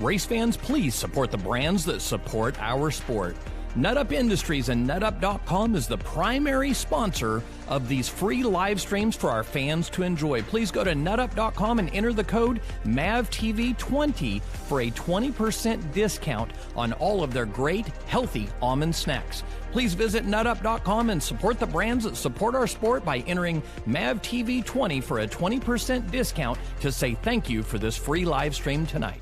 Race fans, please support the brands that support our sport. NutUp Industries and NutUp.com is the primary sponsor of these free live streams for our fans to enjoy. Please go to NutUp.com and enter the code MAVTV20 for a 20% discount on all of their great, healthy almond snacks. Please visit NutUp.com and support the brands that support our sport by entering MAVTV20 for a 20% discount to say thank you for this free live stream tonight.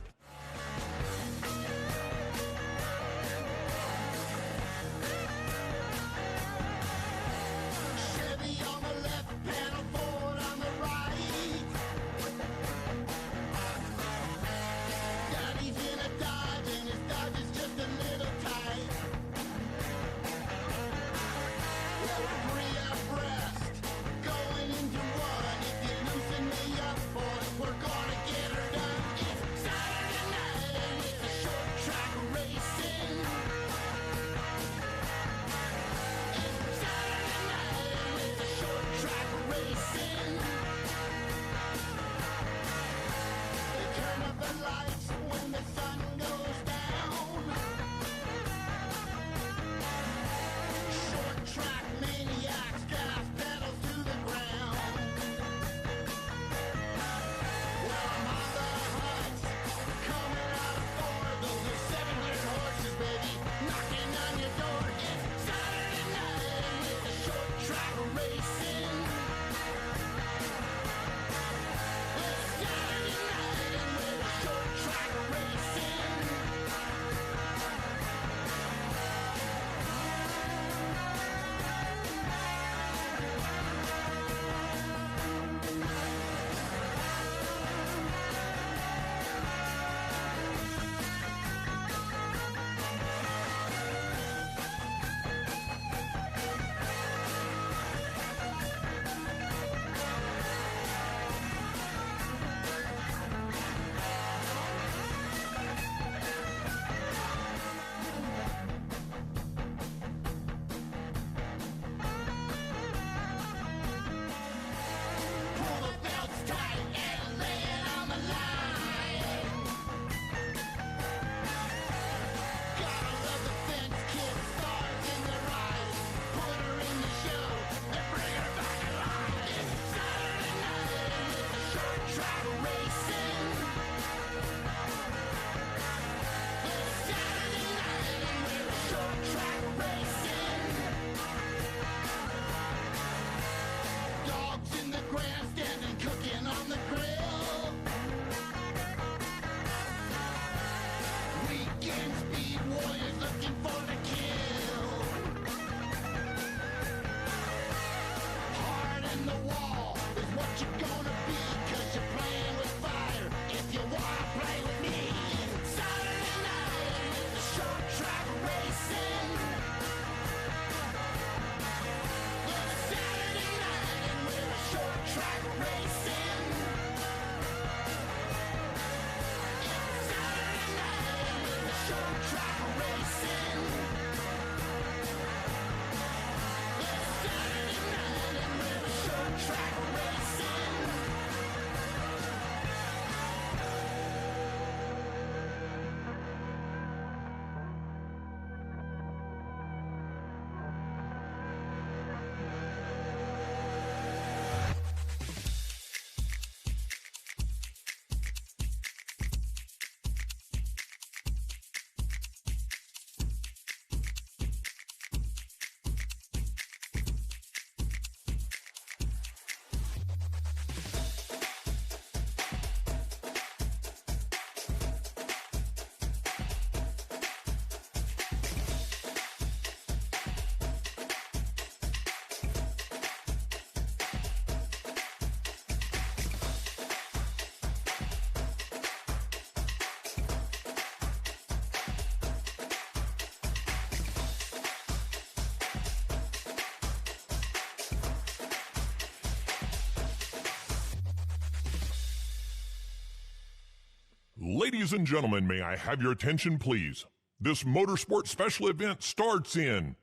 Ladies and gentlemen, may I have your attention, please? This motorsport special event starts in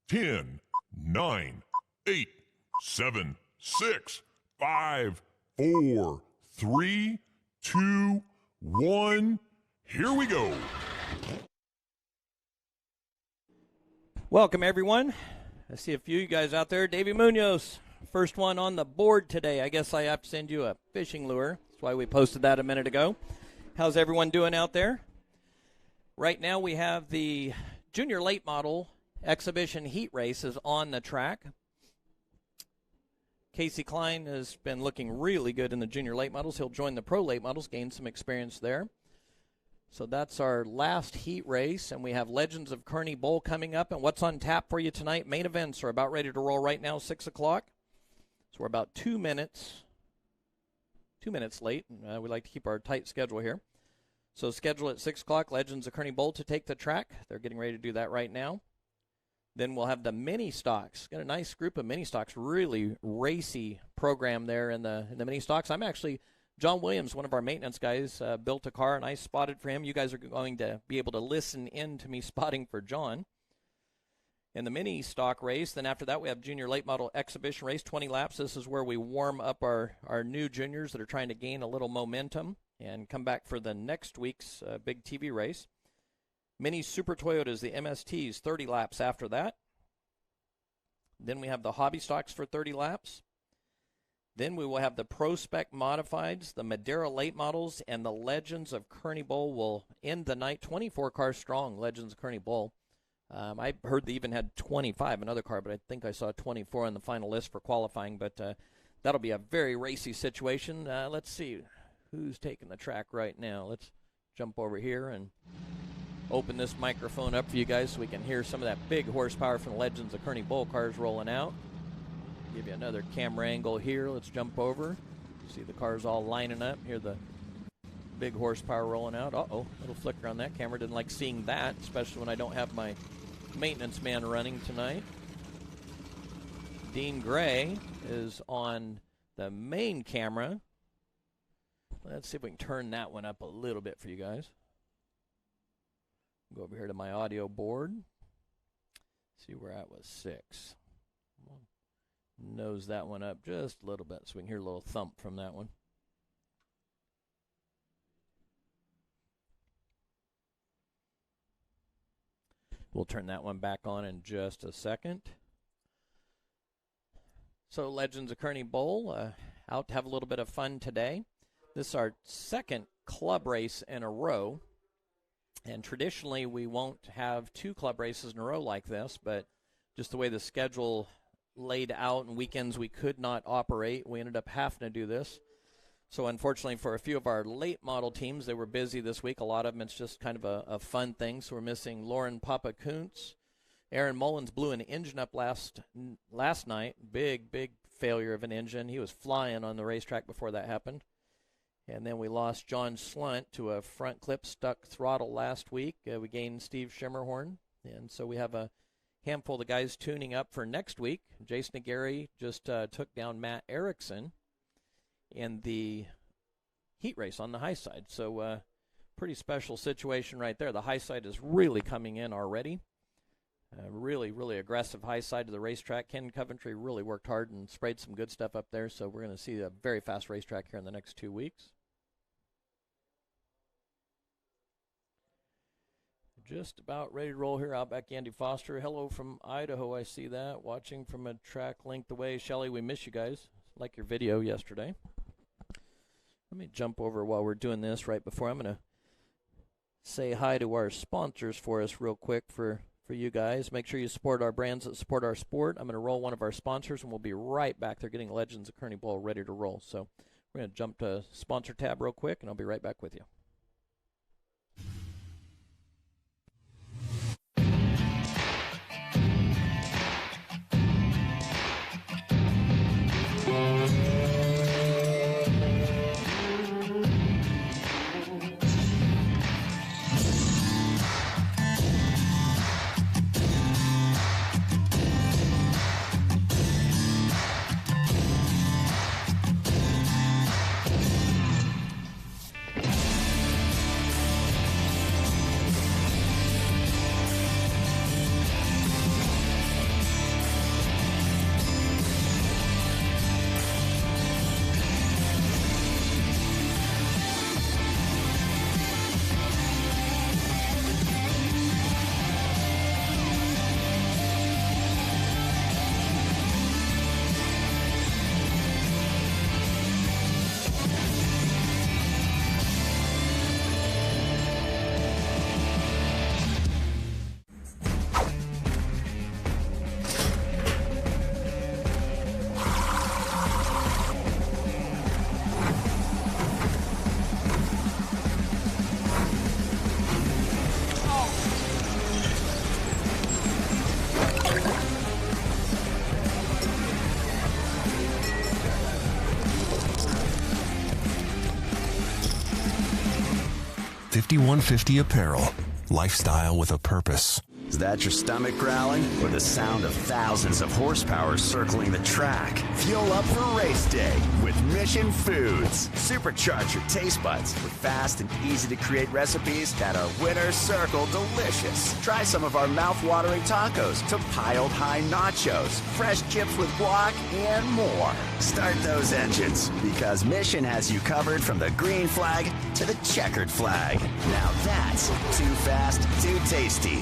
10, 9, 8, 7, 6, 5, 4, 3, 2, 1. Here we go. Welcome, everyone. I see a few of you guys out there. Davey Munoz, first one on the board today. I guess I have to send you a fishing lure. That's why we posted that a minute ago. How's everyone doing out there? Right now we have the Junior Late Model Exhibition Heat Race is on the track. Casey Klein has been looking really good in the Junior Late Models. He'll join the Pro Late Models, gain some experience there. So that's our last heat race, and we have Legends of Kearney Bowl coming up. And what's on tap for you tonight? Main events are about ready to roll right now, 6 o'clock. So we're about 2 minutes late. We like to keep our tight schedule here. So schedule at 6 o'clock, Legends of Kearney Bowl to take the track. They're getting ready to do that right now. Then we'll have the mini stocks. Got a nice group of mini stocks, really racy program there in the mini stocks. John Williams, one of our maintenance guys, built a car, and I spotted for him. You guys are going to be able to listen in to me spotting for John. In the mini stock race, then after that we have Junior Late Model Exhibition Race, 20 laps. This is where we warm up our new juniors that are trying to gain a little momentum and come back for the next week's big TV race. Mini Super Toyotas, the MSTs, 30 laps after that. Then we have the hobby stocks for 30 laps. Then we will have the Pro Spec Modifieds, the Madera Late Models, and the Legends of Kearney Bowl will end the night 24 cars strong, Legends of Kearney Bowl. I heard they even had 25, another car, but I think I saw 24 on the final list for qualifying. But that'll be a very racy situation. Let's see who's taking the track right now. Let's jump over here and open this microphone up for you guys so we can hear some of that big horsepower from the Legends of Kearney Bowl cars rolling out. Give you another camera angle here. Let's jump over. See the cars all lining up. Hear the big horsepower rolling out. Uh-oh, little flicker on that camera. Didn't like seeing that, especially when I don't have my maintenance man running tonight. Dean Gray is on the main camera. Let's see if we can turn that one up a little bit for you guys. Go over here to my audio board. See where I was 6. Nose that one up just a little bit so we can hear a little thump from that one. We'll turn that one back on in just a second. So Legends of Kearney Bowl, out to have a little bit of fun today. This is our second club race in a row. And traditionally we won't have 2 club races in a row like this, but just the way the schedule laid out and weekends we could not operate, we ended up having to do this. So unfortunately for a few of our late model teams, they were busy this week. A lot of them, it's just kind of a fun thing. So we're missing Lauren Papa Kuntz. Aaron Mullins blew an engine up last night. Big failure of an engine. He was flying on the racetrack before that happened. And then we lost John Slunt to a front clip stuck throttle last week. We gained Steve Schimmerhorn. And so we have a handful of the guys tuning up for next week. Jason Aguirre just took down Matt Erickson in the heat race on the high side. So pretty special situation right there. The high side is really coming in already. Really aggressive high side of the racetrack. Ken Coventry really worked hard and sprayed some good stuff up there. So we're going to see a very fast racetrack here in the next 2 weeks. Just about ready to roll here. Outback Andy Foster. Hello from Idaho. I see that. Watching from a track length away. Shelly, we miss you guys. Like your video yesterday. Let me jump over while we're doing this right before. I'm going to say hi to our sponsors for us real quick for you guys. Make sure you support our brands that support our sport. I'm going to roll one of our sponsors, and we'll be right back. They're getting Legends of Kearney Bowl ready to roll. So we're going to jump to sponsor tab real quick, and I'll be right back with you. 5150 Apparel. Lifestyle with a purpose. Is that your stomach growling or the sound of thousands of horsepower circling the track? Fuel up for race day with Mission Foods. Supercharge your taste buds with fast and easy to create recipes that are winner circle delicious. Try some of our mouth-watering tacos to piled high nachos, fresh chips with guac, and more. Start those engines because Mission has you covered from the green flag to the checkered flag. Now that's too fast, too tasty.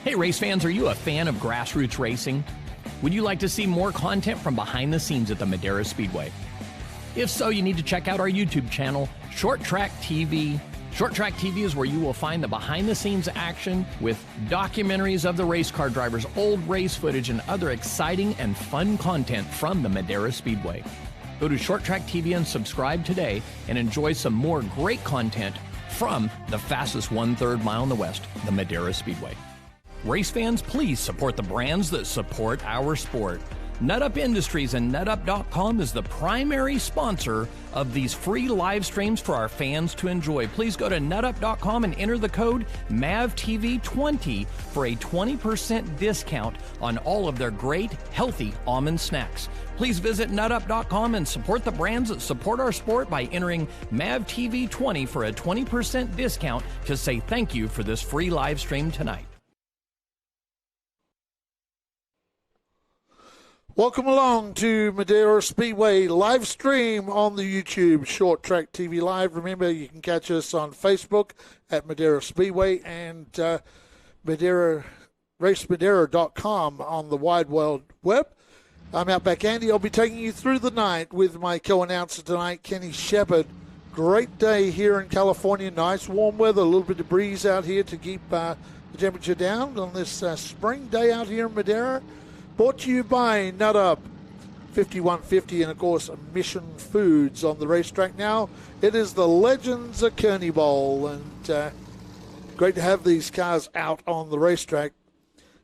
Hey race fans, are you a fan of grassroots racing? Would you like to see more content from behind the scenes at the Madera Speedway? If so, you need to check out our YouTube channel, Short Track TV. Short Track TV is where you will find the behind the scenes action with documentaries of the race car drivers, old race footage, and other exciting and fun content from the Madera Speedway. Go to Short Track TV and subscribe today and enjoy some more great content from the fastest 1/3 mile in the West, the Madera Speedway. Race fans, please support the brands that support our sport. NutUp Industries and NutUp.com is the primary sponsor of these free live streams for our fans to enjoy. Please go to NutUp.com and enter the code MAVTV20 for a 20% discount on all of their great, healthy almond snacks. Please visit NutUp.com and support the brands that support our sport by entering MAVTV20 for a 20% discount to say thank you for this free live stream tonight. Welcome along to Madera Speedway live stream on the YouTube Short Track TV Live. Remember, you can catch us on Facebook at Madera Speedway and RaceMadera.com on the wide world web. I'm Outback Andy. I'll be taking you through the night with my co-announcer tonight, Kenny Shepard. Great day here in California. Nice warm weather, a little bit of breeze out here to keep the temperature down on this spring day out here in Madera. Brought to you by NutUp 5150 and, of course, Mission Foods on the racetrack. Now, it is the Legends of Kearney Bowl, and great to have these cars out on the racetrack.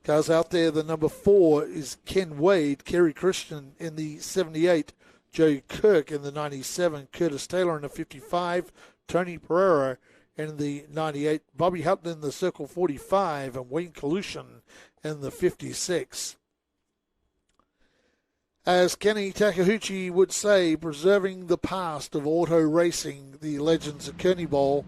Cars out there, the number 4 is Ken Wade, Kerry Christian in the 78, Joe Kirk in the 97, Curtis Taylor in the 55, Tony Pereira in the 98, Bobby Hutton in the Circle 45, and Wayne Kalushin in the 56. As Kenny Takeuchi would say, preserving the past of auto racing, the Legends of Kearney Bowl.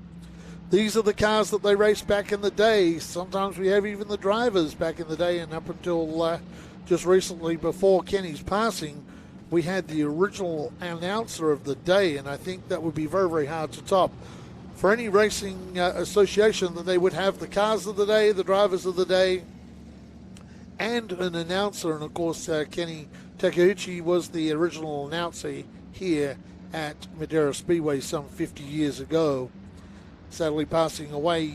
These are the cars that they raced back in the day. Sometimes we have even the drivers back in the day, and up until just recently before Kenny's passing, we had the original announcer of the day, and I think that would be very, very hard to top. For any racing association, that they would have the cars of the day, the drivers of the day, and an announcer. And, of course, Kenny Takeuchi was the original announcer here at Madera Speedway some 50 years ago. Sadly passing away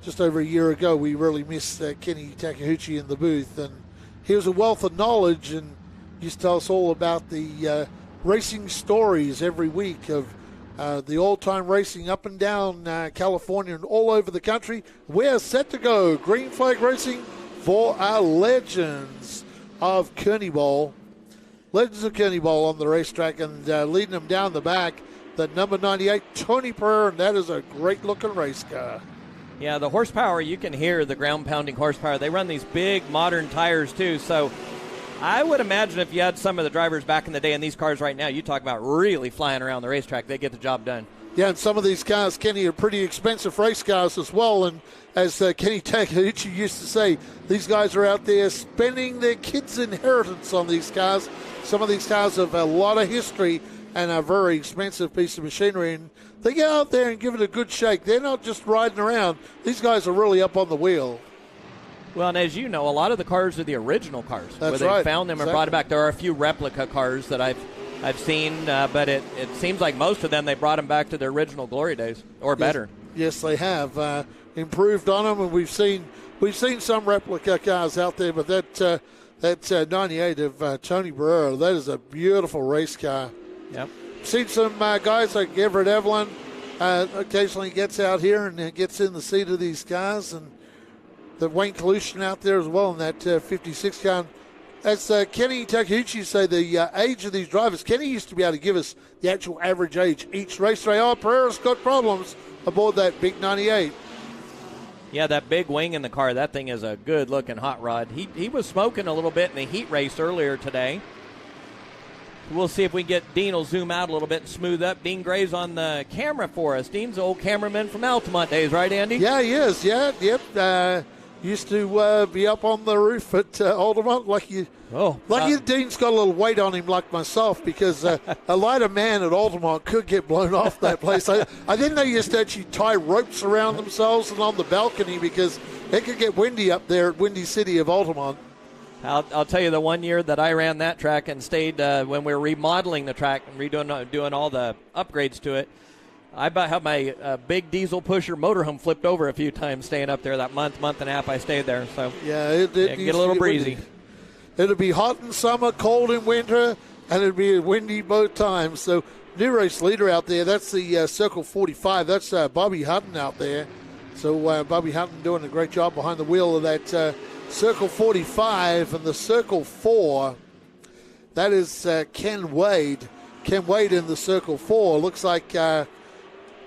just over a year ago. We really miss Kenny Takeuchi in the booth. And he was a wealth of knowledge and used to tell us all about the racing stories every week of the all-time racing up and down California and all over the country. We're set to go. Green flag racing for our Legends of Kearney Bowl. Legends of Kearney Bowl on the racetrack, and leading them down the back, the number 98, Tony Pereira, and that is a great-looking race car. Yeah, the horsepower, you can hear the ground-pounding horsepower. They run these big, modern tires, too, so I would imagine if you had some of the drivers back in the day in these cars right now, you talk about really flying around the racetrack, they get the job done. Yeah, and some of these cars, Kenny, are pretty expensive race cars as well. And as Kenny Takeuchi used to say, these guys are out there spending their kids' inheritance on these cars. Some of these cars have a lot of history and a very expensive piece of machinery. And they get out there and give it a good shake. They're not just riding around. These guys are really up on the wheel. Well, and as you know, a lot of the cars are the original cars. That's where right. They found them and brought it back. There are a few replica cars that I've seen, but it seems like most of them, they brought them back to their original glory days, or better. Yes, they have improved on them, and we've seen some replica cars out there, but that 98 of Tony Pereira, that is a beautiful race car. Yep. Seen some guys like Everett Evelyn occasionally gets out here and gets in the seat of these cars, and the Wayne Kalushin out there as well in that 56 car. as Kenny Takeuchi say, the age of these drivers, Kenny used to be able to give us the actual average age each race day. Oh, Pereira's got problems aboard that big 98. Yeah, that big wing in the car, that thing is a good-looking hot rod. He was smoking a little bit in the heat race earlier today. We'll see if we get Dean will zoom out a little bit and smooth up. Dean Gray's on the camera for us. Dean's the old cameraman from Altamont days, right, Andy? Yeah, he is. Yeah, yep. Used to be up on the roof at Altamont. Lucky Dean's got a little weight on him like myself, because a lighter man at Altamont could get blown off that place. I didn't know you used to actually tie ropes around themselves and on the balcony, because it could get windy up there at Windy City of Altamont. I'll tell you, the one year that I ran that track and stayed when we were remodeling the track and doing all the upgrades to it, I about had my big diesel pusher motorhome flipped over a few times staying up there that month and a half I stayed there. So yeah, it can get a little breezy. It'll be hot in summer, cold in winter, and it'll be windy both times. So new race leader out there, that's the Circle 45. That's Bobby Hutton out there. So Bobby Hutton doing a great job behind the wheel of that Circle 45, and the Circle 4, that is Ken Wade. Ken Wade in the Circle 4. Looks like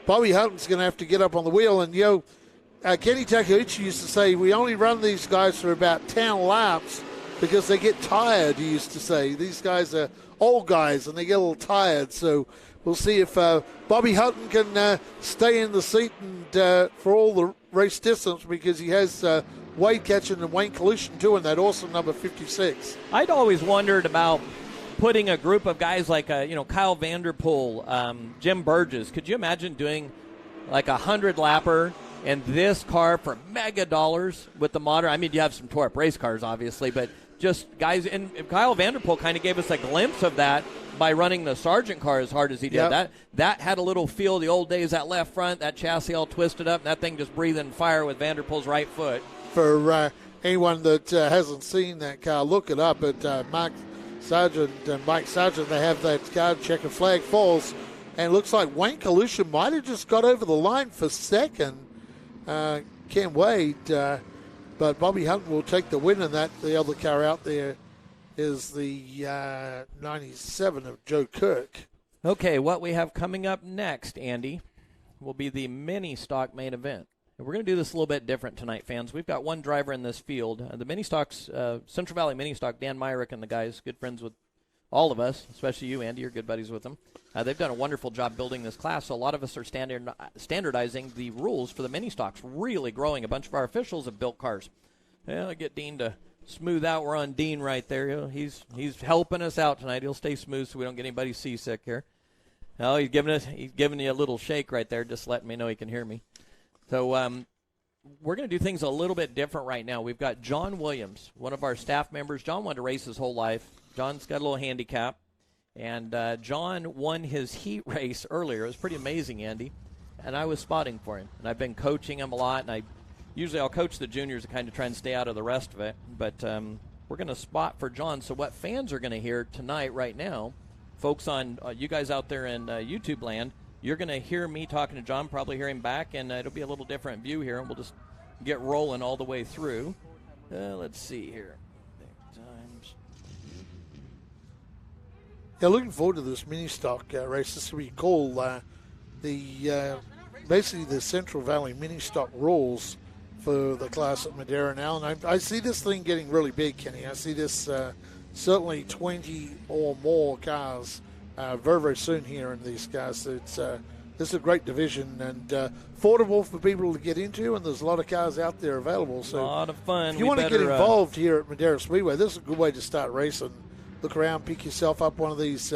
Bobby Hutton's going to have to get up on the wheel. And, Kenny Takeuchi used to say, we only run these guys for about 10 laps because they get tired, he used to say. These guys are old guys, and they get a little tired. So we'll see if Bobby Hutton can stay in the seat and for all the race distance, because he has Wade Ketchum and Wayne Kalushin too in that awesome number 56. I'd always wondered about putting a group of guys like Kyle Vanderpool, Jim Burgess. Could you imagine doing like a 100-lapper in this car for mega dollars with the modern? I mean, you have some tore-up race cars, obviously, but just guys. And Kyle Vanderpool kind of gave us a glimpse of that by running the Sargent car as hard as he did. Yep. That had a little feel of the old days, that left front, that chassis all twisted up, and that thing just breathing fire with Vanderpool's right foot. For anyone that hasn't seen that car, look it up at Mark Sargent and Mike Sargent. They have that car, checker flag falls, and it looks like Wayne Kalushin might have just got over the line for second. Ken Wade, but Bobby Hunt will take the win in that. The other car out there is the 97 of Joe Kirk. Okay, what we have coming up next, Andy, will be the mini stock main event. We're going to do this a little bit different tonight, fans. We've got one driver in this field. The mini stocks, Central Valley mini stock, Dan Myrick and the guys, good friends with all of us, especially you, Andy. You're good buddies with them. They've done a wonderful job building this class, so a lot of us are standardizing the rules for the mini stocks, really growing. A bunch of our officials have built cars. I'll get Dean to smooth out. We're on Dean right there. He's helping us out tonight. He'll stay smooth so we don't get anybody seasick here. Oh, he's giving you a little shake right there, just letting me know he can hear me. So we're going to do things a little bit different right now. We've got John Williams, one of our staff members. John wanted to race his whole life. John's got a little handicap. And John won his heat race earlier. It was pretty amazing, Andy. And I was spotting for him. And I've been coaching him a lot. And I'll coach the juniors to kind of try and stay out of the rest of it. But we're going to spot for John. So what fans are going to hear tonight right now, folks on you guys out there in YouTube land, you're going to hear me talking to John, probably hear him back, and it'll be a little different view here, and we'll just get rolling all the way through. Let's see here. Times. Yeah, looking forward to this mini stock race. This will be called basically the Central Valley mini stock rules for the class at Madera now. And I see this thing getting really big, Kenny. I see this certainly 20 or more cars very, very soon here in these cars. This is a great division and affordable for people to get into, and there's a lot of cars out there available. So a lot of fun. If you want to get involved here at Madera Speedway, this is a good way to start racing. Look around, pick yourself up one of these,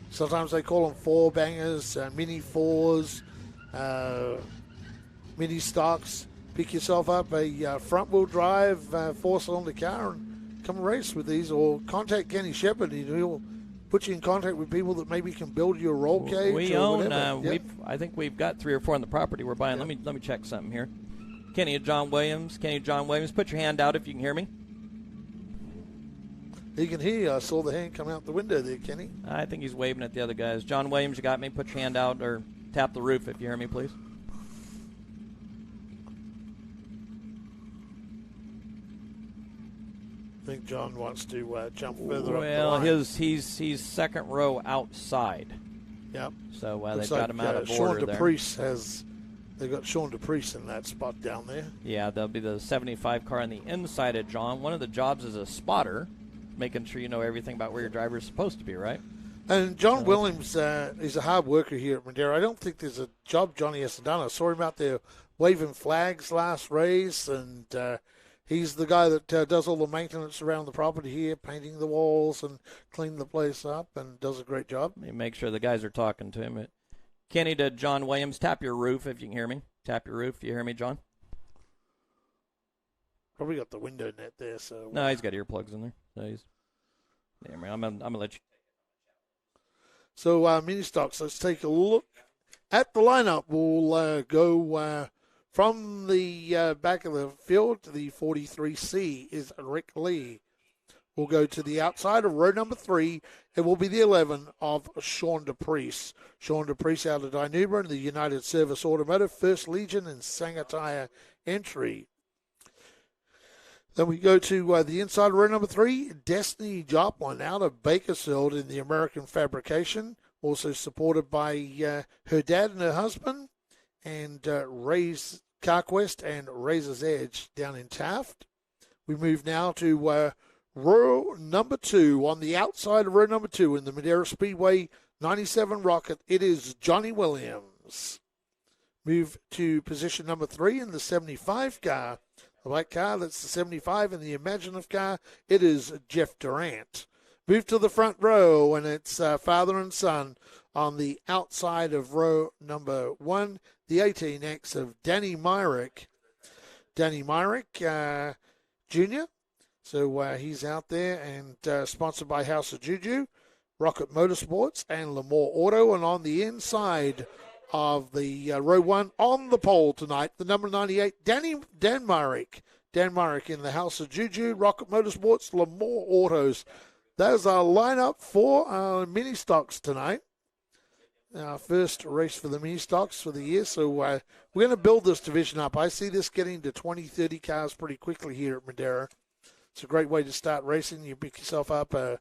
sometimes they call them four bangers, mini fours, mini stocks. Pick yourself up a front-wheel drive four-cylinder car and come race with these, or contact Kenny Shepard. He'll put you in contact with people that maybe can build you a roll cage. We or own. Yep. I think we've got 3 or 4 on the property we're buying. Yep. Let me check something here. Kenny and John Williams. Put your hand out if you can hear me. He can hear you. I saw the hand come out the window there, Kenny. I think he's waving at the other guys. John Williams, you got me? Put your hand out or tap the roof if you hear me, please. think John wants to jump further up the Well, line. he's second row outside. Yep. So they've Looks got like, him out of Sean order there. they've got Sean DePriest in that spot down there. Yeah, there'll be the 75 car on the inside of John. One of the jobs is a spotter, making sure you know everything about where your driver is supposed to be, right? And John Williams, he's a hard worker here at Madera. I don't think there's a job Johnny hasn't done. I saw him out there waving flags last race, and he's the guy that does all the maintenance around the property here, painting the walls and cleaning the place up, and does a great job. Let me make sure the guys are talking to him. Kenny to John Williams, tap your roof if you can hear me. Tap your roof. Do you hear me, John? Probably got the window net there. So No, he's got earplugs in there. So he's. Yeah, man, I'm gonna let you. So mini stocks. Let's take a look at the lineup. We'll go from the back of the field to the 43C is Rick Lee. We'll go to the outside of row number 3. It will be the 11 of Sean DePriest. Sean DePriest out of Dinuba in the United Service Automotive, First Legion and Sangatire entry. Then we go to the inside of row number 3, Destiny Joplin out of Bakersfield in the American Fabrication, also supported by her dad and her husband, and Ray's CarQuest and Razor's Edge down in Taft. We move now to row number 2. On the outside of row number 2 in the Madera Speedway 97 Rocket, it is Johnny Williams. Move to position number 3 in the 75 car. The white car, that's the 75, and the Imaginative car, it is Jeff Durant. Move to the front row, and it's father and son on the outside of row number 1, the 18X of Danny Myrick. Danny Myrick Jr., so he's out there, and sponsored by House of Juju, Rocket Motorsports, and Lamore Auto. And on the inside of the row 1 on the pole tonight, the number 98, Dan Myrick. Dan Myrick in the House of Juju, Rocket Motorsports, Lamore Autos. There's our lineup for our mini stocks tonight. Our first race for the mini stocks for the year. So we're going to build this division up. I see this getting to 20, 30 cars pretty quickly here at Madera. It's a great way to start racing. You pick yourself up a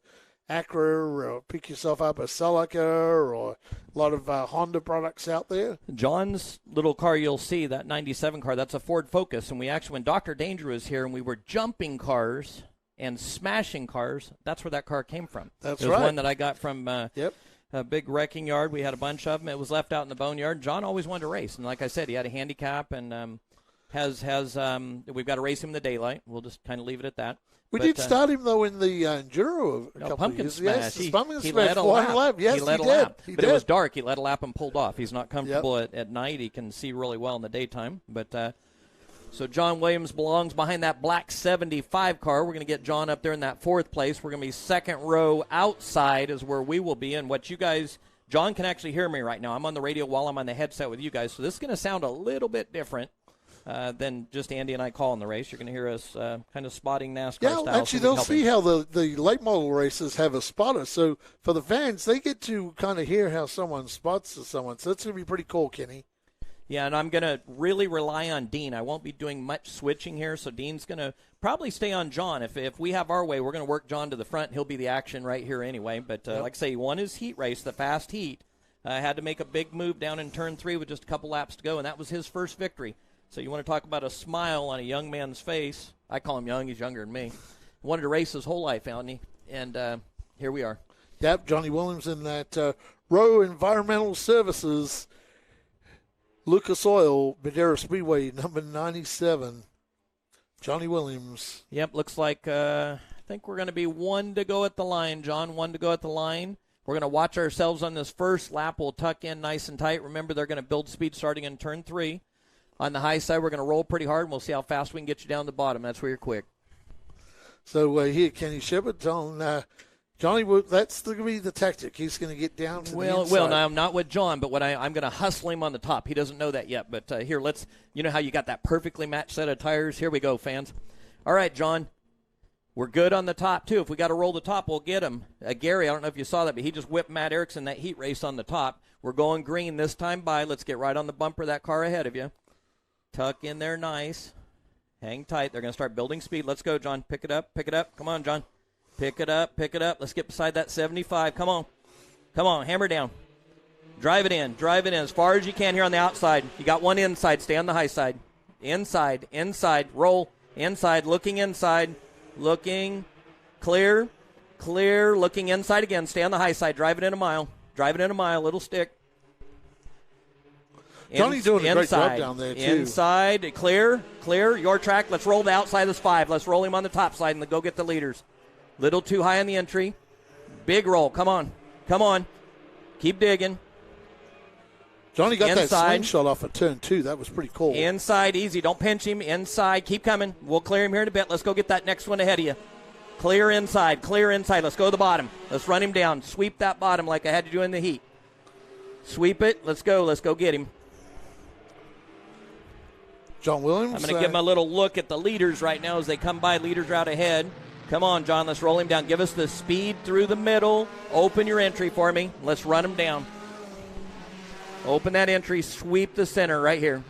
Acura, or pick yourself up a Celica, or a lot of Honda products out there. John's little car, you'll see, that 97 car, that's a Ford Focus. And we actually, when Dr. Danger was here and we were jumping cars and smashing cars, that's where that car came from. That's right. It was right. one that I got from a big wrecking yard. We had a bunch of them. It was left out in the boneyard. John always wanted to race. And like I said, he had a handicap and we've got to race him in the daylight. We'll just kind of leave it at that. We did start him, though, in the Enduro a couple of years ago. Yes, Pumpkin he Smash, led a lap. Yes, he led a did. lap. He but did. It was dark. He led a lap and pulled off. He's not comfortable at night. He can see really well in the daytime. But so John Williams belongs behind that black 75 car. We're going to get John up there in that 4th place. We're going to be second row outside is where we will be. And what you guys, John can actually hear me right now. I'm on the radio while I'm on the headset with you guys. So this is going to sound a little bit different than just Andy and I calling the race. You're going to hear us kind of spotting NASCAR style. Yeah, actually, they'll see how the late model races have a spotter. So for the fans, they get to kind of hear how someone spots someone. So that's going to be pretty cool, Kenny. Yeah, and I'm going to really rely on Dean. I won't be doing much switching here, so Dean's going to probably stay on John. If we have our way, we're going to work John to the front. He'll be the action right here anyway. But like I say, he won his heat race, the fast heat. Had to make a big move down in turn 3 with just a couple laps to go, and that was his first victory. So you want to talk about a smile on a young man's face. I call him young. He's younger than me. Wanted to race his whole life, Andy, and here we are. Yep, Johnny Williams in that Row Environmental Services, Lucas Oil, Madera Speedway, number 97. Johnny Williams. Yep, looks like I think we're going to be 1 to go at the line, John. 1 to go at the line. We're going to watch ourselves on this first lap. We'll tuck in nice and tight. Remember, they're going to build speed starting in turn 3. On the high side, we're going to roll pretty hard, and we'll see how fast we can get you down the bottom. That's where you're quick. So here, Kenny Shepard telling Johnny, that's going to be the tactic. He's going to get down to the inside. Well, now I'm not with John, but I'm going to hustle him on the top. He doesn't know that yet. But here, you know how you got that perfectly matched set of tires? Here we go, fans. All right, John. We're good on the top, too. If we got to roll the top, we'll get him. Gary, I don't know if you saw that, but he just whipped Matt Erickson that heat race on the top. We're going green this time by. Let's get right on the bumper of that car ahead of you. Tuck in there nice. Hang tight. They're going to start building speed. Let's go, John. Pick it up. Pick it up. Come on, John. Pick it up. Pick it up. Let's get beside that 75. Come on. Come on. Hammer down. Drive it in. Drive it in as far as you can here on the outside. You got one inside. Stay on the high side. Inside. Inside. Roll. Inside. Looking inside. Looking. Clear. Clear. Looking inside again. Stay on the high side. Drive it in a mile. Drive it in a mile. Little stick. Johnny's doing a great job down there, too. Inside. Clear. Clear. Your track. Let's roll the outside of this 5. Let's roll him on the top side and go get the leaders. Little too high on the entry. Big roll. Come on. Come on. Keep digging. Johnny got inside. That slingshot off of turn 2. That was pretty cool. Inside, easy. Don't pinch him. Inside. Keep coming. We'll clear him here in a bit. Let's go get that next one ahead of you. Clear inside. Clear inside. Let's go to the bottom. Let's run him down. Sweep that bottom like I had to do in the heat. Sweep it. Let's go. Let's go get him. John Williams. I'm going to give him a little look at the leaders right now as they come by. Leaders are out ahead. Come on, John. Let's roll him down. Give us the speed through the middle. Open your entry for me. Let's run him down. Open that entry. Sweep the center right here.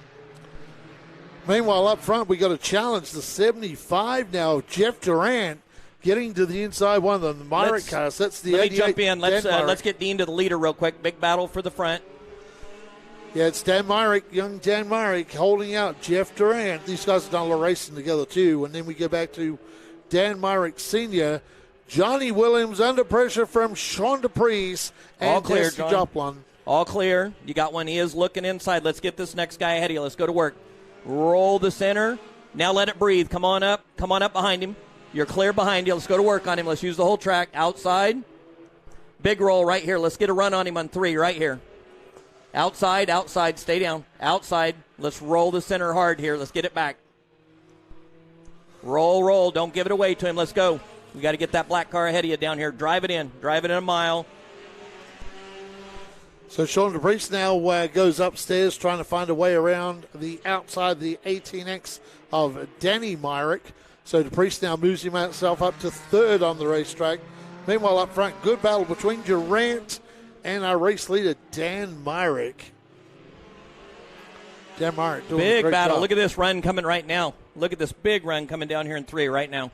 Meanwhile, up front, we got a challenge. The 75 now. Jeff Durant getting to the inside one of the Myrick cars. That's the 88. Let me jump in. Let's get Dean to the leader real quick. Big battle for the front. Yeah, it's Dan Myrick, young Dan Myrick, holding out Jeff Durant. These guys have done a lot of racing together, too. And then we go back to Dan Myrick Sr., Johnny Williams under pressure from Sean DePriest and all clear, Jesse Joplin. All clear. You got one. He is looking inside. Let's get this next guy ahead of you. Let's go to work. Roll the center. Now let it breathe. Come on up. Come on up behind him. You're clear behind you. Let's go to work on him. Let's use the whole track. Outside. Big roll right here. Let's get a run on him on 3 right here. Outside, outside. Stay down. Outside. Let's roll the center hard here. Let's get it back. Roll, roll. Don't give it away to him. Let's go. We got to get that black car ahead of you down here. Drive it in. Drive it in a mile. So Sean DePriest now goes upstairs trying to find a way around the outside the 18X of Danny Myrick. So DePriest now moves himself up to 3rd on the racetrack. Meanwhile, up front, good battle between Durant and our race leader, Dan Myrick. Dan Myrick doing a great battle. job. Look at this run coming right now. Look at this big run coming down here in 3 right now.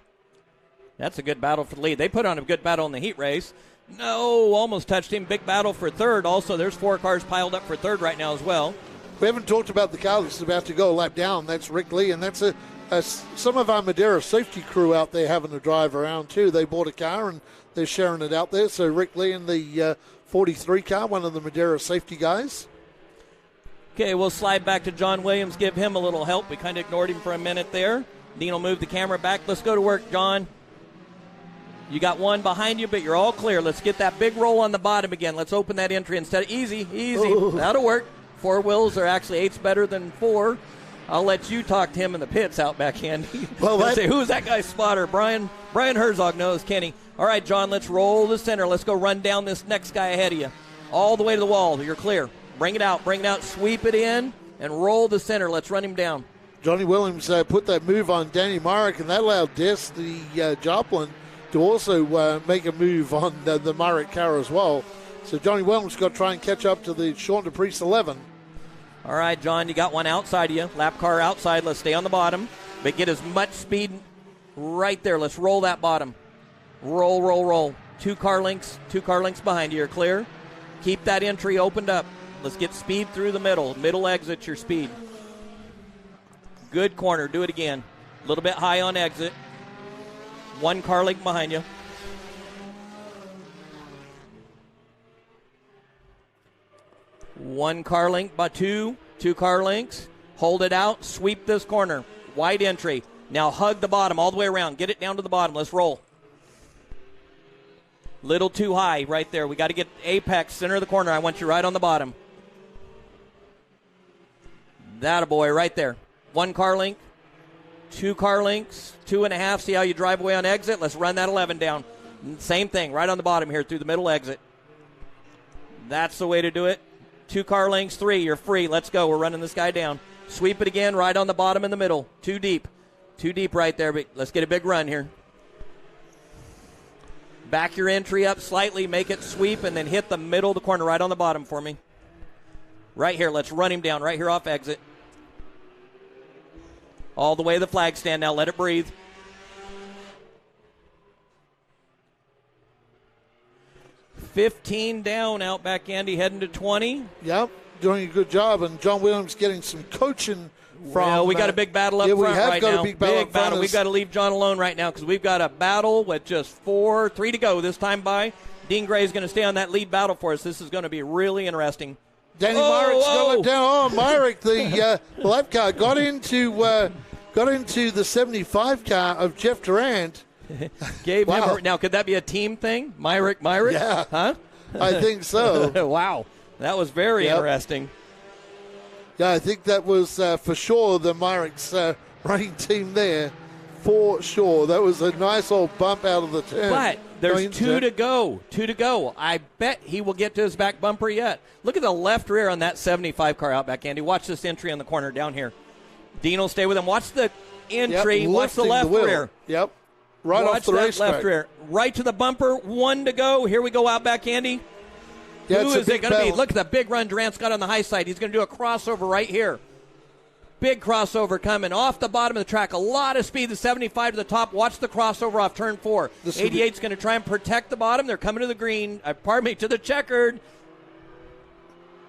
That's a good battle for the lead. They put on a good battle in the heat race. No, almost touched him. Big battle for 3rd. Also, there's 4 cars piled up for 3rd right now as well. We haven't talked about the car that's about to go a lap down. That's Rick Lee, and that's some of our Madera safety crew out there having to drive around too. They bought a car and they're sharing it out there. So Rick Lee in the 43 car, one of the Madera safety guys. Okay, we'll slide back to John Williams, give him a little help. We kind of ignored him for a minute there. Dean will move the camera back. Let's go to work, John. You got one behind you, but you're all clear. Let's get that big roll on the bottom again. Let's open that entry instead of easy. Ooh. That'll work. 4 wheels are actually 8's better than 4. I'll let you talk to him in the pits out back, Andy. Well, say, who's that guy's spotter? Brian Herzog knows, Kenny. All right, John, let's roll the center. Let's go run down this next guy ahead of you. All the way to the wall. You're clear. Bring it out. Sweep it in and roll the center. Let's run him down. Johnny Williams put that move on Danny Myrick, and that allowed the Joplin to also make a move on the Myrick car as well. So Johnny Williams got to try and catch up to the Sean DePriest 11. All right, John, you got one outside of you. Lap car outside. Let's stay on the bottom, but get as much speed right there. Let's roll that bottom. Roll, roll, roll. 2 car lengths behind you. You're clear. Keep that entry opened up. Let's get speed through the middle. Middle exit your speed. Good corner. Do it again. A little bit high on exit. 1 car length behind you. One car length by 2 car lengths. Hold it out. Sweep this corner. Wide entry. Now hug the bottom all the way around. Get it down to the bottom. Let's roll. Little too high right there. We got to get apex, center of the corner. I want you right on the bottom. That boy right there. 1 car length. 2 car lengths. 2.5. See how you drive away on exit? Let's run that 11 down. Same thing. Right on the bottom here through the middle exit. That's the way to do it. 2 car lengths, 3. You're free. Let's go. We're running this guy down. Sweep it again right on the bottom in the middle. Too deep. Too deep right there, but let's get a big run here. Back your entry up slightly. Make it sweep and then hit the middle of the corner right on the bottom for me. Right here. Let's run him down right here off exit. All the way to the flag stand now. Let it breathe. $15 down, Outback Andy heading to 20. Yep, doing a good job. And John Williams getting some coaching from. Well, we got a big battle up front right now. Yeah, we have got a big battle up front. We've got to leave John alone right now because we've got a battle with just 3 to go this time by. Dean Gray is going to stay on that lead battle for us. This is going to be really interesting. Danny Myrick's going down. Oh, Myrick, the lap car, got into the 75 car of Jeff Durant. Gave him now, could that be a team thing? Myrick? Yeah. Huh? I think so. Wow. That was very interesting. Yeah, I think that was for sure the Myrick's running team there. For sure. That was a nice old bump out of the turn. But there's 2 to go. 2 to go. I bet he will get to his back bumper yet. Look at the left rear on that 75 car Outback, Andy. Watch this entry on the corner down here. Dean will stay with him. Watch the entry. Yep, watch the left rear. Yep. Right Watch off the that racetrack. left rear. Right to the bumper. 1 to go. Here we go, Outback Andy. Yeah, Who is it going to be? Look at the big run Durant's got on the high side. He's going to do a crossover right here. Big crossover coming off the bottom of the track. A lot of speed. The 75 to the top. Watch the crossover off turn 4. 88's going to try and protect the bottom. They're coming to the green. To the checkered.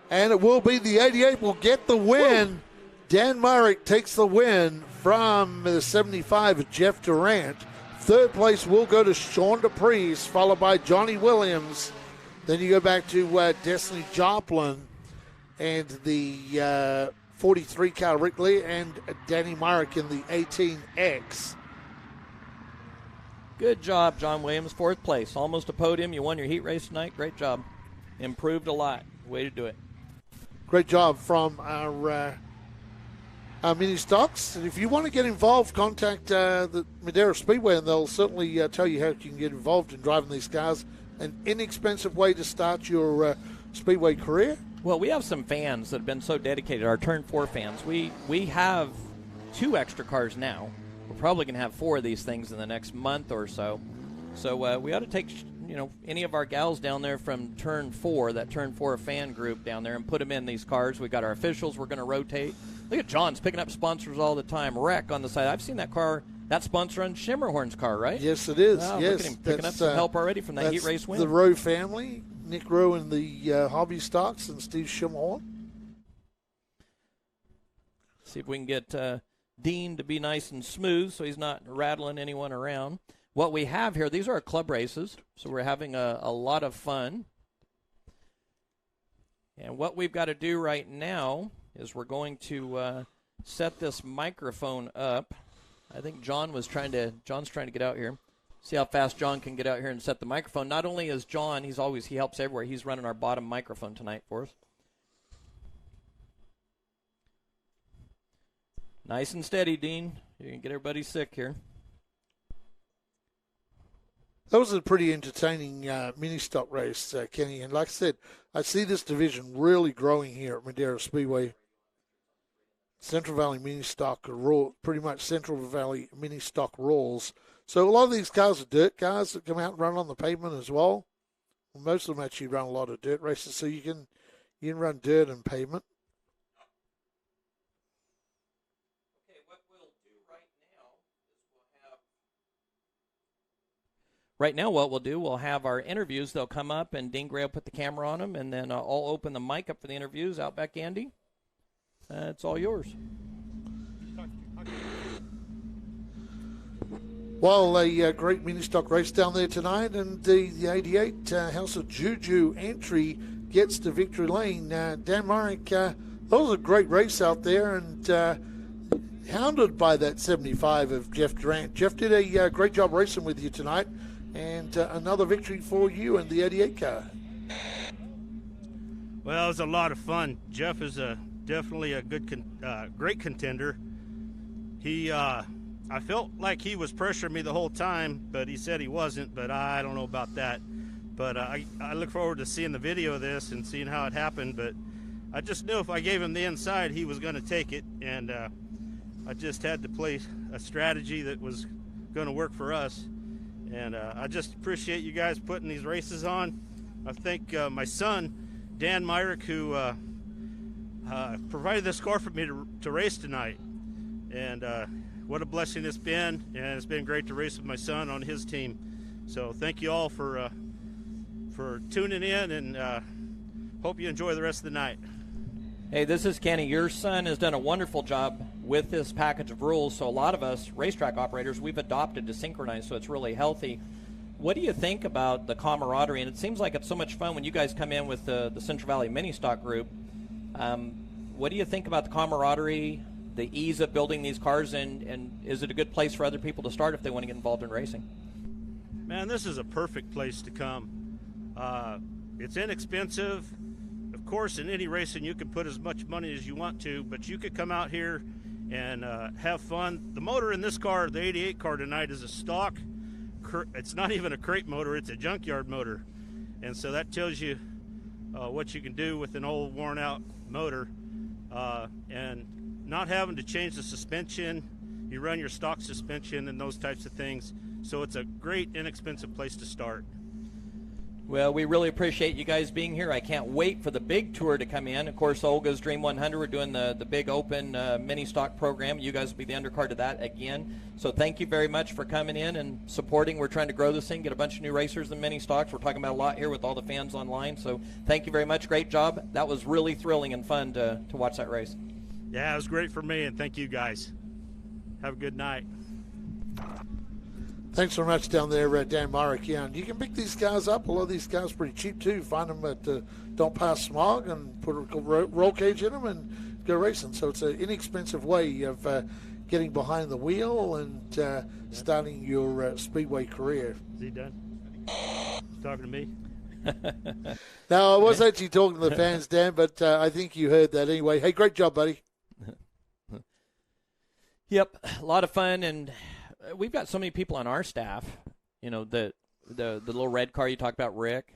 And it will be the 88 will get the win. Woo. Dan Myrick takes the win from the 75 of Jeff Durant. Third place will go to Sean DePries, followed by Johnny Williams. Then you go back to Destiny Joplin and the 43 car Rick Lee and Danny Myrick in the 18X. Good job, John Williams. 4th place. Almost a podium. You won your heat race tonight. Great job. Improved a lot. Way to do it. Great job from our mini stocks. And if you want to get involved, contact the Madera Speedway, and they'll certainly tell you how you can get involved in driving these cars. An inexpensive way to start your Speedway career. Well, we have some fans that have been so dedicated, our Turn 4 fans. We have 2 extra cars now. We're probably going to have 4 of these things in the next month or so. So we ought to take any of our gals down there from Turn 4, that Turn 4 fan group down there, and put them in these cars. We got our officials we're going to rotate. Look at John's picking up sponsors all the time. Wreck on the side. I've seen that car. That sponsor on Shimmerhorn's car, right? Yes, it is. Wow, yes, look at him picking up some help already from that heat race win. The Rowe family, Nick Rowe and the Hobby Stocks, and Steve Shimmerhorn. See if we can get Dean to be nice and smooth so he's not rattling anyone around. What we have here, these are our club races, so we're having a lot of fun. And what we've got to do right now is we're going to set this microphone up. I think John's trying to get out here. See how fast John can get out here and set the microphone. Not only is John, he helps everywhere. He's running our bottom microphone tonight for us. Nice and steady, Dean. You can get everybody sick here. That was a pretty entertaining mini stock race, Kenny. And like I said, I see this division really growing here at Madera Speedway. Central Valley mini stock, pretty much Central Valley mini stock rules. So a lot of these cars are dirt cars that come out and run on the pavement as well. Most of them actually run a lot of dirt races, so you can run dirt and pavement. Okay, what we'll do right now is we'll have our interviews. They'll come up, and Dean Gray will put the camera on them, and then I'll open the mic up for the interviews. Outback Andy. It's all yours. Well, a great mini stock race down there tonight, and the 88 House of Juju entry gets to victory lane. Dan Myrick, that was a great race out there, and hounded by that 75 of Jeff Durant. Jeff did a great job racing with you tonight, and another victory for you in the 88 car. Well, it was a lot of fun. Jeff is definitely a great contender. I felt like he was pressuring me the whole time, but he said he wasn't, but I don't know about that. But I look forward to seeing the video of this and seeing how it happened, but I just knew if I gave him the inside, he was going to take it, and I just had to play a strategy that was going to work for us. And I just appreciate you guys putting these races on. I thank my son, Dan Myrick, who provided this car for me to race tonight. and what a blessing it's been, and it's been great to race with my son on his team. So thank you all for tuning in, and hope you enjoy the rest of the night. Hey, this is Kenny. Your son has done a wonderful job with this package of rules, so a lot of us racetrack operators, we've adopted to synchronize, so it's really healthy. What do you think about the camaraderie? And it seems like it's so much fun when you guys come in with the Central Valley Mini Stock Group. What do you think about the camaraderie, the ease of building these cars, and is it a good place for other people to start if they want to get involved in racing? Man, this is a perfect place to come. It's inexpensive. Of course, in any racing, you can put as much money as you want to, but you could come out here and have fun. The motor in this car, the 88 car tonight, is a stock. It's not even a crate motor, it's a junkyard motor. And so that tells you what you can do with an old worn out motor. And not having to change the suspension, you run your stock suspension and those types of things. So it's a great, inexpensive place to start. Well, we really appreciate you guys being here. I can't wait for the big tour to come in. Of course, Olga's Dream 100, we're doing the big open mini stock program. You guys will be the undercard of that again. So thank you very much for coming in and supporting. We're trying to grow this thing, get a bunch of new racers in mini stocks. We're talking about a lot here with all the fans online. So thank you very much. Great job. That was really thrilling and fun to watch that race. Yeah, it was great for me, and thank you guys. Have a good night. Thanks very much down there, Dan Myrick. Yeah, and you can pick these cars up. A lot of these cars are pretty cheap, too. Find them at Don't Pass Smog and put a roll cage in them and go racing. So it's an inexpensive way of getting behind the wheel and starting your Speedway career. Is he done? He's talking to me? No, I was actually talking to the fans, Dan, but I think you heard that anyway. Hey, great job, buddy. Yep, a lot of fun, and we've got so many people on our staff. You know, the little red car you talked about, Rick.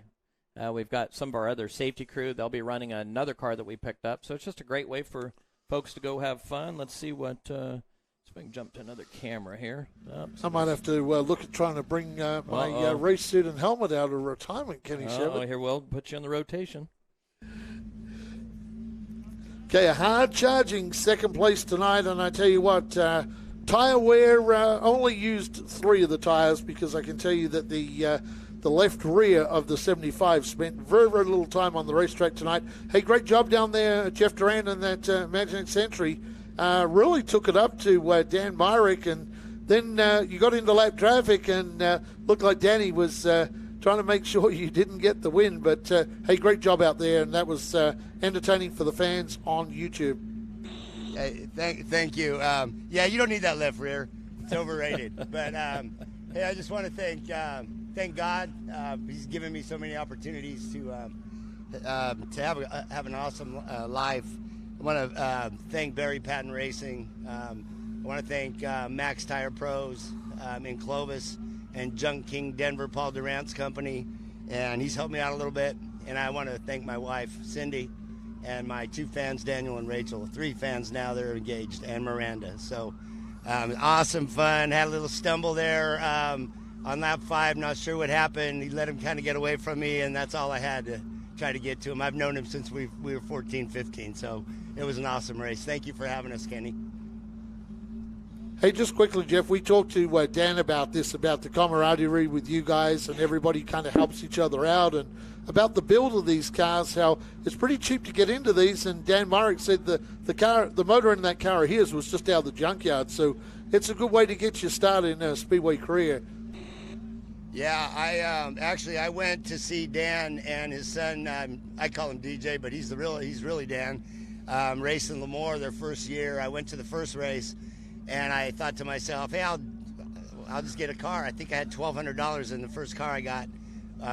We've got some of our other safety crew. They'll be running another car that we picked up. So it's just a great way for folks to go have fun. Let's see what see if I can jump to another camera here. I might have to look at trying to bring my race suit and helmet out of retirement, Kenny Shepard. Oh, here, we'll put you in the rotation. Okay, a hard-charging second place tonight, and I tell you what, tire wear, only used 3 of the tires because I can tell you that the left rear of the 75 spent very, very little time on the racetrack tonight. Hey, great job down there, Jeff Duran, and that Magic Century. Really took it up to Dan Myrick, and then you got into lap traffic and looked like Danny was trying to make sure you didn't get the win. But, hey, great job out there, and that was entertaining for the fans on YouTube. Hey, thank you. Yeah, you don't need that left rear. It's overrated. But, hey, I just want to thank God. He's given me so many opportunities to have an awesome life. I want to thank Barry Patton Racing. I want to thank Max Tire Pros in Clovis and Junk King Denver, Paul Durant's company. And he's helped me out a little bit. And I want to thank my wife, Cindy, and my 2 fans, Daniel and Rachel. 3 fans now that are engaged, and Miranda. So awesome fun. Had a little stumble there on lap 5. Not sure what happened. He let him kind of get away from me, and that's all I had to try to get to him. I've known him since we were 14, 15. So it was an awesome race. Thank you for having us, Kenny. Hey, just quickly, Jeff, we talked to Dan about this, about the camaraderie with you guys, and everybody kind of helps each other out, and about the build of these cars, how it's pretty cheap to get into these. And Dan Myrick said the motor in that car of his was just out of the junkyard, so it's a good way to get you started in a Speedway career. Yeah, I went to see Dan and his son. I call him DJ, but he's really Dan. Racing Lemoore their first year. I went to the first race, and I thought to myself, hey, I'll just get a car. I think I had $1,200 in the first car I got,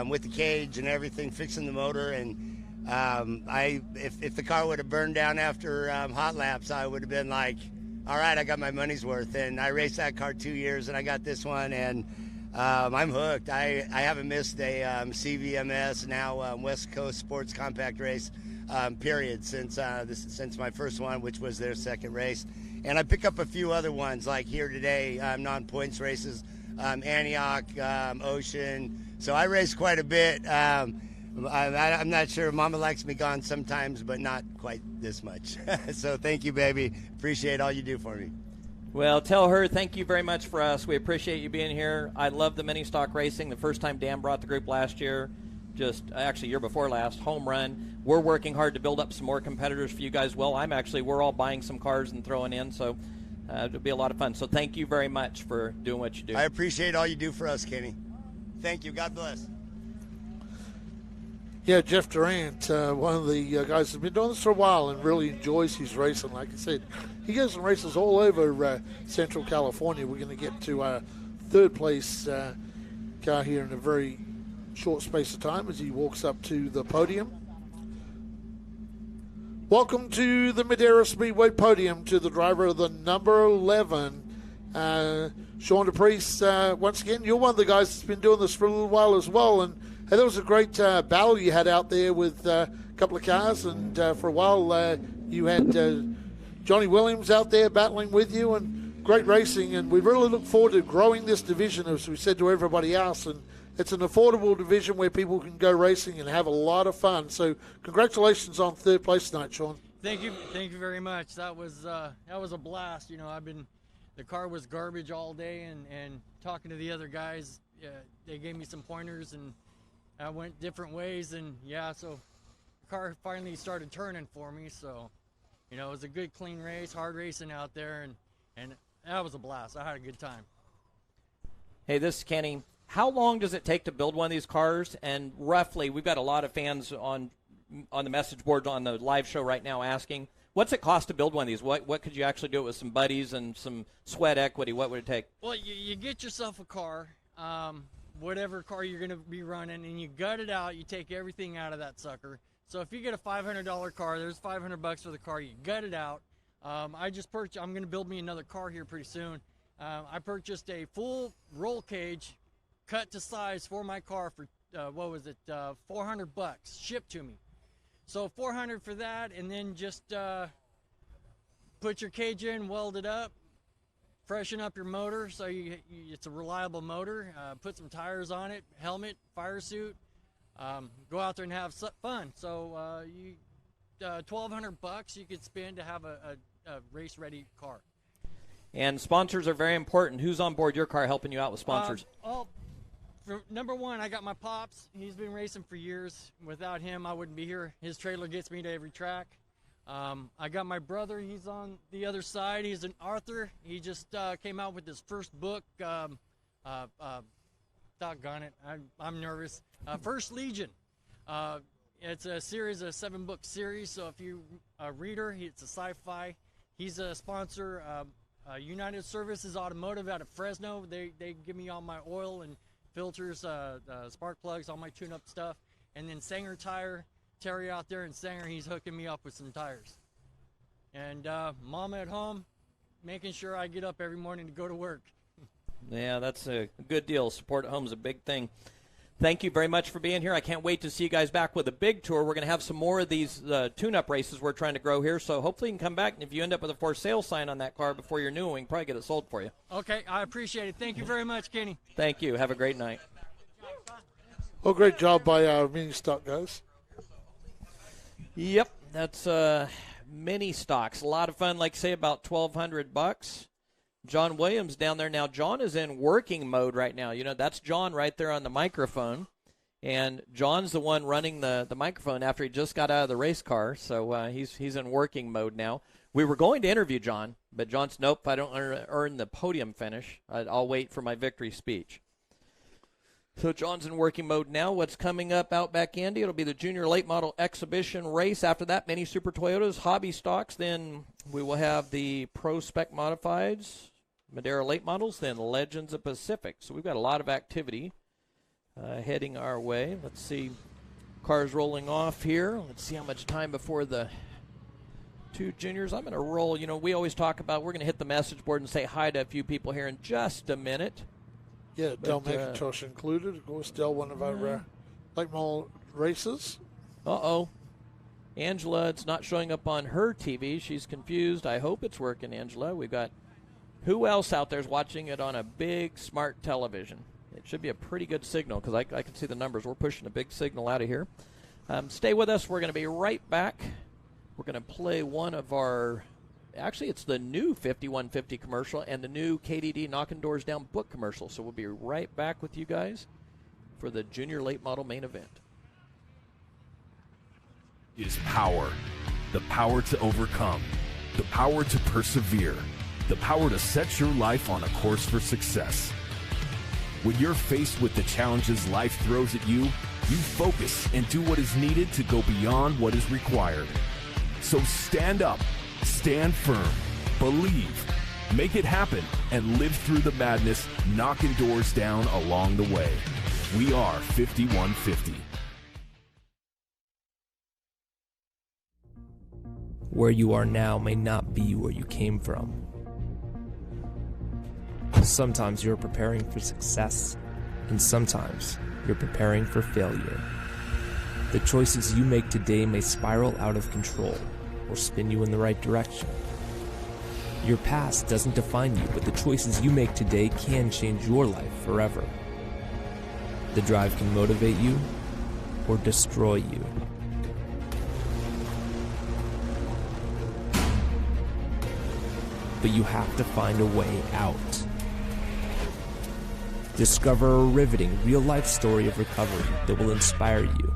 with the cage and everything, fixing the motor. And if the car would have burned down after hot laps, I would have been like, all right, I got my money's worth. And I raced that car 2 years, and I got this one, and I'm hooked. I haven't missed a CVMS, now West Coast Sports Compact race, period, since my first one, which was their second race. And I pick up a few other ones, like here today, non-points races, Antioch, Ocean. So I race quite a bit. I'm not sure. Mama likes me gone sometimes, but not quite this much. So thank you, baby. Appreciate all you do for me. Well, tell her thank you very much for us. We appreciate you being here. I love the mini stock racing. The first time Dan brought the group last year, actually year before last, home run. We're working hard to build up some more competitors for you guys. Well, we're all buying some cars and throwing in, so it'll be a lot of fun. So thank you very much for doing what you do. I appreciate all you do for us, Kenny. Thank you. God bless. Yeah, Jeff Durant, one of the guys who's been doing this for a while and really enjoys his racing. Like I said, he goes and races all over Central California. We're going to get to our third place car here in a very short space of time as he walks up to the podium. Welcome to the Madera Speedway podium to the driver of the number 11, Sean DePriest. Once again, you're one of the guys that's been doing this for a little while as well, and hey, that was a great battle you had out there with a couple of cars, and for a while you had Johnny Williams out there battling with you, and great racing, and we really look forward to growing this division, as we said to everybody else, and it's an affordable division where people can go racing and have a lot of fun. So congratulations on third place tonight, Sean. Thank you very much. That was a blast. You know, the car was garbage all day, and talking to the other guys, they gave me some pointers, and I went different ways, and so the car finally started turning for me. So, you know, it was a good, clean race, hard racing out there, and that was a blast. I had a good time. Hey, this is Kenny. How long does it take to build one of these cars? And roughly, we've got a lot of fans on the message boards on the live show right now asking, what's it cost to build one of these? What could you actually do it with some buddies and some sweat equity? What would it take? Well, you get yourself a car. Whatever car you're going to be running, and you gut it out. You take everything out of that sucker. So if you get a $500 car, there's $500 for the car. You gut it out. I'm going to build me another car here pretty soon. I purchased a full roll cage, cut to size for my car for $400 shipped to me. So $400 for that, and then just put your cage in, weld it up. Freshen up your motor so it's a reliable motor. Put some tires on it, helmet, fire suit. Go out there and have fun. So $1,200 you could spend to have a race-ready car. And sponsors are very important. Who's on board your car helping you out with sponsors? For number one, I got my pops. He's been racing for years. Without him, I wouldn't be here. His trailer gets me to every track. I got my brother. He's on the other side. He's an author. He just came out with his first book. Doggone it. I'm nervous. First Legion. It's a series, a 7-book series. So if you're a reader, it's a sci-fi. He's a sponsor. United Services Automotive out of Fresno. They give me all my oil and filters, spark plugs, all my tune-up stuff. And then Sanger Tire. Terry out there in Sanger, he's hooking me up with some tires. And Mama at home, making sure I get up every morning to go to work. Yeah, that's a good deal. Support at home is a big thing. Thank you very much for being here. I can't wait to see you guys back with a big tour. We're going to have some more of these tune-up races we're trying to grow here, so hopefully you can come back, and if you end up with a for sale sign on that car before your new one, we can probably get it sold for you. Okay, I appreciate it. Thank you very much, Kenny. Thank you. Have a great night. Well, great job by our mini stock guys. Yep, that's mini stocks. A lot of fun, like say about $1,200. John Williams down there. Now, John is in working mode right now. You know, that's John right there on the microphone. And John's the one running the microphone after he just got out of the race car. So he's in working mode now. We were going to interview John, but John's, nope, if I don't earn the podium finish, I'll wait for my victory speech. So John's in working mode now. What's coming up Outback Indy? It'll be the Junior Late Model Exhibition race. After that, Mini Super Toyotas, Hobby Stocks. Then we will have the Pro Spec Modifieds, Madera Late Models, then Legends of Pacific. So we've got a lot of activity heading our way. Let's see. Cars rolling off here. Let's see how much time before the two juniors. I'm going to roll. You know, we always talk about we're going to hit the message board and say hi to a few people here in just a minute. Yeah, Del McIntosh included. Of course, Del, one of our late model races. Uh-oh. Angela, it's not showing up on her TV. She's confused. I hope it's working, Angela. We've got who else out there is watching it on a big smart television? It should be a pretty good signal because I can see the numbers. We're pushing a big signal out of here. Stay with us. We're going to be right back. We're going to play one of our actually, it's the new 5150 commercial and the new KDD Knocking Doors Down book commercial. So we'll be right back with you guys for the junior late model main event. Is power. The power to overcome. The power to persevere. The power to set your life on a course for success. When you're faced with the challenges life throws at you, you focus and do what is needed to go beyond what is required. So stand up, stand firm, believe, make it happen, and live through the madness, knocking doors down along the way. We are 5150. Where you are now may not be where you came from. Sometimes you're preparing for success, and sometimes you're preparing for failure. The choices you make today may spiral out of control or spin you in the right direction. Your past doesn't define you, but the choices you make today can change your life forever. The drive can motivate you or destroy you. But you have to find a way out. Discover a riveting, real-life story of recovery that will inspire you.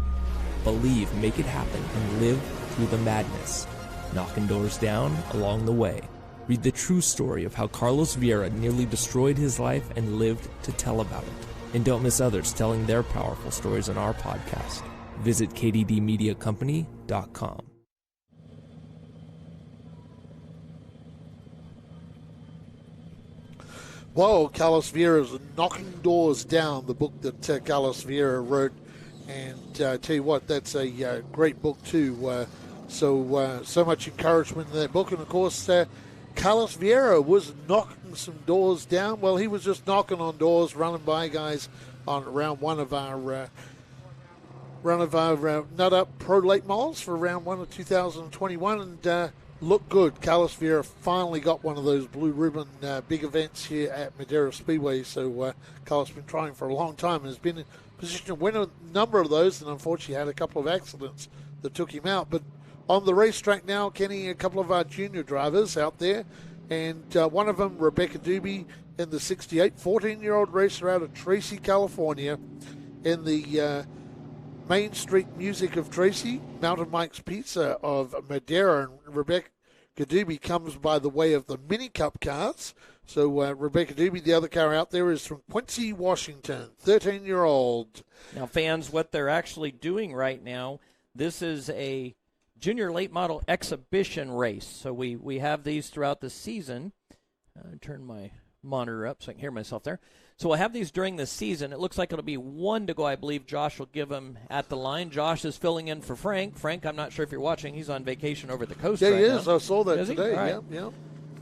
Believe, make it happen, and live through the madness, knocking doors down along the way. Read the true story of how Carlos Vieira nearly destroyed his life and lived to tell about it. And don't miss others telling their powerful stories on our podcast. Visit kddmediacompany.com. Well, Carlos Vieira's Knocking Doors Down, the book that Carlos Vieira wrote. And I tell you what, that's a great book too. So much encouragement in that book. And, of course, Carlos Vieira was knocking some doors down. Well, he was just knocking on doors, running by guys on around one of our Nut Up Pro Late Models for round 1 of 2021. And looked good. Carlos Vieira finally got one of those blue ribbon big events here at Madera Speedway. So Carlos has been trying for a long time and has been in position to win a number of those, and unfortunately had a couple of accidents that took him out. But on the racetrack now, Kenny, a couple of our junior drivers out there, and one of them, Rebecca Doobie, in the 68, 14-year-old racer out of Tracy, California, in the Main Street Music of Tracy, Mountain Mike's Pizza of Madera, and Rebecca Doobie comes by the way of the Mini Cup cars. So Rebecca Doobie, the other car out there, is from Quincy, Washington, 13-year-old. Now, fans, what they're actually doing right now, this is a junior late model exhibition race. So we have these throughout the season. Turn my monitor up so I can hear myself there. So we'll have these during the season. It looks like it'll be 1 to go. I believe Josh will give them at the line. Josh is filling in for Frank. Frank, I'm not sure if you're watching. He's on vacation over the coast right now. Yeah, he is. I saw that today. Right. Yeah.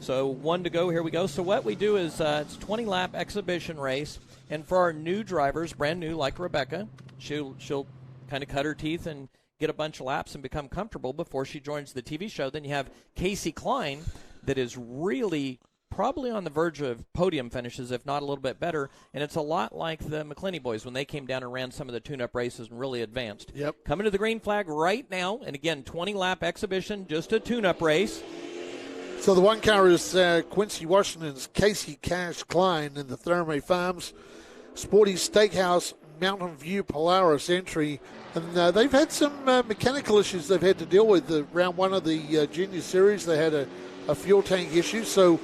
So 1 to go. Here we go. So what we do is it's a 20-lap exhibition race. And for our new drivers, brand new like Rebecca, she'll kind of cut her teeth and get a bunch of laps and become comfortable before she joins the TV show. Then you have Casey Klein that is really probably on the verge of podium finishes, if not a little bit better. And it's a lot like the McClinney boys when they came down and ran some of the tune-up races and really advanced. Yep. Coming to the green flag right now. And, again, 20-lap exhibition, just a tune-up race. So the one car is Quincy, Washington's Casey Cash Klein in the Therme Farms Sporty Steakhouse Mountain View Polaris entry. And they've had some mechanical issues they've had to deal with. Round 1 of the junior series, they had a fuel tank issue. So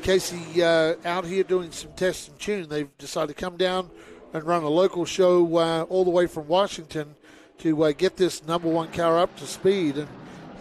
Casey out here doing some test and tune. They've decided to come down and run a local show all the way from Washington to get this number 1 car up to speed. And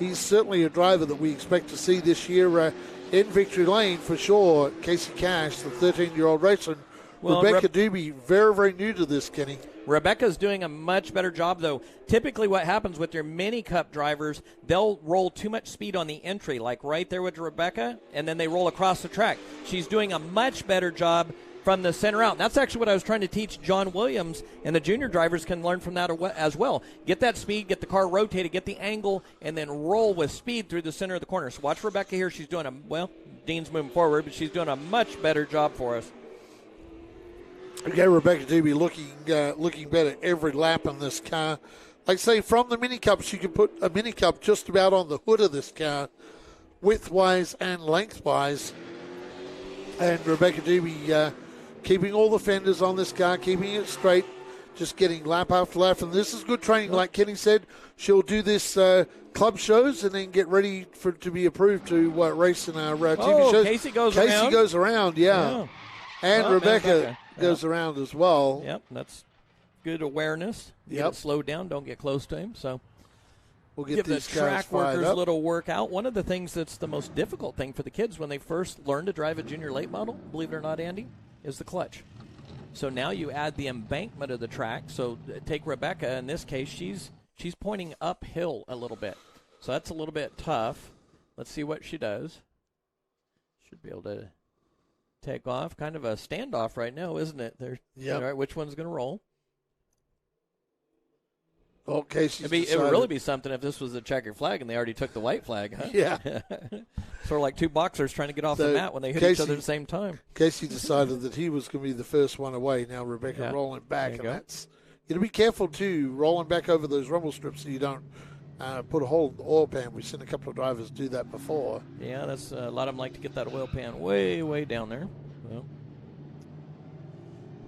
he's certainly a driver that we expect to see this year in victory lane for sure. Casey Cash, the 13-year-old racer. Well, Rebecca Doobie, very, very new to this, Kenny. Rebecca's doing a much better job, though. Typically what happens with your mini cup drivers, they'll roll too much speed on the entry, like right there with Rebecca, and then they roll across the track. She's doing a much better job from the center out. And that's actually what I was trying to teach John Williams, and the junior drivers can learn from that as well. Get that speed, get the car rotated, get the angle, and then roll with speed through the center of the corner. So watch Rebecca here. She's doing Dean's moving forward, but she's doing a much better job for us. Okay, Rebecca Doobie looking better every lap in this car. Like I say, from the mini cups, you can put a mini cup just about on the hood of this car. width-wise and length-wise. And Rebecca Doobie keeping all the fenders on this car, keeping it straight, just getting lap after lap. And this is good training. Like Kenny said, she'll do this club shows and then get ready to be approved to race in our TV shows. Casey goes around, yeah. And Rebecca goes around as well. Yep, that's good awareness. Get it slowed down, don't get close to him. So we'll give the these track workers up. a little workout. One of the things that's the most difficult thing for the kids when they first learn to drive a junior late model, believe it or not, Andy, is the clutch. So now you add the embankment of the track. So take Rebecca, in this case, she's pointing uphill a little bit. So that's a little bit tough. Let's see what she does. Should be able to take off. Kind of a standoff right now, isn't it? All right, which one's going to roll? Okay, it would really be something if this was a checkered flag and they already took the white flag, huh? Yeah. Sort of like two boxers trying to get off the mat when they hit each other at the same time. Casey decided that he was going to be the first one away. Now Rebecca rolling back, and that's you got to be careful too, rolling back over those rumble strips so you don't put a hole in the oil pan. We've seen a couple of drivers do that before. Yeah, that's a lot of them like to get that oil pan way, way down there.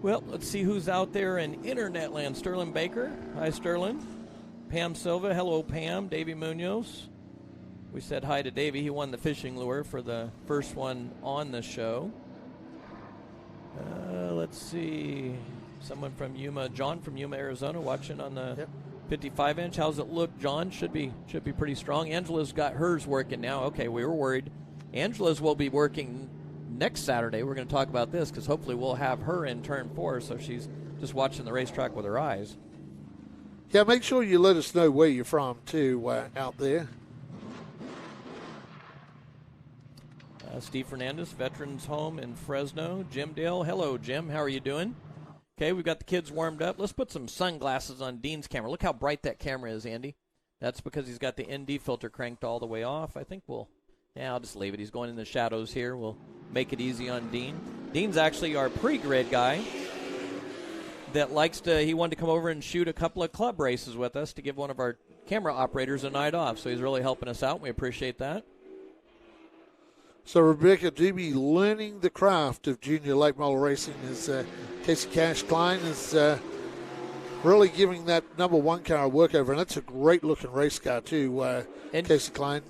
Well, let's see who's out there in internet land. Sterling Baker. Hi, Sterling. Pam Silva. Hello, Pam. Davey Munoz. We said hi to Davey. He won the fishing lure for the first one on the show. Let's see. Someone from Yuma. John from Yuma, Arizona, watching on the 55-inch. How's it look, John? Should be pretty strong. Angela's got hers working now. Okay, we were worried. Angela's will be working next Saturday. We're going to talk about this because hopefully we'll have her in turn 4, so she's just watching the racetrack with her eyes. Yeah, make sure you let us know where you're from, too, out there. Steve Fernandez, Veterans Home in Fresno. Jim Dale. Hello, Jim. How are you doing? Okay, we've got the kids warmed up. Let's put some sunglasses on Dean's camera. Look how bright that camera is, Andy. That's because he's got the ND filter cranked all the way off. I think I'll just leave it. He's going in the shadows here. We'll make it easy on Dean. Dean's actually our pre-grid guy that he wanted to come over and shoot a couple of club races with us to give one of our camera operators a night off. So he's really helping us out. We appreciate that. So Rebecca Doobie learning the craft of junior late model racing as Casey Cash Klein is really giving that number 1 car a workover. And that's a great-looking race car, too, Casey Klein.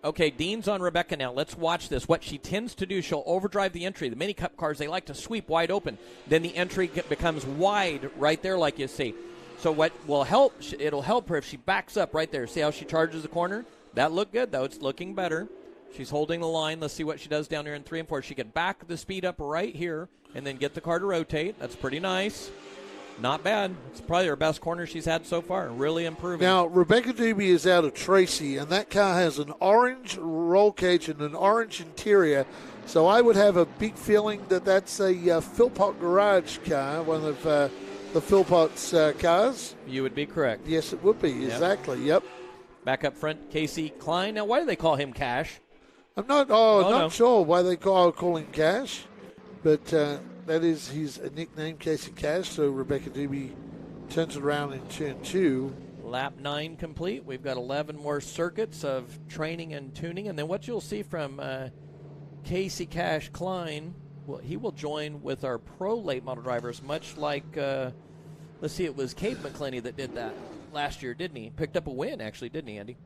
Okay, Dean's on Rebecca now. Let's watch this. What she tends to do, she'll overdrive the entry. The Mini Cup cars, they like to sweep wide open. Then the entry becomes wide right there like you see. So what will help, it'll help her if she backs up right there. See how she charges the corner? That looked good, though. It's looking better. She's holding the line. Let's see what she does down there in 3 and 4. She can back the speed up right here and then get the car to rotate. That's pretty nice. Not bad. It's probably her best corner she's had so far. Really improving. Now, Rebecca Doobie is out of Tracy, and that car has an orange roll cage and an orange interior. So I would have a big feeling that that's a Philpott garage car, one of the Philpott's cars. You would be correct. Yes, it would be. Yep. Exactly, yep. Back up front, Casey Klein. Now, why do they call him Cash? I'm not sure why they call him Cash, but that is his nickname, Casey Cash. So Rebecca Doobie turns it around in turn 2. Lap 9 complete. We've got 11 more circuits of training and tuning. And then what you'll see from Casey Cash Klein, well, he will join with our pro late model drivers, much like, let's see, it was Cade McClenny that did that last year, didn't he? Picked up a win, actually, didn't he, Andy?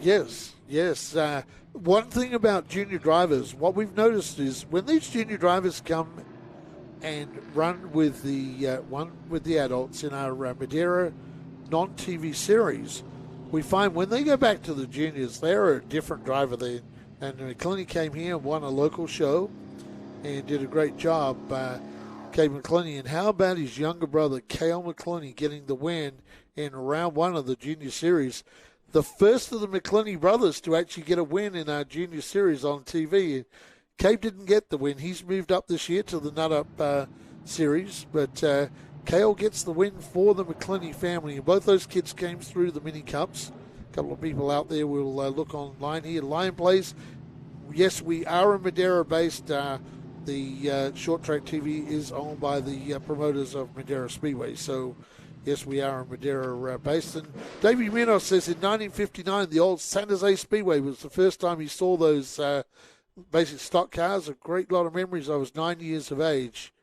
Yes. One thing about junior drivers, what we've noticed is when these junior drivers come and run with the adults in our Madera non-TV series, we find when they go back to the juniors, they're a different driver. And McClenny came here and won a local show and did a great job, Cade McClenny. And how about his younger brother, Cale McClenny, getting the win in round 1 of the junior series? The first of the McClenny brothers to actually get a win in our junior series on TV. Cade didn't get the win. He's moved up this year to the Nut Up series, but Cale gets the win for the McClenny family. And both those kids came through the Mini Cups. A couple of people out there will look online here. Lion Place, yes, we are a Madera-based. The short track TV is owned by the promoters of Madera Speedway. So Yes, we are in Madera based. And Davey Munoz says in 1959, the old San Jose Speedway was the first time he saw those basic stock cars. A great lot of memories. I was 9 years of age.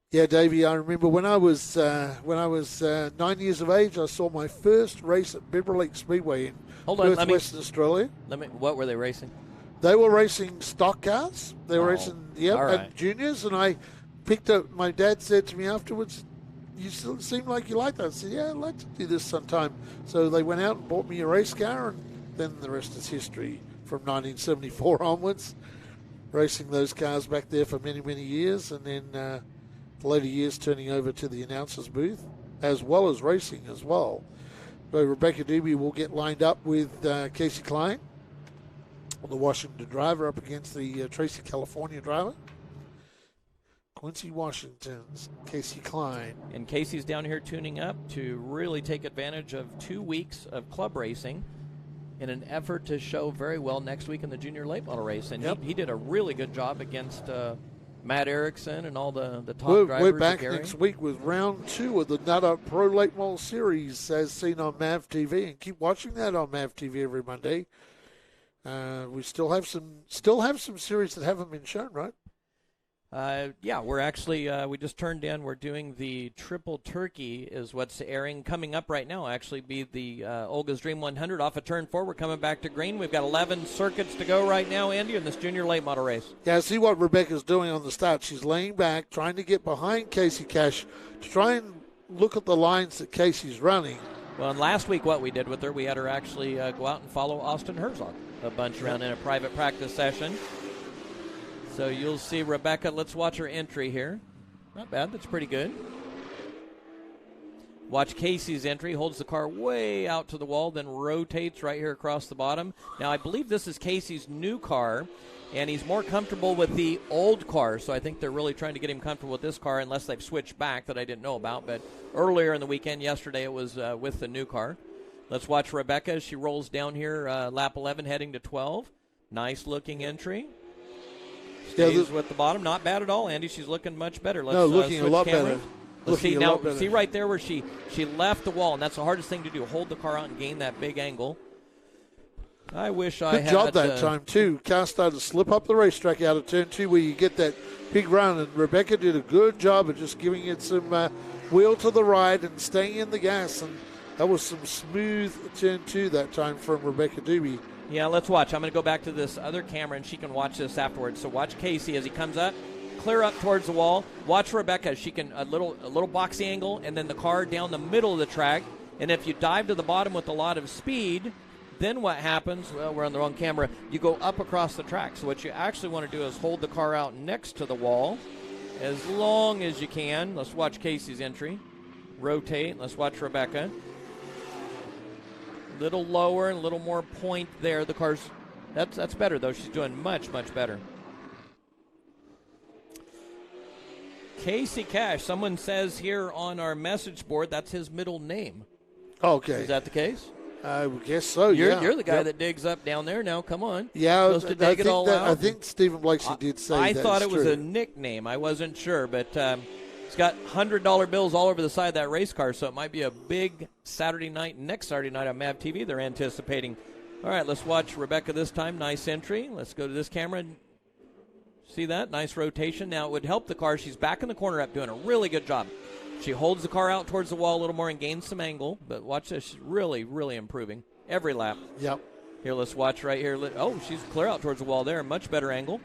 Yeah, Davey, I remember when I was 9 years of age, I saw my first race at Beaver Lake Speedway in Perth, Western Australia. What were they racing? They were racing stock cars. They were racing, right. and juniors. And I picked up. My dad said to me afterwards, "You still seem like you like that." I said, "Yeah, I'd like to do this sometime." So they went out and bought me a race car, and then the rest is history. From 1974 onwards, racing those cars back there for many, many years, and then the later years turning over to the announcer's booth, as well as racing as well. So Rebecca Doobie will get lined up with Casey Klein, the Washington driver, up against the Tracy, California driver. Quincy Washington's Casey Klein. And Casey's down here tuning up to really take advantage of 2 weeks of club racing in an effort to show very well next week in the junior late model race. And he did a really good job against Matt Erickson and all the top drivers. We're back next week with round 2 of the Nut Pro Late Model Series as seen on MAV TV. And keep watching that on MAV TV every Monday. We still have some series that haven't been shown, right? We're actually, we just turned in, we're doing the Triple Turkey is what's airing. Coming up right now, actually, be the Olga's Dream 100 off of turn 4. We're coming back to green. We've got 11 circuits to go right now, Andy, in this junior late model race. Yeah, see what Rebecca's doing on the start. She's laying back, trying to get behind Casey Cash to try and look at the lines that Casey's running. Well, and last week what we did with her, we had her actually go out and follow Austin Herzog a bunch around in a private practice session. So you'll see Rebecca. Let's watch her entry here. Not bad. That's pretty good. Watch Casey's entry. Holds the car way out to the wall, then rotates right here across the bottom. Now, I believe this is Casey's new car, and he's more comfortable with the old car. So I think they're really trying to get him comfortable with this car, unless they've switched back that I didn't know about. But earlier in the weekend, yesterday, it was with the new car. Let's watch Rebecca as she rolls down here, lap 11, heading to 12. Nice-looking entry. Stays with the bottom. Not bad at all, Andy. She's looking much better. Let's looking a lot better. Let's see now. See right there where she left the wall, and that's the hardest thing to do. Hold the car out and gain that big angle. I wish I had. Good job that time too. Car started to slip up the racetrack out of turn 2, where you get that big run, and Rebecca did a good job of just giving it some wheel to the right and staying in the gas, and that was some smooth turn 2 that time from Rebecca Doobie. Yeah, let's watch. I'm going to go back to this other camera, and she can watch this afterwards. So watch Casey as he comes up, clear up towards the wall. Watch Rebecca. She can a little boxy angle, and then the car down the middle of the track. And if you dive to the bottom with a lot of speed, then what happens? Well, we're on the wrong camera. You go up across the track. So what you actually want to do is hold the car out next to the wall as long as you can. Let's watch Casey's entry. Rotate. Let's watch Rebecca. Little lower and a little more point there. The car's that's better though. She's doing much better. Casey Cash. Someone says here on our message board that's his middle name. Okay, is that the case? I guess so. You're the guy that digs up down there now. Come on. Yeah, supposed to dig it all out. I think Stephen Blakeslee did say I that. thought it was a nickname. I wasn't sure, but. It's got $100 bills all over the side of that race car, so it might be a big Saturday night, next Saturday night on MAV TV they're anticipating. All right, let's watch Rebecca this time. Nice entry. Let's go to this camera and see that. Nice rotation. Now, it would help the car. She's back in the corner up doing a really good job. She holds the car out towards the wall a little more and gains some angle, but watch this. She's really, really improving every lap. Yep. Here, let's watch right here. Oh, she's clear out towards the wall there. Much better angle.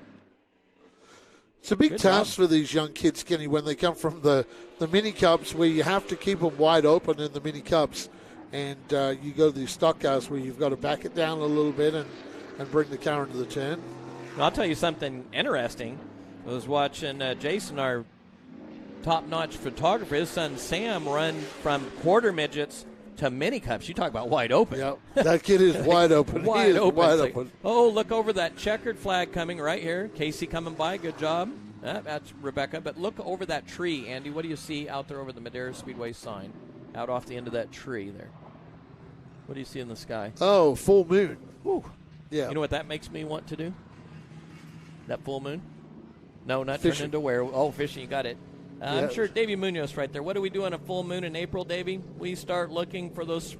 It's a big task for these young kids, Kenny, when they come from the mini cups, where you have to keep them wide open in the mini cups, and you go to these stock cars where you've got to back it down a little bit and bring the car into the turn. Well, I'll tell you something interesting. I was watching Jason, our top-notch photographer, his son Sam, run from quarter midgets to mini cups. You talk about wide open. Yeah, that kid is wide open. Wide open. Like, oh, look over that checkered flag coming right here. Casey coming by. Good job. That's Rebecca. But look over that tree, Andy. What do you see out there over the Madera Speedway sign? Out off the end of that tree there. What do you see in the sky? Oh, full moon. Whew. Yeah. You know what that makes me want to do? That full moon? No, not fishing. turn into where? Oh, fishing. You got it. I'm sure Davey Munoz right there. What do we do on a full moon in April, Davey? We start looking for those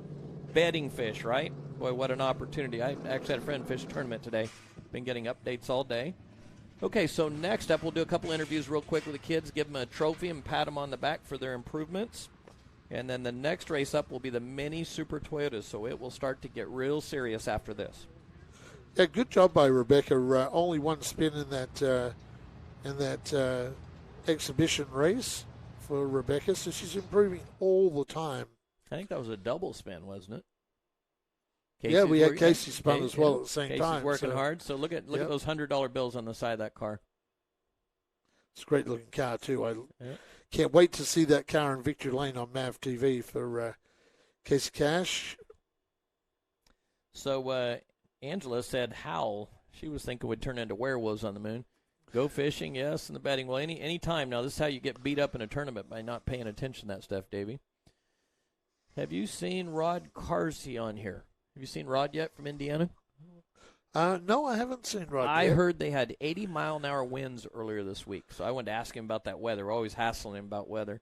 bedding fish, right? Boy, what an opportunity. I actually had a friend fish a tournament today. Been getting updates all day. Okay, so next up, we'll do a couple interviews real quick with the kids, give them a trophy and pat them on the back for their improvements. And then the next race up will be the Mini Super Toyotas, so it will start to get real serious after this. Yeah, good job by Rebecca. Only one spin in that exhibition race for Rebecca, so she's improving all the time. I think that was a double spin, wasn't it? Yeah, we had Casey spun as well at the same time. Casey's working hard. So look at those $100 bills on the side of that car. It's a great looking car too. I can't wait to see that car in Victory Lane on MAV TV for Casey Cash. So Angela said Howl. She was thinking would turn into werewolves on the moon. Go fishing, yes, in the betting. Well, any time. Now, this is how you get beat up in a tournament, by not paying attention to that stuff, Davey. Have you seen Rod Carsey on here? Have you seen Rod yet from Indiana? No, I haven't seen Rod yet. I heard they had 80-mile-an-hour winds earlier this week, so I wanted to ask him about that weather. We're always hassling him about weather.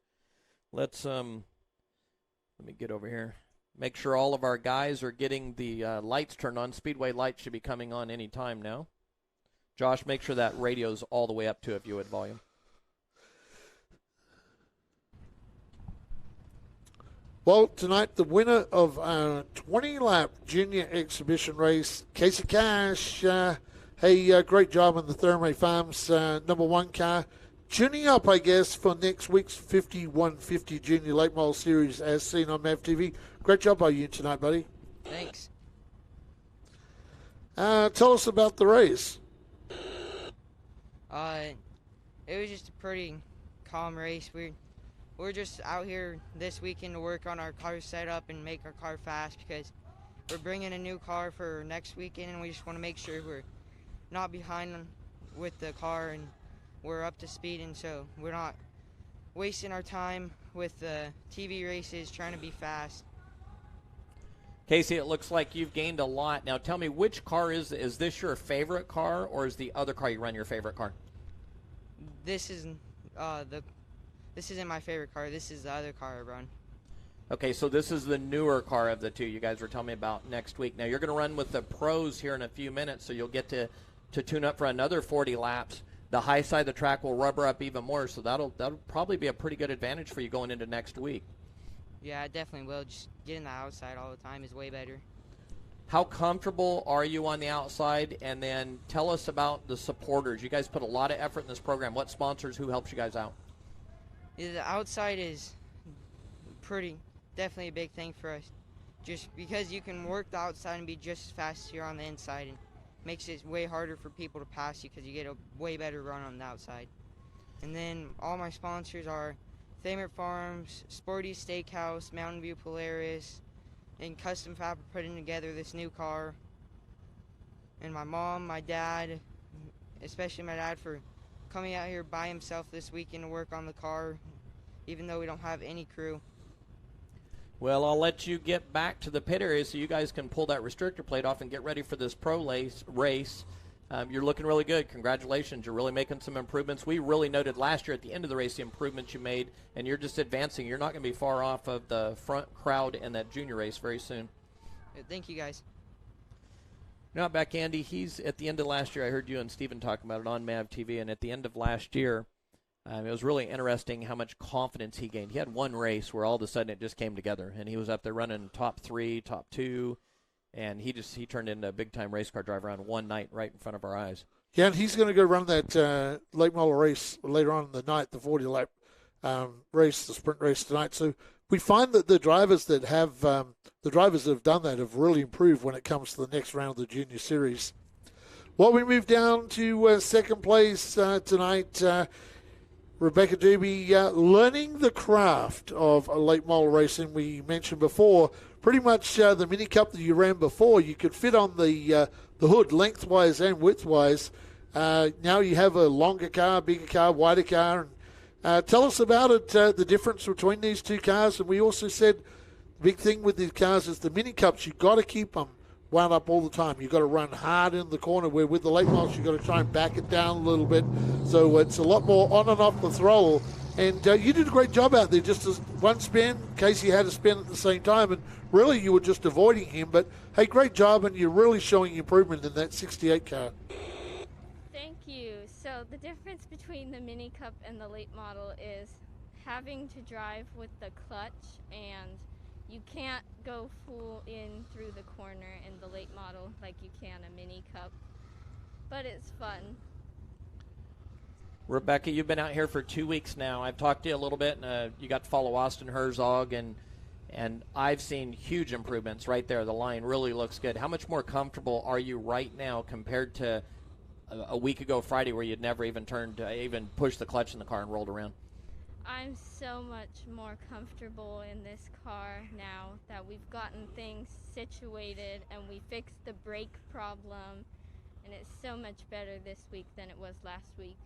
Let me get over here. Make sure all of our guys are getting the lights turned on. Speedway lights should be coming on any time now. Josh, make sure that radio's all the way up to if you would volume. Well, tonight, the winner of a 20-lap junior exhibition race, Casey Cash. Great job on the Therme Farms number one car. Tuning up, I guess, for next week's 5150 Junior Late Model Series as seen on MAV TV. Great job by you tonight, buddy. Thanks. Tell us about the race. It was just a pretty calm race. We're just out here this weekend to work on our car setup and make our car fast because we're bringing a new car for next weekend, and we just want to make sure we're not behind with the car and we're up to speed, and so we're not wasting our time with the TV races trying to be fast. Casey, it looks like you've gained a lot. Now tell me, which car is this your favorite car, or is the other car you run your favorite car? This isn't my favorite car. This is the other car I run. Okay, so this is the newer car of the two you guys were telling me about next week. Now, you're going to run with the pros here in a few minutes, so you'll get to tune up for another 40 laps. The high side of the track will rubber up even more, so that'll probably be a pretty good advantage for you going into next week. Yeah, it definitely will. Just getting the outside all the time is way better. How comfortable are you on the outside? And then tell us about the supporters. You guys put a lot of effort in this program. What sponsors, who helps you guys out? Yeah, the outside is definitely a big thing for us. Just because you can work the outside and be just as fast here on the inside, and makes it way harder for people to pass you because you get a way better run on the outside. And then all my sponsors are Thamer Farms, Sporty Steakhouse, Mountain View Polaris, and Custom Fab for putting together this new car. And my mom, my dad, especially my dad, for coming out here by himself this weekend to work on the car, even though we don't have any crew. Well, I'll let you get back to the pit area so you guys can pull that restrictor plate off and get ready for this pro race. You're looking really good. Congratulations. You're really making some improvements. We really noted last year at the end of the race the improvements you made, and you're just advancing. You're not going to be far off of the front crowd in that junior race very soon. Thank you, guys. Now back, Andy. He's at the end of last year. I heard you and Steven talk about it on MAV TV, and at the end of last year, it was really interesting how much confidence he gained. He had one race where all of a sudden it just came together, and he was up there running top 3, top 2, and he turned into a big-time race car driver on one night right in front of our eyes. Yeah, and he's going to go run that late model race later on in the night, the 40-lap race, the sprint race tonight. So we find that the drivers that have done that have really improved when it comes to the next round of the Junior Series. Well, we move down to second place tonight. Rebecca Doobie learning the craft of late model racing. We mentioned before, pretty much the Mini Cup that you ran before, you could fit on the hood lengthwise and widthwise. Now you have a longer car, bigger car, wider car. And, tell us about it, the difference between these two cars. And we also said the big thing with these cars is the Mini Cups, you've got to keep them wound up all the time. You've got to run hard in the corner, where with the late models you've got to try and back it down a little bit. So it's a lot more on and off the throttle And you did a great job out there. Just as one spin, Casey had a spin at the same time, and really you were just avoiding him. But, hey, great job, and you're really showing improvement in that 68 car. Thank you. So the difference between the Mini Cup and the late model is having to drive with the clutch, and you can't go full in through the corner in the late model like you can a Mini Cup. But it's fun. Rebecca, you've been out here for 2 weeks now. I've talked to you a little bit, and you got to follow Austin Herzog, and I've seen huge improvements right there. The line really looks good. How much more comfortable are you right now compared to a week ago Friday where you'd never even pushed the clutch in the car and rolled around? I'm so much more comfortable in this car now that we've gotten things situated and we fixed the brake problem, and it's so much better this week than it was last week.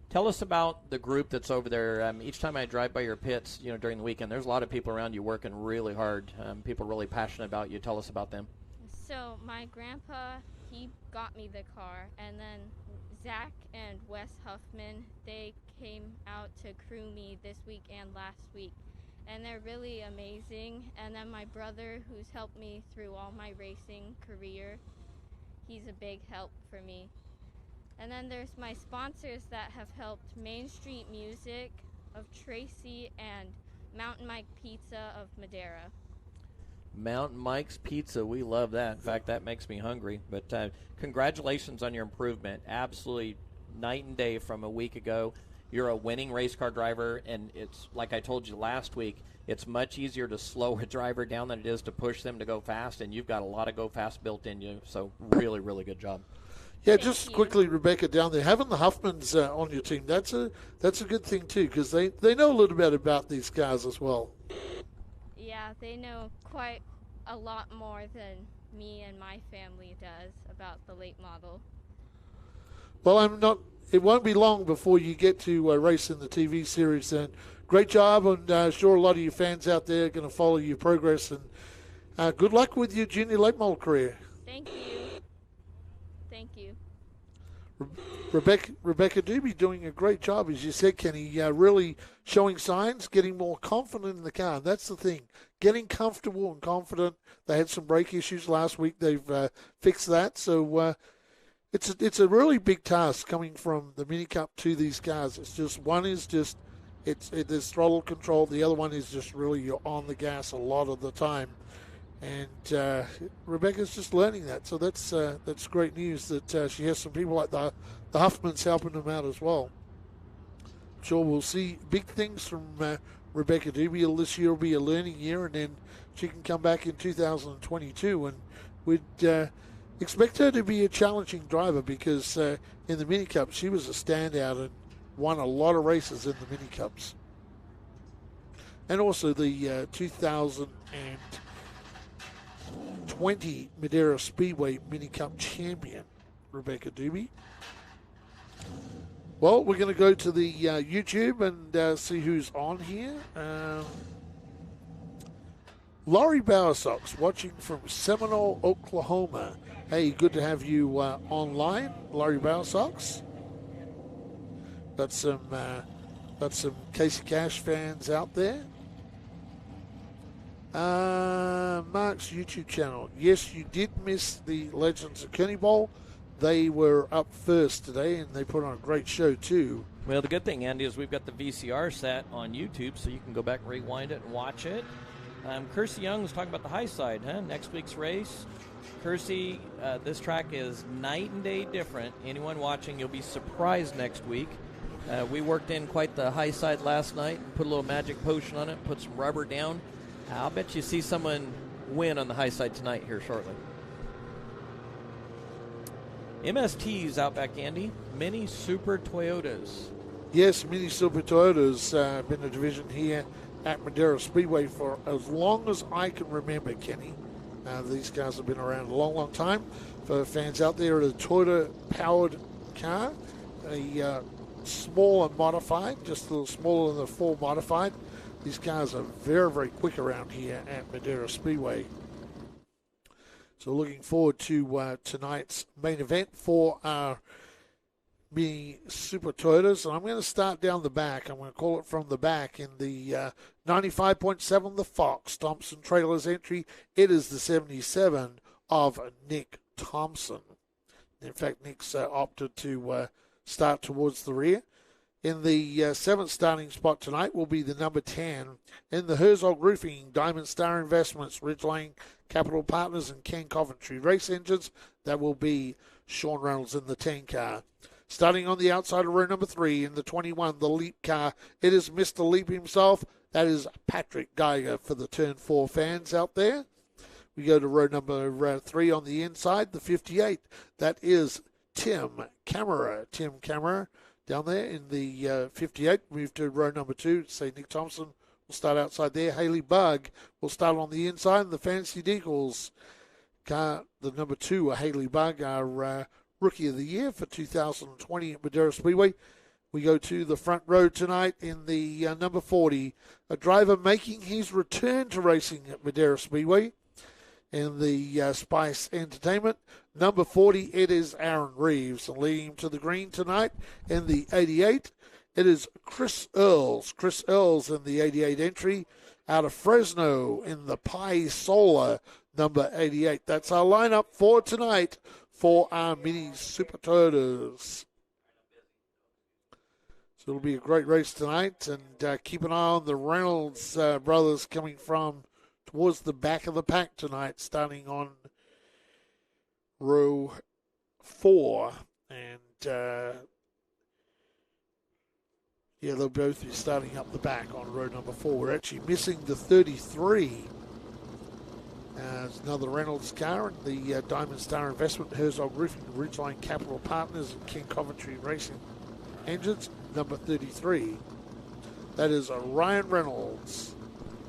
Tell us about the group that's over there. Each time I drive by your pits, during the weekend, there's a lot of people around you working really hard. People really passionate about you. Tell us about them. So my grandpa, he got me the car, and then Zach and Wes Huffman, they came out to crew me this week and last week, and they're really amazing. And then my brother, who's helped me through all my racing career, he's a big help for me. And then there's my sponsors that have helped: Main Street Music of Tracy and Mountain Mike Pizza of Madera. Mountain Mike's Pizza, we love that. In fact, that makes me hungry. But congratulations on your improvement. Absolutely night and day from a week ago. You're a winning race car driver, and it's like I told you last week, it's much easier to slow a driver down than it is to push them to go fast, and you've got a lot of go fast built in you. So really, really good job. Yeah, just quickly, Rebecca, down there, having the Huffmans on your team, that's a good thing, too, because they know a little bit about these cars as well. Yeah, they know quite a lot more than me and my family does about the late model. Well, it won't be long before you get to race in the TV series, and great job, and sure a lot of your fans out there are going to follow your progress, and good luck with your junior late model career. Thank you. Thank you. Rebecca Doobie doing a great job, as you said, Kenny, really showing signs, getting more confident in the car. And that's the thing, getting comfortable and confident. They had some brake issues last week. They've fixed that. So it's a really big task coming from the Mini Cup to these cars. It's just one is just there's throttle control. The other one is just really you're on the gas a lot of the time. And Rebecca's just learning that, so that's great news that she has some people like the Huffmans helping them out as well. I'm sure we'll see big things from Rebecca Doobie. This year will be a learning year, and then she can come back in 2022, and we'd expect her to be a challenging driver because in the Mini Cup she was a standout and won a lot of races in the Mini Cups. And also the 2020 Madera Speedway Mini Cup champion, Rebecca Doobie. Well, we're going to go to the YouTube and see who's on here. Laurie Bowersox watching from Seminole, Oklahoma. Hey, good to have you online, Laurie Bowersox. Got some Casey Cash fans out there. Mark's YouTube channel. Yes, you did miss the Legends of Kearney Bowl. They were up first today, and they put on a great show, too. Well, the good thing, Andy, is we've got the VCR set on YouTube, so you can go back and rewind it and watch it. Kersey Young was talking about the high side, next week's race. Kersey, this track is night and day different. Anyone watching, you'll be surprised next week. We worked in quite the high side last night, put a little magic potion on it, put some rubber down. I'll bet you see someone win on the high side tonight here shortly. MST's out back, Andy. Mini Super Toyotas. Yes, Mini Super Toyotas been a division here at Madera Speedway for as long as I can remember, Kenny. These cars have been around a long, long time. For fans out there, a Toyota-powered car, a smaller modified, just a little smaller than the full modified. These cars are very, very quick around here at Madera Speedway. So looking forward to tonight's main event for our Mini Super Toyotas, and I'm going to start down the back. I'm going to call it from the back in the 95.7, the Fox Thompson Trailers entry. It is the 77 of Nick Thompson. In fact, Nick's opted to start towards the rear. In the seventh starting spot tonight will be the number 10 in the Herzog Roofing, Diamond Star Investments, Ridgeline Capital Partners, and Ken Coventry Race Engines. That will be Sean Reynolds in the 10 car. Starting on the outside of row number 3 in the 21, the Leap car. It is Mr. Leap himself. That is Patrick Geiger for the Turn 4 fans out there. We go to row number 3 on the inside, the 58. That is Tim Camera. Tim Camera down there in the 58. Move to row number 2. Say Nick Thompson will start outside there. Haley Bug will start on the inside. And the Fancy Deagles car, the number 2, Haley Bug, our Rookie of the Year for 2020 at Madera Speedway. We go to the front row tonight in the number 40, a driver making his return to racing at Madera Speedway. In the Spice Entertainment, number 40, it is Aaron Reeves. And leading him to the green tonight in the 88, it is Chris Earls. Chris Earls in the 88 entry out of Fresno in the Pi Solar, number 88. That's our lineup for tonight for our Mini Super Toyotas. So it'll be a great race tonight, and keep an eye on the Reynolds brothers coming from towards the back of the pack tonight, starting on row 4. And, they'll both be starting up the back on row number 4. We're actually missing the 33. There's another Reynolds car, and the Diamond Star Investment, Herzog Roofing, Ridgeline Capital Partners, and King Coventry Racing Engines, number 33. That is Ryan Reynolds.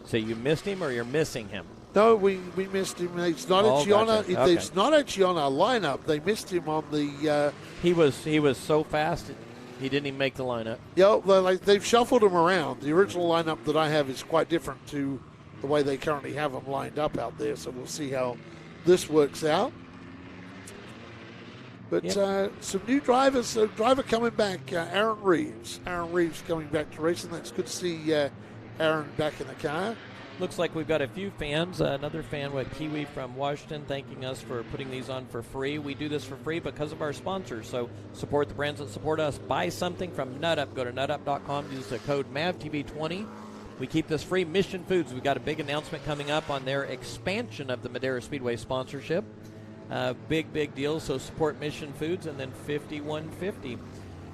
So you missed him, or you're missing him? No, we missed him. It's not actually gotcha. on it's not actually on our lineup. They missed him on the. He was so fast, he didn't even make the lineup. Yeah, they've shuffled him around. The original lineup that I have is quite different to the way they currently have them lined up out there. So we'll see how this works out. But some new drivers. A driver coming back, Aaron Reeves. Aaron Reeves coming back to racing. That's good to see Aaron back in the car. Looks like we've got a few fans. Another fan with Kiwi from Washington thanking us for putting these on for free. We do this for free because of our sponsors. So support the brands that support us. Buy something from NutUp. Go to nutup.com. Use the code MAVTV20. We keep this free. Mission Foods, we've got a big announcement coming up on their expansion of the Madera Speedway sponsorship. Big deal. So support Mission Foods, and then 5150.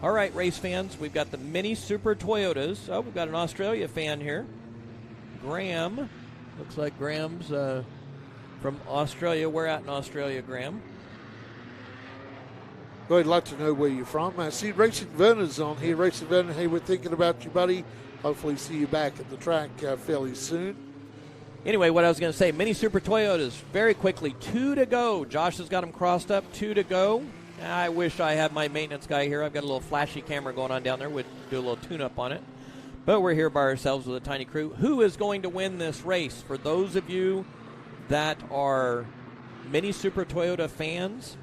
All right, race fans, we've got the Mini Super Toyotas. Oh, we've got an Australia fan here. Graham. Looks like Graham's from Australia. Where at in Australia, Graham? Well, I'd like to know where you're from. I see Racing Verner's on here. Racing Verner, hey, we're thinking about you, buddy. Hopefully see you back at the track fairly soon. Anyway, what I was going to say, Mini Super Toyotas, very quickly, 2 to go. Josh has got them crossed up, 2 to go. I wish I had my maintenance guy here. I've got a little flashy camera going on down there. We'd do a little tune-up on it. But we're here by ourselves with a tiny crew. Who is going to win this race? For those of you that are Mini Super Toyota fans,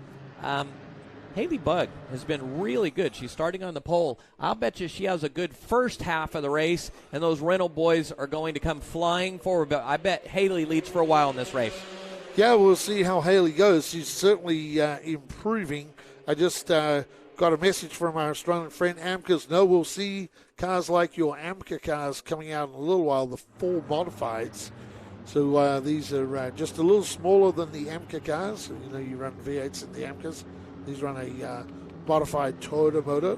Haley Bug has been really good. She's starting on the pole. I'll bet you she has a good first half of the race, and those rental boys are going to come flying forward. But I bet Haley leads for a while in this race. Yeah, we'll see how Haley goes. She's certainly improving. I just got a message from our Australian friend Amca's. No, we'll see cars like your Amca cars coming out in a little while, the full modifieds. So these are just a little smaller than the Amca cars. You know, you run V8s in the Amcas. These run a modified Toyota motor.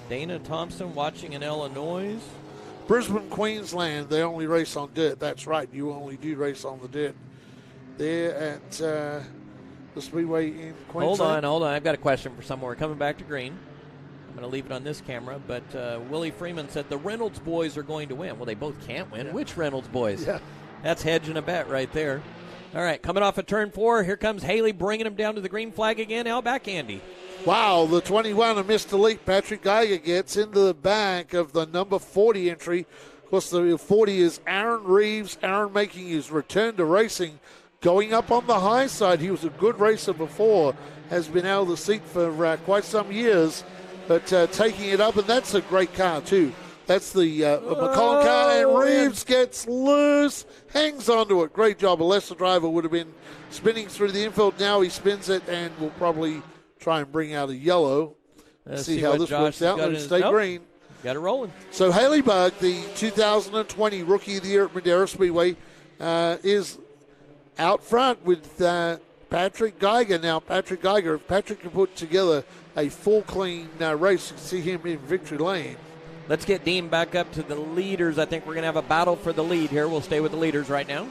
Dana Thompson watching in Illinois. Brisbane, Queensland, they only race on dirt. That's right, you only do race on the dirt. There at the Speedway in Queensland. Hold on. I've got a question for someone. We're coming back to green. I'm going to leave it on this camera, but Willie Freeman said the Reynolds boys are going to win. Well, they both can't win. Yeah. Which Reynolds boys? Yeah. That's hedging a bet right there. All right, coming off of turn 4, here comes Haley bringing him down to the green flag again. Out back, Andy. Wow, the 21 of Mr. Leap, Patrick Geiger, gets into the back of the number 40 entry. Of course, the 40 is Aaron Reeves. Aaron making his return to racing, going up on the high side. He was a good racer before, has been out of the seat for quite some years. but taking it up, and that's a great car too. That's the McCollum car, and Reeves gets loose, hangs onto it. Great job. A lesser driver would have been spinning through the infield. Now he spins it and will probably try and bring out a yellow. See how this works out. Let it stay green. Got it rolling. So Haley Bugg, the 2020 Rookie of the Year at Madera Speedway, is out front with Patrick Geiger. Now, Patrick Geiger, if Patrick can put together a full clean race, you can see him in victory lane. Let's get Dean back up to the leaders. I think we're going to have a battle for the lead here. We'll stay with the leaders right now.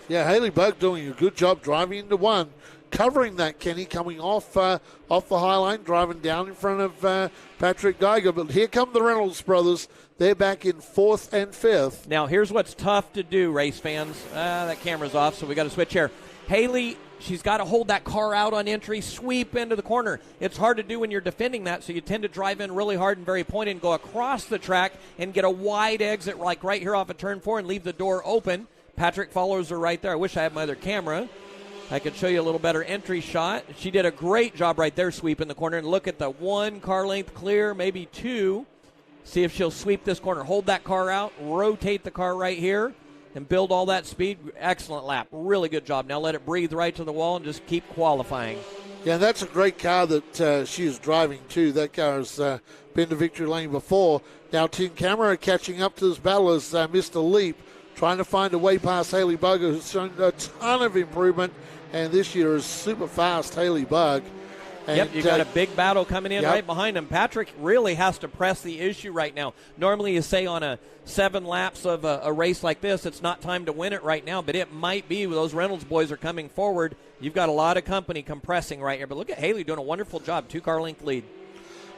Yeah, Haley Bugg doing a good job driving into one, covering that, Kenny, coming off the high line, driving down in front of Patrick Geiger. But here come the Reynolds brothers. They're back in 4th and 5th. Now, here's what's tough to do, race fans. That camera's off, so we got to switch here. Haley, she's got to hold that car out on entry, sweep into the corner. It's hard to do when you're defending that, so you tend to drive in really hard and very pointed and go across the track and get a wide exit like right here off of turn 4 and leave the door open. Patrick follows her right there. I wish I had my other camera. I could show you a little better entry shot. She did a great job right there sweeping the corner. And look at the 1 car length clear, maybe 2. See if she'll sweep this corner. Hold that car out, rotate the car right here, and build all that speed. Excellent lap. Really good job. Now let it breathe right to the wall and just keep qualifying. Yeah, that's a great car that she is driving, too. That car has been to victory lane before. Now Tim Camera catching up to this battle as Mr. Leap, trying to find a way past Haley Bugg, who's shown a ton of improvement, and this year is super fast Haley Bugg. And, you got a big battle coming in right behind him. Patrick really has to press the issue right now. Normally you say on a 7 laps of a race like this, it's not time to win it right now, but it might be. Those Reynolds boys are coming forward. You've got a lot of company compressing right here. But look at Haley doing a wonderful job. 2 car length lead.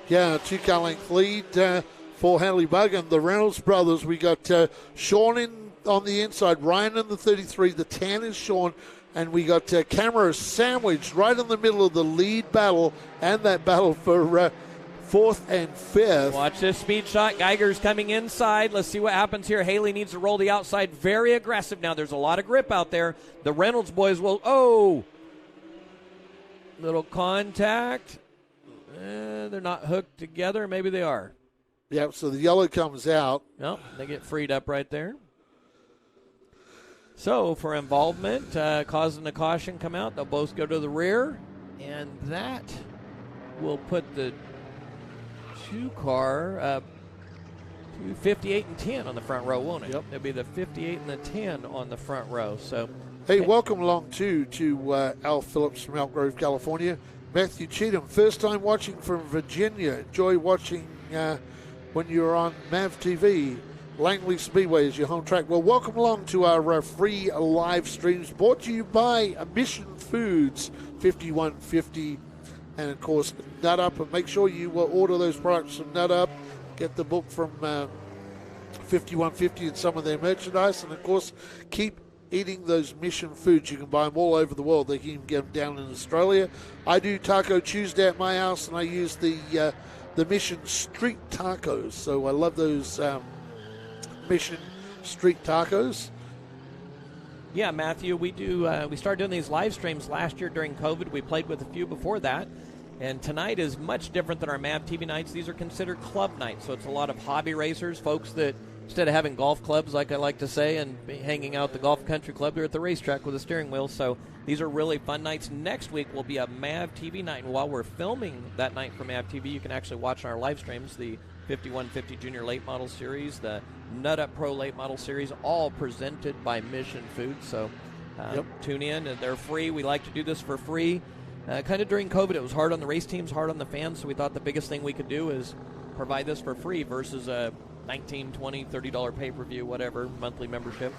Yeah, 2 car length lead for Haley Bugg and the Reynolds brothers. We got Sean on the inside, Ryan in the 33, the 10 is Sean. And we got Camera sandwiched right in the middle of the lead battle and that battle for 4th and 5th. Watch this speed shot. Geiger's coming inside. Let's see what happens here. Haley needs to roll the outside. Very aggressive now. There's a lot of grip out there. The Reynolds boys will, little contact. They're not hooked together. Maybe they are. Yep, so the yellow comes out. No, they get freed up right there. So, for involvement, causing a caution come out, they'll both go to the rear, and that will put the 2-car 58 and 10 on the front row, won't it? Yep. It'll be the 58 and the 10 on the front row. So, hey, welcome along, too, to Al Phillips from Elk Grove, California. Matthew Cheatham, first time watching from Virginia. Enjoy watching when you're on MAV TV. Langley Speedway is your home track. Well, welcome along to our free live streams brought to you by Mission Foods 5150. And, of course, Nut Up. And make sure you order those products from Nut Up. Get the book from 5150 and some of their merchandise. And, of course, keep eating those Mission Foods. You can buy them all over the world. They can even get them down in Australia. I do Taco Tuesday at my house, and I use the Mission Street Tacos. So I love those Mission Street Tacos. Yeah, Matthew, we started doing these live streams last year during COVID. We played with a few before that. And tonight is much different than our MAV TV nights. These are considered club nights. So it's a lot of hobby racers, folks that instead of having golf clubs, like I like to say, and hanging out at the Golf Country Club, they're at the racetrack with a steering wheel. So these are really fun nights. Next week will be a MAV TV night. And while we're filming that night for MAV TV, you can actually watch our live streams, the 5150 Junior Late Model Series, the Nut Up Pro Late Model Series, all presented by Mission Foods. So tune in. They're free. We like to do this for free. Kind of during COVID, it was hard on the race teams, hard on the fans, so we thought the biggest thing we could do is provide this for free versus a $19, $20, $30 pay-per-view, whatever, monthly membership.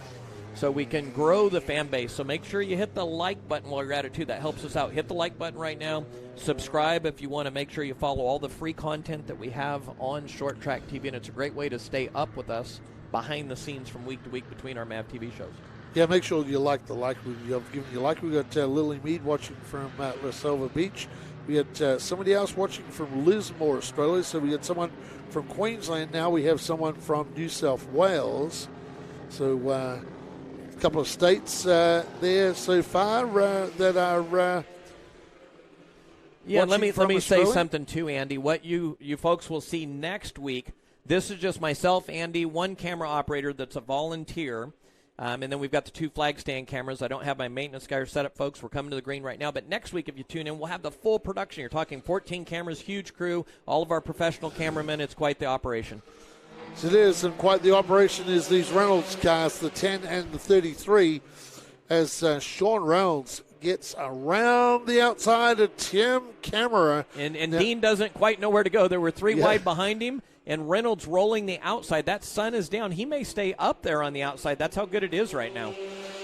So we can grow the fan base. So make sure you hit the like button while you're at it, too. That helps us out. Hit the like button right now. Subscribe if you want to make sure you follow all the free content that we have on Short Track TV, and it's a great way to stay up with us behind the scenes from week to week between our MAV TV shows. Yeah, make sure you like the like. We've given you like. We got Lily Mead watching from La Selva Beach. We got somebody else watching from Lismore, Australia. So we got someone from Queensland. Now we have someone from New South Wales. So a couple of states there so far that are Yeah, let me say Australia. something too, Andy. What you folks will see next week, this is just myself, Andy, one camera operator that's a volunteer, and then we've got the 2 flag stand cameras. I don't have my maintenance guys set up, folks. We're coming to the green right now. But next week, if you tune in, we'll have the full production. You're talking 14 cameras, huge crew, all of our professional cameramen. It's quite the operation. So it is, and quite the operation is these Reynolds cars, the 10 and the 33, as Sean Reynolds gets around the outside of Tim Camera. And Dean doesn't quite know where to go. There were 3 wide behind him, and Reynolds rolling the outside. That sun is down. He may stay up there on the outside. That's how good it is right now.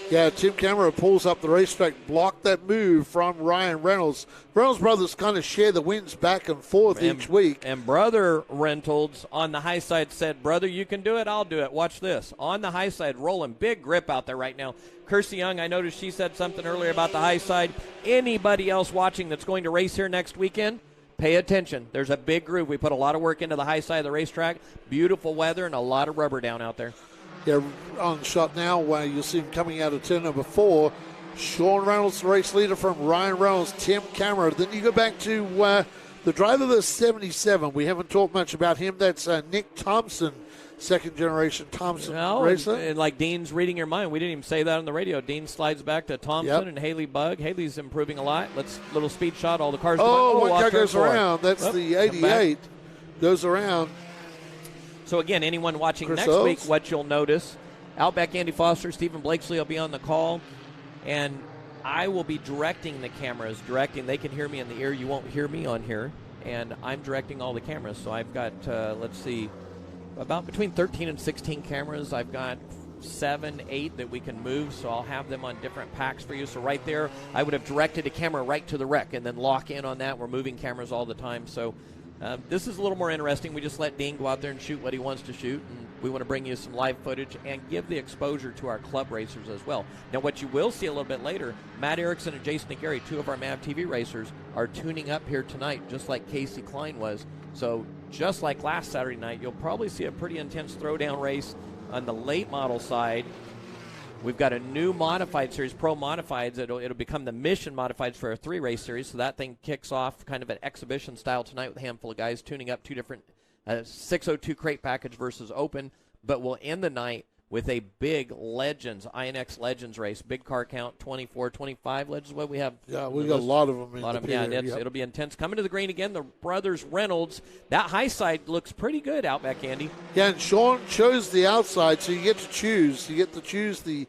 Yeah, Tim Camera pulls up the racetrack, blocked that move from Ryan Reynolds. Reynolds brothers kind of share the wins back and forth each week. And Brother Reynolds on the high side said, brother, you can do it, I'll do it. Watch this. On the high side, rolling. Big grip out there right now. Kirstie Young, I noticed she said something earlier about the high side. Anybody else watching that's going to race here next weekend, pay attention. There's a big groove. We put a lot of work into the high side of the racetrack. Beautiful weather and a lot of rubber down out there. Yeah, on shot now, you'll see him coming out of turn number 4. Sean Reynolds, the race leader from Ryan Reynolds, Tim Camera. Then you go back to the driver of the 77. We haven't talked much about him. That's Nick Thompson, second-generation Thompson racer. And like Dean's reading your mind. We didn't even say that on the radio. Dean slides back to Thompson and Haley Bugg. Haley's improving a lot. Little speed shot. All the cars. One car goes around. That's the 88. Goes around. So, again, anyone watching Chris next Oates. week, what you'll notice, Outback Andy Foster, Stephen Blakesley will be on the call, and I will be directing the cameras. They can hear me in the ear. You won't hear me on here, and I'm directing all the cameras. So I've got, about between 13 and 16 cameras. I've got 7, 8 that we can move, so I'll have them on different packs for you. So right there, I would have directed a camera right to the wreck and then lock in on that. We're moving cameras all the time, so this is a little more interesting. We just let Dean go out there and shoot what he wants to shoot, and we want to bring you some live footage and give the exposure to our club racers as well. Now, what you will see a little bit later, Matt Erickson and Jason Aguirre, 2 of our MAV TV racers, are tuning up here tonight, just like Casey Klein was. So just like last Saturday night, you'll probably see a pretty intense throwdown race on the late model side. We've got a new modified series, Pro Modifieds. It'll become the Mission Modifieds for our 3-race series. So that thing kicks off kind of an exhibition style tonight with a handful of guys tuning up 2 different 602 crate package versus open. But we'll end the night with a big Legends, INX Legends race. Big car count, 24, 25 Legends. What we have? Yeah, we've got a lot of them. It'll be intense. Coming to the green again, the brothers Reynolds. That high side looks pretty good, Outback Andy. Yeah, and Sean chose the outside, so you get to choose. You get to choose the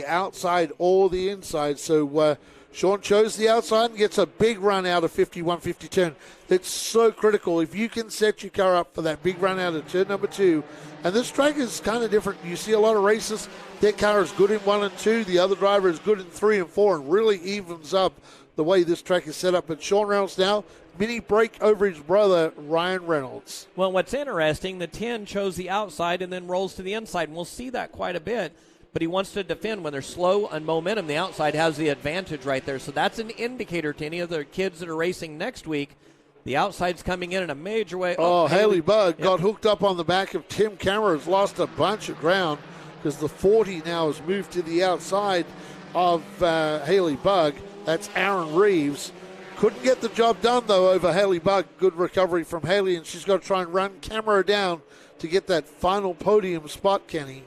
outside or the inside. So Sean chose the outside and gets a big run out of 51-50 turn. It's so critical. If you can set your car up for that big run out of turn number 2, and this track is kind of different. You see a lot of races, their car is good in 1 and 2, the other driver is good in 3 and 4, and really evens up the way this track is set up. But Sean Reynolds now, mini break over his brother, Ryan Reynolds. Well, what's interesting, the 10 chose the outside and then rolls to the inside, and we'll see that quite a bit. But he wants to defend when they're slow on momentum. The outside has the advantage right there. So that's an indicator to any of the kids that are racing next week. The outside's coming in a major way. Haley Bugg got hooked up on the back of Tim Camera. Has lost a bunch of ground because the 40 now has moved to the outside of Haley Bugg. That's Aaron Reeves. Couldn't get the job done, though, over Haley Bugg. Good recovery from Haley, and she's got to try and run Camera down to get that final podium spot, Kenny.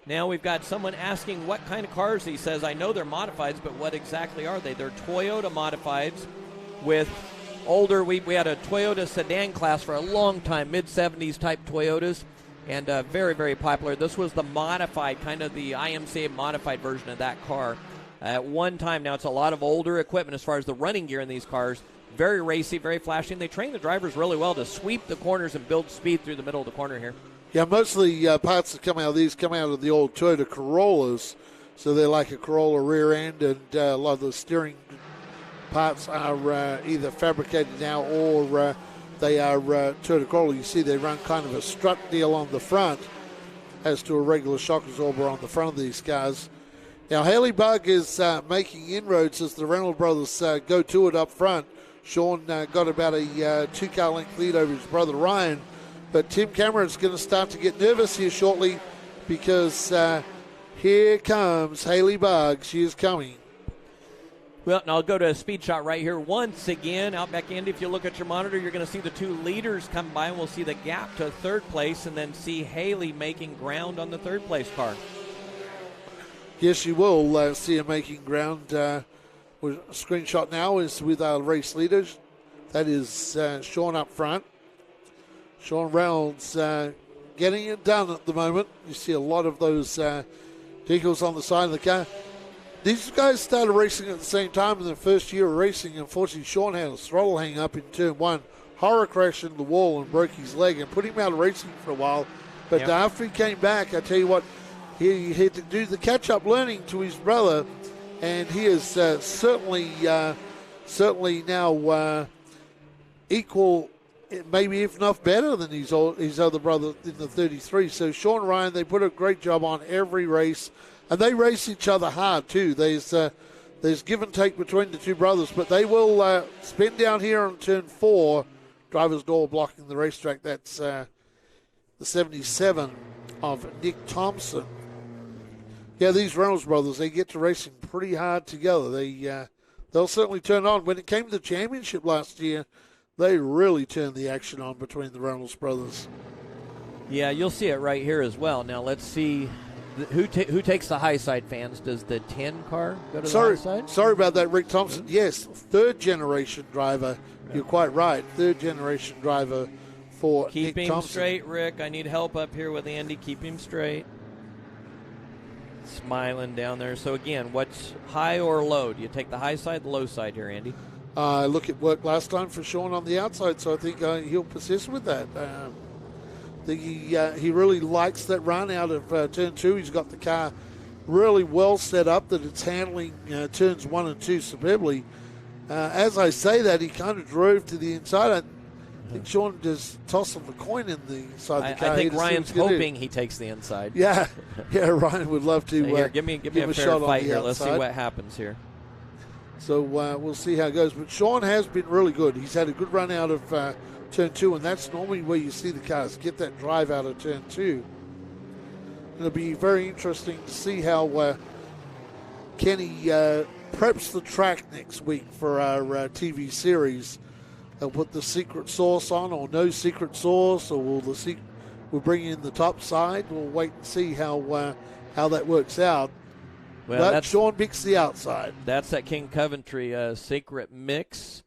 Now we've got someone asking what kind of cars. He says, I know they're modifieds, but what exactly are they? They're Toyota modifieds with older. We had a Toyota sedan class for a long time, mid-70s type Toyotas, and very, very popular. This was the modified, kind of the IMCA modified version of that car. At one time, now it's a lot of older equipment as far as the running gear in these cars. Very racy, very flashy, and they train the drivers really well to sweep the corners and build speed through the middle of the corner here. Yeah, most of the parts that come out of these come out of the old Toyota Corollas. So they're like a Corolla rear end, and a lot of the steering parts are either fabricated now or they are Toyota Corolla. You see they run kind of a strut deal on the front as to a regular shock absorber on the front of these cars. Now, Haley Bugg is making inroads as the Reynolds brothers go to it up front. Sean got about a 2-car length lead over his brother Ryan. But Tim Cameron's going to start to get nervous here shortly because here comes Haley Bugg. She is coming. Well, and I'll go to a speed shot right here once again. Outback Indy, if you look at your monitor, you're going to see the 2 leaders come by, and we'll see the gap to third place, and then see Haley making ground on the third place car. Yes, you will see him making ground. Screenshot now is with our race leaders. That is Sean up front. Sean Reynolds getting it done at the moment. You see a lot of those vehicles on the side of the car. These guys started racing at the same time in their first year of racing. Unfortunately, Sean had a throttle hang up in turn 1. Horror crash into the wall and broke his leg and put him out of racing for a while. But after he came back, I tell you what, he had to do the catch-up learning to his brother, and he is certainly now equal, maybe if not better than his other brother in the 33. So Sean Ryan, they put a great job on every race. And they race each other hard, too. There's give and take between the two brothers, but they will spin down here on turn 4. Driver's door blocking the racetrack. That's the 77 of Nick Thompson. Yeah, these Reynolds brothers, they get to racing pretty hard together. They'll certainly turn on. When it came to the championship last year, they really turned the action on between the Reynolds brothers. Yeah, you'll see it right here as well. Now let's see. Who takes the high side, fans? Does the 10 car go to the high side? Sorry about that, Rick Thompson. Yes, third-generation driver. You're quite right. Third-generation driver for Keep Nick him Thompson. straight, Rick. I need help up here with Andy. Keep him straight. Smiling down there. So, again, what's high or low? Do you take the high side, the low side here, Andy? Look, it worked last time for Sean on the outside, so I think he'll persist with that. He really likes that run out of turn 2. He's got the car really well set up that it's handling turns 1 and 2 superbly. As I say that, he kind of drove to the inside. I think Sean just tossed him the coin in the inside the car. I think Ryan's hoping he takes the inside. Yeah, Ryan would love to. Here, give me a fair fight here. Let's see what happens here. So we'll see how it goes. But Sean has been really good. He's had a good run out of turn 2, and that's normally where you see the cars get that drive out of turn 2. It'll be very interesting to see how Kenny preps the track next week for our TV series. They'll put the secret sauce on, or no secret sauce, or we'll bring in the top side. We'll wait and see how that works out. Well, but Sean picks the outside. That's that King Coventry secret mix.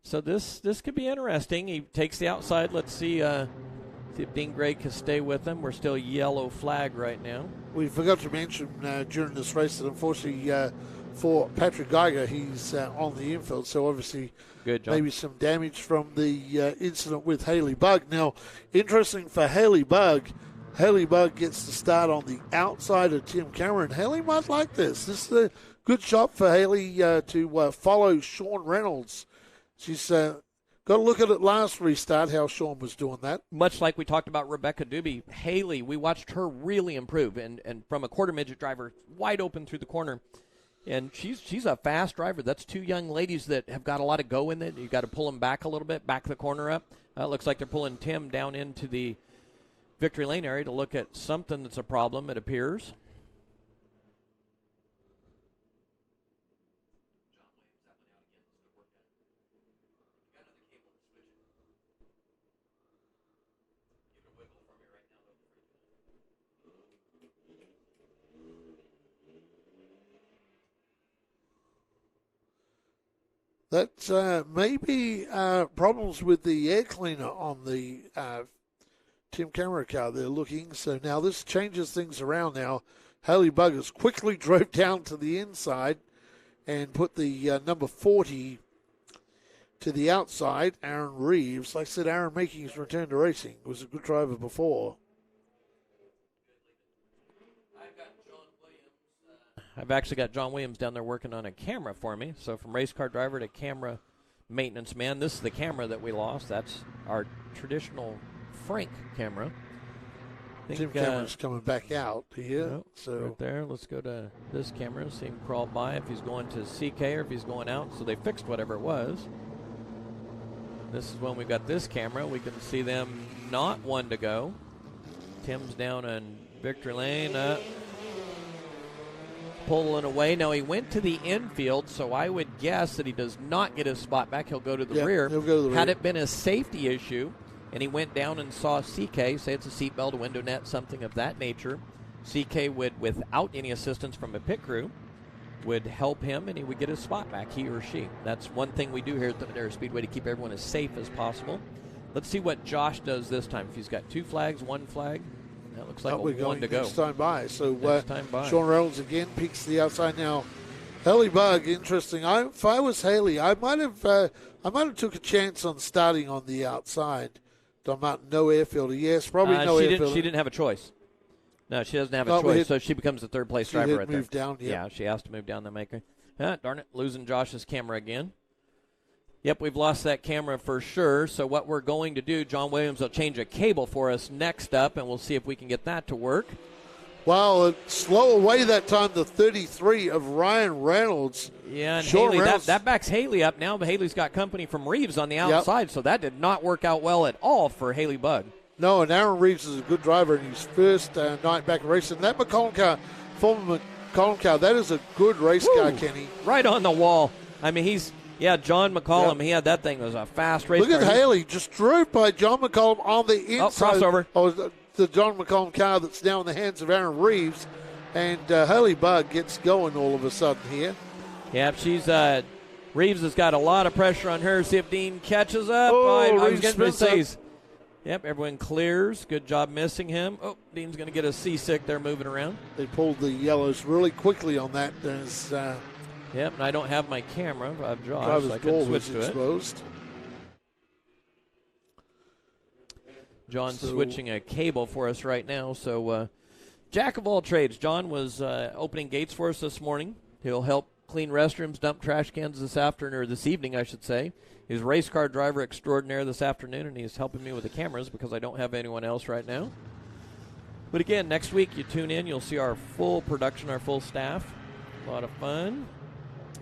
So this could be interesting. He takes the outside. Let's see if Dean Gray can stay with him. We're still yellow flag right now. We forgot to mention during this race that unfortunately for Patrick Geiger, he's on the infield. So obviously maybe some damage from the incident with Haley Bugg. Now, interesting for Haley Bugg gets to start on the outside of Tim Cameron. Haley might like this. This is a good shot for Haley to follow Sean Reynolds. She's got to look at it last restart, how Sean was doing that. Much like we talked about Rebecca Doobie, Haley, we watched her really improve. And from a quarter midget driver, wide open through the corner. And she's a fast driver. That's 2 young ladies that have got a lot of go in it. You've got to pull them back a little bit, back the corner up. Looks like they're pulling Tim down into the victory lane area to look at something that's a problem, it appears. That may be problems with the air cleaner on the Tim Cameron car they're looking. So now this changes things around now. Haley Buggers quickly drove down to the inside and put the number 40 to the outside, Aaron Reeves. Like I said, Aaron making his return to racing. Was a good driver before. I've actually got John Williams down there working on a camera for me. So from race car driver to camera maintenance man, this is the camera that we lost. That's our traditional Frank camera. Tim Cameron's coming back out here. Yep, so right there. Let's go to this camera, see him crawl by if he's going to CK or if he's going out. So they fixed whatever it was. This is when we've got this camera. We can see them not one to go. Tim's down in victory lane. pulling away. Now, he went to the infield, so I would guess that he does not get his spot back. He'll go to the rear. He'll go to the rear. Had it been a safety issue, and he went down and saw CK, say it's a seatbelt, a window net, something of that nature, CK would, without any assistance from a pit crew, would help him, and he would get his spot back, he or she. That's one thing we do here at the Madera Speedway to keep everyone as safe as possible. Let's see what Josh does this time. If he's got 2 flags, 1 flag, that looks like a 1 to go. Next time by. So next time by. Sean Reynolds again picks the outside now. Haley Bugg, interesting. If I was Haley, I might have took a chance on starting on the outside. Don Martin, no airfielder. Yes, probably no airfielder. She didn't have a choice. No, she doesn't have a choice, so she becomes the third place driver right there. Move down, yeah, she has to move down the maker. Darn it, losing Josh's camera again. Yep, we've lost that camera for sure. So what we're going to do, John Williams will change a cable for us next up, and we'll see if we can get that to work. Wow, slow away that time, the 33 of Ryan Reynolds. Yeah, and Haley, that backs Haley up now, but Haley's got company from Reeves on the outside, so that did not work out well at all for Haley Bugg. No, and Aaron Reeves is a good driver in his first night back racing. That McCollum car, former McCollum car, that is a good race car, Kenny. Right on the wall. I mean, John McCollum, he had that thing. It was a fast race car. Look at Haley, just drove by John McCollum on the inside. Crossover. The John McCollum car that's now in the hands of Aaron Reeves. And Haley Bugg gets going all of a sudden here. Yep, Reeves has got a lot of pressure on her. See if Dean catches up. I was going to say, yep, everyone clears. Good job missing him. Oh, Dean's going to get a seasick there moving around. They pulled the yellows really quickly on that. Yep, and I don't have my camera. I have Josh, driver's so I can switch to exposed. it. John's switching a cable for us right now. So, jack of all trades. John was opening gates for us this morning. He'll help clean restrooms, dump trash cans this evening, I should say. He's a race car driver extraordinaire this afternoon, and he's helping me with the cameras because I don't have anyone else right now. But again, next week you tune in, you'll see our full production, our full staff. A lot of fun.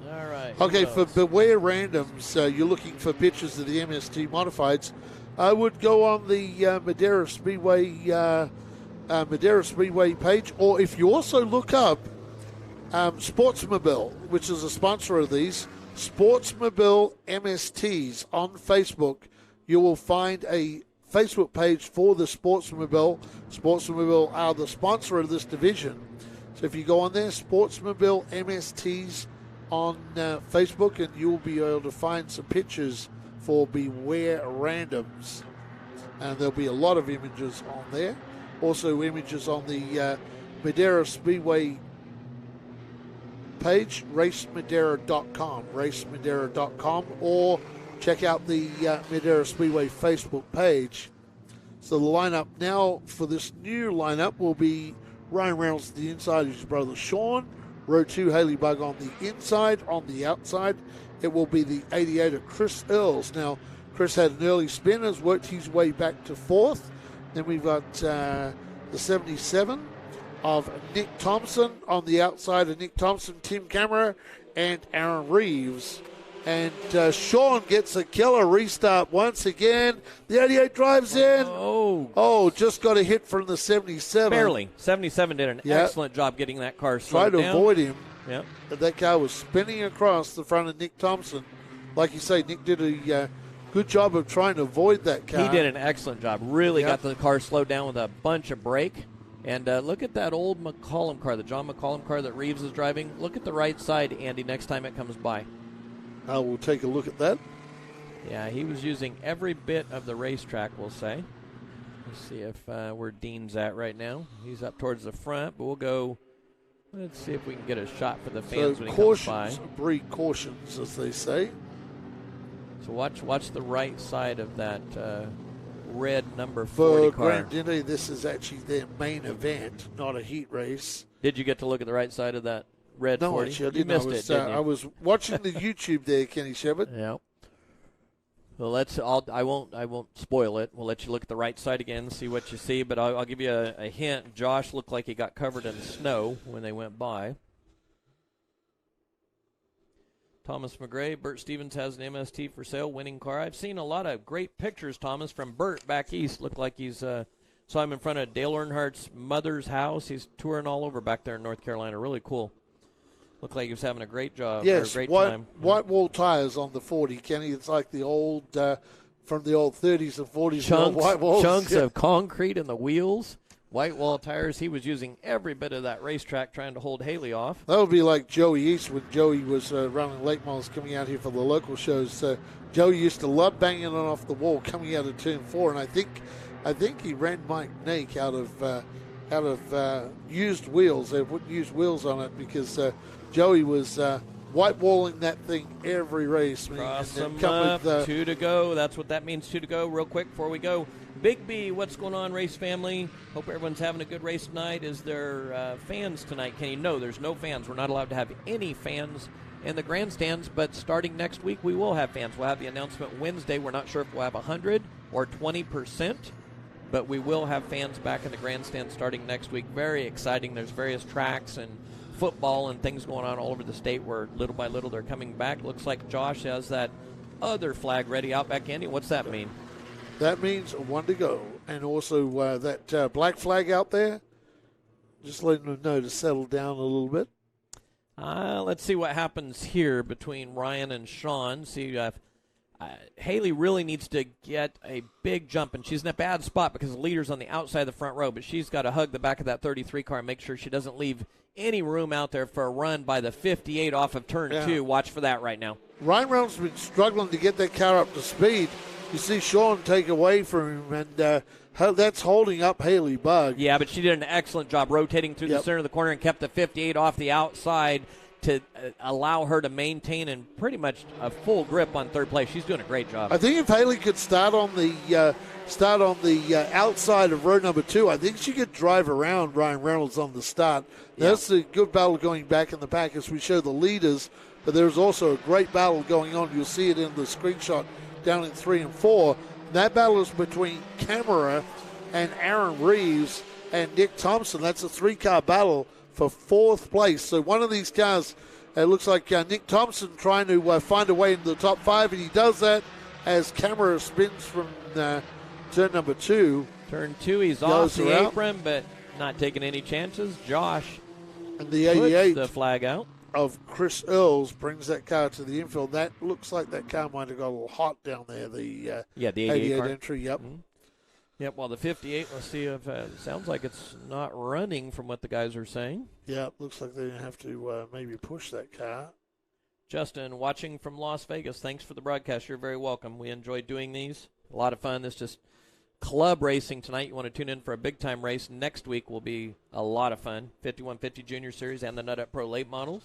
All right. Okay, for Beware Randoms, you're looking for pictures of the MST Modifieds. I would go on the Madera Speedway page, or if you also look up Sportsmobile, which is a sponsor of these, Sportsmobile MSTs on Facebook, you will find a Facebook page for the Sportsmobile. Sportsmobile are the sponsor of this division. So if you go on there, Sportsmobile MSTs on Facebook, and you'll be able to find some pictures for Beware Randoms. And there'll be a lot of images on there. Also images on the Madera Speedway page, racemadera.com, or check out the Madera Speedway Facebook page. So the lineup now for this new lineup will be Ryan Reynolds on the inside, his brother Sean. Row 2, Haley Bugg on the inside. On the outside, it will be the 88 of Chris Earls. Now, Chris had an early spin, has worked his way back to 4th. Then we've got the 77 of Nick Thompson on the outside of Nick Thompson, Tim Camera, and Aaron Reeves. And Sean gets a killer restart once again. The 88 drives in. Oh, just got a hit from the 77. Barely. 77 did an excellent job getting that car slowed down. Tried to avoid him. Yep. But that car was spinning across the front of Nick Thompson. Like you say, Nick did a good job of trying to avoid that car. He did an excellent job. Really got the car slowed down with a bunch of brake. And look at that old McCollum car, the John McCollum car that Reeves is driving. Look at the right side, Andy, next time it comes by. I will take a look at that. Yeah, he was using every bit of the racetrack, we'll say. Let's see if where Dean's at right now. He's up towards the front, but we'll go. Let's see if we can get a shot for the fans when he comes by. Breed cautions, as they say. So watch the right side of that red number 40 for car. Grandinetti, this is actually their main event, not a heat race. Did you get to look at the right side of that red 40? No, actually, I didn't. You missed it, didn't you? I was watching the YouTube there, Kenny Shepard. Yeah. Well, I won't spoil it. We'll let you look at the right side again, see what you see. But I'll give you a hint. Josh looked like he got covered in snow when they went by. Thomas McGray, Bert Stevens has an MST for sale, winning car. I've seen a lot of great pictures, Thomas, from Bert back east. Looked like he's saw him in front of Dale Earnhardt's mother's house. He's touring all over back there in North Carolina. Really cool. Looked like he was having a great job. Yes, or a great time. white wall tires on the 40, Kenny. It's like the old, from the old 30s and 40s. the old white walls. Chunks of concrete in the wheels. White wall tires. He was using every bit of that racetrack trying to hold Haley off. That would be like Joey East when Joey was running late models coming out here for the local shows. Joey used to love banging it off the wall coming out of turn 4, and I think he ran Mike Nake out of used wheels. They put used wheels on it because Joey was white walling that thing every race. Cross them up, 2 to go. That's what that means, 2 to go. Real quick before we go, Big B, what's going on, race family? Hope everyone's having a good race tonight. Is there fans tonight, Kenny? No, there's no fans. We're not allowed to have any fans in the grandstands, but starting next week, we will have fans. We'll have the announcement Wednesday. We're not sure if we'll have 100 or 20%, but we will have fans back in the grandstand starting next week. Very exciting. There's various tracks and football and things going on all over the state where little by little they're coming back. Looks like Josh has that other flag ready out back, Andy. What's that mean? That means 1 to go. And also that black flag out there, just letting them know to settle down a little bit. Let's see what happens here between Ryan and Sean. See, Haley really needs to get a big jump, and she's in a bad spot because the leader's on the outside of the front row, but she's got to hug the back of that 33 car and make sure she doesn't leave any room out there for a run by the 58 off of turn 2. Watch for that right now. Ryan Reynolds has been struggling to get that car up to speed. You see Sean take away from him, and that's holding up Haley Bugg. Yeah, but she did an excellent job rotating through the center of the corner and kept the 58 off the outside to allow her to maintain and pretty much a full grip on third place. She's doing a great job. I think if Haley could start on the outside of row number 2, I think she could drive around Ryan Reynolds on the start. That's a good battle going back in the pack as we show the leaders, but there's also a great battle going on. You'll see it in the screenshot down in 3 and 4. That battle is between Camera and Aaron Reeves and Nick Thompson. That's a 3-car battle for 4th place. So one of these cars, it looks like Nick Thompson trying to find a way into the top 5, and he does that as Camera spins from turn number 2. Turn 2, he's off the apron, but not taking any chances. Josh and the 88 puts the flag out of Chris Earls brings that car to the infield. That looks like that car might have got a little hot down there. The 88 car. Entry. Yep. Mm-hmm. Yep. Well, the 58. Let's see if sounds like it's not running from what the guys are saying. Yeah, it looks like they have to maybe push that car. Justin, watching from Las Vegas. Thanks for the broadcast. You're very welcome. We enjoy doing these. A lot of fun. This just club racing tonight. You want to tune in for a big time race next week. Will be a lot of fun. 5150 Junior Series and the Nut Up Pro late models.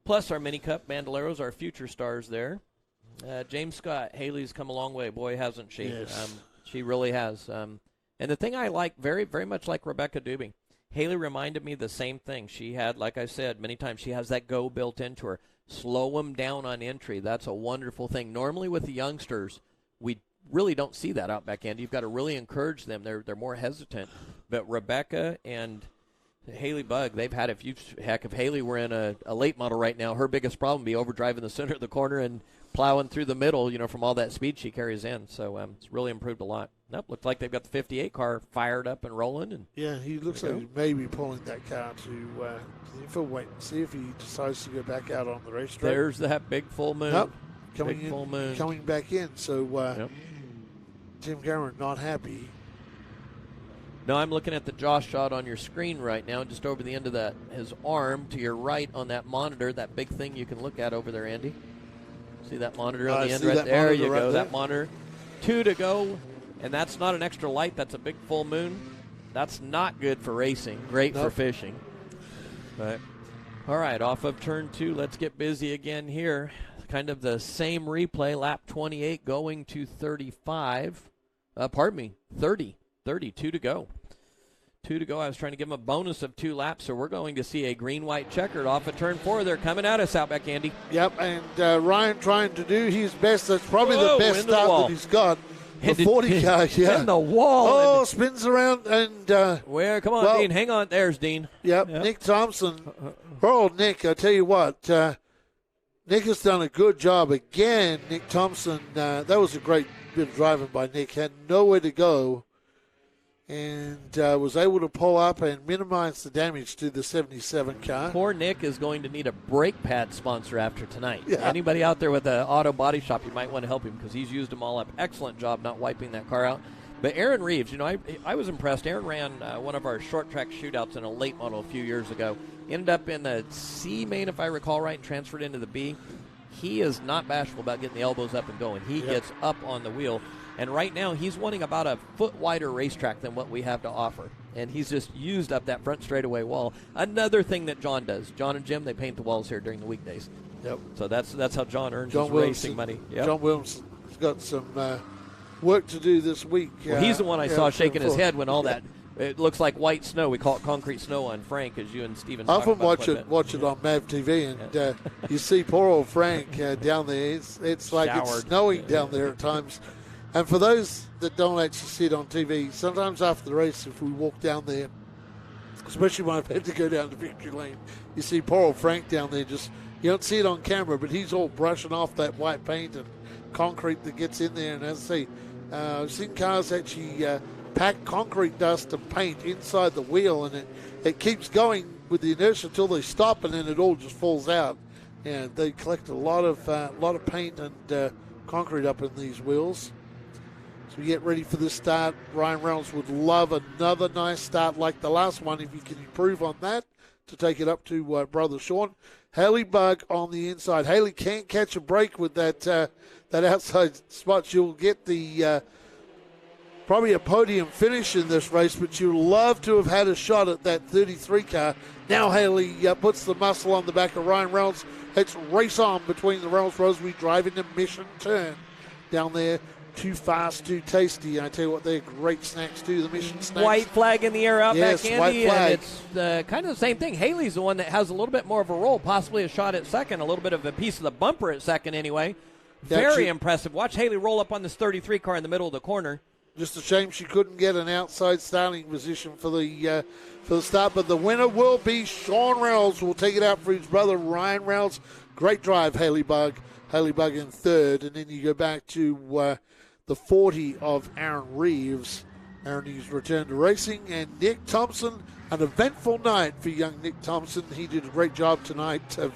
Plus our Mini Cup Bandoleros, our future stars there. James Scott, Haley's come a long way. Boy, hasn't she? Yes. She really has. And the thing I like, very, very much like Rebecca Dubing, Haley reminded me the same thing. She had, like I said many times, she has that go built into her. Slow them down on entry. That's a wonderful thing. Normally with the youngsters, we really don't see that out back end. You've got to really encourage them. They're more hesitant. But Rebecca and Haley Bugg, they've had a few. Heck, if Haley were in a late model right now, her biggest problem would be overdriving the center of the corner and plowing through the middle, from all that speed she carries in. So it's really improved a lot. Nope, looks like they've got the 58 car fired up and rolling. And yeah, he looks like he may be pulling that car to wait and see if he decides to go back out on the racetrack. There's that big full moon. Nope, coming back in. So Tim Cameron not happy. No, I'm looking at the Josh shot on your screen right now, just over the end of his arm to your right on that monitor, that big thing you can look at over there, Andy. See that monitor on the end right there? You go, that monitor. 2 to go, and that's not an extra light. That's a big full moon. That's not good for racing. Great for fishing. But all right, off of turn 2, let's get busy again here. Kind of the same replay, lap 28 going to 35. 30. 2 to go. 2 to go. I was trying to give them a bonus of 2 laps, so we're going to see a green-white checkered off of turn 4. They're coming at us out back, Andy. Yep, and Ryan trying to do his best. That's probably the best start that he's got. The 40 car, in the wall. Oh, spins around and... come on, Dean. Hang on. There's Dean. Yep. Nick Thompson. Oh, Nick, I tell you what. Nick has done a good job again. Nick Thompson, that was a great bit of driving by Nick. Had nowhere to go. and was able to pull up and minimize the damage to the 77 car. Poor Nick is going to need a brake pad sponsor after tonight. Yeah. Anybody out there with an auto body shop, you might want to help him because he's used them all up. Excellent job not wiping that car out. But Aaron Reeves, you know, I was impressed. Aaron ran one of our short track shootouts in a late model a few years ago. Ended up in the C main, if I recall right, and transferred into the B. He is not bashful about getting the elbows up and going. He gets up on the wheel. And right now, he's wanting about a foot wider racetrack than what we have to offer. And he's just used up that front straightaway wall. Another thing that John does. John and Jim, they paint the walls here during the weekdays. Yep. So that's how John earns his racing money. Yep. John Williams has got some work to do this week. Well, he's the one I saw shaking his head when all that, it looks like white snow. We call it concrete snow on Frank, as you and Steven I talk often about watch it on MAV TV, and you see poor old Frank down there. It's like Showered. it's snowing down there at times. And for those that don't actually see it on TV, sometimes after the race, if we walk down there, especially when I've had to go down to victory lane, you see poor old Frank down there. Just you don't see it on camera, but he's all brushing off that white paint and concrete that gets in there. And as I say, I've seen cars actually pack concrete dust and paint inside the wheel, and it keeps going with the inertia until they stop, and then it all just falls out. And they collect a lot of paint and concrete up in these wheels. So we get ready for this start. Ryan Reynolds would love another nice start like the last one, if you can improve on that, to take it up to brother Sean. Haley Bug on the inside. Haley can't catch a break with that outside spot. She'll get the probably a podium finish in this race, but she'd love to have had a shot at that 33 car. Now Haley puts the muscle on the back of Ryan Reynolds. It's race on between the Reynolds brothers. We drive into Mission Turn down there. Too fast, too tasty. I tell you what, they're great snacks too, the Mission snacks. White flag in the air out yes, back, Andy. White flag. And it's kind of the same thing. Haley's the one that has a little bit more of a roll, possibly a shot at second, a little bit of a piece of the bumper at second anyway. Very impressive. Watch Haley roll up on this 33 car in the middle of the corner. Just a shame she couldn't get an outside starting position for the start. But the winner will be Sean Reynolds. Will take it out for his brother Ryan Reynolds. Great drive, Haley Bug. Haley Bug in third. And then you go back to the 40 of Aaron Reeves. Aaron Reeves returned to racing. And Nick Thompson, an eventful night for young Nick Thompson. He did a great job tonight of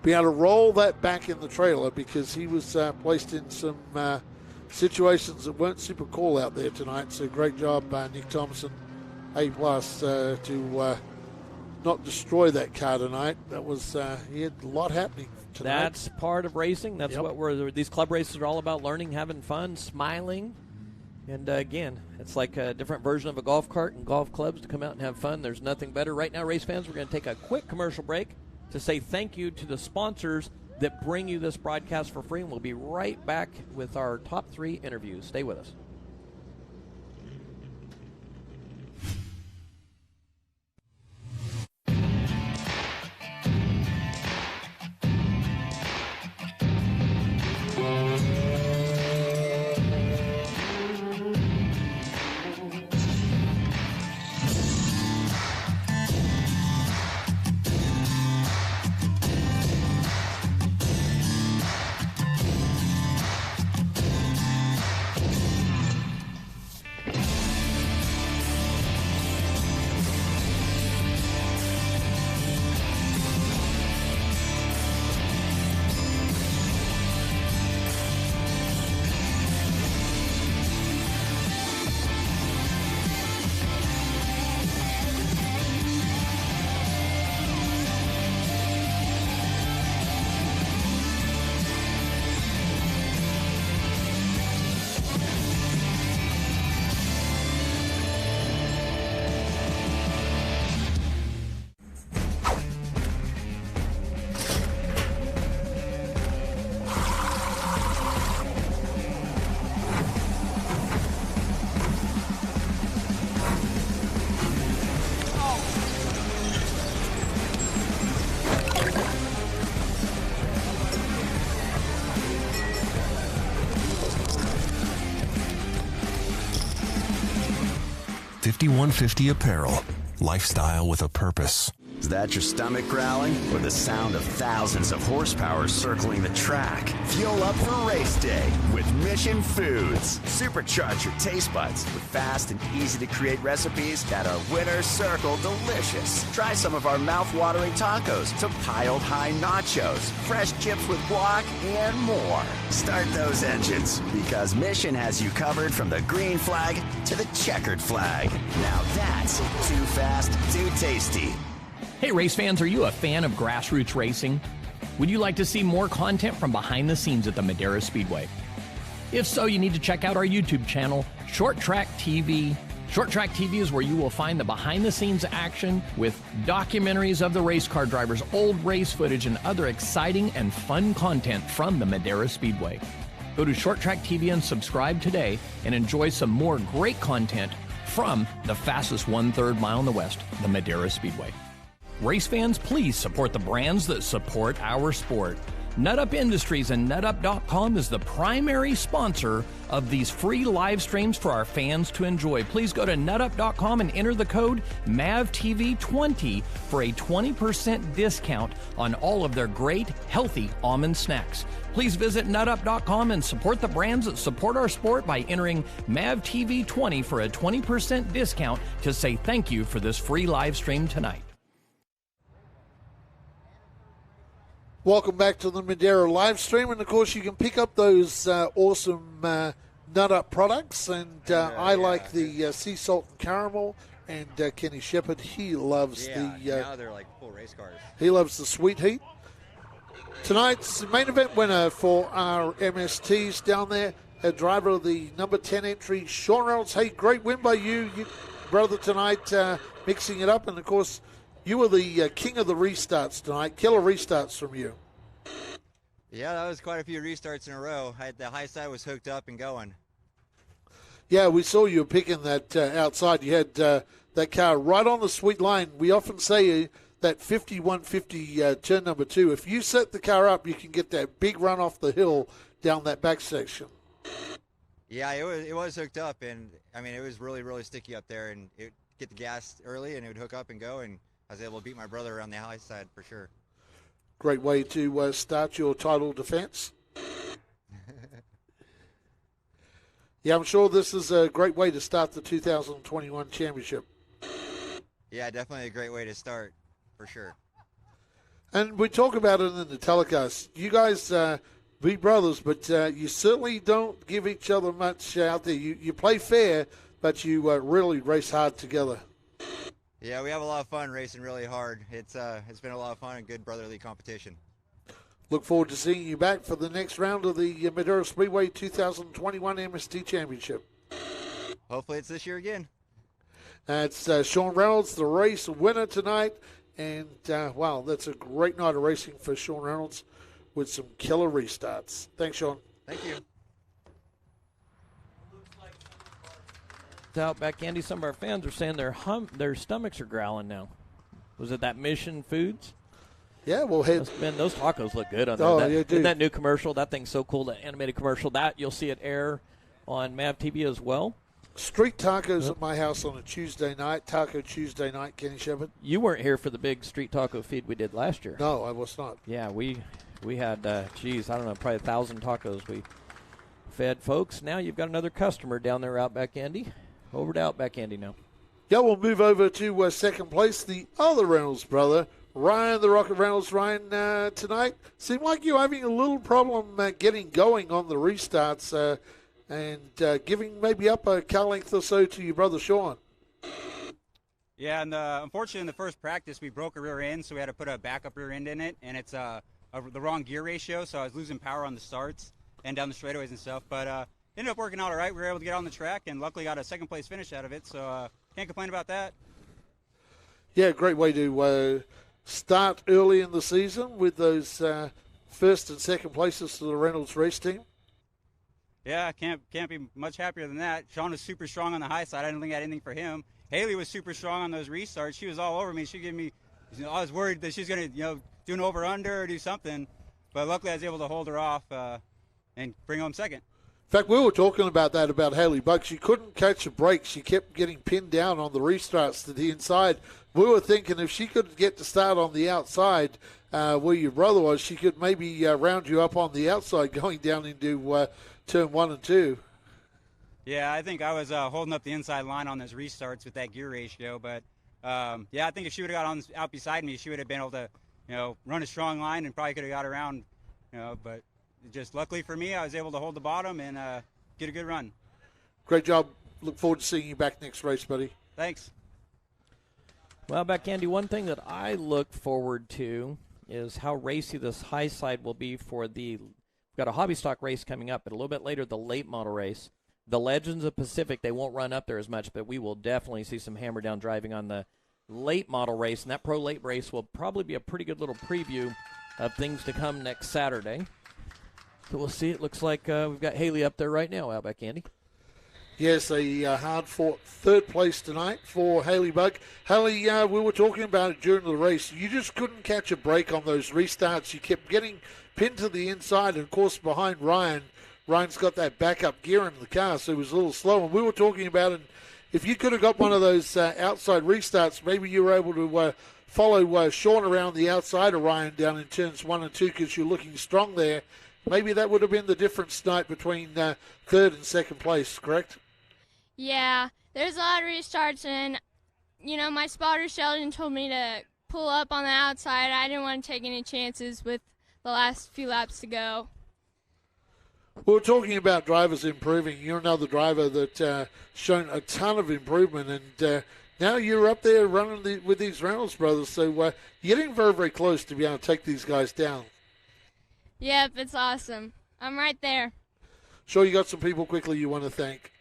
being able to roll that back in the trailer, because he was placed in some situations that weren't super cool out there tonight. So great job, Nick Thompson. A+ to not destroy that car tonight. That was he had a lot happening tonight. That's part of racing. That's what these club races are all about: learning, having fun, smiling. And again, it's like a different version of a golf cart and golf clubs to come out and have fun. There's nothing better. Right now, race fans, we're going to take a quick commercial break to say thank you to the sponsors that bring you this broadcast for free. And we'll be right back with our top 3 interviews. Stay with us. $51.50 apparel. Lifestyle with a purpose. Is that your stomach growling or the sound of thousands of horsepower circling the track? Fuel up for race day with Mission Foods. Supercharge your taste buds with fast and easy-to-create recipes that are winner circle delicious. Try some of our mouth-watering tacos to piled high nachos, fresh chips with guac, and more. Start those engines because Mission has you covered from the green flag to the checkered flag. Now that's too fast, too tasty. Hey race fans, are you a fan of grassroots racing? Would you like to see more content from behind the scenes at the Madera Speedway? If so, you need to check out our YouTube channel, Short Track TV. Short Track TV is where you will find the behind the scenes action with documentaries of the race car drivers, old race footage, and other exciting and fun content from the Madera Speedway. Go to Short Track TV and subscribe today and enjoy some more great content from the fastest 1/3 mile in the West, the Madera Speedway. Race fans, please support the brands that support our sport. NutUp Industries and NutUp.com is the primary sponsor of these free live streams for our fans to enjoy. Please go to NutUp.com and enter the code MAVTV20 for a 20% discount on all of their great, healthy almond snacks. Please visit NutUp.com and support the brands that support our sport by entering MAVTV20 for a 20% discount to say thank you for this free live stream tonight. Welcome back to the Madera live stream, and of course you can pick up those awesome Nut Up products, and I like the sea salt and caramel, and Kenny Shepard, he loves now they're like full race cars. He loves the sweet heat. Tonight's main event winner for our MSTs down there, a driver of the number 10 entry, Sean Reynolds. Hey, great win by you brother, tonight, mixing it up, and of course you were the king of the restarts tonight. Killer restarts from you. Yeah, that was quite a few restarts in a row. The high side was hooked up and going. Yeah, we saw you picking that outside. You had that car right on the sweet line. We often say that 5150 turn number 2, if you set the car up, you can get that big run off the hill down that back section. Yeah, it was hooked up, and I mean, it was really, really sticky up there, and it would get the gas early, and it would hook up and go, and I was able to beat my brother around the high side for sure. Great way to start your title defense. Yeah, I'm sure this is a great way to start the 2021 championship. Yeah, definitely a great way to start, for sure. And we talk about it in the telecast. You guys be brothers, but you certainly don't give each other much out there. You play fair, but you really race hard together. Yeah, we have a lot of fun racing really hard. It's been a lot of fun and good brotherly competition. Look forward to seeing you back for the next round of the Madera Speedway 2021 MST Championship. Hopefully it's this year again. It's Sean Reynolds, the race winner tonight. And, wow, that's a great night of racing for Sean Reynolds with some killer restarts. Thanks, Sean. Thank you. Out back, Andy, some of our fans are saying their stomachs are growling now. Was it that Mission Foods? Yeah, well, man, those tacos look good on there. Oh, yeah, dude. Isn't that new commercial? That thing's so cool, that animated commercial. That you'll see it air on MAV TV as well. Street tacos at my house on a Tuesday night, Taco Tuesday night, Kenny Shepard. You weren't here for the big street taco feed we did last year. No, I was not. Yeah, we had, I don't know, probably 1,000 tacos we fed folks. Now you've got another customer down there, Outback Andy. Over to Outback Andy now. Yeah, we'll move over to second place, the other Reynolds brother, Ryan the Rocket Reynolds. Ryan, tonight seemed like you're having a little problem getting going on the restarts and giving maybe up a car length or so to your brother Sean. Yeah, and unfortunately in the first practice we broke a rear end, so we had to put a backup rear end in it, and it's the wrong gear ratio, so I was losing power on the starts and down the straightaways and stuff, but ended up working out all right. We were able to get on the track and luckily got a second place finish out of it, so can't complain about that. Yeah, great way to start early in the season with those first and second places to the Reynolds race team. Yeah, can't be much happier than that. Sean was super strong on the high side. I didn't think I had anything for him. Haley was super strong on those restarts. She was all over me. She gave me, I was worried that she was going to, do an over-under or do something, but luckily I was able to hold her off and bring home second. fact, we were talking about that about Haley Buck. She couldn't catch a break. She kept getting pinned down on the restarts to the inside. We were thinking if she could get to start on the outside where your brother was, she could maybe round you up on the outside going down into turn 1 and 2. Yeah, I think I was holding up the inside line on those restarts with that gear ratio. But, yeah, I think if she would have got out beside me, she would have been able to, run a strong line and probably could have got around, But just luckily for me, I was able to hold the bottom and get a good run. Great job. Look forward to seeing you back next race, buddy. Thanks. Well, back, Andy, one thing that I look forward to is how racy this high side will be for we've got a hobby stock race coming up, but a little bit later, the late model race. The Legends of Pacific, they won't run up there as much, but we will definitely see some hammer down driving on the late model race, and that pro late race will probably be a pretty good little preview of things to come next Saturday. So we'll see. It looks like we've got Haley up there right now, Outback Andy. Yes, a hard-fought third place tonight for Haley Buck. Haley, we were talking about it during the race. You just couldn't catch a break on those restarts. You kept getting pinned to the inside, and, of course, behind Ryan. Ryan's got that backup gear in the car, so he was a little slow. And we were talking about it. If you could have got one of those outside restarts, maybe you were able to follow Sean around the outside of Ryan down in turns 1 and 2 because you're looking strong there. Maybe that would have been the difference tonight between third and second place, correct? Yeah, there's a lot of restarts, and, my spotter Sheldon told me to pull up on the outside. I didn't want to take any chances with the last few laps to go. We're talking about drivers improving. You're another driver that's shown a ton of improvement, and now you're up there running with these Reynolds brothers, so you're getting very, very close to be able to take these guys down. Yep, it's awesome. I'm right there. Sure, you got some people quickly you want to thank?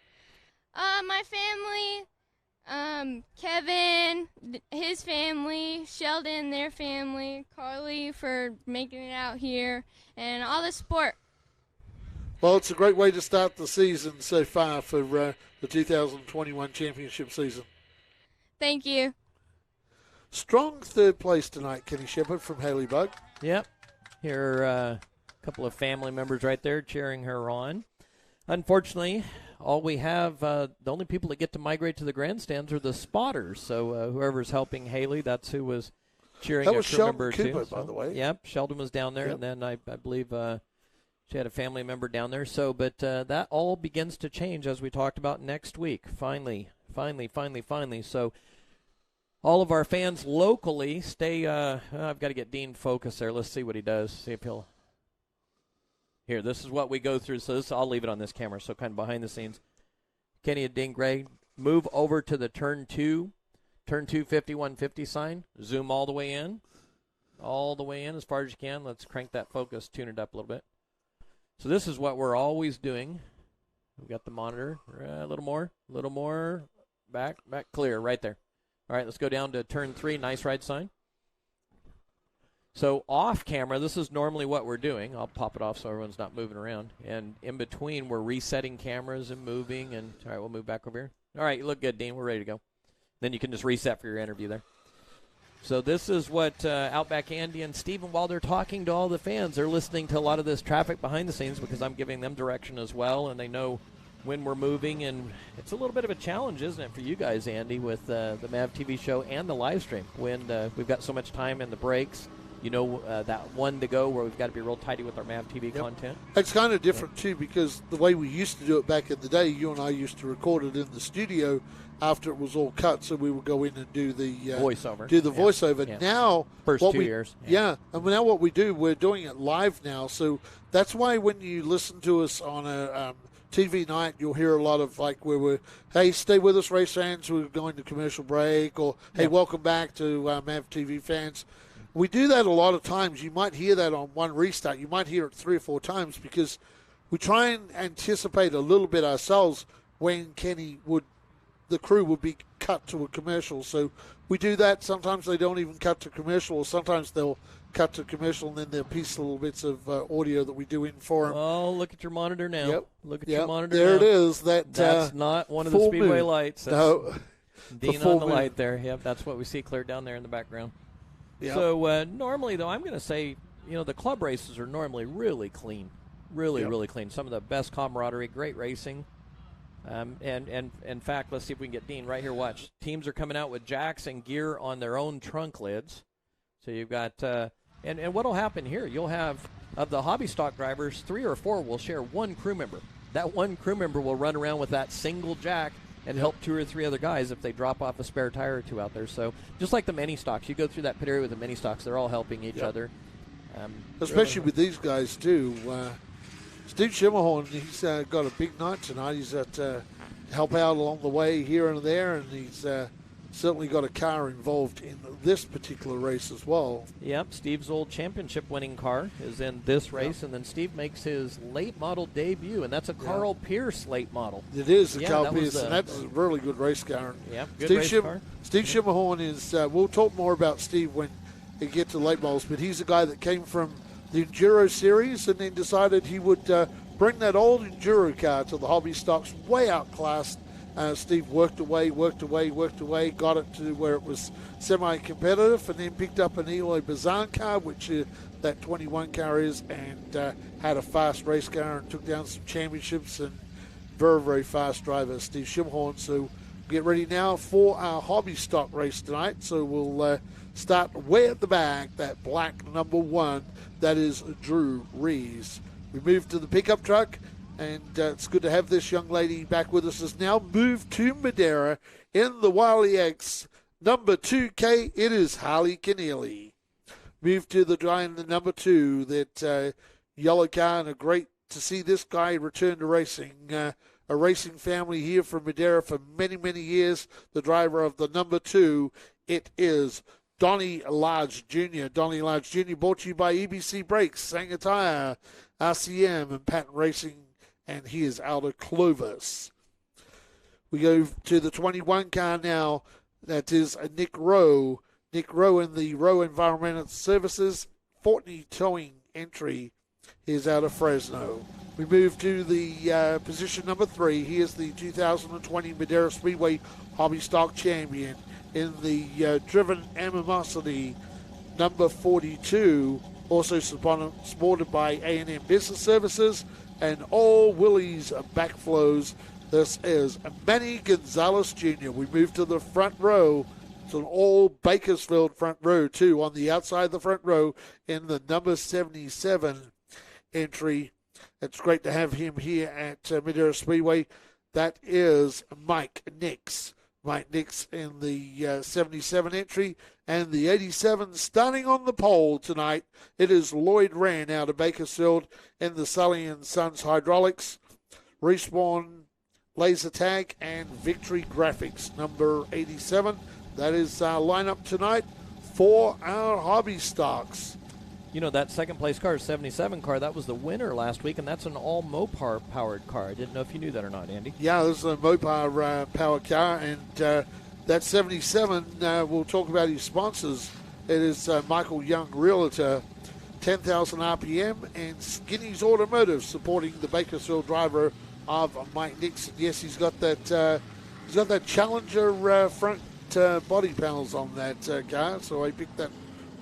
My family, Kevin, his family, Sheldon, their family, Carly for making it out here, and all the support. Well, it's a great way to start the season so far for the 2021 championship season. Thank you. Strong third place tonight, Kenny Shepard from Haley Bug. Yep. Here a couple of family members right there cheering her on. Unfortunately, all we have, the only people that get to migrate to the grandstands are the spotters. So whoever's helping Haley, that's who was cheering. That was Sheldon member Cooper, too. by the way. Yep, Sheldon was down there, Yep. and then I believe she had a family member down there. So, but that all begins to change as we talked about next week. Finally. So all of our fans locally stay. I've got to get Dean focused there. Let's see what he does. See if he'll. Here, this is what we go through. So I'll leave it on this camera. So kind of behind the scenes. Kenny and Dean Gray, move over to the turn 2 5150 sign. Zoom all the way in. All the way in as far as you can. Let's crank that focus, tune it up a little bit. So this is what we're always doing. We've got the monitor. A little more. Back clear right there. All right, let's go down to turn 3. Nice right sign. So off camera, this is normally what we're doing. I'll pop it off so everyone's not moving around. And in between, we're resetting cameras and moving. And all right, we'll move back over here. All right, you look good, Dean. We're ready to go. Then you can just reset for your interview there. So this is what Outback Andy and Steven, while they're talking to all the fans, they're listening to a lot of this traffic behind the scenes because I'm giving them direction as well, and they know when we're moving. And it's a little bit of a challenge, isn't it, for you guys, Andy, with the MAV TV show and the live stream when we've got so much time in the breaks. That one to go where we've got to be real tidy with our MAV TV content. It's kind of different, too, because the way we used to do it back in the day, you and I used to record it in the studio after it was all cut, so we would go in and do the voiceover. Voiceover. Yeah. Now, first 2 years. Yeah, and now what we do, we're doing it live now, so that's why when you listen to us on a TV night, you'll hear a lot of where we're, hey, stay with us, race fans, we're going to commercial break, or hey, welcome back to MAV TV fans. We do that a lot of times. You might hear that on one restart. You might hear it 3 or 4 times because we try and anticipate a little bit ourselves when the crew would be cut to a commercial. So we do that. Sometimes they don't even cut to commercial, or sometimes they'll cut to commercial and then they'll piece little bits of audio that we do in for them. Oh, look at your monitor now. Yep. Look at your monitor there now. It is. That's not one of the Speedway lights. That's no. Dean on the light there. Yep, that's what we see clear down there in the background. Yep. So normally, though, I'm going to say, the club races are normally really clean. Really clean. Some of the best camaraderie, great racing. And in fact, let's see if we can get Dean right here. Watch. Teams are coming out with jacks and gear on their own trunk lids. So you've got, and what will happen here? You'll have, of the hobby stock drivers, 3 or 4 will share one crew member. That one crew member will run around with that single jack and help 2 or 3 other guys if they drop off a spare tire or 2 out there. So just like the mini stocks, you go through that pit area with the mini stocks, they're all helping each other. Especially with these guys, too. Steve Schimmelhorn, he's got a big night tonight. He's got to help out along the way here and there, and he's certainly got a car involved in this particular race as well. Yep, Steve's old championship-winning car is in this race, and then Steve makes his late model debut, and that's a Carl Pierce late model. It is a Carl Pierce, and that's a really good race car. Yeah, good race car. Steve Schimmelhorn is, we'll talk more about Steve when we get to late models, but he's a guy that came from the Enduro Series and then decided he would bring that old Enduro car to the hobby stocks, way outclassed. Steve worked away, got it to where it was semi-competitive, and then picked up an Eloy Bazan car, which that 21 car is, and had a fast race car and took down some championships, and very fast driver, Steve Schimmelhorn. So get ready now for our hobby stock race tonight. So we'll start way at the back, that black number 1, that is Drew Rees. We move to the pickup truck, and it's good to have this young lady back with us. Has now moved to Madera in the Wiley X number 2K. It is Harley Keneally. Moved to the guy in the number 2, that yellow car, and great to see this guy return to racing. A racing family here from Madera for many years. The driver of the number 2, it is Donnie Large Jr. Donnie Large Jr. brought to you by EBC Brakes, Sanger Tire, RCM, and Patent Racing, and he is out of Clovis. We go to the 21 car now. That is Nick Rowe. Nick Rowe in the Rowe Environmental Services, Fortney Towing entry. He is out of Fresno. We move to the position number 3. He is the 2020 Madera Speedway Hobby Stock Champion in the Driven Animosity number 42, also supported by A&M Business Services and All Willie's Backflows. This is Manny Gonzalez Jr. We move to the front row. It's an all Bakersfield front row, too, on the outside of the front row in the number 77 entry. It's great to have him here at Madera Speedway. That is Mike Nix. Mike Nix in the 77 entry, and the 87 starting on the pole tonight. It is Lloyd Rand out of Bakersfield in the Sully & Sons Hydraulics, Respawn Laser Tag, and Victory Graphics, number 87. That is our lineup tonight for our hobby stocks. You know, that second place car, 77 car, that was the winner last week, and that's an all Mopar powered car. I didn't know if you knew that or not, Andy. Yeah, this is a Mopar powered car, and that 77, we'll talk about his sponsors. It is Michael Young Realtor, 10,000 RPM, and Skinny's Automotive, supporting the Bakersfield driver of Mike Nixon. Yes, he's got that Challenger front body panels on that car, so I picked that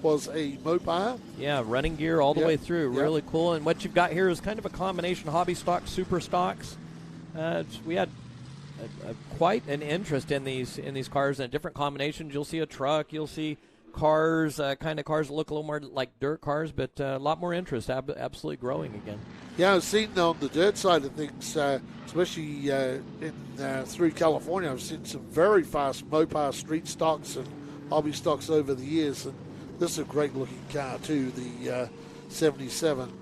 was a Mopar. Yeah, running gear all the way through. Really cool. And what you've got here is kind of a combination hobby stock, super stocks. We had quite an interest in these cars and different combinations. You'll see a truck. You'll see cars, kind of cars that look a little more like dirt cars, but a lot more interest. Absolutely growing again. Yeah, I've seen on the dirt side of things, especially through California, I've seen some very fast Mopar street stocks and hobby stocks over the years, and this is a great-looking car, too, the 77.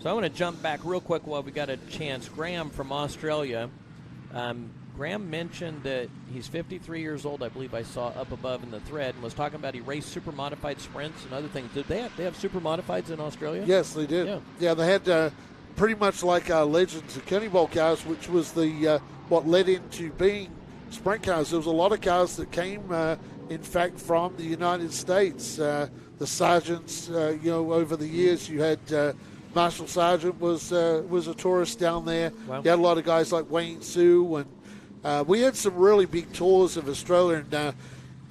So I want to jump back real quick while we got a chance. Graham from Australia. Graham mentioned that he's 53 years old, I believe I saw up above in the thread, and was talking about he raced super modified sprints and other things. Did they have super modifieds in Australia? Yes, they did. Yeah, they had pretty much like our Legends of Kearney Bowl cars, which was the what led into being sprint cars. There was a lot of cars that came in fact, from the United States. The Sargents, over the years, you had Marshall Sargent was a tourist down there. Wow. You had a lot of guys like Wayne Sue, and we had some really big tours of Australia. And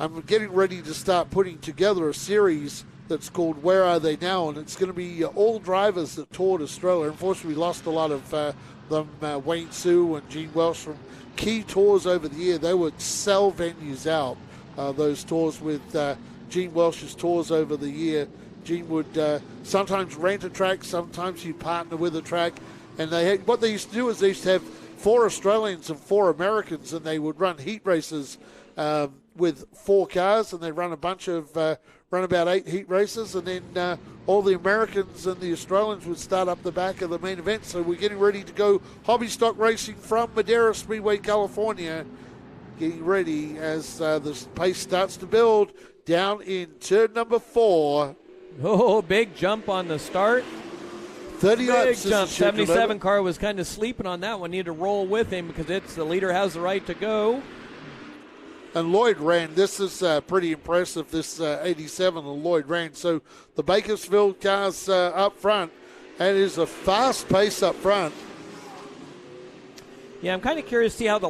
I'm getting ready to start putting together a series that's called Where Are They Now? And it's going to be all drivers that toured Australia. Unfortunately, we lost a lot of them, Wayne Sue and Gene Welsh from key tours over the year. They would sell venues out, those tours with Gene Welsh's tours over the year. Gene would sometimes rent a track, sometimes he'd partner with a track. And what they used to do is they used to have 4 Australians and 4 Americans, and they would run heat races with 4 cars, and they'd run run about 8 heat races, and then all the Americans and the Australians would start up the back of the main event. So we're getting ready to go hobby stock racing from Madera Speedway, California. Getting ready as the pace starts to build down in turn number 4. Oh, big jump on the start. 30 big jump. 77 car was kind of sleeping on that one. Need to roll with him because the leader has the right to go. And Lloyd ran. This is pretty impressive, this 87 and Lloyd ran. So the Bakersfield cars up front, and it is a fast pace up front. Yeah, I'm kind of curious to see how the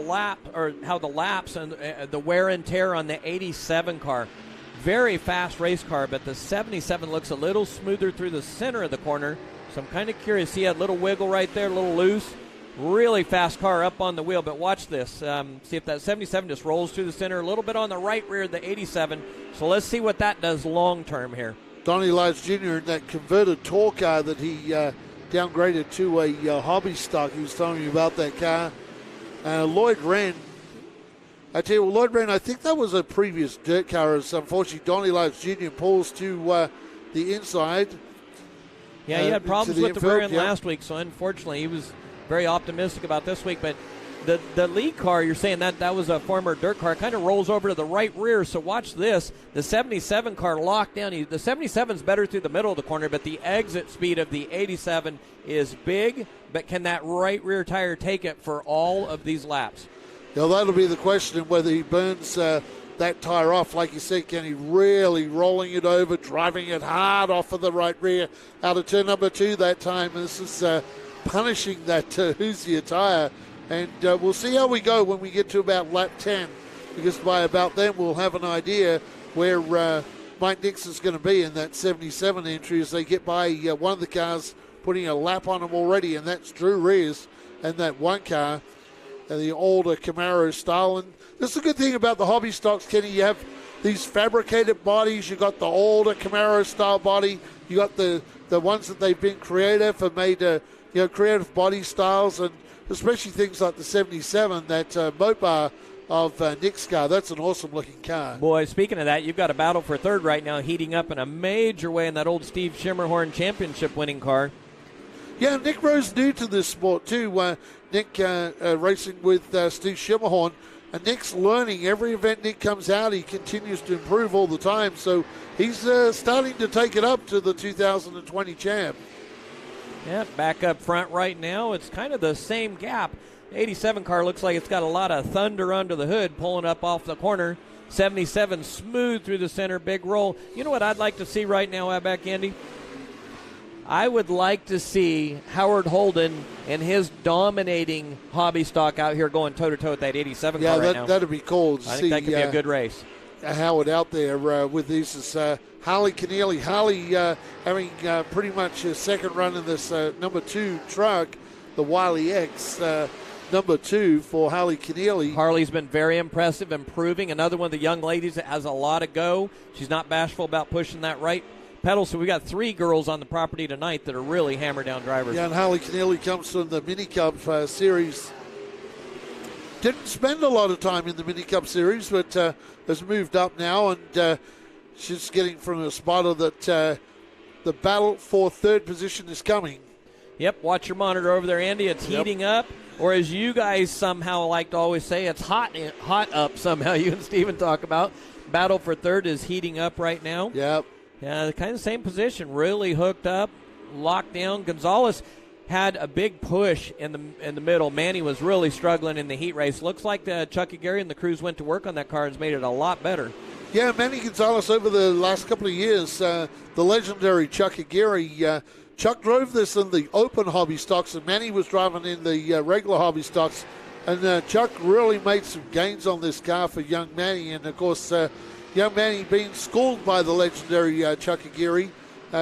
laps and the wear and tear on the 87 car. Very fast race car, but the 77 looks a little smoother through the center of the corner. So I'm kind of curious. He had a little wiggle right there, a little loose. Really fast car up on the wheel, but watch this. See if that 77 just rolls through the center, a little bit on the right rear of the 87. So let's see what that does long term here. Donnie Lights Jr. in that converted tour car that he downgraded to a hobby stock. He was telling me about that car. Lloyd ran. I tell you, Lloyd ran, I think that was a previous dirt car, as unfortunately Donnie Lights Jr. pulls to the inside. Yeah, he had problems with the rear end last week, so unfortunately he was very optimistic about this week. But the lead car, you're saying that was a former dirt car, kind of rolls over to the right rear. So watch this. The 77 car locked down. The 77's better through the middle of the corner, but the exit speed of the 87 is big. But can that right rear tire take it for all of these laps? Yeah, that'll be the question, whether he burns that tire off. Like you said, can he really rolling it over, driving it hard off of the right rear out of turn number 2 that time. This is punishing that Hoosier tire. And we'll see how we go when we get to about lap 10, because by about then we'll have an idea where Mike Nixon's going to be in that 77 entry as they get by one of the cars putting a lap on them already, and that's Drew Rears and that one car, the older Camaro style. And this is a good thing about the hobby stocks, Kenny. You have these fabricated bodies. You got the older Camaro style body. You got the ones that they've been creative and made creative body styles, and especially things like the 77, that moat bar of Nick's car. That's an awesome looking car. Boy, speaking of that, you've got a battle for third right now heating up in a major way in that old Steve Schimmerhorn championship winning car. Yeah, Nick Rose new to this sport too. Nick racing with Steve Schimmerhorn. And Nick's learning. Every event Nick comes out, he continues to improve all the time. So he's starting to take it up to the 2020 champ. Yeah, back up front right now. It's kind of the same gap. The 87 car looks like it's got a lot of thunder under the hood pulling up off the corner. 77 smooth through the center, big roll. You know what I'd like to see right now, Outback Andy? I would like to see Howard Holden and his dominating hobby stock out here going toe-to-toe with that 87 car right now. Yeah, that'd be cool to see. I think that could be a good race. Howard out there with these is Harley Keneally. Harley having pretty much a second run in this number 2 truck, the Wiley X number 2 for Harley Keneally. Harley's been very impressive, improving. Another one of the young ladies that has a lot of go. She's not bashful about pushing that right pedal. So we got 3 girls on the property tonight that are really hammer down drivers. Yeah, and Harley Keneally comes from the Mini Cup series. Didn't spend a lot of time in the Mini Cup series, but has moved up now, and she's getting from a spotter that the battle for third position is coming. Yep, watch your monitor over there, Andy. It's heating up, or as you guys somehow like to always say, it's hot up somehow. You and Steven talk about. Battle for third is heating up right now. Yep. Yeah, kind of same position, really hooked up, locked down. Gonzalez had a big push in the middle. Manny was really struggling in the heat race. Looks like Chucky Gary and the crews went to work on that car and has made it a lot better. Yeah, Manny Gonzalez over the last couple of years, the legendary Chucky Gary. Chuck drove this in the open hobby stocks, and Manny was driving in the regular hobby stocks. And Chuck really made some gains on this car for young Manny. And, of course, young man being schooled by the legendary Chuck Aguirre.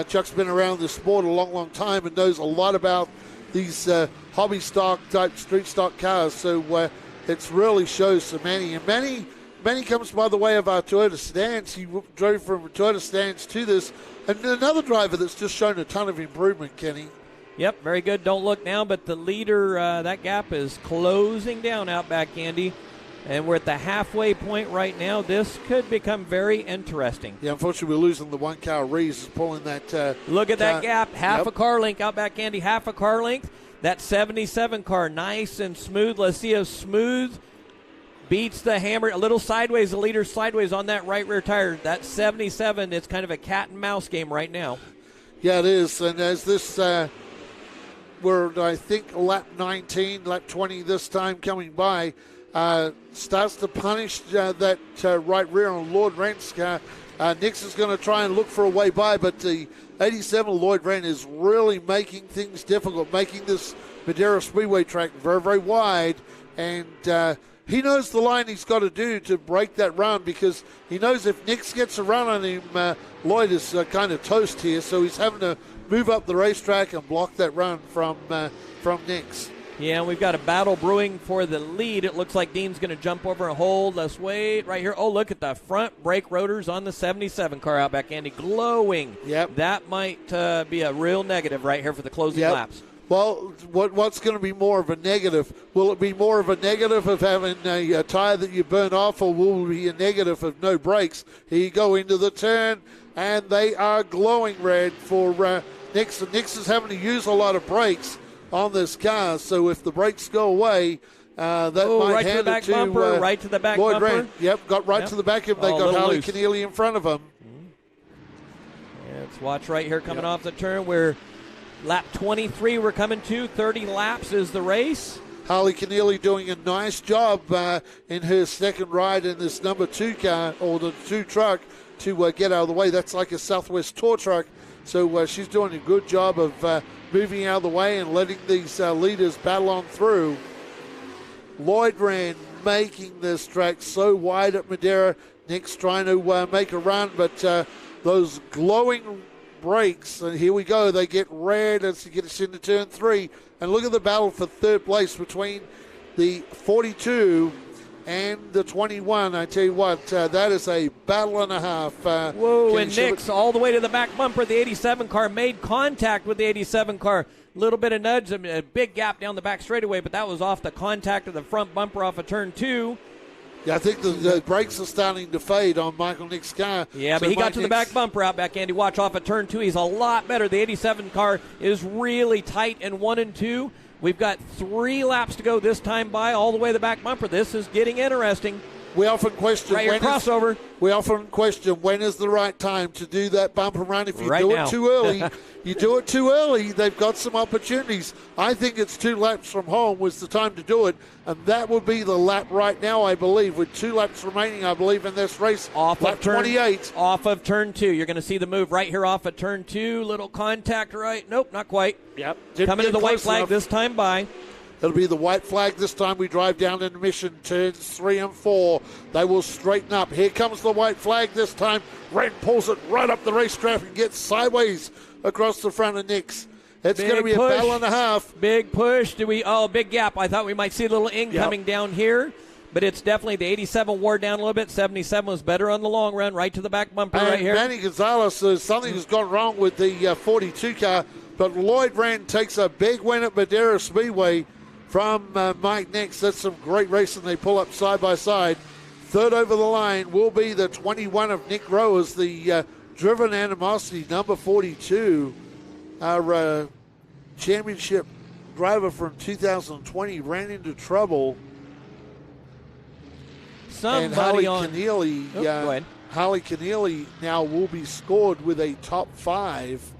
Chuck's been around the sport a long, long time and knows a lot about these hobby stock type street stock cars. So it really shows to Manny. And Manny comes by the way of our Toyota sedans. He drove from Toyota sedans to this. And another driver that's just shown a ton of improvement, Kenny. Yep, very good. Don't look now, but the leader, that gap is closing down out back, Andy. And we're at the halfway point right now. This could become very interesting. Yeah, unfortunately, we're losing the one car. Reeves is pulling that. Look at that gap. Half a car length out back, Andy. Half a car length. That 77 car, nice and smooth. Let's see if Smooth beats the Hammer. A little sideways. The leader sideways on that right rear tire. That 77, it's kind of a cat and mouse game right now. Yeah, it is. And as this, we're, I think, lap 19, lap 20 this time coming by, starts to punish that right rear on Lloyd Wrent's car. Nix is going to try and look for a way by, but the 87 Lloyd Wrent is really making things difficult, making this Madera Speedway track very, very wide. And he knows the line he's got to do to break that run, because he knows if Nix gets a run on him, Lloyd is kind of toast here. So he's having to move up the racetrack and block that run from Nix. Yeah, and we've got a battle brewing for the lead. It looks like Dean's going to jump over and hold. Let's wait right here. Oh, look at the front brake rotors on the 77 car out back, Andy, glowing. Yep. That might be a real negative right here for the closing laps. Well, what's going to be more of a negative? Will it be more of a negative of having a tire that you burn off, or will it be a negative of no brakes? Here you go into the turn, and they are glowing red for Nix. And Nix is having to use a lot of brakes on this car, so if the brakes go away, that might right hand to the back it to bumper, right to the back Lloyd bumper. Wrent. Yep, got right to the back of him. They got Harley Keneally in front of him. Yeah, let's watch right here coming off the turn. We're lap 23 we're coming to. 30 laps is the race. Harley Keneally doing a nice job in her second ride in this number 2 car, or the 2 truck, to get out of the way. That's like a Southwest Tour truck. So she's doing a good job of moving out of the way and letting these leaders battle on through. Lloyd Wrent making this track so wide at Madera. Nick's trying to make a run, but those glowing brakes, and here we go, they get red as he gets into turn 3. And look at the battle for third place between the 42 and the 21. I tell you what, that is a battle and a half. Whoa, and Nix all the way to the back bumper. The 87 car made contact with the 87 car. A little bit of nudge, a big gap down the back straightaway, but that was off the contact of the front bumper off of turn 2. Yeah, I think the brakes are starting to fade on Michael Nick's car. Yeah, so but he got to the back bumper out back, Andy. Watch off of turn 2. He's a lot better. The 87 car is really tight in 1 and 2. We've got 3 laps to go this time by, all the way to the back bumper. This is getting interesting. We often question crossover. We often question when is the right time to do that bumper run. If you do it too early, they've got some opportunities. I think it's 2 laps from home was the time to do it, and that would be the lap right now, I believe, with 2 laps remaining, I believe, in this race. Off lap of turn 28. Off of turn 2. You're going to see the move right here off of turn 2. Little contact right. Nope, not quite. Yep. Coming to the white flag this time by. It'll be the white flag this time. We drive down into Mission turns 3 and 4. They will straighten up. Here comes the white flag this time. Wrent pulls it right up the racetrack and gets sideways across the front of Nix. It's going to be a battle and a half. Big push. Big gap. I thought we might see a little coming down here. But it's definitely the 87 wore down a little bit. 77 was better on the long run, right to the back bumper and right here. Manny Gonzalez says something has gone wrong with the 42 car. But Lloyd Wrent takes a big win at Madera Speedway from Mike Nix. That's some great racing. They pull up side by side. Third over the line will be the 21 of Nick Rowe as the Driven Animosity, number 42. Our championship driver from 2020 ran into trouble. And Harley Keneally now will be scored with a top 5.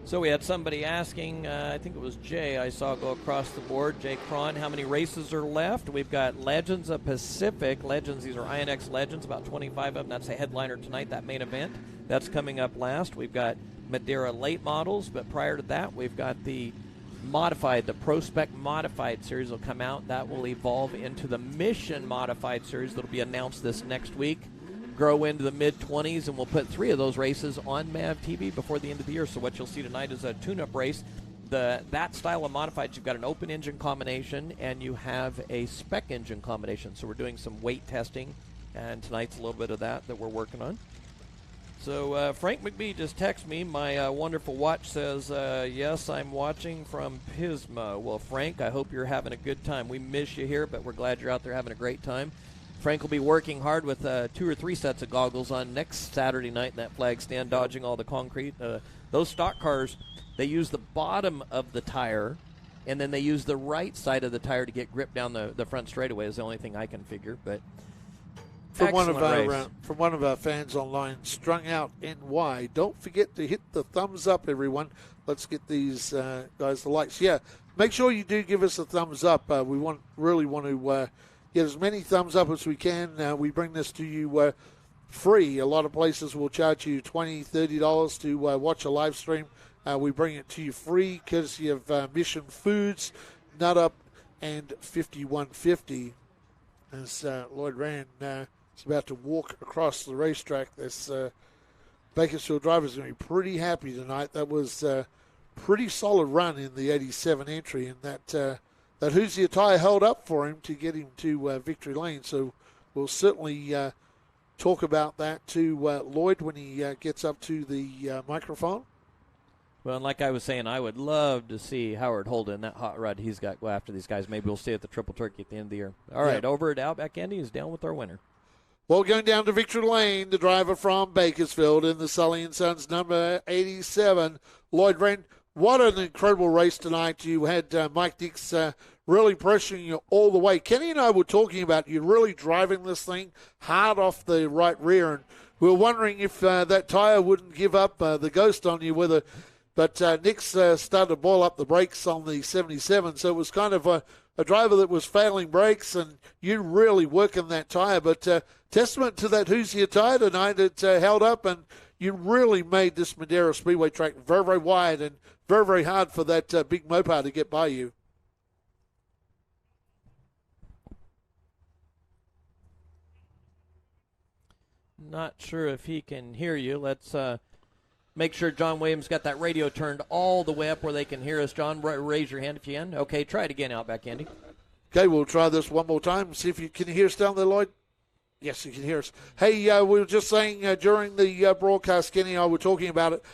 So we had somebody asking, I think it was Jay, I saw go across the board, Jay Cron, how many races are left? We've got Legends of Pacific. Legends, these are INX Legends, about 25 of them. That's a headliner tonight, that main event. That's coming up last. We've got Madera late models, but prior to that, we've got the modified, the Prospect Modified series will come out. That will evolve into the Mission Modified series that will be announced this next week. grow into the mid-20s, and we'll put 3 of those races on MAV TV before the end of the year. So what you'll see tonight is a tune-up race. That style of modifieds, you've got an open engine combination, and you have a spec engine combination. So we're doing some weight testing, and tonight's a little bit of that we're working on. So Frank McBee just texted me. My wonderful watch says, yes, I'm watching from Pismo. Well, Frank, I hope you're having a good time. We miss you here, but we're glad you're out there having a great time. Frank will be working hard with 2 or 3 sets of goggles on next Saturday night in that flag stand, dodging all the concrete. Those stock cars, they use the bottom of the tire, and then they use the right side of the tire to get grip down the front straightaway is the only thing I can figure. But from one of our fans online, Strung Out NY. Don't forget to hit the thumbs up, everyone. Let's get these guys the likes. Yeah, make sure you do give us a thumbs up. We really want to get as many thumbs up as we can. We bring this to you free. A lot of places will charge you $20, $30 to watch a live stream. We bring it to you free, courtesy of Mission Foods, Nut Up, and 5150. As Lloyd Rand is about to walk across the racetrack, this Bakersfield driver is going to be pretty happy tonight. That was a pretty solid run in the 87 entry, and that Hoosier tire held up for him to get him to victory lane. So we'll certainly talk about that to Lloyd when he gets up to the microphone. Well, and like I was saying, I would love to see Howard Holden, that hot rod he's got, go after these guys. Maybe we'll see at the Triple Turkey at the end of the year. All right, over at Outback Andy is down with our winner. Well, going down to victory lane, the driver from Bakersfield in the Sully & Sons number 87, Lloyd Wren. What an incredible race tonight. You had Mike Dix really pressuring you all the way. Kenny and I were talking about you really driving this thing hard off the right rear, and we were wondering if that tire wouldn't give up the ghost on you with it. But Nick's started to boil up the brakes on the 77, so it was kind of a driver that was failing brakes, and you really working that tire. But testament to that Hoosier tire tonight, it held up, and you really made this Madera Speedway track very, very wide and very, very hard for that big Mopar to get by you. Not sure if he can hear you. Let's make sure John Williams got that radio turned all the way up where they can hear us. John, raise your hand if you can. Okay, try it again, Outback Andy. Okay, we'll try this one more time. See if you can hear us down there, Lloyd. Yes, you can hear us. Hey, we were just saying during the broadcast, Kenny and I were talking about it.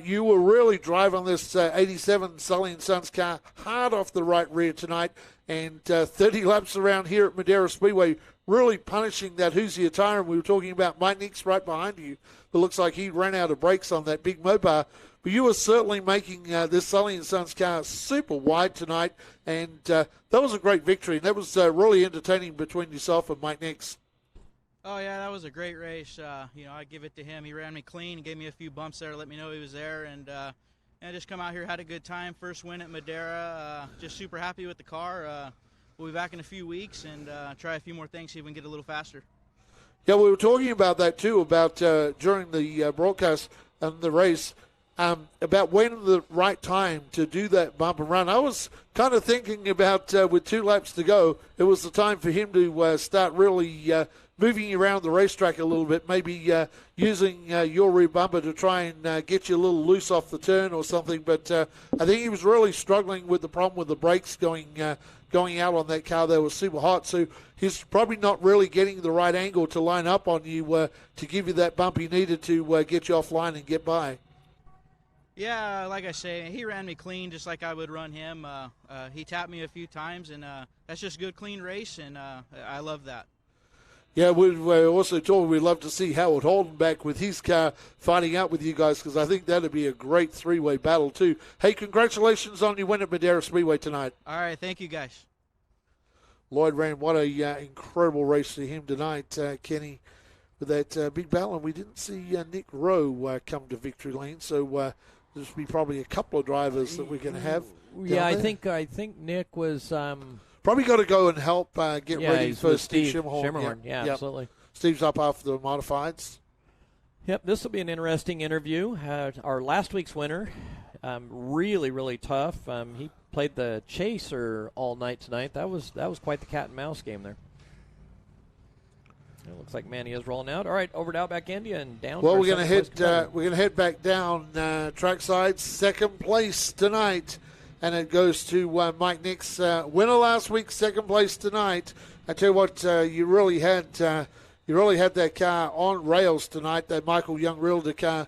You were really driving this 87 Sully & Sons car hard off the right rear tonight, and 30 laps around here at Madera Speedway, really punishing that Hoosier tire. And we were talking about Mike Nix right behind you. It looks like he ran out of brakes on that big Mopar. But you were certainly making this Sully & Sons car super wide tonight, and that was a great victory. And that was really entertaining between yourself and Mike Nix. Oh, yeah, that was a great race. I give it to him. He ran me clean. He gave me a few bumps there to let me know he was there. And I just come out here, had a good time. First win at Madera. Just super happy with the car. We'll be back in a few weeks and try a few more things, see if we can get a little faster. Yeah, we were talking about that, too, about during the broadcast and the race, about when the right time to do that bump and run. I was kind of thinking about, with 2 laps to go, it was the time for him to start really moving around the racetrack a little bit, maybe using your rear bumper to try and get you a little loose off the turn or something. But I think he was really struggling with the problem with the brakes going out on that car. They were super hot, so he's probably not really getting the right angle to line up on you to give you that bump he needed to get you offline and get by. Yeah, like I say, he ran me clean just like I would run him. He tapped me a few times, and that's just a good, clean race, and I love that. Yeah, we also told we'd love to see Howard Holden back with his car fighting out with you guys, because I think that would be a great 3-way battle too. Hey, congratulations on your win at Madera Speedway tonight. All right, thank you guys. Lloyd Rand, what a incredible race to him tonight, Kenny, with that big battle. And we didn't see Nick Rowe come to victory lane, so there's be probably a couple of drivers that we're going to have. Yeah, I think Nick was. Probably got to go and help get ready for Steve Shimmerhorn. Yeah, absolutely. Steve's up after the modifieds. Yep, this will be an interesting interview. Our last week's winner, really, really tough. He played the chaser all night tonight. That was quite the cat and mouse game there. It looks like Manny is rolling out. All right, over to Outback India and down. Well, we're going to head back down trackside. Second place tonight, and it goes to Mike Nix. Winner last week, second place tonight. I tell you what, you really had that car on rails tonight. That Michael Young Realtor car.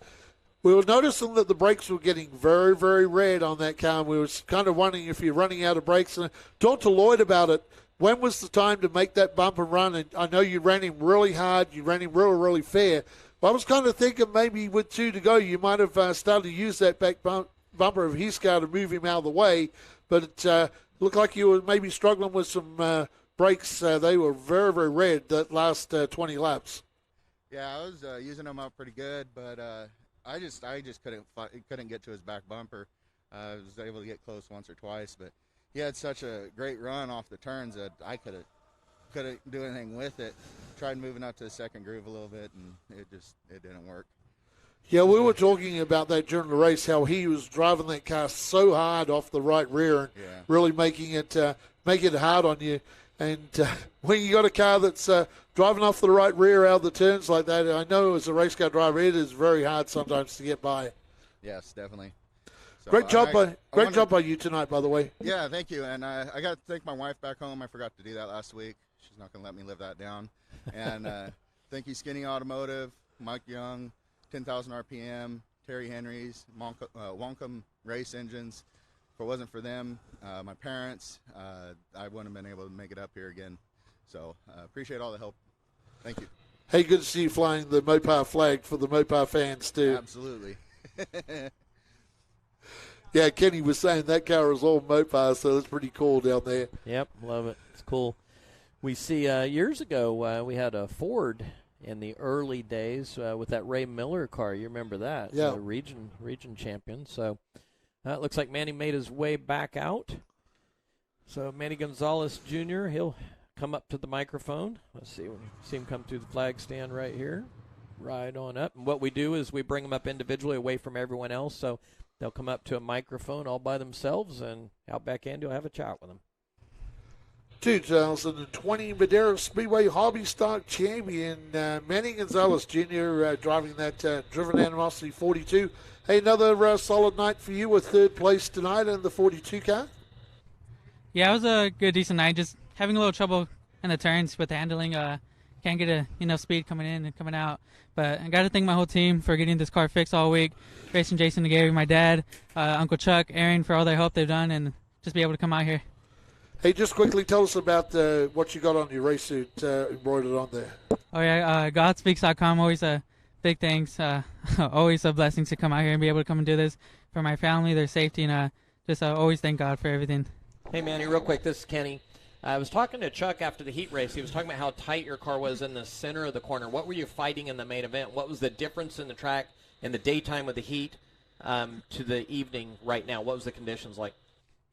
We were noticing that the brakes were getting very, very red on that car. We were kind of wondering if you're running out of brakes. And talk to Lloyd about it. When was the time to make that bumper run? And I know you ran him really hard. You ran him really, really fair. But I was kind of thinking maybe with 2 to go, you might have started to use that back bumper of his car to move him out of the way. But it looked like you were maybe struggling with some brakes. They were very, very red that last 20 laps. Yeah, I was using them up pretty good, but I just couldn't get to his back bumper. I was able to get close once or twice, but he had such a great run off the turns that I couldn't do anything with it. Tried moving up to the second groove a little bit, and it didn't work. Yeah, we were talking about that during the race, how he was driving that car so hard off the right rear and really making it hard on you. And when you got a car that's driving off the right rear out of the turns like that, I know as a race car driver, it is very hard sometimes to get by. Yes, definitely. So great job by you tonight, by the way. Yeah, thank you. And I got to thank my wife back home. I forgot to do that last week. She's not going to let me live that down. And thank you, Skinny Automotive, Mike Young, 10,000 RPM, Terry Henry's, Wonkum Race Engines. If it wasn't for them, my parents, I wouldn't have been able to make it up here again. So appreciate all the help. Thank you. Hey, good to see you flying the Mopar flag for the Mopar fans, too. Absolutely. Yeah, Kenny was saying that car is all Mopar, so it's pretty cool down there. Yep, love it. It's cool. We see years ago we had a Ford in the early days with that Ray Miller car. You remember that? Yeah. Region champion. So it looks like Manny made his way back out. So Manny Gonzalez Jr., he'll come up to the microphone. Let's see. We see him come through the flag stand right here. Right on up. And what we do is we bring them up individually away from everyone else. So they'll come up to a microphone all by themselves, and Outback Andy will have a chat with them. 2020 Madera Speedway Hobby Stock Champion Manny Gonzalez Jr. Driving that Driven Animosity 42. Hey, another solid night for you with third place tonight in the 42 car. Yeah, it was a good, decent night. Just having a little trouble in the turns with the handling. Can't get enough speed coming in and coming out. But I got to thank my whole team for getting this car fixed all week. Racing Jason DeGary, my dad, Uncle Chuck, Aaron, for all their help they've done, and just be able to come out here. Hey, just quickly tell us about what you got on your race suit embroidered on there. Oh, yeah, GodSpeaks.com, always big thanks. Always a blessing to come out here and be able to come and do this for my family, their safety, and just always thank God for everything. Hey, Manny, real quick, this is Kenny. I was talking to Chuck after the heat race. He was talking about how tight your car was in the center of the corner. What were you fighting in the main event? What was the difference in the track in the daytime with the heat to the evening right now? What was the conditions like?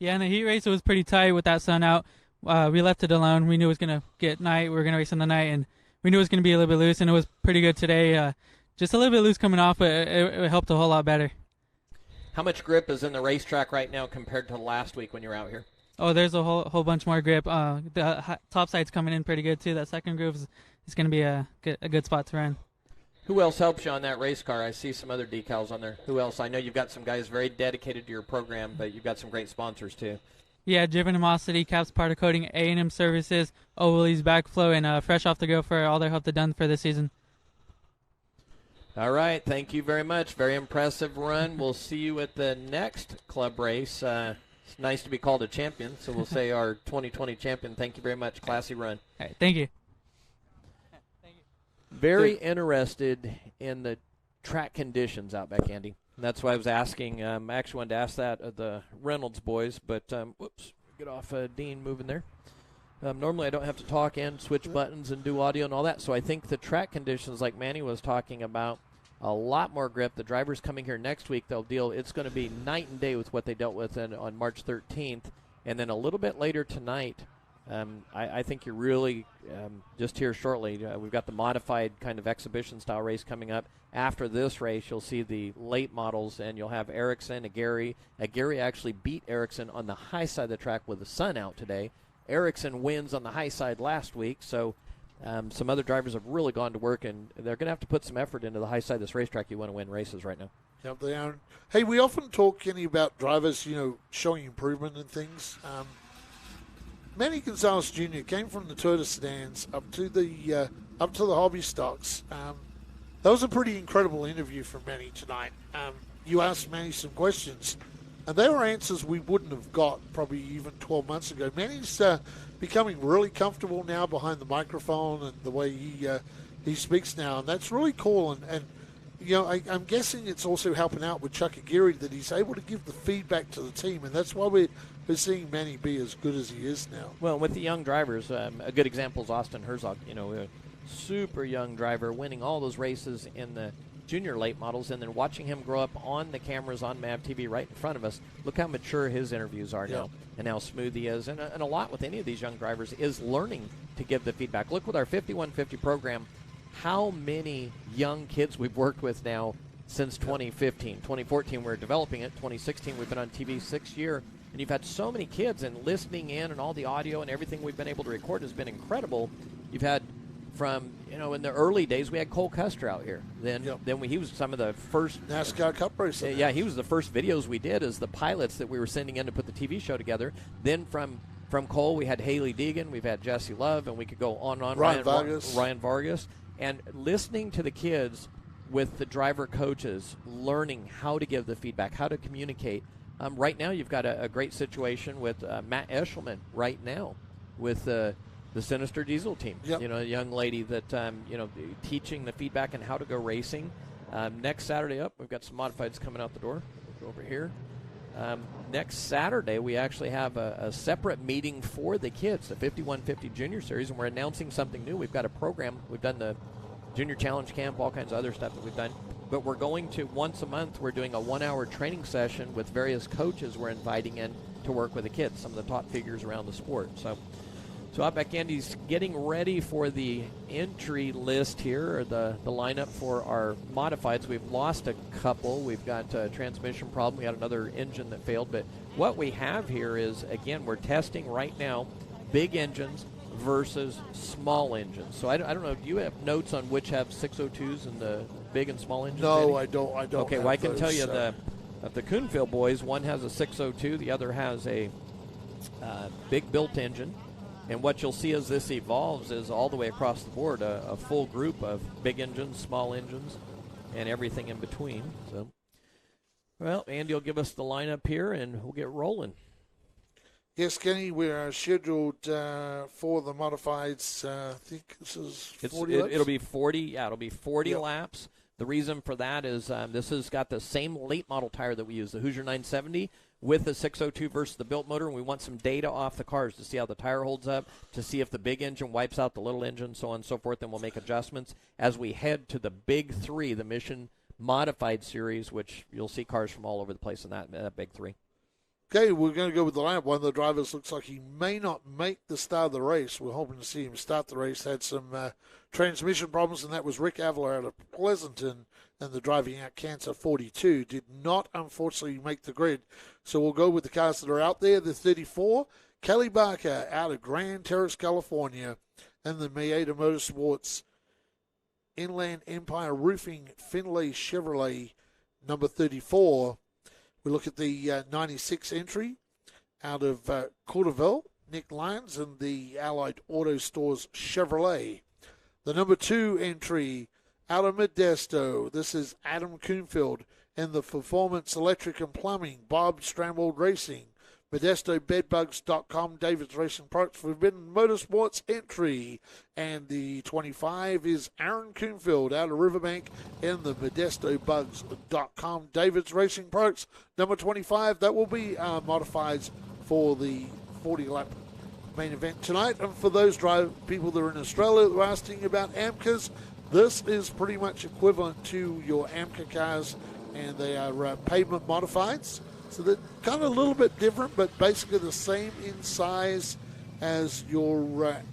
Yeah, in the heat race, it was pretty tight with that sun out. We left it alone. We knew it was going to get night. We were going to race in the night, and we knew it was going to be a little bit loose, and it was pretty good today. Just a little bit loose coming off, but it helped a whole lot better. How much grip is in the racetrack right now compared to last week when you were out here? Oh, there's a whole bunch more grip. The top side's coming in pretty good, too. That second groove is going to be a good spot to run. Who else helps you on that race car? I see some other decals on there. Who else? I know you've got some guys very dedicated to your program, but you've got some great sponsors, too. Yeah, Driven Animosity, Caps Part of Coating, A&M Services, Ovally's Backflow, and Fresh Off the Go for all their help they've done for this season. All right, thank you very much. Very impressive run. We'll see you at the next club race. It's nice to be called a champion, so we'll say our 2020 champion. Thank you very much. Classy run. All right, thank you. Very interested in the track conditions out back, Andy. And that's why I was asking. I actually wanted to ask that of the Reynolds boys, but whoops, get off Dean moving there. Normally I don't have to talk and switch buttons and do audio and all that, so I think the track conditions like Manny was talking about, a lot more grip. The drivers coming here next week, it's going to be night and day with what they dealt with on March 13th, and then a little bit later tonight, I think you're really just here shortly. We've got the modified kind of exhibition-style race coming up. After this race, you'll see the late models, and you'll have Ericsson, Aguirre. Aguirre actually beat Ericsson on the high side of the track with the sun out today. Ericsson wins on the high side last week, so Some other drivers have really gone to work, and they're going to have to put some effort into the high side of this racetrack. You want to win races right now. Yep, they are. Hey, we often talk, Kenny, about drivers, showing improvement and things. Manny Gonzalez Jr. came from the Toyota sedans up to the hobby stocks. That was a pretty incredible interview from Manny tonight. You asked Manny some questions, and they were answers we wouldn't have got probably even 12 months ago. Manny's becoming really comfortable now behind the microphone and the way he speaks now, and that's really cool. And I'm guessing it's also helping out with Chuck Aguirre that he's able to give the feedback to the team, and that's why we're seeing Manny be as good as he is now. Well, with the young drivers, a good example is Austin Herzog. A super young driver winning all those races in the junior late models, and then watching him grow up on the cameras on MAV TV right in front of us. Look how mature his interviews are now, and how smooth he is. And a lot with any of these young drivers is learning to give the feedback. Look with our 5150 program, how many young kids we've worked with now since 2015. 2014, we're developing it. 2016, we've been on TV 6 years. And you've had so many kids, and listening in and all the audio and everything we've been able to record has been incredible. You've had from, in the early days, we had Cole Custer out here. Then he was some of the first NASCAR Cup racing. Yeah, he was the first videos we did as the pilots that we were sending in to put the TV show together. Then from Cole, we had Haley Deegan, we've had Jesse Love, and we could go on and on. Ryan Vargas. And listening to the kids with the driver coaches, learning how to give the feedback, how to communicate. Right now, you've got a great situation with Matt Eshelman right now with the Sinister Diesel team. Yep. A young lady that, teaching the feedback and how to go racing. Next Saturday we've got some modifieds coming out the door. Go over here. Next Saturday, we actually have a separate meeting for the kids, the 5150 Junior Series, and we're announcing something new. We've got a program. We've done the Junior Challenge Camp, all kinds of other stuff that we've done. But we're going to, once a month, we're doing a 1-hour training session with various coaches we're inviting in to work with the kids, some of the top figures around the sport. So Outback Andy's getting ready for the entry list here, or the lineup for our modifieds. We've lost a couple. We've got a transmission problem. We had another engine that failed. But what we have here is, again, we're testing right now big engines versus small engines. So I don't know, do you have notes on which have 602s and the big and small engines? No, I don't. Okay, well, I can tell you of the Coonfield boys, one has a 602, the other has a big built engine. And what you'll see as this evolves is all the way across the board, a full group of big engines, small engines, and everything in between. So, well, Andy will give us the lineup here, and we'll get rolling. Yes, Kenny, we are scheduled for the modifieds. I think this is 40 laps? It'll be 40. Yeah, it'll be 40 laps. The reason for that is this has got the same late model tire that we use, the Hoosier 970, with the 602 versus the built motor, and we want some data off the cars to see how the tire holds up, to see if the big engine wipes out the little engine, so on and so forth, and we'll make adjustments as we head to the big three, the Mission Modified Series, which you'll see cars from all over the place in that big three. Okay, we're going to go with the lineup. One of the drivers looks like he may not make the start of the race. We're hoping to see him start the race. Had some transmission problems, and that was Rick Avila out of Pleasanton, and the driving out Cancer 42 did not, unfortunately, make the grid. So we'll go with the cars that are out there. The 34, Kelly Barker out of Grand Terrace, California, and the Maeda Motorsports Inland Empire Roofing Finlay Chevrolet number 34. We look at the 96 entry out of Courteville, Nick Lyons, and the Allied Auto Stores Chevrolet. The number 2 entry out of Modesto. This is Adam Coonfield and the Performance Electric and Plumbing, Bob Strambold Racing, ModestoBedbugs.com, David's Racing Products, Forbidden Motorsports entry. And the 25 is Aaron Coonfield out of Riverbank and the ModestoBugs.com, David's Racing Products. Number 25, that will be modifieds for the 40-lap main event tonight. And for those people that are in Australia that were asking about AMCAs, this is pretty much equivalent to your AMCA cars, and they are pavement modifieds. So they're kind of a little bit different, but basically the same in size as your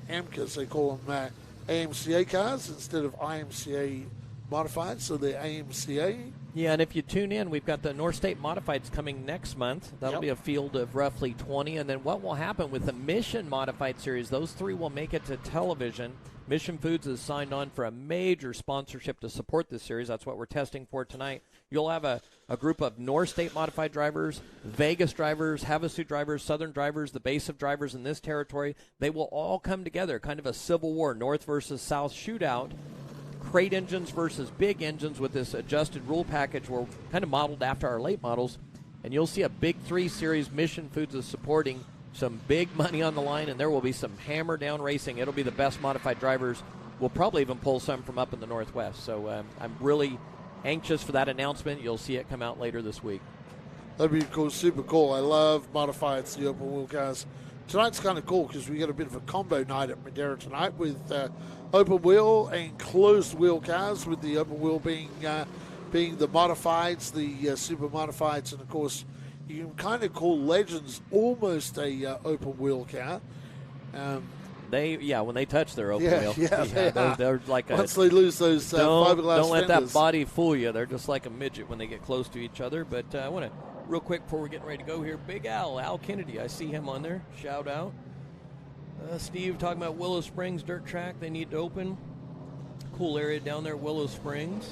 AMCAs. They call them AMCA cars instead of IMCA modified, so they're AMCA. Yeah, and if you tune in, we've got the North State Modifieds coming next month. That'll be a field of roughly 20. And then what will happen with the Mission Modified Series, those 3 will make it to television. Mission Foods has signed on for a major sponsorship to support this series. That's what we're testing for tonight. You'll have a group of North State modified drivers, Vegas drivers, Havasu drivers, Southern drivers, the base of drivers in this territory. They will all come together, kind of a Civil War, North versus South shootout. Crate engines versus big engines with this adjusted rule package. We're kind of modeled after our late models. And you'll see a Big 3 series. Mission Foods is supporting some big money on the line, and there will be some hammer-down racing. It'll be the best modified drivers. We'll probably even pull some from up in the Northwest. So I'm really anxious for that announcement. You'll see it come out later this week. That'd be cool, super cool. I love modifieds, the open wheel cars. Tonight's kind of cool because we got a bit of a combo night at Madera tonight with open wheel and closed wheel cars, with the open wheel being the modifieds, the super modifieds, and of course you can kind of call Legends almost a open wheel car. When they touch their open wheel, they're like once they lose those fiberglass don't let fenders. that body fool you. They're just like a midget when they get close to each other. But I want to real quick before we're getting ready to go here. Big Al Kennedy, I see him on there. Shout out. Steve talking about Willow Springs dirt track. They need to open. Cool area down there, Willow Springs.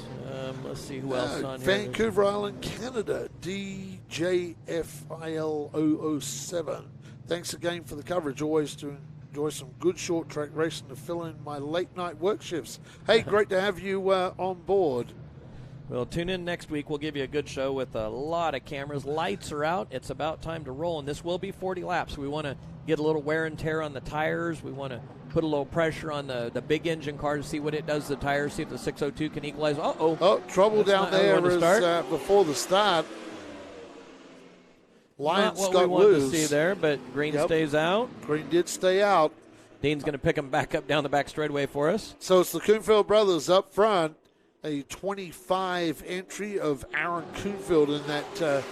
Let's see who else is on here. Vancouver Island, Canada, DJFIL007. Thanks again for the coverage. Always to enjoy some good short track racing to fill in my late night work shifts. Hey, great to have you on board. Well, tune in next week. We'll give you a good show with a lot of cameras. Lights are out. It's about time to roll, and this will be 40 laps. We want to get a little wear and tear on the tires. We want to put a little pressure on the big engine car to see what it does to the tires, see if the 602 can equalize. Oh, trouble down there is before the start. Lions Not what got we want loose. to see there, but Green stays out. Green did stay out. Dean's going to pick him back up down the back straightaway for us. So it's the Kuhnfeld brothers up front. A 25 entry of Aaron Kuhnfeld in that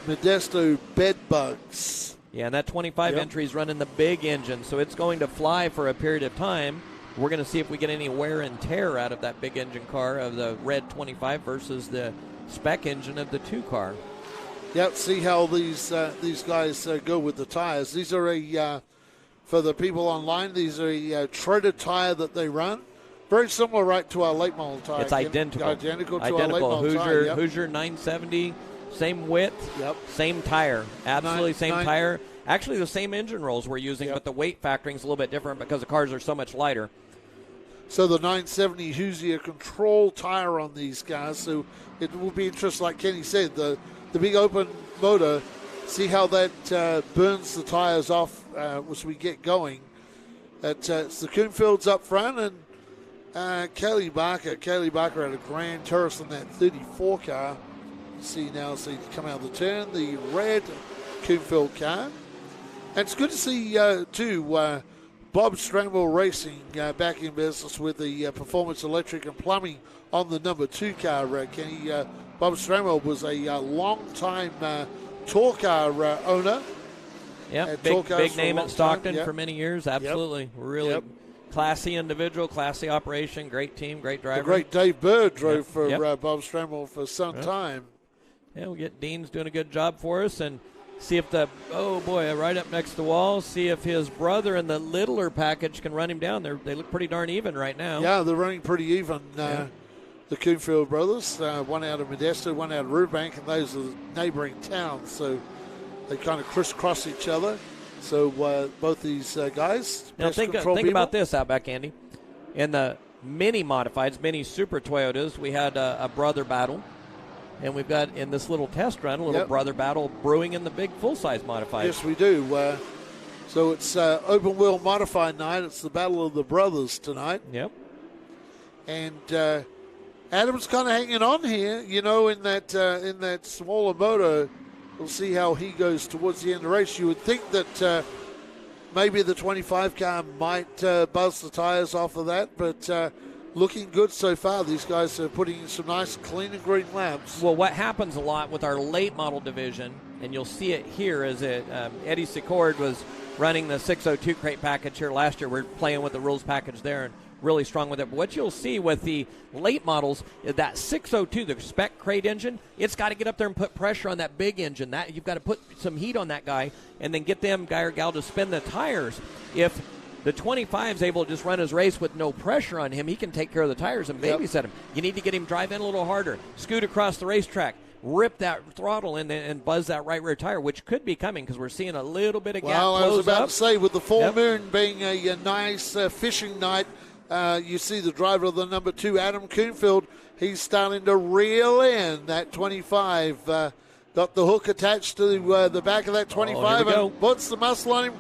Modesto Bedbugs. Yeah, and that 25 entry is running the big engine, so it's going to fly for a period of time. We're going to see if we get any wear and tear out of that big engine car of the red 25 versus the spec engine of the 2 car. Yep, see how these guys go with the tires. These are for the people online, these are a treaded tire that they run. Very similar, right, to our late model tire. It's identical. Identical to our late model tire. Yep. Hoosier 970, same width, same tire. Absolutely same tire. Actually, the same engine rolls we're using, but the weight factoring is a little bit different because the cars are so much lighter. So the 970 Hoosier control tire on these cars. So it will be interesting, like Kenny said, the big open motor, see how that burns the tires off as we get going. It's the Kuhnfelds up front, and Kelly Barker had a grand terrace in that 34 car. See now, come out of the turn, the red Kuhnfeld car. And it's good to see, too, Bob Stramwell Racing back in business with the Performance Electric and Plumbing on the number 2 car, Kenny. Bob Stramwell was a long-time tour car owner. Yeah, big name at Stockton for many years. Absolutely. Really classy individual, classy operation, great team, great driver. The great Dave Bird drove for Bob Stramwell for some time. Yeah, we get Dean's doing a good job for us, and see if right up next to the wall, see if his brother in the littler package can run him down. They look pretty darn even right now. Yeah, they're running pretty even. The Kuhnfeld brothers, one out of Modesto, one out of Riverbank, and those are the neighboring towns. So they kind of crisscross each other. So both these guys. Now think about this, Outback Andy. In the mini modifieds, mini super Toyotas, we had a brother battle. And we've got in this little test run, a little brother battle brewing in the big full-size modified. Yes, we do. So it's open wheel modified night. It's the battle of the brothers tonight. Yep. And Adam's kind of hanging on here, in that smaller motor. We'll see how he goes towards the end of the race. You would think that maybe the 25 car might buzz the tires off of that, but looking good so far. These guys are putting in some nice clean and green laps. Well, what happens a lot with our late model division, and you'll see it here, is that Eddie Secord was running the 602 crate package here last year. We're playing with the rules package there and really strong with it. But what you'll see with the late models is that 602, the spec crate engine, it's got to get up there and put pressure on that big engine. That you've got to put some heat on that guy and then get them guy or gal to spin the tires. If The 25 is able to just run his race with no pressure on him. He can take care of the tires and babysit him. You need to get him drive in a little harder, scoot across the racetrack, rip that throttle in and buzz that right rear tire, which could be coming because we're seeing a little bit of gap close up. I was about to say, with the full moon being a nice fishing night, you see the driver of the number 2, Adam Coonfield, he's starting to reel in that 25. Got the hook attached to the back of that 25 and puts the muscle on him.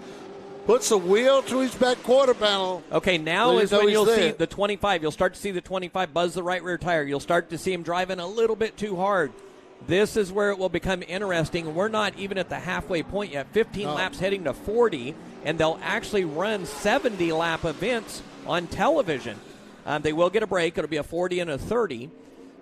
Puts a wheel to his back quarter panel. Okay, now is when you'll see the 25. You'll start to see the 25 buzz the right rear tire. You'll start to see him driving a little bit too hard. This is where it will become interesting. We're not even at the halfway point yet. 15 laps heading to 40, and they'll actually run 70-lap events on television. They will get a break. It'll be a 40 and a 30.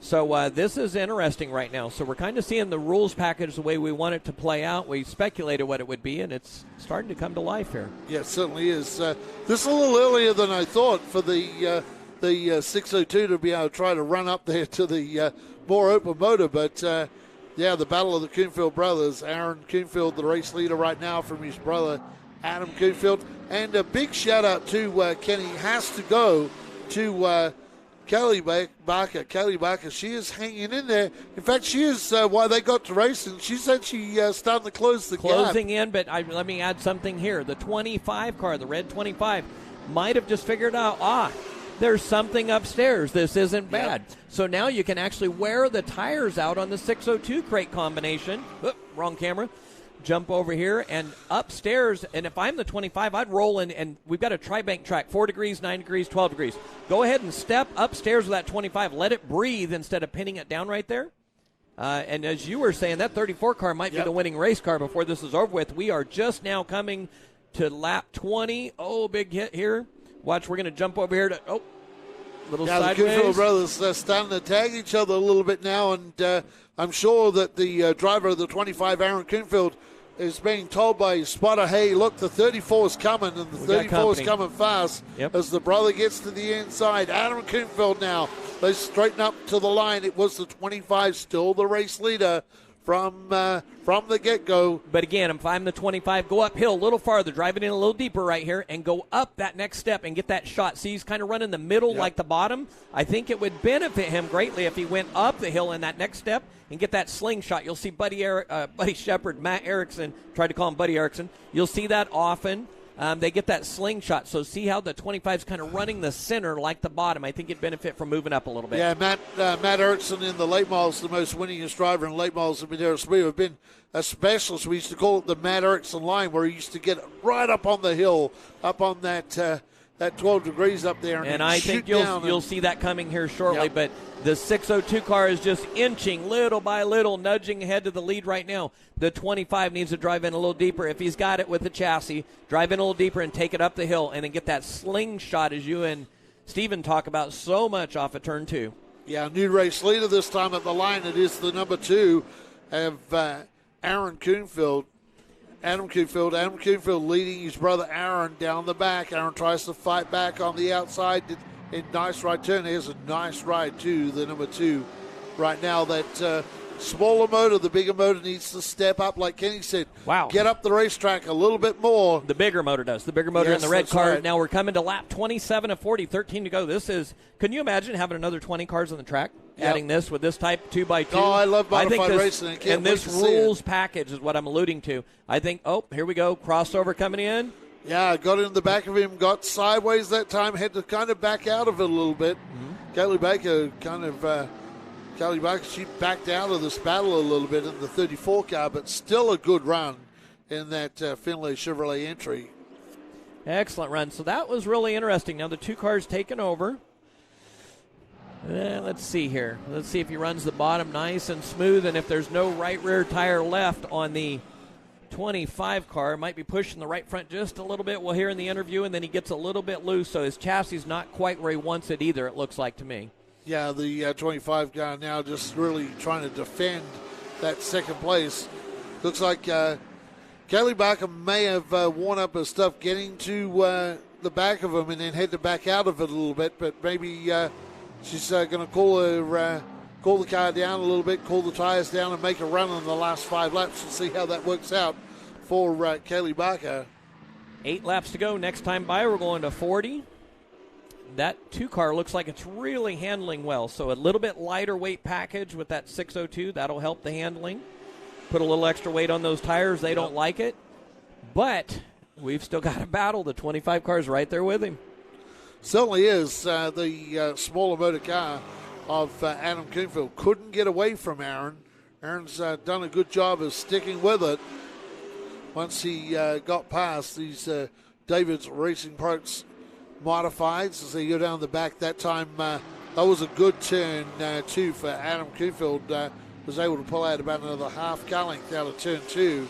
So this is interesting right now. So we're kind of seeing the rules package the way we want it to play out. We speculated what it would be, and it's starting to come to life here. Yeah, it certainly is. This is a little earlier than I thought for the 602 to be able to try to run up there to the more open motor. But, the battle of the Coonfield brothers. Aaron Coonfield, the race leader right now, from his brother Adam Coonfield. And a big shout-out to Kenny has to go to Kelly Barker. Kelly Barker, she is hanging in there. In fact, she is why they got to racing. She said she started to close the gap. Closing in, but let me add something here. The 25 car, the red 25, might have just figured out, there's something upstairs. This isn't bad. So now you can actually wear the tires out on the 602 crate combination. Oop, wrong camera. Jump over here and upstairs, and if I'm the 25, I'd roll in, and we've got a tri-bank track, 4 degrees, 9 degrees, 12 degrees. Go ahead and step upstairs with that 25. Let it breathe instead of pinning it down right there. And as you were saying, that 34 car might be the winning race car before this is over with. We are just now coming to lap 20. Oh, big hit here. Watch, we're going to jump over here to, little sideways. The Coonfield brothers starting to tag each other a little bit now, and I'm sure that the driver of the 25, Aaron Coonfield, is being told by his spotter, hey, look, the 34 is coming, and the 34 is coming fast as the brother gets to the inside. Adam Coonfield now, they straighten up to the line. It was the 25, still the race leader from the get-go. But again, if I'm the 25, go uphill a little farther, drive it in a little deeper right here, and go up that next step and get that shot. See, he's kind of running the middle like the bottom. I think it would benefit him greatly if he went up the hill in that next step and get that slingshot. You'll see Buddy Shepard, Matt Erickson, tried to call him Buddy Erickson. You'll see that often. They get that slingshot. So see how the 25 is kind of running the center like the bottom. I think it'd benefit from moving up a little bit. Yeah, Matt Erickson in the late models, the most winningest driver in late models of Madera Speedway, have been a specialist. We used to call it the Matt Erickson line, where he used to get right up on the hill, up on that 12 degrees up there. And I think you'll see that coming here shortly. Yep. But the 602 car is just inching little by little, nudging ahead to the lead right now. The 25 needs to drive in a little deeper. If he's got it with the chassis, drive in a little deeper and take it up the hill, and then get that slingshot, as you and Steven talk about so much, off of turn 2. Yeah, new race leader this time at the line. It is the number 2 of Aaron Coonfield. Adam Coonfield leading his brother Aaron down the back. Aaron tries to fight back on the outside. In nice right turn. There's a nice ride to the number 2 right now. That smaller motor, the bigger motor needs to step up, like Kenny said. Wow. Get up the racetrack a little bit more. The bigger motor does. The bigger motor in the red car. Right. Now we're coming to lap 27 of 40, 13 to go. Can you imagine having another 20 cars on the track? Yep. Adding this with this type 2x2. Oh, I love modified racing. And this rules package is what I'm alluding to. I think, here we go. Crossover coming in. Yeah, got in the back of him, got sideways that time, had to kind of back out of it a little bit. Mm-hmm. Kelly Baker, she backed out of this battle a little bit in the 34 car, but still a good run in that Finlay Chevrolet entry. Excellent run. So that was really interesting. Now the 2 cars taken over. Let's see here. Let's see if he runs the bottom nice and smooth, and if there's no right rear tire left on the 25 car, might be pushing the right front just a little bit. We'll hear in the interview, and then he gets a little bit loose, so his chassis is not quite where he wants it either, it looks like to me. Yeah, the 25 guy now just really trying to defend that second place. Looks like Kelly Barker may have worn up her stuff getting to the back of him and then had to back out of it a little bit, but maybe she's going to cool the car down a little bit, cool the tires down, and make a run in the last 5 laps and see how that works out for Kelly Barker. 8 laps to go. Next time by, we're going to 40. That 2 car looks like it's really handling well. So a little bit lighter weight package with that 602. That'll help the handling. Put a little extra weight on those tires. They don't like it. But we've still got to battle. The 25 car's right there with him. Certainly is. The smaller motor car of Adam Coonfield couldn't get away from Aaron. Aaron's done a good job of sticking with it. Once he got past these David's Racing Products modifieds as they go down the back, that time that was a good turn too for Adam Coonfield. Was able to pull out about another half car length out of turn 2.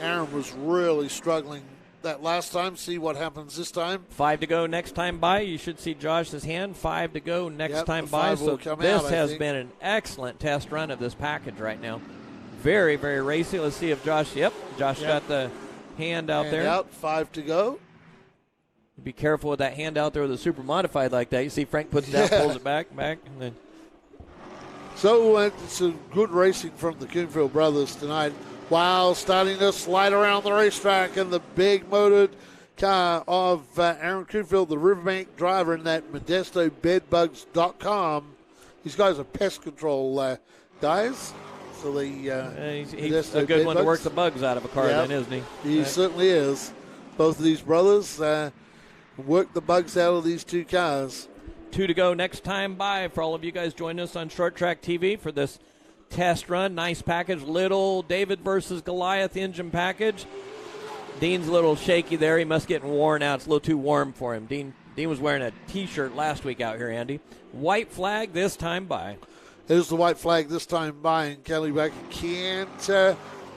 Aaron was really struggling that last time. See what happens this time. 5 to go next time by. You should see Josh's hand. 5 to go next time by. So this has been an excellent test run of this package right now. Very, very racy. Let's see if Josh, Josh got the hand out there. Out, 5 to go. Be careful with that hand out there with a super modified like that. You see Frank puts it down, pulls it back, and then. So it's a good racing from the Coonfield brothers tonight. Wow, starting to slide around the racetrack, and the big motored car of Aaron Coonfield, the Riverbank driver in that ModestoBedbugs.com. These guys are pest control guys. So he's a good one to work the bugs out of a car, then, isn't he? He certainly is. Both of these brothers work the bugs out of these 2 cars. 2 to go next time by. For all of you guys joining us on Short Track TV for this test run. Nice package. Little David versus Goliath engine package. Dean's a little shaky there. He must get worn out. It's a little too warm for him. Dean was wearing a T-shirt last week out here, Andy. White flag this time by. There's the white flag this time by, and Kelly Becker can't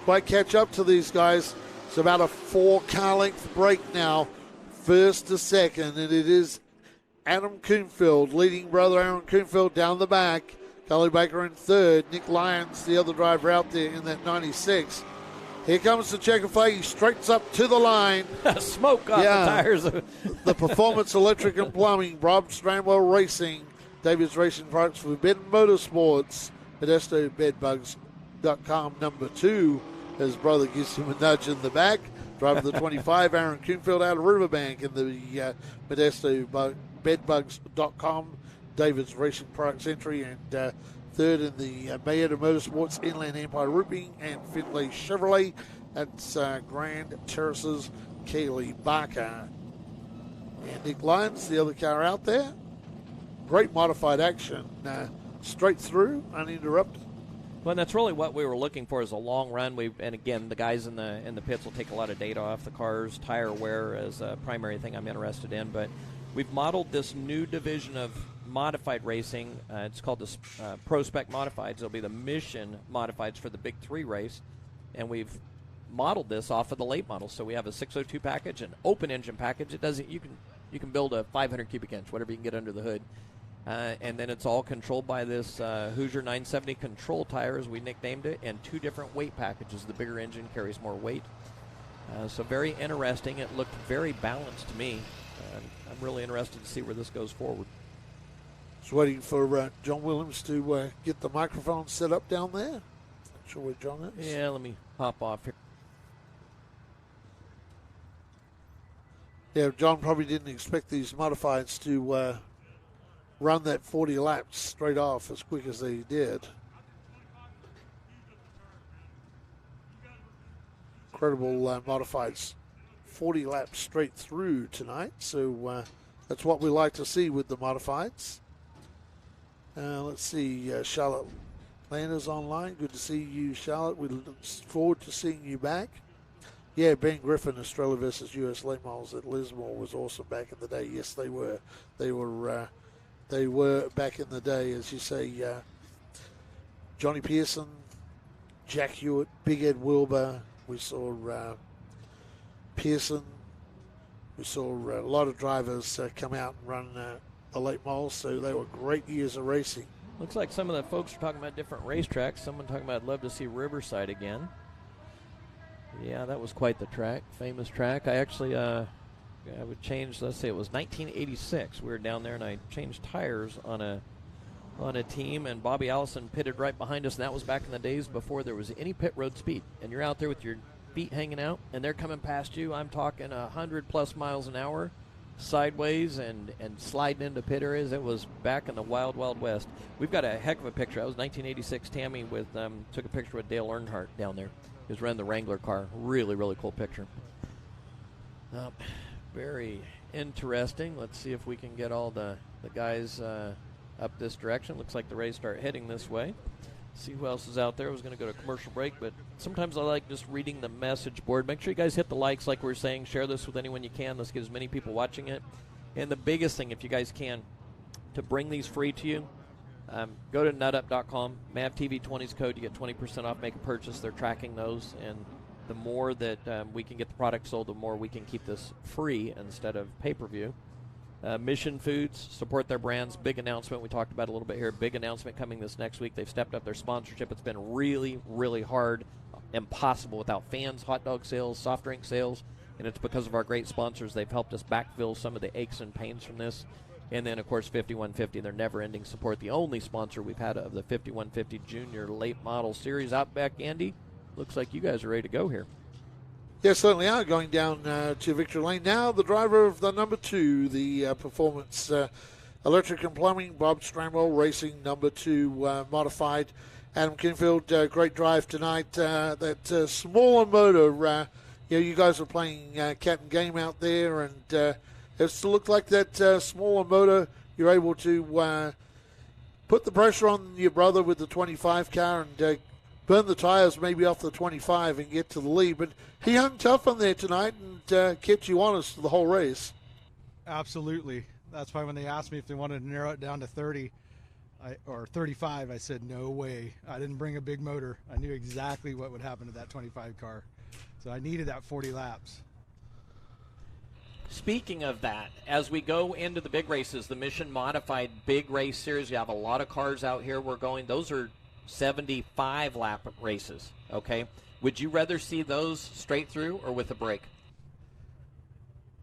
quite catch up to these guys. It's about a 4 car length break now, first to second, and it is Adam Coonfield, leading brother Aaron Coonfield down the back. Kelly Baker in third. Nick Lyons, the other driver out there in that 96. Here comes the checker flag. He straightens up to the line. Smoke off the tires. The Performance Electric and Plumbing, Rob Stranwell Racing, David's Racing Products, Forbidden Motorsports, ModestoBedbugs.com, number 2. His brother gives him a nudge in the back. Driver the 25, Aaron Coonfield out of Riverbank in the ModestoBedbugs.com, David's Racing Products entry, and third in the Madera Motorsports, Inland Empire Roofing, and Finlay Chevrolet. That's Grand Terraces, Kaylee Barker. And Nick Lyons, the other car out there. Great modified action, straight through, uninterrupted. Well, and that's really what we were looking for, is a long run. And again, the guys in the pits will take a lot of data off the cars. Tire wear is a primary thing I'm interested in. But we've modeled this new division of modified racing. It's called the Pro Spec Modifieds. It'll be the Mission Modifieds for the Big 3 race. And we've modeled this off of the late models. So we have a 602 package, an open engine package. It doesn't. You can build a 500 cubic inch, whatever you can get under the hood. And then it's all controlled by this Hoosier 970 control tire, as we nicknamed it, and 2 different weight packages. The bigger engine carries more weight. So very interesting. It looked very balanced to me. I'm really interested to see where this goes forward. Just waiting for John Williams to get the microphone set up down there. Not sure where John is. Yeah, let me hop off here. Yeah, John probably didn't expect these modifieds to run that 40 laps straight off as quick as they did. Incredible modifieds. 40 laps straight through tonight, so that's what we like to see with the modifieds. Let's see, Charlotte Landers online. Good to see you, Charlotte. We look forward to seeing you back. Yeah, Ben Griffin, Australia versus U.S. late models at Lismore was awesome back in the day. Yes, they were. They were back in the day, as you say. Johnny Pearson, Jack Hewitt, Big Ed Wilbur. We saw Pearson. We saw a lot of drivers come out and run the late models, so they were great years of racing. Looks like some of the folks are talking about different racetracks. Someone talking about, I'd love to see Riverside again. Yeah, that was quite the track, famous track. I actually, I would change. Let's say it was 1986. We were down there, and I changed tires on a team, and Bobby Allison pitted right behind us. And that was back in the days before there was any pit road speed. And you're out there with your feet hanging out, and they're coming past you. I'm talking 100+ miles an hour, sideways and sliding into pit areas. It was back in the wild, wild west. We've got a heck of a picture. That was 1986. Tammy took a picture with Dale Earnhardt down there. He was running the Wrangler car. Really, really cool picture. Very interesting. Let's see if we can get all the guys up this direction. Looks like the race start heading this way. See who else is out there. I was going to go to commercial break, but sometimes I like just reading the message board. Make sure you guys hit the likes like we were saying. Share this with anyone you can. Let's get as many people watching it. And the biggest thing, if you guys can, to bring these free to you, go to nutup.com. MAVTV20's code. You get 20% off. Make a purchase. They're tracking those. And the more that we can get the product sold, the more we can keep this free instead of pay-per-view. Mission Foods, support their brands. Big announcement. We talked about it a little bit here. Big announcement coming this next week. They've stepped up their sponsorship. It's been really, really hard, impossible without fans, hot dog sales, soft drink sales, and it's because of our great sponsors. They've helped us backfill some of the aches and pains from this. And then, of course, 5150, their never-ending support, the only sponsor we've had of the 5150 Junior Late Model Series. Out back, Andy, looks like you guys are ready to go here. Yes, certainly are. Going down to Victory Lane now. The driver of the number 2, the Performance Electric and Plumbing, Bob Stramwell, racing number 2 modified. Adam Kinfield, great drive tonight. That smaller motor, you guys were playing cat and game out there, and it looked like that smaller motor, you're able to put the pressure on your brother with the 25 car and burn the tires maybe off the 25 and get to the lead. But he hung tough on there tonight and kept you honest the whole race. Absolutely. That's why when they asked me if they wanted to narrow it down to 30 or 35, I said, no way. I didn't bring a big motor. I knew exactly what would happen to that 25 car. So I needed that 40 laps. Speaking of that, as we go into the big races, the Mission Modified Big Race Series, you have a lot of cars out here. Those are 75-lap races, okay? Would you rather see those straight through or with a break?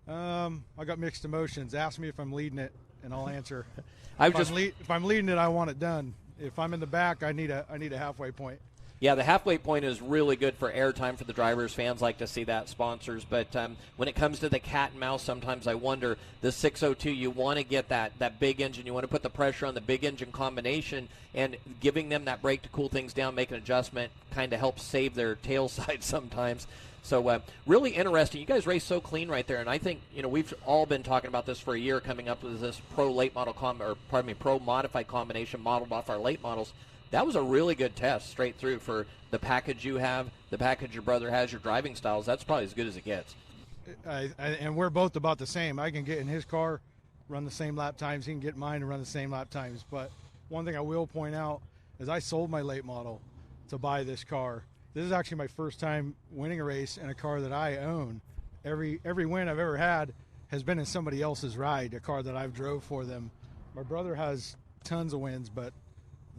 I got mixed emotions. Ask me if I'm leading it, and I'll answer. If I'm leading it, I want it done. If I'm in the back, I need a halfway point. Yeah, the halfway point is really good for airtime for the drivers. Fans like to see that, sponsors. But when it comes to the cat and mouse, sometimes I wonder, the 602, you want to get that big engine. You want to put the pressure on the big engine combination, and giving them that break to cool things down, make an adjustment, kind of helps save their tail side sometimes. So really interesting. You guys race so clean right there, and I think we've all been talking about this for a year, coming up with this pro modified combination modeled off our late models. That was a really good test straight through for the package you have, the package your brother has, your driving styles. That's probably as good as it gets. And we're both about the same. I can get in his car, run the same lap times. He can get mine and run the same lap times. But one thing I will point out is I sold my late model to buy this car. This is actually my first time winning a race in a car that I own. Every win I've ever had has been in somebody else's ride, a car that I've drove for them. My brother has tons of wins, but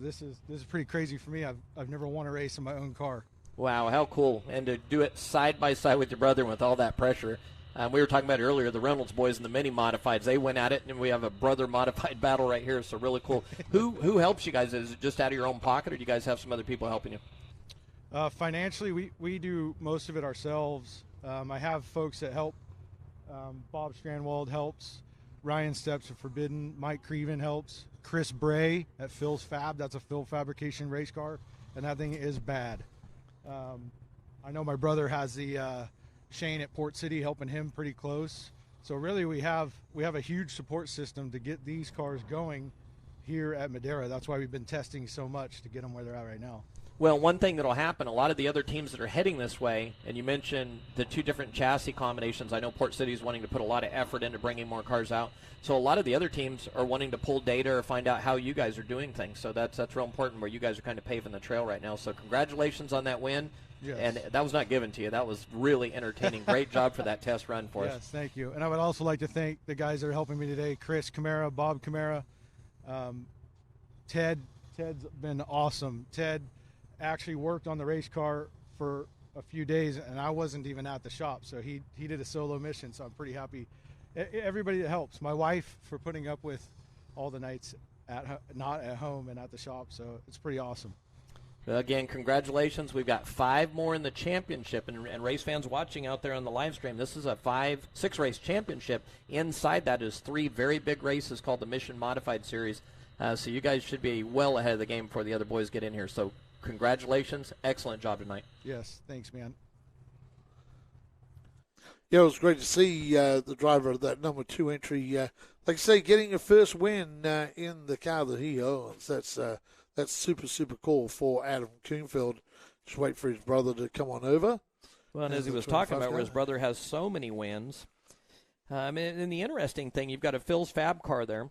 this is pretty crazy for me. I've never won a race in my own car. Wow, how cool. And to do it side by side with your brother with all that pressure. We were talking about it earlier, the Reynolds boys and the mini modifieds, they went at it, and we have a brother modified battle right here, so really cool. Who helps you guys? Is it just out of your own pocket, or do you guys have some other people helping you? Financially, we do most of it ourselves. I have folks that help. Bob Strandwald helps. Ryan Steps of Forbidden. Mike Creven helps. Chris Bray at Phil's Fab. That's a Phil Fabrication race car, and that thing is bad. I know my brother has the Shane at Port City helping him pretty close. So really we have a huge support system to get these cars going here at Madera. That's why we've been testing so much to get them where they're at right now. Well, one thing that will happen, a lot of the other teams that are heading this way, and you mentioned the two different chassis combinations. I know Port City is wanting to put a lot of effort into bringing more cars out. So a lot of the other teams are wanting to pull data or find out how you guys are doing things. So that's real important, where you guys are kind of paving the trail right now. So congratulations on that win. Yes. And that was not given to you. That was really entertaining. Great job for that test run for us. Yes, thank you. And I would also like to thank the guys that are helping me today, Chris Camara, Bob Camara, Ted. Ted's been awesome. Ted actually worked on the race car for a few days, and I wasn't even at the shop, so he did a solo mission, so I'm pretty happy. Everybody that helps. My wife for putting up with all the nights not at home and at the shop, so it's pretty awesome. Again, congratulations. We've got 5 more in the championship, and race fans watching out there on the live stream, this is a 6 race championship. Inside that is 3 very big races called the Mission Modified Series. So you guys should be well ahead of the game before the other boys get in here. So congratulations. Excellent job tonight. Yes, thanks, man. Yeah, it was great to see the driver of that number 2 entry, like I say, getting a first win in the car that he owns. That's super, super cool for Adam Coonfield. Just wait for his brother to come on over. Well, and as he was talking about where his brother has so many wins, and the interesting thing, you've got a Phil's Fab car there.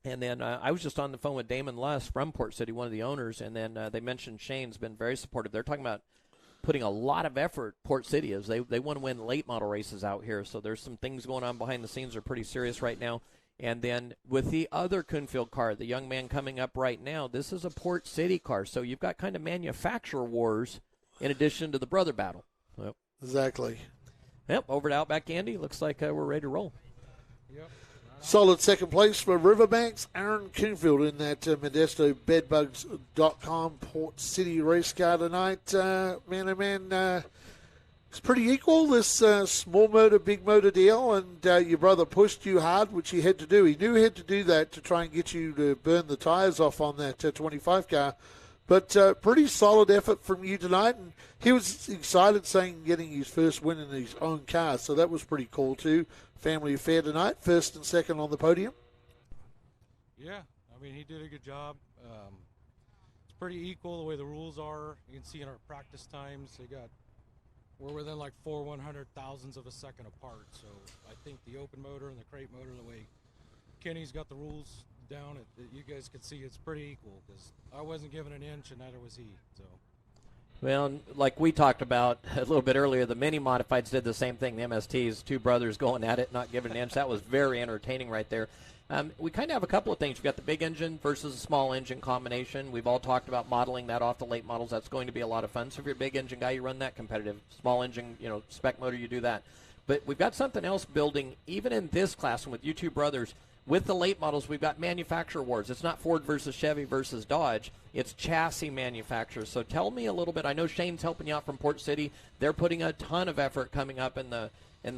And then I was just on the phone with Damon Luss from Port City, one of the owners, and then they mentioned Shane's been very supportive. They're talking about putting a lot of effort, Port City is. They want to win late model races out here, so there's some things going on behind the scenes that are pretty serious right now. And then with the other Coonfield car, the young man coming up right now, this is a Port City car. So you've got kind of manufacturer wars in addition to the brother battle. Yep. Exactly. Yep, over to Outback Andy. Looks like we're ready to roll. Yep. Solid second place for Riverbanks. Aaron Coonfield in that ModestoBedbugs.com Port City race car tonight. Man, oh man, it's pretty equal, this small motor, big motor deal, and your brother pushed you hard, which he had to do. He knew he had to do that to try and get you to burn the tires off on that 25 car. But pretty solid effort from you tonight, and he was excited saying getting his first win in his own car, so that was pretty cool too. Family affair tonight, first and second on the podium. Yeah, I mean, he did a good job. It's pretty equal the way the rules are. You can see in our practice times, we're within like 4 100,000ths of a second apart. So I think the open motor and the crate motor, the way Kenny's got the rules down, you guys can see it's pretty equal, because I wasn't given an inch and neither was he. So. Well, like we talked about a little bit earlier, the mini modifieds did the same thing. The MSTs, 2 brothers going at it, not giving an inch. That was very entertaining right there. We kind of have a couple of things. We've got the big engine versus a small engine combination. We've all talked about modeling that off the late models. That's going to be a lot of fun. So if you're a big engine guy, you run that competitive. Small engine, spec motor, you do that. But we've got something else building, even in this class, and with you 2 brothers. With the late models, we've got manufacturer wars. It's not Ford versus Chevy versus Dodge. It's chassis manufacturers. So tell me a little bit. I know Shane's helping you out from Port City. They're putting a ton of effort coming up in the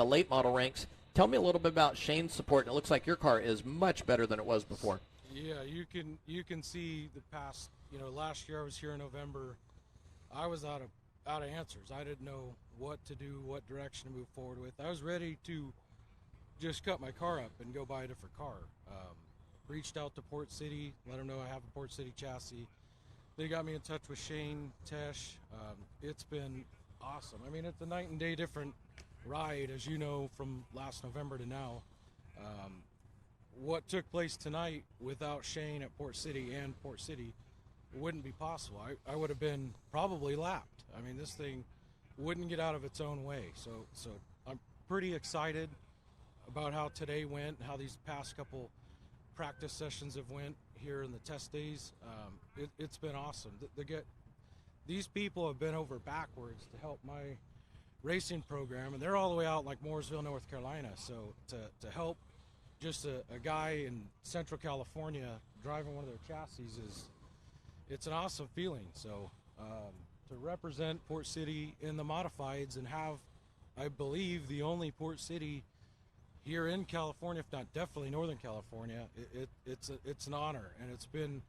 late model ranks. Tell me a little bit about Shane's support. It looks like your car is much better than it was before. Yeah, you can see the past. Last year I was here in November. I was out of answers. I didn't know what to do, what direction to move forward with. I was ready to just cut my car up and go buy a different car. Reached out to Port City, let them know I have a Port City chassis. They got me in touch with Shane Tesh. It's been awesome. I mean, it's a night and day different ride, as you know, from last November to now. What took place tonight without Shane at Port City and Port City wouldn't be possible. I would have been probably lapped. I mean, this thing wouldn't get out of its own way. So I'm pretty excited about how today went, how these past couple practice sessions have went here in the test days. It's been awesome. These people have been over backwards to help my racing program, and they're all the way out like Mooresville, North Carolina. So to help just a guy in Central California driving one of their chassis it's an awesome feeling. So to represent Port City in the modifieds and have, I believe, the only Port City here in California, if not definitely Northern California, it's an honor, and it's been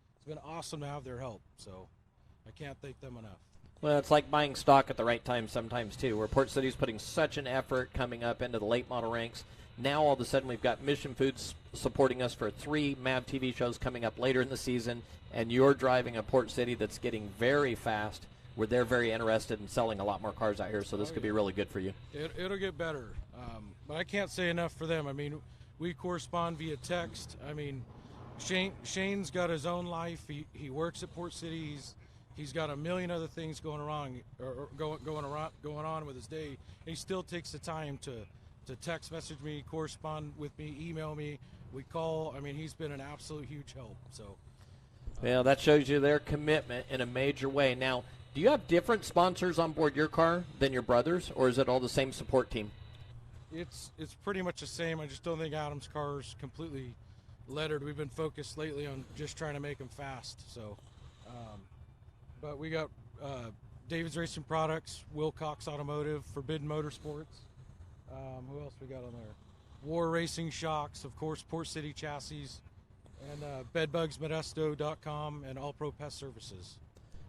awesome to have their help. So I can't thank them enough. Well, it's like buying stock at the right time sometimes too, where Port City's putting such an effort coming up into the late model ranks. Now all of a sudden we've got Mission Foods supporting us for 3 MAV TV shows coming up later in the season, and you're driving a Port City that's getting very fast, where they're very interested in selling a lot more cars out here, so this could be really good for you. It'll get better, but I can't say enough for them. I mean, we correspond via text. I mean, Shane's got his own life. He works at Port City. He's got a million other things going on with his day. And he still takes the time to text message me, correspond with me, email me. We call. I mean, he's been an absolute huge help. So. Well, that shows you their commitment in a major way. Now, do you have different sponsors on board your car than your brothers, or is it all the same support team? It's pretty much the same. I just don't think Adam's car is completely lettered. We've been focused lately on just trying to make him fast. So, But we got David's Racing Products, Wilcox Automotive, Forbidden Motorsports. Who else we got on there? War Racing Shocks, of course, Port City Chassis, and bedbugsmodesto.com and All Pro Pest Services.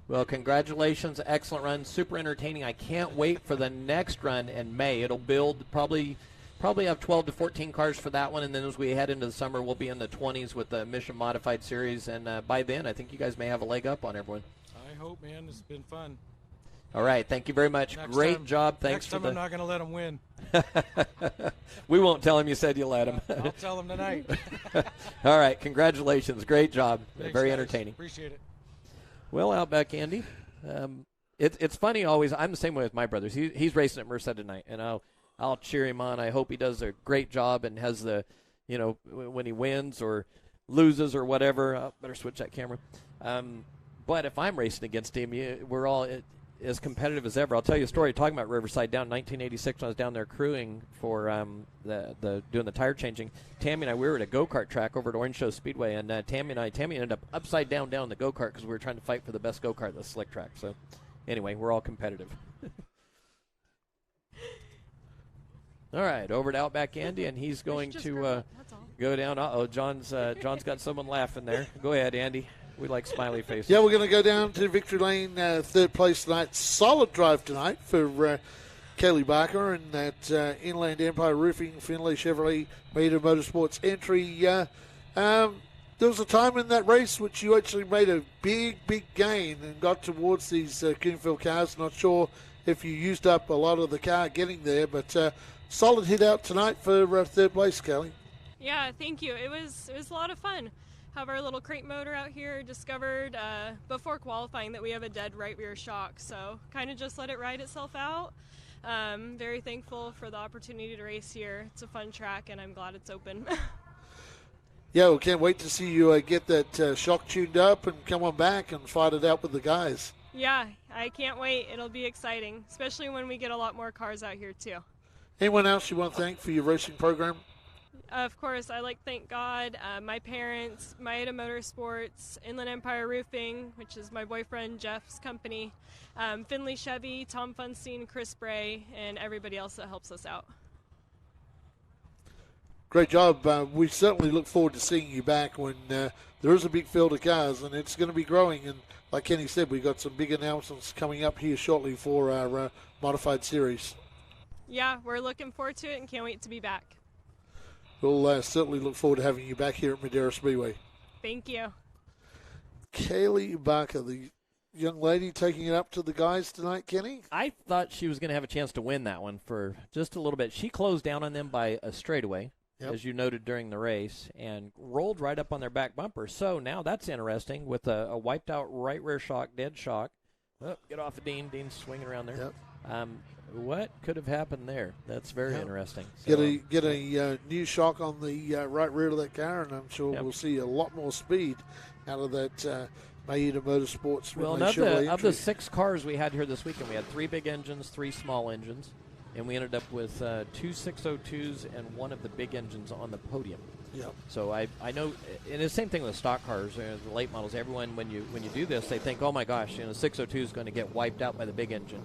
Well, congratulations. Excellent run. Super entertaining. I can't wait for the next run in May. It'll build probably have 12 to 14 cars for that one, and then as we head into the summer, we'll be in the 20s with the Mission Modified Series, and by then, I think you guys may have a leg up on everyone. I hope, man. It's been fun. All right. Thank you very much. Great job. Thanks for I'm not going to let them win. We won't tell him you said you let him. I'll tell them tonight. All right. Congratulations. Great job. Thanks, very guys. entertaining. Appreciate it. Well, Outback Andy, it's funny always. I'm the same way with my brothers. He's racing at Merced tonight, and I'll cheer him on. I hope he does a great job and has the, when he wins or loses or whatever. I better switch that camera. But if I'm racing against him, we're all as competitive as ever. I'll tell you a story talking about Riverside down in 1986 when I was down there crewing for doing the tire changing. Tammy and I, we were at a go-kart track over at Orange Show Speedway, and Tammy ended up upside down in the go-kart because we were trying to fight for the best go-kart at the slick track. So anyway, we're all competitive. All right, over to Outback Andy, and he's going to go down. Uh-oh, John's got someone laughing there. Go ahead, Andy. We like smiley faces. Yeah, we're going to go down to Victory Lane, third place tonight. Solid drive tonight for Kelly Barker and that Inland Empire Roofing, Finlay Chevrolet, Madera Motorsports entry. There was a time in that race which you actually made a big gain and got towards these Coonfield cars. Not sure if you used up a lot of the car getting there, but solid hit out tonight for third place, Kelly. Yeah, thank you. It was a lot of fun. Have our little crate motor out here. Discovered before qualifying that we have a dead right rear shock, so kind of just let it ride itself out. Very thankful for the opportunity to race here. It's a fun track, and I'm glad it's open. Yeah, we can't wait to see you get that shock tuned up and come on back and fight it out with the guys. Yeah, I can't wait. It'll be exciting, especially when we get a lot more cars out here too. Anyone else you want to thank for your racing program? Of course, I like to thank God, my parents, Madera Motorsports, Inland Empire Roofing, which is my boyfriend Jeff's company, Finley Chevy, Tom Funstein, Chris Bray, and everybody else that helps us out. Great job. We certainly look forward to seeing you back when there is a big field of cars, and it's going to be growing. And like Kenny said, we've got some big announcements coming up here shortly for our modified series. Yeah, we're looking forward to it and can't wait to be back. We'll certainly look forward to having you back here at Madera Speedway. Thank you. Kaylee Barker, the young lady taking it up to the guys tonight, Kenny? I thought she was going to have a chance to win that one for just a little bit. She closed down on them by a straightaway, as you noted during the race, and rolled right up on their back bumper. So now that's interesting with a wiped-out right rear shock, dead shock. Oh, get off of Dean. Dean's swinging around there. Yep. What could have happened there? That's very interesting. So, get a new shock on the right rear of that car, and I'm sure we'll see a lot more speed out of that Madera Motorsports. Well, of the 6 cars we had here this weekend, we had 3 big engines, 3 small engines, and we ended up with 2 602s and 1 of the big engines on the podium. Yep. So I know, and it's the same thing with stock cars, the late models. Everyone, when you do this, they think, oh my gosh, 602 is going to get wiped out by the big engine.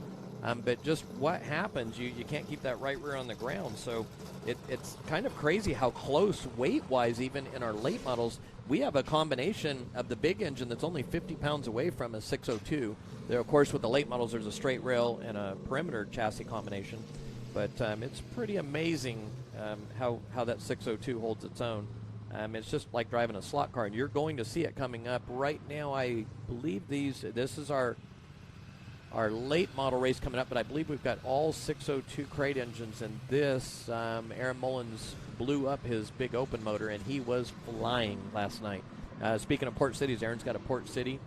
But just what happens, you can't keep that right rear on the ground. So it's kind of crazy how close weight-wise, even in our late models, we have a combination of the big engine that's only 50 pounds away from a 602. There, of course, with the late models, there's a straight rail and a perimeter chassis combination. But it's pretty amazing how that 602 holds its own. It's just like driving a slot car, and you're going to see it coming up. Right now, I believe this is our late model race coming up, but I believe we've got all 602 crate engines in this. Aaron Mullins blew up his big open motor, and he was flying last night. Speaking of Port Cities, Aaron's got a Port City,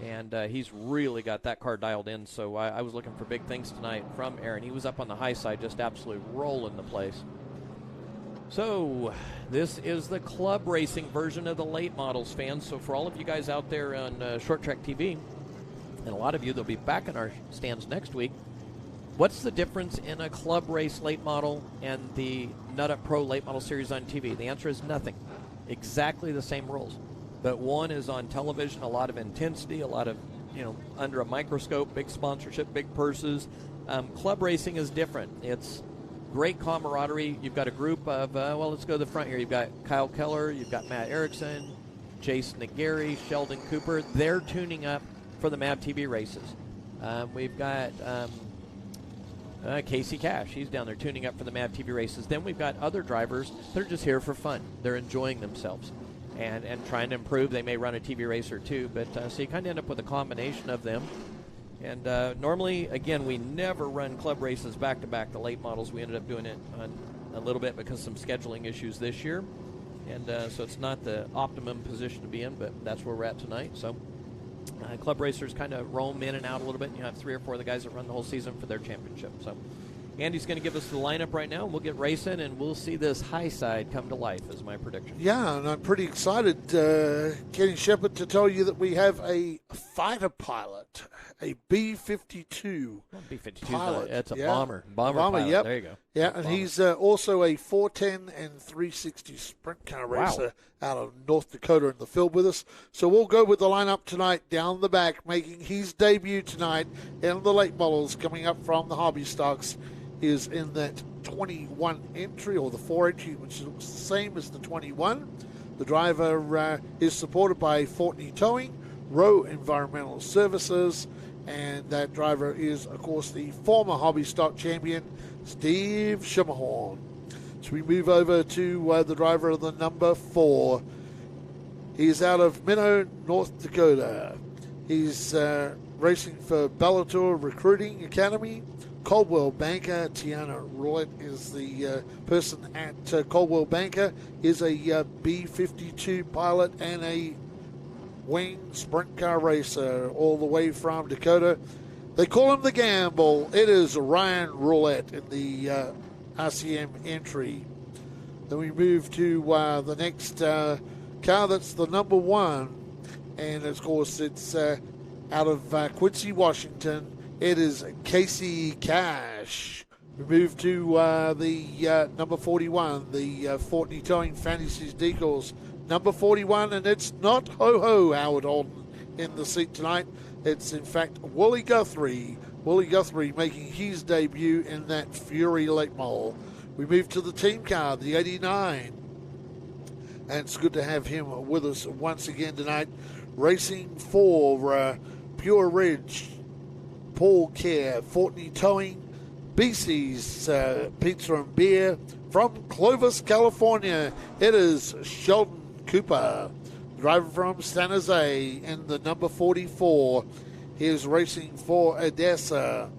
and he's really got that car dialed in, so I was looking for big things tonight from Aaron. He was up on the high side, just absolutely rolling the place. So this is the club racing version of the late models, fans. So for all of you guys out there on Short Track TV, and a lot of you that'll be back in our stands next week, what's the difference in a club race late model and the Nut Up Pro late model series on TV? The answer is nothing. Exactly the same rules. But one is on television, a lot of intensity, a lot of under a microscope, big sponsorship, big purses. Club racing is different. It's great camaraderie. You've got a group of, let's go to the front here. You've got Kyle Keller, you've got Matt Erickson, Jason Aguirre, Sheldon Cooper. They're tuning up for the MAV TV races. We've got Casey Cash. He's down there tuning up for the MAV TV races. Then we've got other drivers that are just here for fun. They're enjoying themselves and trying to improve. They may run a TV race or two, but so you kind of end up with a combination of them. And normally, again, we never run club races back-to-back, the late models. We ended up doing it a little bit because of some scheduling issues this year. And so it's not the optimum position to be in, but that's where we're at tonight. So club racers kind of roam in and out a little bit, and you have 3 or 4 of the guys that run the whole season for their championship. So Andy's going to give us the lineup right now. We'll get racing, and we'll see this high side come to life, is my prediction. Yeah, and I'm pretty excited, Kenny Shepard, to tell you that we have a fighter pilot, a B-52 B-52 pilot. It's a bomber pilot. Yep. There you go. Yeah, and he's also a 410 and 360 sprint car racer out of North Dakota in the field with us. So we'll go with the lineup tonight down the back, making his debut tonight in the late models coming up from the hobby stocks. Is in that 21 entry, or the 4 entry, which looks the same as the 21. The driver is supported by Fortney Towing, Rowe Environmental Services, and that driver is, of course, the former hobby stock champion, Steve Schimmerhorn. So we move over to the driver of the number 4. He's out of Minnow, North Dakota. He's racing for Bellator Recruiting Academy. Caldwell Banker, Tiana Roulette is the person at Caldwell Banker, is a B-52 pilot and a wing sprint car racer all the way from Dakota. They call him the Gamble. It is Ryan Roulette in the RCM entry. Then we move to the next car, that's the number 1. And, of course, it's out of Quincy, Washington. It is Casey Cash. We move to the number 41, the Fortney Towing Fantasies Decals. Number 41, and it's not Ho-Ho Howard Holden in the seat tonight. It's, in fact, Wooly Guthrie. Wooly Guthrie making his debut in that Fury late model. We move to the team car, the 89. And it's good to have him with us once again tonight. Racing for Pure Ridge, Paul Care, Fortney Towing, BC's Pizza and Beer. From Clovis, California, it is Sheldon Cooper, driver from San Jose in the number 44. He is racing for Odessa.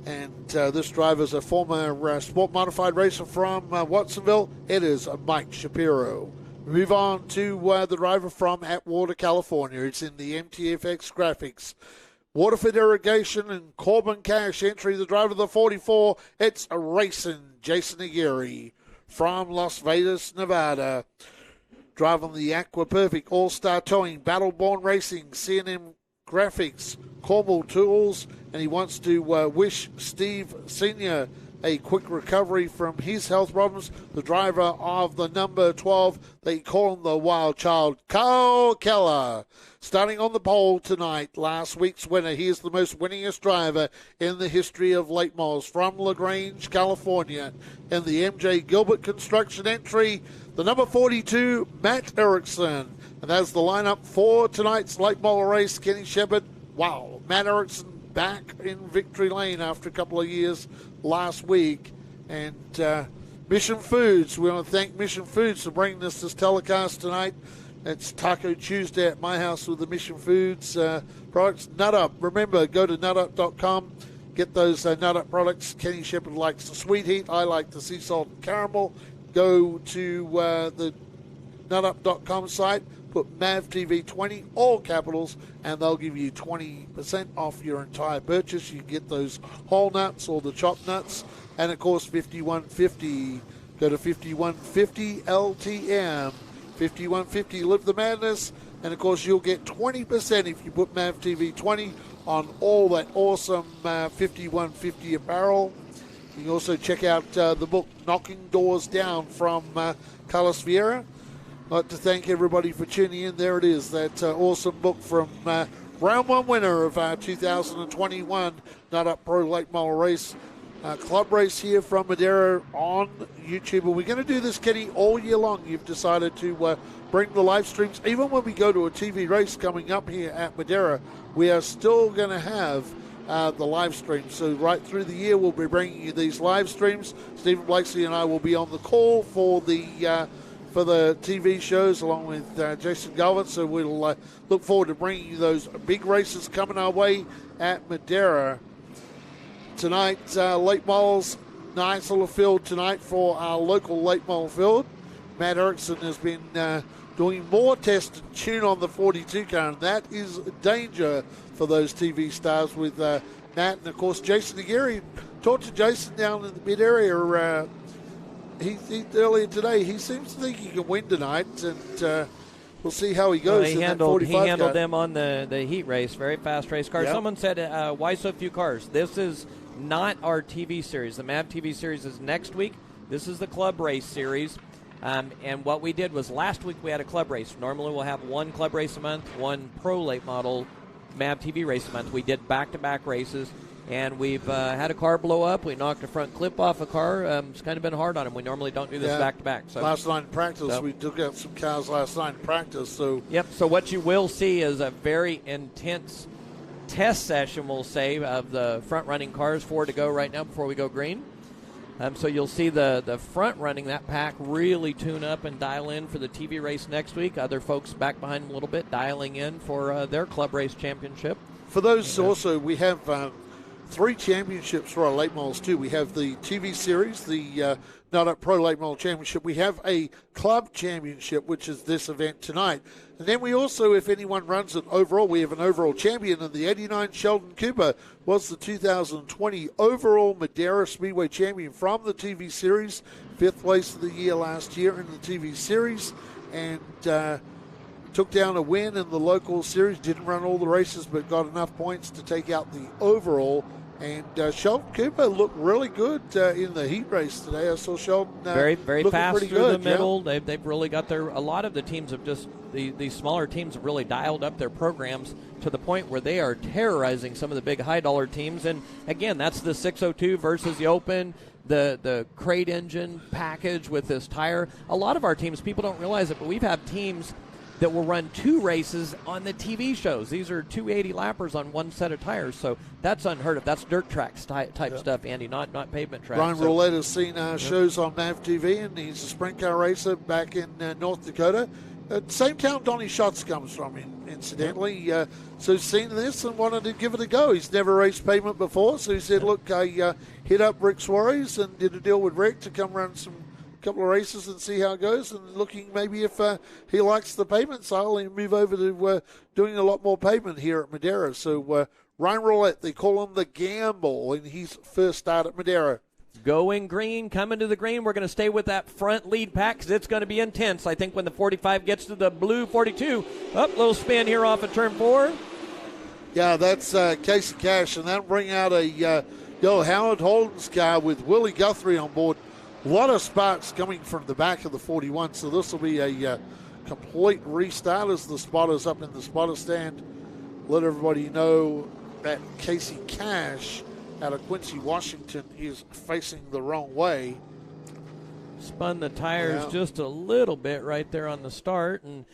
And this driver is a former sport modified racer from Watsonville. It is Mike Shapiro. We move on to the driver from Atwater, California. It's in the MTFX graphics. Waterford Irrigation and Corbin Cash entry, the driver of the 44. It's a racing Jason Aguirre from Las Vegas, Nevada. Driving the Aqua Perfect All-Star Towing, Battleborn Racing, C&M Graphics, Cornwall Tools, and he wants to wish Steve Sr. a quick recovery from his health problems. The driver of the number 12, they call him the Wild Child, Kyle Keller. Starting on the pole tonight, last week's winner. He is the most winningest driver in the history of late models from LaGrange, California. In the MJ Gilbert Construction entry, the number 42, Matt Erickson. And that's the lineup for tonight's late model race. Kenny Shepard, wow, Matt Erickson back in victory lane after a couple of years last week. And Mission Foods, we want to thank Mission Foods for bringing us this telecast tonight. It's Taco Tuesday at my house with the Mission Foods products. Nut Up. Remember, go to nutup.com. Get those Nut Up products. Kenny Shepard likes the sweet heat. I like the sea salt and caramel. Go to the nutup.com site. Put MAVTV20, all capitals, and they'll give you 20% off your entire purchase. You can get those whole nuts or the chopped nuts. And, of course, 5150. Go to 5150 LTM. 5150, live the madness, and of course you'll get 20% if you put MAVTV20 on all that awesome 5150 apparel. You can also check out the book Knocking Doors Down from Carlos Vieira. I'd like to thank everybody for tuning in. There it is, that awesome book from round one winner of our 2021 Nut Up Pro Late Model Race club race here from Madera on YouTube. We're going to do this, Kenny, all year long. You've decided to bring the live streams. Even when we go to a TV race coming up here at Madera, we are still going to have the live streams. So right through the year, we'll be bringing you these live streams. Stephen Blakeslee and I will be on the call for the TV shows along with Jason Galvin. So we'll look forward to bringing you those big races coming our way at Madera. Tonight, late models, nice little field tonight for our local late model field. Matt Erickson has been doing more test and tune on the 42 car, and that is danger for those TV stars with Matt. And, of course, Jason Aguirre. Talked to Jason down in the mid area he earlier today. He seems to think he can win tonight, and we'll see how he goes. He handled them on the heat race, very fast race car. Yep. Someone said, why so few cars? This is not our TV series. The MAV TV series is next week. This is the club race series. And what we did was last week we had a club race. Normally we'll have one club race a month, one pro late model MAV TV race a month. We did back-to-back races, and we've had a car blow up. We knocked a front clip off a car. It's kind of been hard on him. We normally don't do this back-to-back. So last night in practice, we took out some cars last night in practice. So So what you will see is a very intense test session, we'll say, of the front-running cars, 4 to go right now before we go green. So you'll see the front running, that pack, really tune up and dial in for the TV race next week. Other folks back behind them a little bit, dialing in for their club race championship. For those also, we have 3 championships for our late models too. We have the TV series, the Nut Up Pro Late Model Championship. We have a club championship, which is this event tonight. And then we also, if anyone runs it overall, we have an overall champion. And the 89 Sheldon Cooper was the 2020 overall Madera Speedway champion from the TV series. 5th place of the year last year in the TV series. And took down a win in the local series. Didn't run all the races, but got enough points to take out the overall. And Sheldon Cooper looked really good in the heat race today. I saw Sheldon very fast pretty through good, the middle. They've really got a lot of the teams have just, these smaller teams have really dialed up their programs to the point where they are terrorizing some of the big high-dollar teams. And, again, that's the 602 versus the Open, the crate engine package with this tire. A lot of our teams, people don't realize it, but we've had teams that will run 2 races on the TV shows. These are 280 lappers on one set of tires, so that's unheard of. That's dirt tracks type stuff, Andy, not pavement tracks. Ryan Roulette has seen shows on MAV TV, and he's a sprint car racer back in North Dakota. Same town Donnie Schatz comes from, incidentally. So seen this and wanted to give it a go. He's never raced pavement before, so he said, look, I hit up Rick Suarez and did a deal with Rick to come run couple of races and see how it goes, and looking maybe if he likes the pavement style, he'll move over to doing a lot more pavement here at Madera. So Ryan Roulette, they call him the Gamble, and he's first start at Madera. Going green, coming to the green. We're going to stay with that front lead pack because it's going to be intense. I think when the 45 gets to the blue 42, little spin here off of turn 4. Yeah, that's Casey Cash, and that'll bring out a Howard Holden's car with Willie Guthrie on board. A lot of sparks coming from the back of the 41, so this will be a complete restart as the spotters up in the spotter stand. Let everybody know that Casey Cash out of Quincy, Washington is facing the wrong way. Spun the tires just a little bit right there on the start, and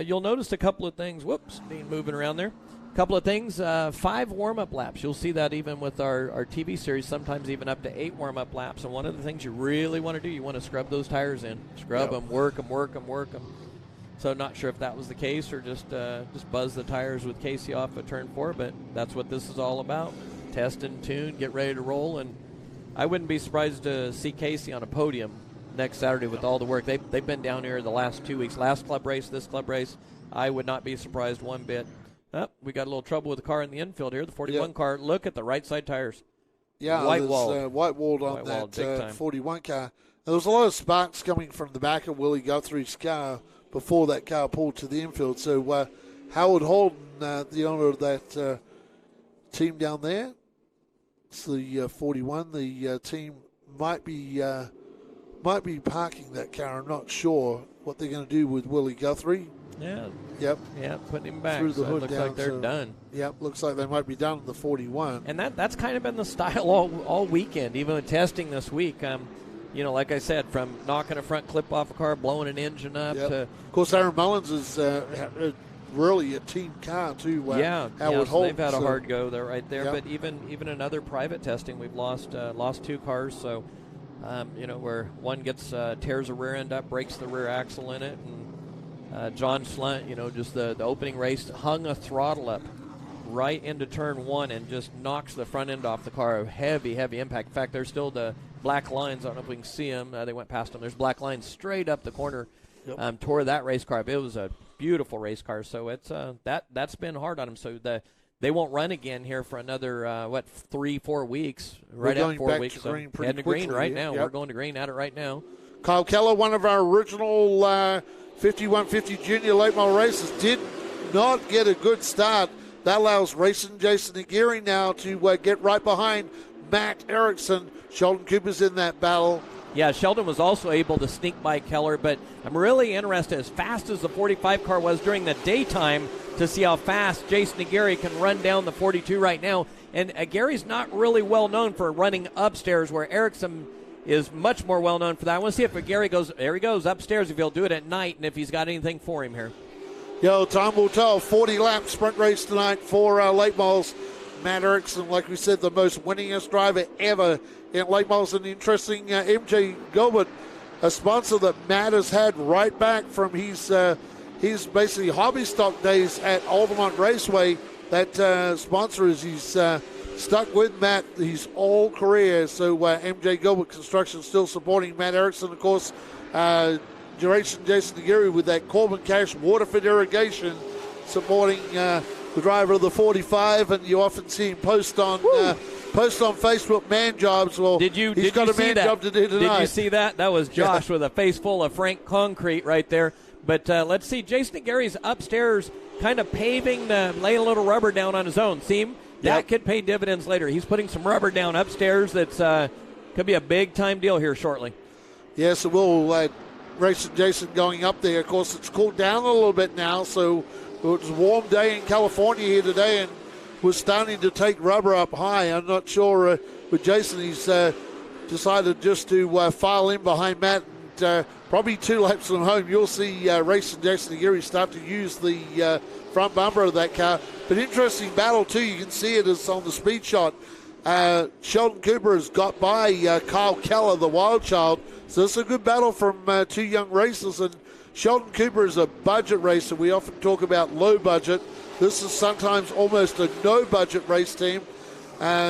you'll notice a couple of things. Whoops, being moving around there. Couple of things, 5 warm-up laps. You'll see that even with our TV series, sometimes even up to 8 warm-up laps. And one of the things you really want to do, you want to scrub those tires in. Scrub them, work them. So not sure if that was the case or just buzz the tires with Casey off of turn 4, but that's what this is all about. Test and tune, get ready to roll. And I wouldn't be surprised to see Casey on a podium next Saturday with all the work. They've been down here the last 2 weeks. Last club race, this club race. I would not be surprised one bit. We got a little trouble with the car in the infield here. The 41 car. Look at the right side tires. Yeah, white-walled on that 41 car. There was a lot of sparks coming from the back of Willie Guthrie's car before that car pulled to the infield. So Howard Holden, the owner of that team down there, it's the 41. The team might be parking that car. I'm not sure what they're going to do with Willie Guthrie. Yeah. Yep. Yeah, putting him back. Through the So hood it looks down, like they're so- done. Yep, looks like they might be done at the 41. And that's kind of been the style all weekend, even with testing this week. Like I said, from knocking a front clip off a car, blowing an engine up to. Of course, Aaron Mullins is really a team car too. Howard so Holt, they've had a hard go there, right there. Yep. But even in other private testing, we've lost 2 cars. So, where one tears a rear end up, breaks the rear axle in it, and John Slunt, just the opening race, hung a throttle up right into turn 1 and just knocks the front end off the car. A heavy impact. In fact, there's still the black lines. I don't know if we can see them. They went past them. There's black lines straight up the corner. Yep. Tore that race car up. It was a beautiful race car. So it's that's been hard on them. So they won't run again here for another 3-4 weeks. Right at 4 weeks. To green pretty heading to green quickly, right now. yep. We're going to green at it right now. Kyle Keller, one of our original 5150 junior late model races, did not get a good start. That allows Racing Jason Aguirre now to get right behind Matt Erickson. Sheldon Cooper's in that battle. Yeah, Sheldon was also able to sneak by Keller, but I'm really interested, as fast as the 45 car was during the daytime, to see how fast Jason Aguirre can run down the 42 right now. And Aguirre's not really well known for running upstairs, where Erickson is much more well known for that. I want to see if Aguirre goes, there he goes, upstairs, if he'll do it at night, and if he's got anything for him here. Time will tell. 40 lap sprint race tonight for late models. Matt Erickson, like we said, the most winningest driver ever in late models. And interesting, MJ Gilbert, a sponsor that Matt has had right back from his basically hobby stock days at Aldermont Raceway. That sponsor he's stuck with Matt his whole career. So MJ Gilbert Construction still supporting Matt Erickson, of course. Jason Aguirre with that Corbin Cash Waterford Irrigation supporting the driver of the 45, and you often see him post on Facebook man jobs. Well, he's got a man job to do tonight. Did you see that? That was Josh with a face full of Frank Concrete right there. But let's see, Jason Aguirre's upstairs kind of paving, laying a little rubber down on his own. See him? That could pay dividends later. He's putting some rubber down upstairs. That's could be a big-time deal here shortly. Yes, it will. Racing Jason going up there. Of course, it's cooled down a little bit now, so it was a warm day in California here today, and was starting to take rubber up high. I'm not sure with Jason, he's decided just to file in behind Matt. And, probably 2 laps from home, you'll see Racing Jason Aguirre start to use the front bumper of that car. But interesting battle, too. You can see it is on the speed shot. Sheldon Cooper has got by Kyle Keller, the wild child. So it's a good battle from 2 young racers. And Sheldon Cooper is a budget racer. We often talk about low budget. This is sometimes almost a no-budget race team.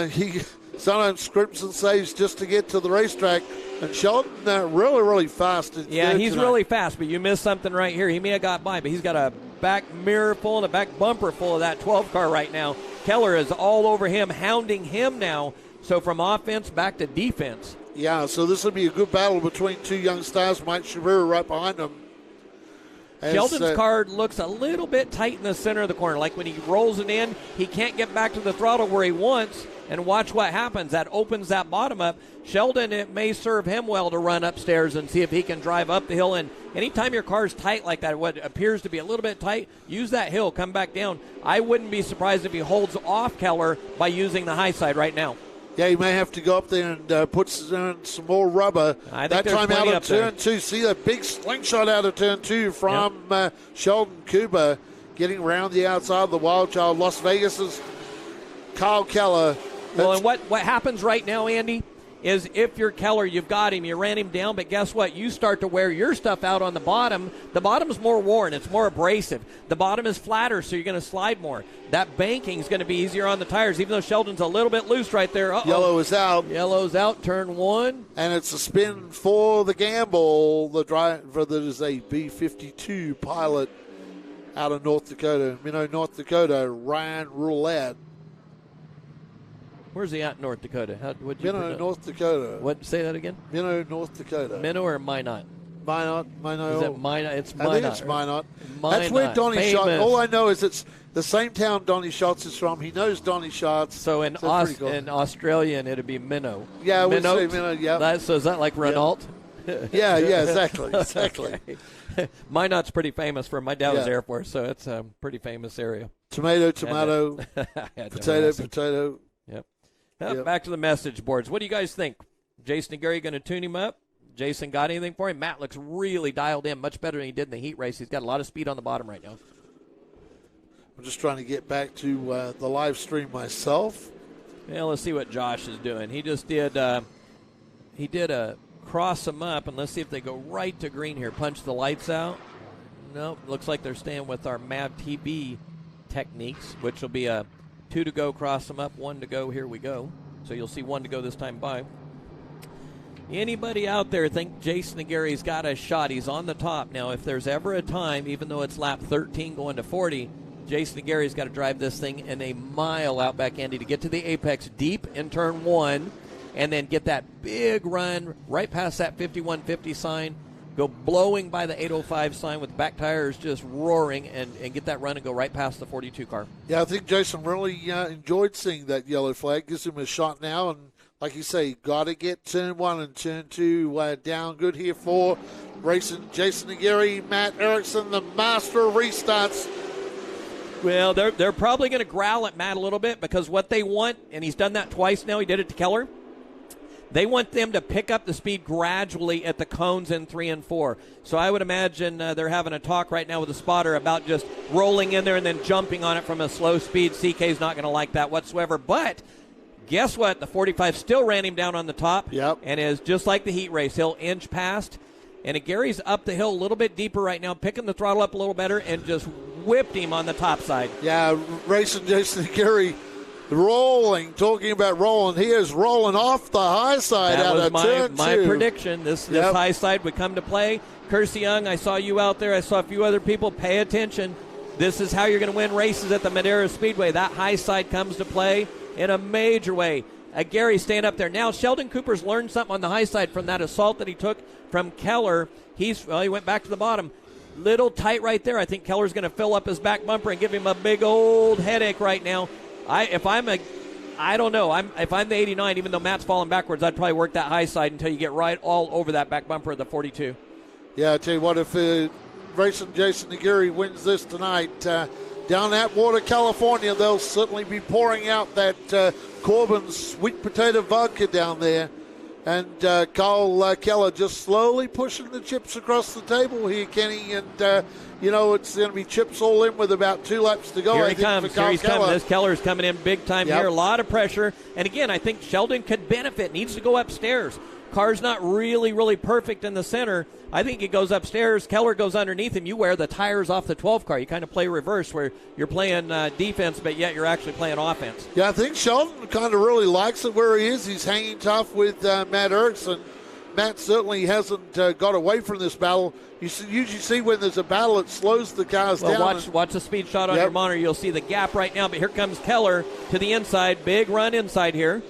He sometimes scrimps and saves just to get to the racetrack. And Sheldon really, really fast. Yeah, he's really fast, but you missed something right here. He may have got by, but he's got a back mirror full and a back bumper full of that 12 car right now. Keller is all over him, hounding him now. So from offense back to defense. Yeah, so this will be a good battle between 2 young stars. Mike Shavira right behind them. Sheldon's car looks a little bit tight in the center of the corner. Like when he rolls it in, he can't get back to the throttle where he wants. And watch what happens. That opens that bottom up. Sheldon, it may serve him well to run upstairs and see if he can drive up the hill. And anytime your car's tight like that, what appears to be a little bit tight, use that hill, come back down. I wouldn't be surprised if he holds off Keller by using the high side right now. Yeah, he may have to go up there and put some more rubber. I think that time out of turn 2. See that big slingshot out of turn 2 from Sheldon Cooper getting around the outside of the wild child. Las Vegas's Kyle Keller. Well, and what happens right now, Andy, is if you're Keller, you've got him, you ran him down, but guess what? You start to wear your stuff out on the bottom. The bottom's more worn. It's more abrasive. The bottom is flatter, so you're going to slide more. That banking is going to be easier on the tires, even though Sheldon's a little bit loose right there. Uh-oh. Yellow is out. Yellow's out, turn 1. And it's a spin for the gamble. The driver that is a B-52 pilot out of North Dakota, Minnow, North Dakota, Ryan Roulette. Where's he at in North Dakota? Minnow, North Dakota. What? Say that again? Minnow, North Dakota. Minnow or Minot? Minot. Is it Minot? It's Minot. I think it's Minot. That's where Donnie Schatz. All I know is it's the same town Donnie Schatz is from. He knows Donnie Schatz. So in cool. in Australian, it'd be Minnow. Yeah, we Minnow. say Minnow. Yeah. So is that like Renault? Yeah, exactly. Okay. Minot's pretty famous for my dad was Air Force, so it's a pretty famous area. Tomato, potato. Yep. Back to the message boards. What do you guys think? Jason and Gary going to tune him up? Jason got anything for him? Matt looks really dialed in, much better than he did in the heat race. He's got a lot of speed on the bottom right now. I'm just trying to get back to the live stream myself. Yeah, let's see what Josh is doing. He just did a cross them up, and let's see if they go right to green here. Punch the lights out. Nope, looks like they're staying with our MAV TB techniques, which will be a 2 to go, cross them up, 1 to go, here we go. So you'll see 1 to go this time by. Anybody out there think Jason and Gary's got a shot? He's on the top. Now, if there's ever a time, even though it's lap 13 going to 40, Jason and Gary's got to drive this thing in a mile out back, Andy, to get to the apex deep in turn 1 and then get that big run right past that 5150 sign, go blowing by the 805 sign with back tires just roaring and get that run and go right past the 42 car. Yeah, I think Jason really enjoyed seeing that yellow flag. Gives him a shot now, and like you say, got to get turn 1 and turn 2 down good here for racing Jason and Gary. Matt Erickson, the master of restarts. Well, they're probably going to growl at Matt a little bit because what they want, and he's done that twice now, he did it to Keller, they want them to pick up the speed gradually at the cones in 3 and 4. So I would imagine they're having a talk right now with the spotter about just rolling in there and then jumping on it from a slow speed. CK's not going to like that whatsoever. But guess what? The 45 still ran him down on the top. Yep. And is just like the heat race. He'll inch past. And Gary's up the hill a little bit deeper right now, picking the throttle up a little better, and just whipped him on the top side. Yeah, racing Jason and Gary rolling, talking about rolling. He is rolling off the high side out of turn 2. My prediction. This high side would come to play. Kersey Young, I saw you out there. I saw a few other people. Pay attention. This is how you're going to win races at the Madera Speedway. That high side comes to play in a major way. Gary staying up there. Now, Sheldon Cooper's learned something on the high side from that assault that he took from Keller. He went back to the bottom. Little tight right there. I think Keller's going to fill up his back bumper and give him a big old headache right now. If I'm the 89, even though Matt's falling backwards, I'd probably work that high side until you get right all over that back bumper of the 42. Yeah, I tell you what, if racing Jason and Gary wins this tonight, down Atwater, California, they'll certainly be pouring out that Corbin's sweet potato vodka down there. And Kyle Keller just slowly pushing the chips across the table here, Kenny. And, it's going to be chips all in with about 2 laps to go. Here he comes. Here he's coming. This Keller's coming in big time here. A lot of pressure. And, again, I think Sheldon could benefit. Needs to go upstairs. Car's not really, really perfect in the center. I think he goes upstairs. Keller goes underneath him. You wear the tires off the 12 car. You kind of play reverse where you're playing defense, but yet you're actually playing offense. Yeah, I think Sheldon kind of really likes it where he is. He's hanging tough with Matt Erickson. Matt certainly hasn't got away from this battle. You usually see when there's a battle, it slows the cars down. Watch the speed shot on your monitor. You'll see the gap right now, but here comes Keller to the inside. Big run inside here.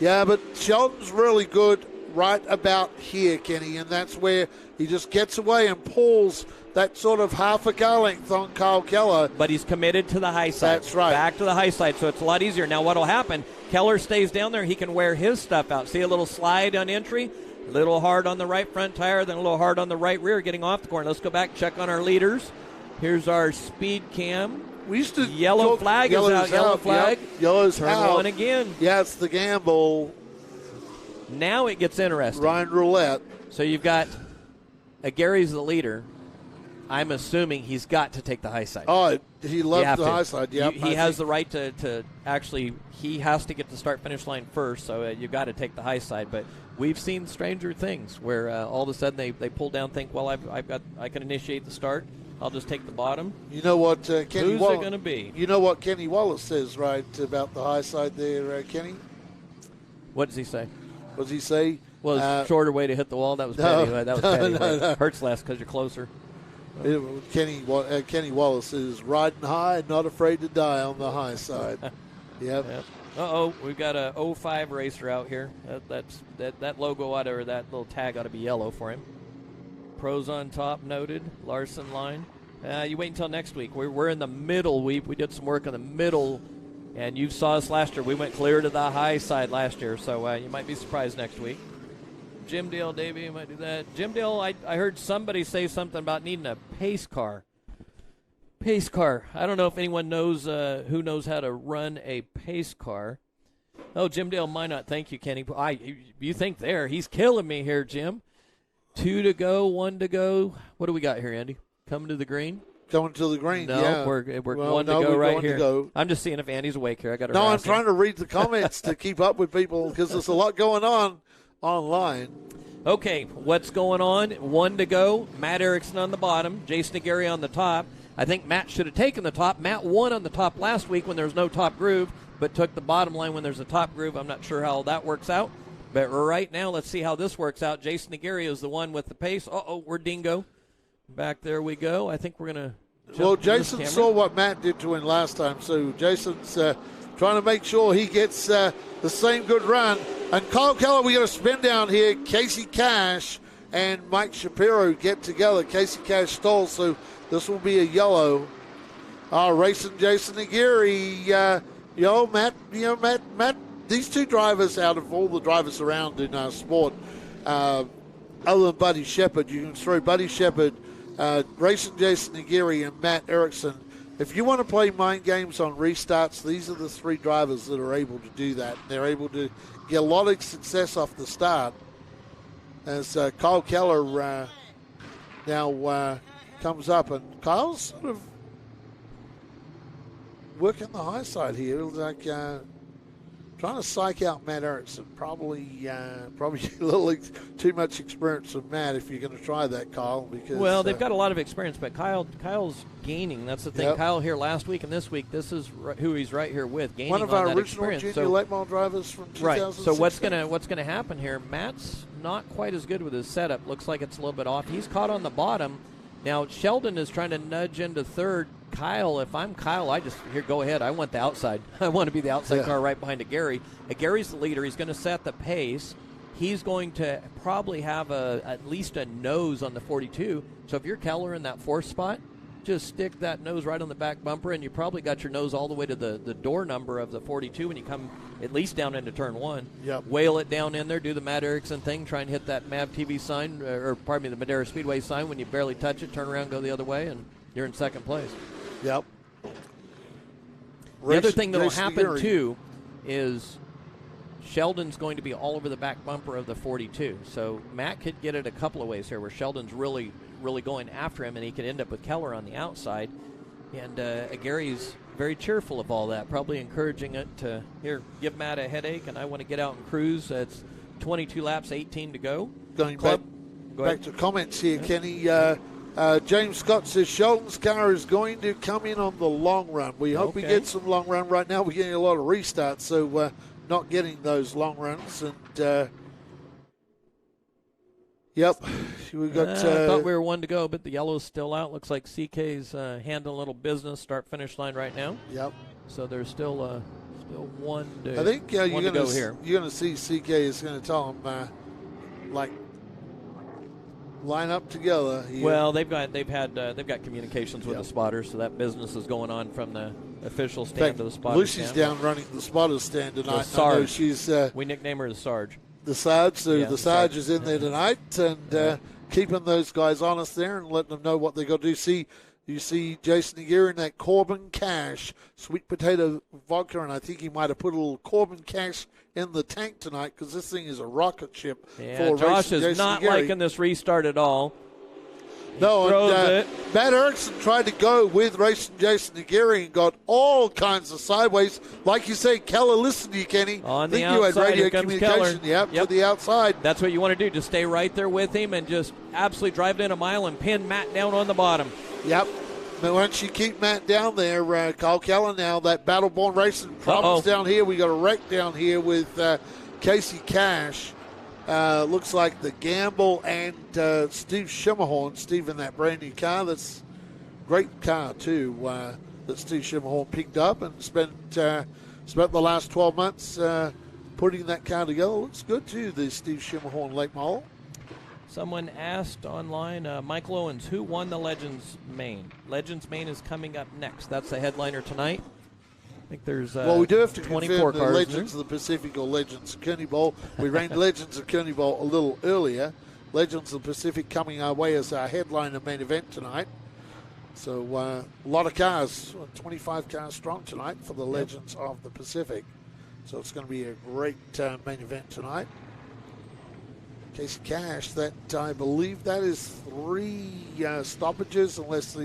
Yeah, but Sheldon's really good right about here, Kenny, and that's where he just gets away and pulls that sort of half a car length on Kyle Keller. But he's committed to the high side. That's right. Back to the high side, so it's a lot easier. Now what will happen, Keller stays down there. He can wear his stuff out. See a little slide on entry, a little hard on the right front tire, then a little hard on the right rear getting off the corner. Let's go back and check on our leaders. Here's our speed cam. We used to yellow flag is out. Yellow flag. Yep. Yellow's Turn out. 1 again. Yeah, it's the gamble. Now it gets interesting. Ryan Roulette. So you've got Gary's the leader. I'm assuming he's got to take the high side. Oh, he loves the high side. Yep, he has the right to actually, he has to get the start-finish line first, so you've got to take the high side. But we've seen stranger things where all of a sudden they pull down, think, well, I can initiate the start. I'll just take the bottom. You know what, Kenny Who's Wallace, it going to be? You know what Kenny Wallace says, right, about the high side there, Kenny? What does he say? What does he say? Well, shorter way to hit the wall. That was petty. That was petty. No. Hurts less because you're closer. Kenny Wallace is riding high, not afraid to die on the high side. Yep. Uh-oh, we've got a 05 racer out here. That logo ought to, or that little tag ought to be yellow for him. Pros on top noted. Larson line. You wait until next week. We're in the middle. We did some work in the middle, and you saw us last year. We went clear to the high side last year, so you might be surprised next week. Jim Dale, Davey, you might do that. Jim Dale, I heard somebody say something about needing a pace car. Pace car. I don't know if anyone knows who knows how to run a pace car. Oh, Jim Dale might not. Thank you, Kenny. You think there. He's killing me here, Jim. 2 to go, 1 to go. What do we got here, Andy? Coming to the green? Coming to the green, no, yeah. We're one to go right here. I'm just seeing if Andy's awake here. I got to. No, I'm trying to read the comments to keep up with people because there's a lot going on online. Okay, what's going on? 1 to go. Matt Erickson on the bottom. Jason Aguirre on the top. I think Matt should have taken the top. Matt won on the top last week when there was no top groove, but took the bottom line when there's a top groove. I'm not sure how that works out. But right now, let's see how this works out. Jason Aguirre is the one with the pace. We're dingo. Back there we go. I think we're going to Well, Jason saw what Matt did to him last time, so Jason's trying to make sure he gets the same good run. And Kyle Keller, we got a spin down here. Casey Cash and Mike Shapiro get together. Casey Cash stole, so this will be a yellow. Racing Jason Aguirre. Matt, these two drivers out of all the drivers around in our sport, other than Buddy Shepard, you can throw Buddy Shepard, Racing Jason Aguirre, and Matt Erickson. If you want to play mind games on restarts, these are the three drivers that are able to do that. They're able to get a lot of success off the start. As Kyle Keller now comes up, and Kyle's sort of working the high side here. It looks like trying to psych out Matt Erickson. Probably a little too much experience from Matt if you're going to try that, Kyle. Because they've got a lot of experience, but Kyle's gaining. That's the thing. Yep. Kyle here last week and this week, this is who he's right here with, gaining one of our on that original experience. junior late model drivers from 2016. Right. So what's gonna happen here? Matt's not quite as good with his setup. Looks like it's a little bit off. He's caught on the bottom. Now Sheldon is trying to nudge into third. Kyle, if I'm Kyle, go ahead. I want the outside. I want to be the outside car right behind Aguirre. Aguirre's the leader. He's going to set the pace. He's going to probably have at least a nose on the 42. So if you're Keller in that fourth spot, just stick that nose right on the back bumper, and you probably got your nose all the way to the door number of the 42 when you come at least down into turn one. Yep. Whale it down in there, do the Matt Erickson thing, try and hit that MAV TV sign, the Madera Speedway sign. When you barely touch it, turn around, go the other way, and you're in second place. Yep. The other thing that will happen, too, is Sheldon's going to be all over the back bumper of the 42. So Matt could get it a couple of ways here where Sheldon's really, really going after him, and he could end up with Keller on the outside. And Aguirre's very cheerful of all that, probably encouraging it to, here, give Matt a headache, and I want to get out and cruise. It's 22 laps, 18 to go. Going back to comments here, Kenny. James Scott says Sheldon's car is going to come in on the long run. We hope we get some long run. Right now we're getting a lot of restarts, so not getting those long runs. And yep, we got. I thought we were 1 to go, but the yellow's still out. Looks like CK's handling a little business. Start finish line right now. Yep. So there's still 1 to. I think you're going to go here. You're going to see CK is going to tell him line up together. Here. Well, they've got communications with the spotters, so that business is going on from the official stand to the spotters. Lucy's stand. down running the spotters stand tonight. Sarge. She's we nickname her the Sarge. The Sarge. So yeah, the Sarge is in there tonight and keeping those guys honest there and letting them know what they got to do. You see Jason Aguirre in that Corbin Cash sweet potato vodka, and I think he might have put a little Corbin Cash in the tank tonight because this thing is a rocket ship. Yeah, Josh is not liking this restart at all. Matt Erickson tried to go with racing Jason Aguirre and got all kinds of sideways. Like you say, Keller, listen to you, Kenny. On the outside, you had radio communication. Keller. Yep, to the outside. That's what you want to do. Just stay right there with him and just absolutely drive it in a mile and pin Matt down on the bottom. Yep. But once you keep Matt down there, Kyle Keller now, that Battleborn Racing problems down here. We got a wreck down here with Casey Cash. Looks like the Gamble and Steve Schimmerhorn. Steve in that brand new car. That's a great car, too, that Steve Schimmerhorn picked up and spent the last 12 months putting that car together. Looks good, too, the Steve Schimmerhorn late model. Someone asked online, Michael Owens, who won the Legends Main? Legends Main is coming up next. That's the headliner tonight. think there's well, we do have to 24 confirm the cars Legends of the Pacific or Legends of Kearney Bowl. We ran Legends of Kearney Bowl a little earlier. Legends of the Pacific coming our way as our headliner main event tonight. So a lot of cars, 25 cars strong tonight for the Legends of the Pacific. So it's going to be a great main event tonight. Casey Cash, that I believe that is 3 stoppages, unless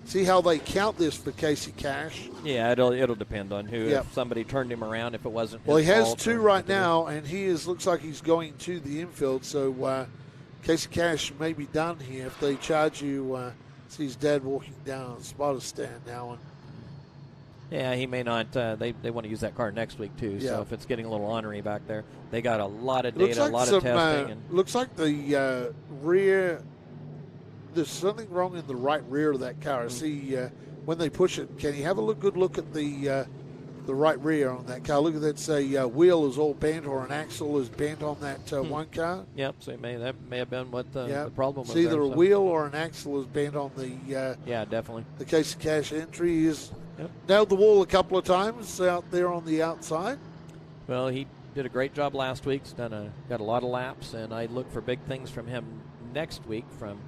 see how they count this for Casey Cash. Yeah, it'll depend on who. Yep. If somebody turned him around, if it wasn't. Well, his he has fault 2 right now, and he looks like he's going to the infield. So Casey Cash may be done here if they charge you. See his dad walking down the spotter stand now. Yeah, he may not. They want to use that car next week, too. Yeah. So if it's getting a little ornery back there, they got a lot of data, Like a lot of testing. looks like the rear, there's something wrong in the right rear of that car. See, when they push it, can you have a good look at the right rear on that car? Look at that, say wheel is all bent or an axle is bent on that one car. Yep, so that may have been what the problem was. It's either there, a wheel or an axle is bent on the yeah, definitely. The Casey Cash entry is nailed the wall a couple of times out there on the outside. Well, he did a great job last week. He's got a lot of laps, and I look for big things from him next week from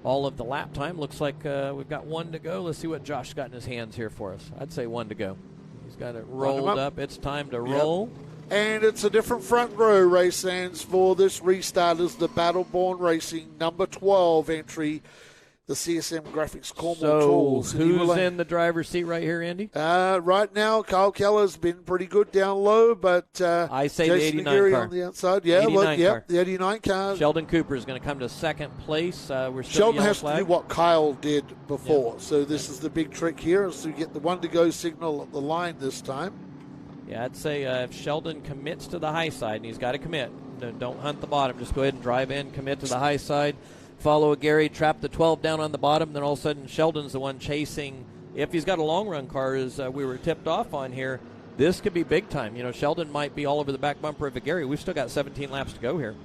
all of the lap time. Looks like we've got 1 to go. Let's see what Josh's got in his hands here for us. I'd say 1 to go. He's got it rolled up. It's time to roll. And it's a different front row race stands for this restart is the Battleborn Racing number 12 entry, the CSM Graphics Cornwall Tools. Who's in the driver's seat right here, Andy? Right now, Kyle Keller's been pretty good down low, but I say Jason the 89 Aguirre car on the outside. Yeah, 89 car. The 89 car. Sheldon Cooper is going to come to second place. We're still Sheldon has to do what Kyle did before, so this is the big trick here, is to get the 1 to go signal at the line this time. Yeah, I'd say if Sheldon commits to the high side, and he's got to commit, don't hunt the bottom. Just go ahead and drive in, commit to the high side. Follow Gary, trap the 12 down on the bottom, then all of a sudden Sheldon's the one chasing. If he's got a long-run car, as we were tipped off on here, this could be big time. Sheldon might be all over the back bumper of Gary. We've still got 17 laps to go here.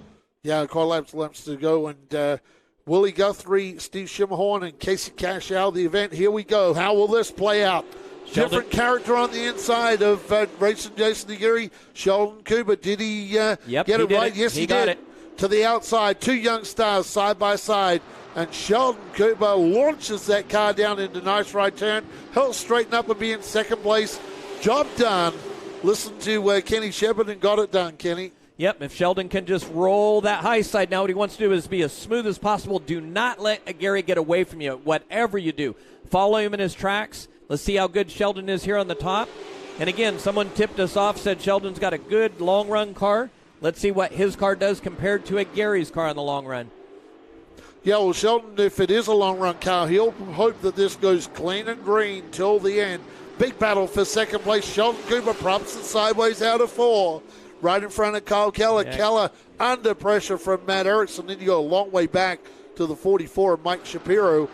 Yeah, car laps to go, and Willie Guthrie, Steve Schimmerhorn, and Casey Cash out of the event. Here we go. How will this play out? Sheldon. Different character on the inside of racing Jason Aguirre. Sheldon Cooper, did he get it right? Yes, he got did. it. To the outside, 2 young stars side by side, and Sheldon Cooper launches that car down into nice right turn. He'll straighten up and be in second place. Job done. Listen to Kenny Shepard and got it done, Kenny. Yep, if Sheldon can just roll that high side. Now what he wants to do is be as smooth as possible. Do not let Gary get away from you, whatever you do. Follow him in his tracks. Let's see how good Sheldon is here on the top. And again, someone tipped us off, said Sheldon's got a good long-run car. Let's see what his car does compared to Gary's car in the long run. Yeah, well, Sheldon, if it is a long-run car, he'll hope that this goes clean and green till the end. Big battle for second place. Sheldon Cooper props it sideways out of 4. Right in front of Kyle Keller. Yeah. Keller under pressure from Matt Erickson. Then you go a long way back to the 44 of Mike Shapiro.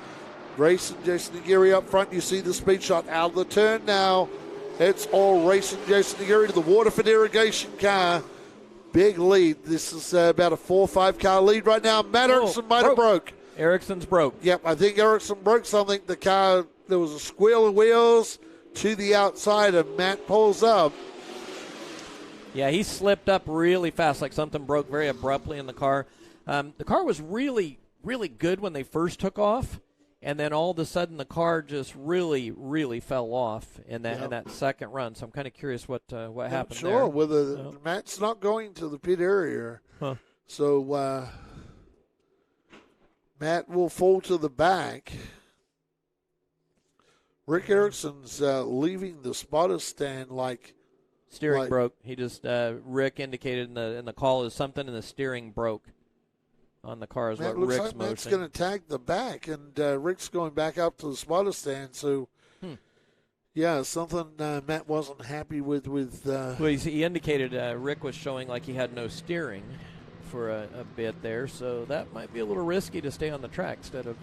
Racing Jason Aguirre up front. You see the speed shot out of the turn now. It's all racing Jason Aguirre to the Waterford Irrigation car. Big lead. This is about a 4 or 5 car lead right now. Matt Erickson might have broke. Erickson's broke. Yep, I think Erickson broke something. The car, there was a squeal of wheels to the outside, and Matt pulls up. Yeah, he slipped up really fast, like something broke very abruptly in the car. The car was really, really good when they first took off, and then all of a sudden the car just really, really fell off in that second run. So I'm kind of curious what happened there. Sure, whether Matt's not going to the pit area. Huh. So Matt will fall to the back. Rick Erickson's leaving the spotter stand like steering broke. He just Rick indicated in the call is something in the steering broke on the car is Matt, what looks Rick's like Matt's motioning. going to tag the back, and Rick's going back up to the spotter stand. So, yeah, something Matt wasn't happy with. Well, he indicated Rick was showing like he had no steering for a bit there, so that might be a little risky to stay on the track instead of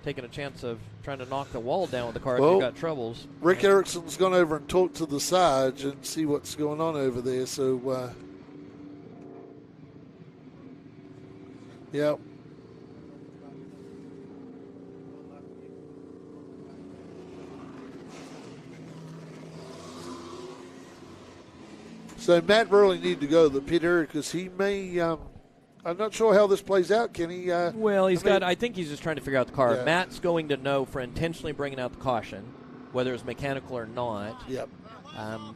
taking a chance of trying to knock the wall down with the car if you've got troubles. Rick Erickson's gone over and talked to the Sarge and see what's going on over there. So, yeah. So Matt really need to go to the pit area because he may. I'm not sure how this plays out, Kenny. Well, I think he's just trying to figure out the car. Yeah. Matt's going to know for intentionally bringing out the caution, whether it's mechanical or not. Yep.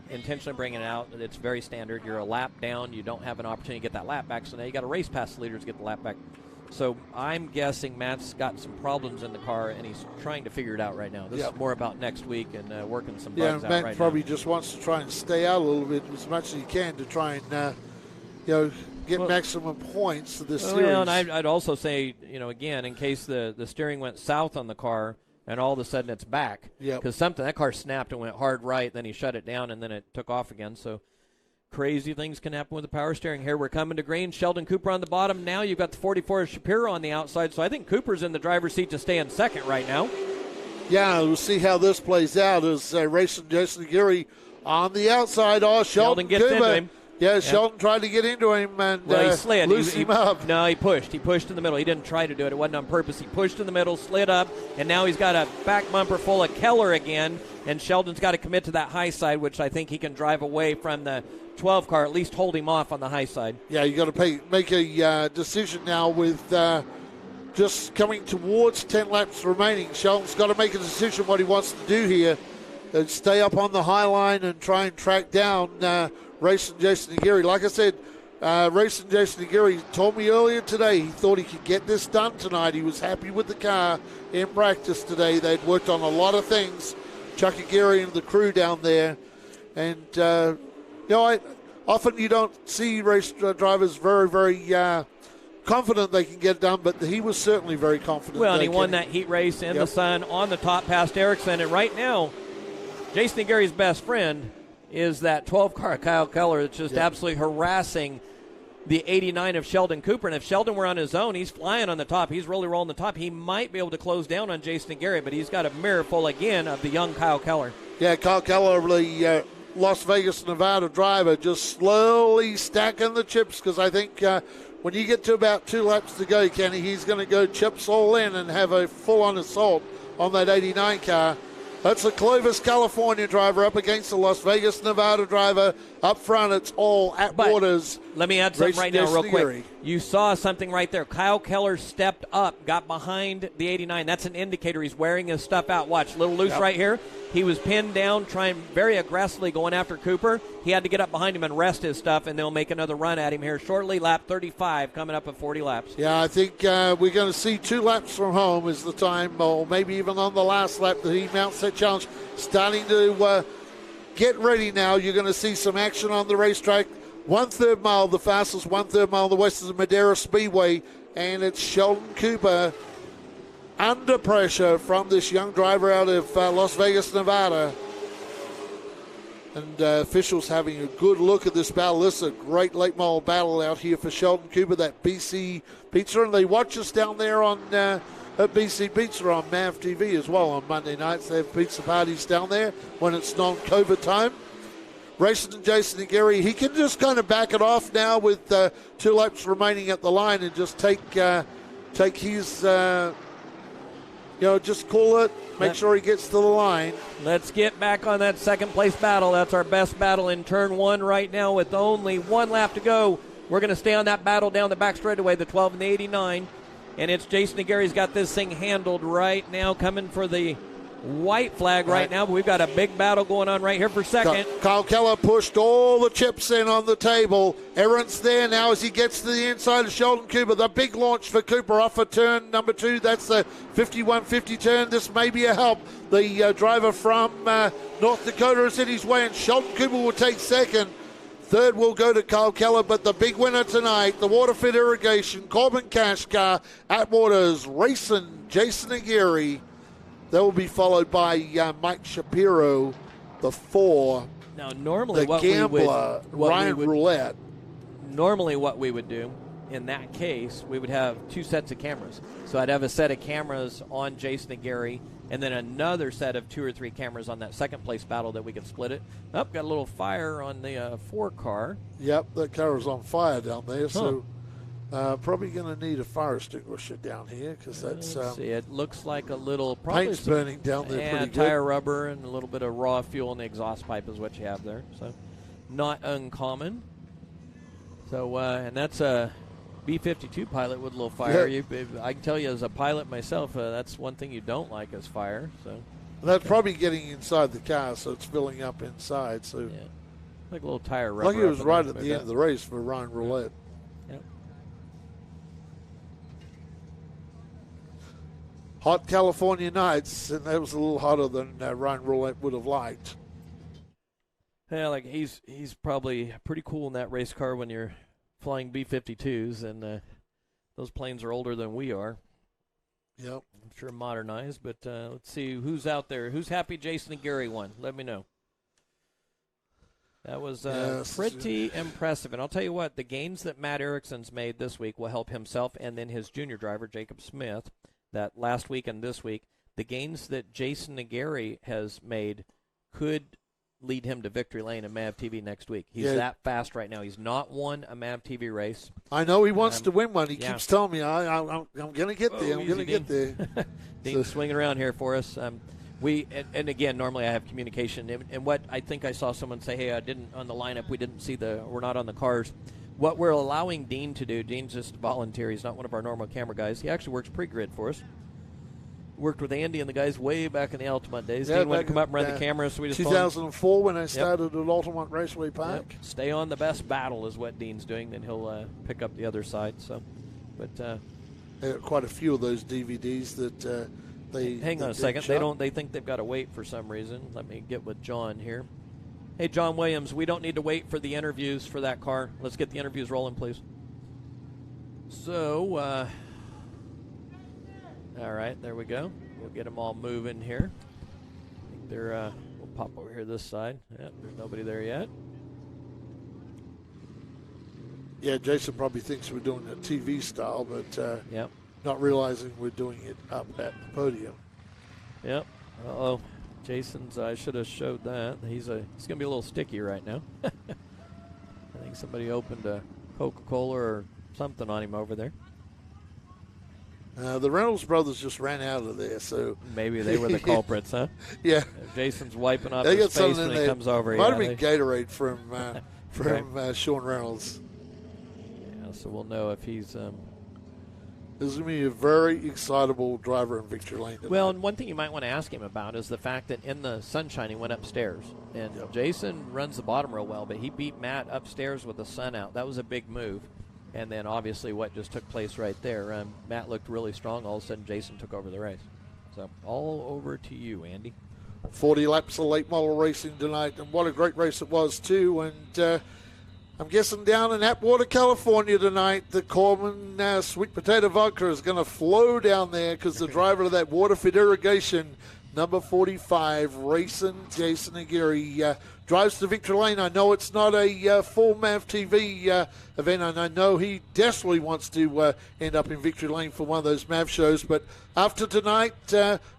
Intentionally bringing it out, it's very standard. You're a lap down. You don't have an opportunity to get that lap back, so now you got to race past the leaders to get the lap back. So I'm guessing Matt's got some problems in the car, and he's trying to figure it out right now. This is more about next week and working some bugs out Matt right probably now. just wants to try and stay out a little bit as much as he can to try and, get maximum points to this series. Well, and I'd also say, again, in case the steering went south on the car and all of a sudden it's back. Yep. Because that car snapped and went hard right, then he shut it down, and then it took off again. So crazy things can happen with the power steering here. We're coming to green. Sheldon Cooper on the bottom. Now you've got the 44 Shapiro on the outside. So I think Cooper's in the driver's seat to stay in second right now. Yeah, we'll see how this plays out as racing Jason Aguirre on the outside. Oh, Sheldon gets Cooper. into him. Yeah, Sheldon tried to get into him and he slid. loose him up. No, he pushed. He pushed in the middle. He didn't try to do it. It wasn't on purpose. He pushed in the middle, slid up, and now he's got a back bumper full of Keller again, and Sheldon's got to commit to that high side, which I think he can drive away from the 12 car, at least hold him off on the high side. Yeah, you got to make a decision now with just coming towards 10 laps remaining. Sheldon's got to make a decision what he wants to do here. Stay up on the high line and try and track down racing Jason Aguirre. Like I said, racing Jason Aguirre told me earlier today he thought he could get this done tonight. He was happy with the car in practice today. They'd worked on a lot of things, Chuck Aguirre and the crew down there. And, often you don't see race drivers very, very confident they can get it done, but he was certainly very confident. Well, and he won that heat race in the sun on the top past Erickson. And right now, Jason Aguirre's best friend is that 12 car Kyle Keller that's just absolutely harassing the 89 of Sheldon Cooper. And if Sheldon were on his own, he's flying on the top. He's really rolling the top. He might be able to close down on Jason Aguirre, but he's got a mirror full again of the young Kyle Keller. Yeah, Kyle Keller, the Las Vegas, Nevada driver, just slowly stacking the chips because I think when you get to about 2 laps to go, Kenny, he's going to go chips all in and have a full-on assault on that 89 car. That's a Clovis, California driver up against the Las Vegas, Nevada driver. Up front, it's all Atwater's. Let me add something right now real quick. You saw something right there. Kyle Keller stepped up, got behind the 89. That's an indicator he's wearing his stuff out. Watch, a little loose right here. He was pinned down, trying very aggressively going after Cooper. He had to get up behind him and rest his stuff, and they'll make another run at him here shortly. Lap 35 coming up at 40 laps. Yeah, I think we're going to see 2 laps from home is the time, or maybe even on the last lap that he mounts that challenge. Starting to get ready now. You're going to see some action on the racetrack. 1/3 mile, the fastest 1/3 mile in the west is the Madera Speedway, and it's Sheldon Cooper under pressure from this young driver out of Las Vegas, Nevada. And officials having a good look at this battle. This is a great late model battle out here for Sheldon Cooper, that BC Pizza. And they watch us down there on at BC Pizza on MAV TV as well on Monday nights. They have pizza parties down there when it's non-COVID time. Racing Jason Aguirre, he can just kind of back it off now with 2 laps remaining at the line and just take his... just cool it, make sure he gets to the line. Let's get back on that second place battle. That's our best battle in turn 1 right now with only 1 lap to go. We're going to stay on that battle down the back straightaway, the 12 and the 89. And it's Jason Aguirre's got this thing handled right now, coming for the white flag right now. But we've got a big battle going on right here for second. Kyle Keller pushed all the chips in on the table. Aaron's there now as he gets to the inside of Sheldon Cooper. The big launch for Cooper off of turn number 2. That's the 51-50 turn. This may be a help. The driver from North Dakota is in his way, and Sheldon Cooper will take second. Third will go to Kyle Keller, but the big winner tonight, the Waterford Irrigation, Corbin Kashkar, Atwater's racing Jason Aguirre. That will be followed by Mike Shapiro, the 4. Now, normally the gambler, Ryan Roulette. Normally what we would do in that case, we would have 2 sets of cameras. So I'd have a set of cameras on Jason Aguirre and then another set of 2 or 3 cameras on that second place battle that we could split it. Got a little fire on the 4 car. Yep, that car is on fire down there. So probably going to need a fire extinguisher down here because that's. See, it looks like a little paint's burning down there. And pretty tire good. rubber and a little bit of raw fuel in the exhaust pipe is what you have there. So not uncommon. So, and that's a B-52 pilot with a little fire. Yeah. I can tell you as a pilot myself, that's one thing you don't like is fire. So that's probably getting inside the car, so it's filling up inside. So yeah. Like a little tire rubber. Like it was right at the end of the race for Ryan Roulette. Yep. Hot California nights, and that was a little hotter than Ryan Roulette would have liked. Yeah, like he's probably pretty cool in that race car when you're flying B-52s, and those planes are older than we are. Yep. I'm sure modernized, but let's see who's out there. Who's happy Jason and Gary won? Let me know. That was pretty impressive. And I'll tell you what, the gains that Matt Erickson's made this week will help himself and then his junior driver, Jacob Smith, that last week and this week. The gains that Jason Nagari has made could lead him to victory lane in MAV TV next week. He's that fast right now. He's not won a MAV TV race. I know he wants to win one. He keeps telling me, I'm going to get there. I'm going to get there. Dean's swinging around here for us. And again, normally I have communication. And what I think I saw someone say, hey, I didn't on the lineup. We're not on the cars. What we're allowing Dean to do, Dean's just a volunteer. He's not one of our normal camera guys. He actually works pre-grid for us. Worked with Andy and the guys way back in the Altamont days. Dean wanted to come up and run the camera, so we just 2004 when I started at Altamont Raceway Park. Yep. Stay on the best battle is what Dean's doing. Then he'll pick up the other side. So, but there are quite a few of those DVDs that they hang on a second. They think they've got to wait for some reason. Let me get with John here. Hey, John Williams, we don't need to wait for the interviews for that car. Let's get the interviews rolling, please. So, all right, there we go. We'll get them all moving here. I think they're, we'll pop over here this side. Yeah, there's nobody there yet. Yeah, Jason probably thinks we're doing it TV style, but not realizing we're doing it up at the podium. Yep. Uh-oh. Jason's, I should have showed that. He's going to be a little sticky right now. I think somebody opened a Coca-Cola or something on him over there. The Reynolds brothers just ran out of there, so maybe they were the culprits, huh? Yeah. Jason's wiping off his face when he comes over. Might have been Gatorade from Sean Reynolds. Yeah, so we'll know if he's. This is going to be a very excitable driver in victory lane tonight. Well, and one thing you might want to ask him about is the fact that in the sunshine he went upstairs, and Jason runs the bottom real well, but he beat Matt upstairs with the sun out. That was a big move. And then, obviously, what just took place right there. Matt looked really strong. All of a sudden, Jason took over the race. So, all over to you, Andy. 40 laps of late model racing tonight. And what a great race it was, too. And I'm guessing down in Atwater, California tonight, the Corbin Sweet Potato Vodka is going to flow down there because the driver of that Waterford Irrigation, number 45, racing Jason Aguirre, drives to victory lane. I know it's not a full MAV TV event, and I know he desperately wants to end up in victory lane for one of those MAV shows. But after tonight,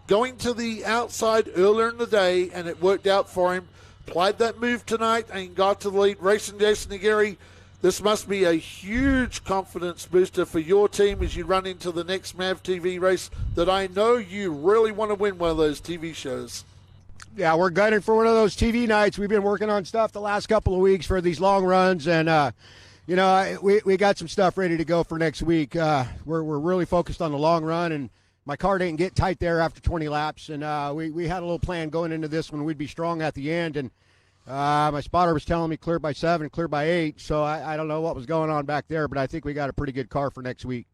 going to the outside earlier in the day, and it worked out for him, applied that move tonight and got to the lead, racing Jason Aguirre. This must be a huge confidence booster for your team as you run into the next MAV TV race that I know you really want to win one of those TV shows. Yeah, we're gunning for one of those TV nights. We've been working on stuff the last couple of weeks for these long runs, and we got some stuff ready to go for next week. We're really focused on the long run, and my car didn't get tight there after 20 laps, and we had a little plan going into this one. We'd be strong at the end, and my spotter was telling me clear by 7, clear by 8, so I don't know what was going on back there, but I think we got a pretty good car for next week.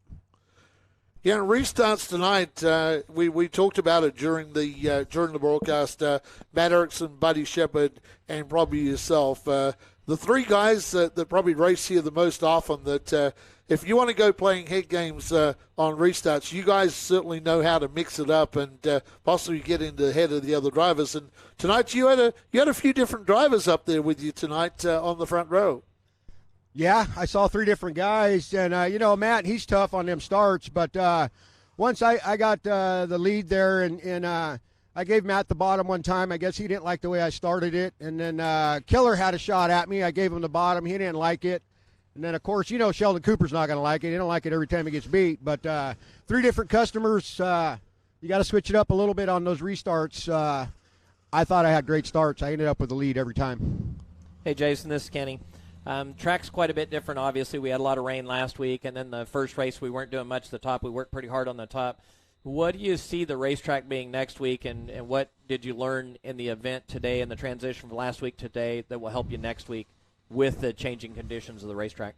Yeah, and restarts tonight. We talked about it during the broadcast. Matt Erickson, Buddy Shepard, and probably yourself. The three guys that probably race here the most often. That if you want to go playing head games on restarts, you guys certainly know how to mix it up and possibly get into the head of the other drivers. And tonight you had a few different drivers up there with you tonight on the front row. Yeah, I saw 3 different guys, and, Matt, he's tough on them starts, but once I got the lead there, and I gave Matt the bottom one time. I guess he didn't like the way I started it, and then Killer had a shot at me. I gave him the bottom. He didn't like it, and then, of course, Sheldon Cooper's not going to like it. He don't like it every time he gets beat, but 3 different customers, you got to switch it up a little bit on those restarts. I thought I had great starts. I ended up with the lead every time. Hey, Jason, this is Kenny. Track's quite a bit different, obviously. We had a lot of rain last week, and then the first race we weren't doing much at the top. We worked pretty hard on the top. What do you see the racetrack being next week, and what did you learn in the event today and the transition from last week to today that will help you next week with the changing conditions of the racetrack?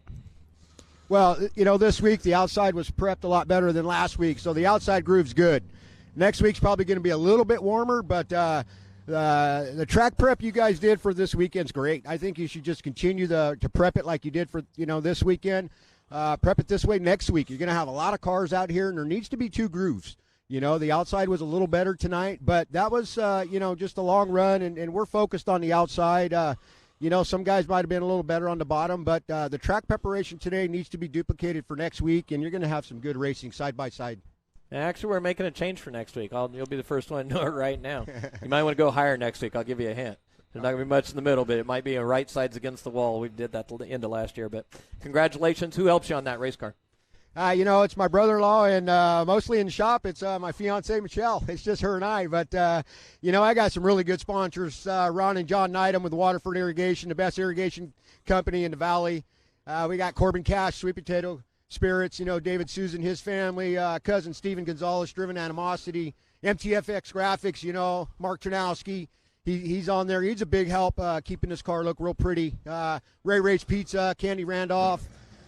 Well, this week the outside was prepped a lot better than last week, so the outside groove's good. Next week's probably going to be a little bit warmer, but the track prep you guys did for this weekend's great. I think you should just continue to prep it like you did for this weekend. Prep it this way next week. You're going to have a lot of cars out here, and there needs to be 2 grooves. The outside was a little better tonight, but that was, just a long run, and we're focused on the outside. Some guys might have been a little better on the bottom, but the track preparation today needs to be duplicated for next week, and you're going to have some good racing side by side. Actually, we're making a change for next week. You'll be the first one to know it right now. You might want to go higher next week. I'll give you a hint. There's not going to be much in the middle, but it might be a right sides against the wall. We did that at the end of last year. But congratulations. Who helps you on that race car? It's my brother-in-law, and mostly in the shop, it's my fiancée, Michelle. It's just her and I. But, I got some really good sponsors, Ron and John Neidham with Waterford Irrigation, the best irrigation company in the valley. We got Corbin Cash, Sweet Potato Spirits, David Susan, his family, cousin Steven Gonzalez, Driven Animosity, MTFX Graphics, Mark Ternowski. He's on there. He's a big help keeping this car look real pretty. Ray Ray's Pizza, Candy Randolph.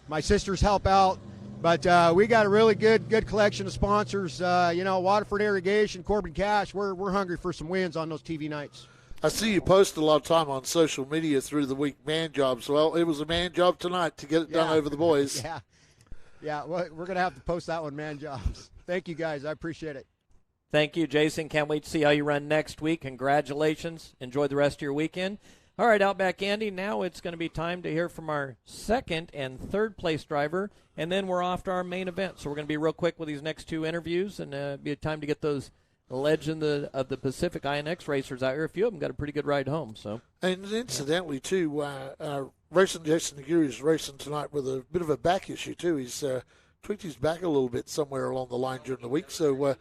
My sisters help out. But we got a really good collection of sponsors. Waterford Irrigation, Corbin Cash. We're hungry for some wins on those TV nights. I see you post a lot of time on social media through the week, man jobs. Well, it was a man job tonight to get it done over the boys. Yeah, well, we're going to have to post that one, man jobs. Thank you, guys. I appreciate it. Thank you, Jason. Can't wait to see how you run next week. Congratulations. Enjoy the rest of your weekend. All right, Outback Andy, now it's going to be time to hear from our second and third place driver, and then we're off to our main event. So we're going to be real quick with these next 2 interviews, and be a time to get those legend of the Pacific INX racers out here. A few of them got a pretty good ride home. So, and incidentally, too, racing Jason Aguirre is racing tonight with a bit of a back issue, too. He's tweaked his back a little bit somewhere along the line during the week, so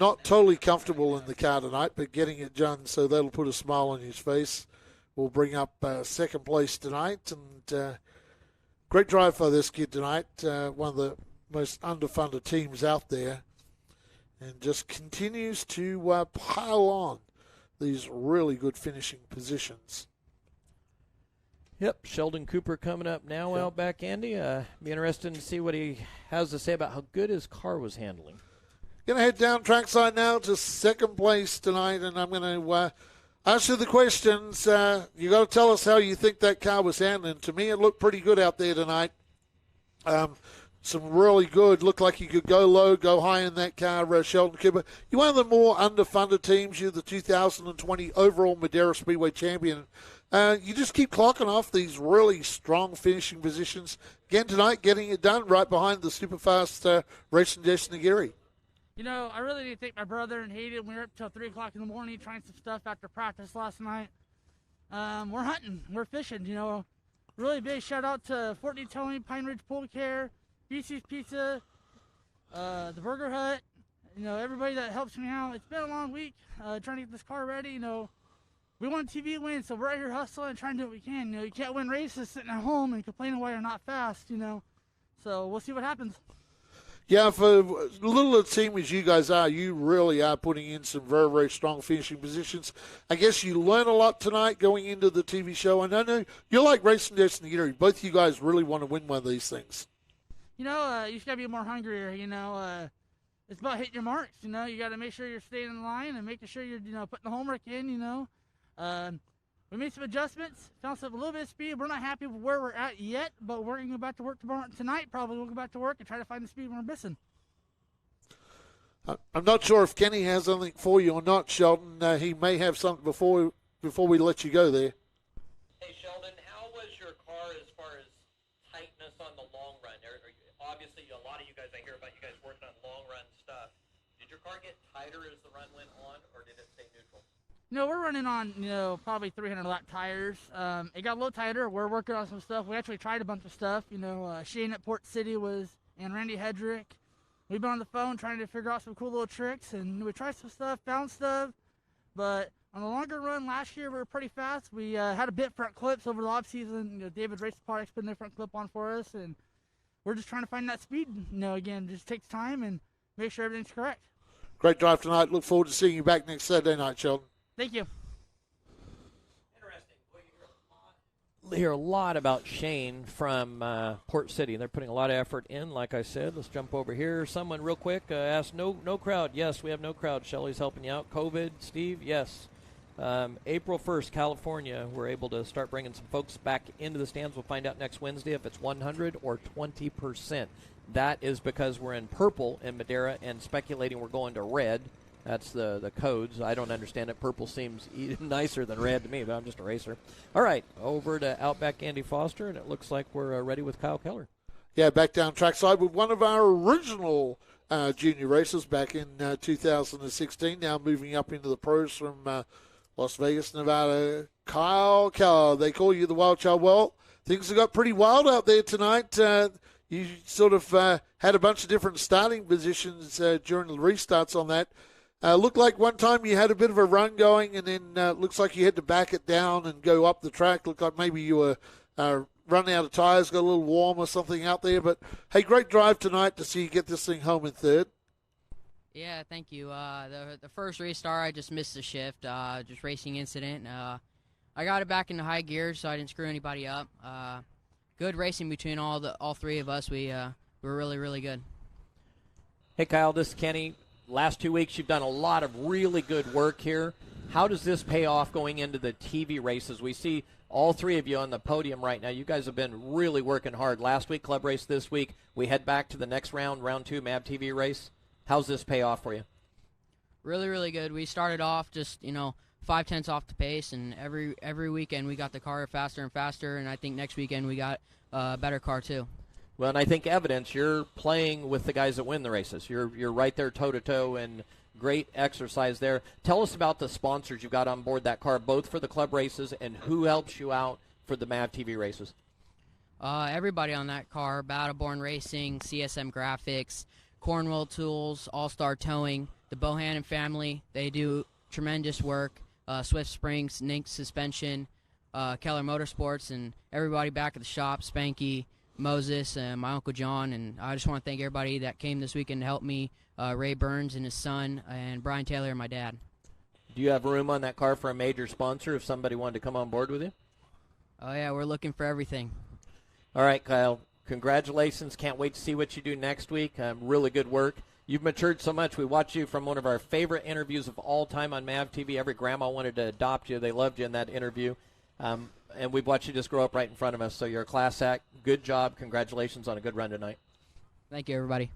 not totally comfortable in the car tonight, but getting it done, so that'll put a smile on his face. We'll bring up second place tonight, and great drive for this kid tonight, one of the most underfunded teams out there, and just continues to pile on these really good finishing positions. Yep, Sheldon Cooper coming up now, Outback Andy. Be interested to see what he has to say about how good his car was handling. Going to head down trackside now to second place tonight, and I'm going to ask you the questions. You got to tell us how you think that car was handling. To me, it looked pretty good out there tonight. Some really good. Looked like you could go low, go high in that car, Sheldon Cooper. You're one of the more underfunded teams. You're the 2020 overall Madera Speedway champion. You just keep clocking off these really strong finishing positions. Again tonight, getting it done right behind the super fast racing Jason Aguirre. I really need to thank my brother and Hayden. We were up till 3 o'clock in the morning trying some stuff after practice last night. We're hunting. We're fishing, Really big shout out to Fort Lee Towing, Pine Ridge Pool Care, BC's Pizza, the Burger Hut, everybody that helps me out. It's been a long week trying to get this car ready. We want TV win, so we're out here hustling and trying to do what we can. You can't win races sitting at home and complaining why you're not fast, So we'll see what happens. Yeah, for as little a team as you guys are, you really are putting in some very, very strong finishing positions. I guess you learn a lot tonight going into the TV show. And I know you're like racing Jason Aguirre. Both of you guys really want to win one of these things. You just got to be more hungrier. It's about hitting your marks. You got to make sure you're staying in line and making sure you're, putting the homework in, We made some adjustments, found some a little bit of speed. We're not happy with where we're at yet, but we're going to go back to work tonight. Probably we'll go back to work and try to find the speed we're missing. I'm not sure if Kenny has anything for you or not, Sheldon. He may have something before we let you go there. Hey, Sheldon, how was your car as far as tightness on the long run? Obviously, a lot of you guys, I hear about you guys working on long run stuff. Did your car get tighter as the run went on, or did it stay neutral? We're running on, probably 300 lap tires. It got a little tighter. We're working on some stuff. We actually tried a bunch of stuff. Shane at Port City and Randy Hedrick. We've been on the phone trying to figure out some cool little tricks, and we tried some stuff, found stuff, but On the longer run last year, we were pretty fast. We had a bit front clips over the off season. David Race Products put a front clip on for us, and we're just trying to find that speed. Again, just takes time and make sure everything's correct. Great drive tonight. Look forward to seeing you back next Saturday night, Sheldon. Thank you. Hear a lot about Shane from Port City. They're putting a lot of effort in, like I said. Let's jump over here. Someone real quick asked, no crowd. Yes, we have no crowd. Shelly's helping you out. COVID, Steve, yes. April 1st, California, we're able to start bringing some folks back into the stands. We'll find out next Wednesday if it's 100 or 20%. That is because we're in purple in Madera and speculating we're going to red. That's the codes. I don't understand it. Purple seems nicer than red to me, but I'm just a racer. All right, over to Outback Andy Foster, and it looks like we're ready with Kyle Keller. Yeah, back down trackside with one of our original junior racers back in 2016, now moving up into the pros from Las Vegas, Nevada. Kyle Keller, they call you the Wild Child. Well, things have got pretty wild out there tonight. You sort of had a bunch of different starting positions during the restarts on that. Looked like one time you had a bit of a run going, and then looks like you had to back it down and go up the track. Looked like maybe you were running out of tires, got a little warm or something out there. But, hey, great drive tonight to see you get this thing home in third. Yeah, thank you. The first restart, I just missed the shift, just racing incident. I got it back into high gear, so I didn't screw anybody up. Good racing between all three of us. We were really, really good. Hey, Kyle, this is Kenny. Last 2 weeks, you've done a lot of really good work here. How does this pay off going into the TV races? We see all three of you on the podium right now. You guys have been really working hard. Last week, club race. This week, we head back to the next round 2, MAV TV race. How's this pay off for you? Really, really good. We started off just, 5/10 off the pace, and every weekend we got the car faster and faster, and I think next weekend we got a better car too. Well, and I think evidence you're playing with the guys that win the races. You're right there toe-to-toe, and great exercise there. Tell us about the sponsors you've got on board that car, both for the club races and who helps you out for the MAV TV races. Everybody on that car, Battleborn Racing, CSM Graphics, Cornwell Tools, All-Star Towing, the Bohannon family, they do tremendous work. Swift Springs, Nink Suspension, Keller Motorsports, and everybody back at the shop, Spanky, Moses, and my Uncle John. And I just want to thank everybody that came this weekend to help me, Ray Burns and his son, and Brian Taylor and my dad. Do you have room on that car for a major sponsor if somebody wanted to come on board with you? Oh, yeah, we're looking for everything. All right, Kyle, congratulations. Can't wait to see what you do next week. Really good work. You've matured so much. We watched you from one of our favorite interviews of all time on MAV TV. Every grandma wanted to adopt you. They loved you in that interview. And we've watched you just grow up right in front of us. So you're a class act. Good job. Congratulations on a good run tonight. Thank you, everybody.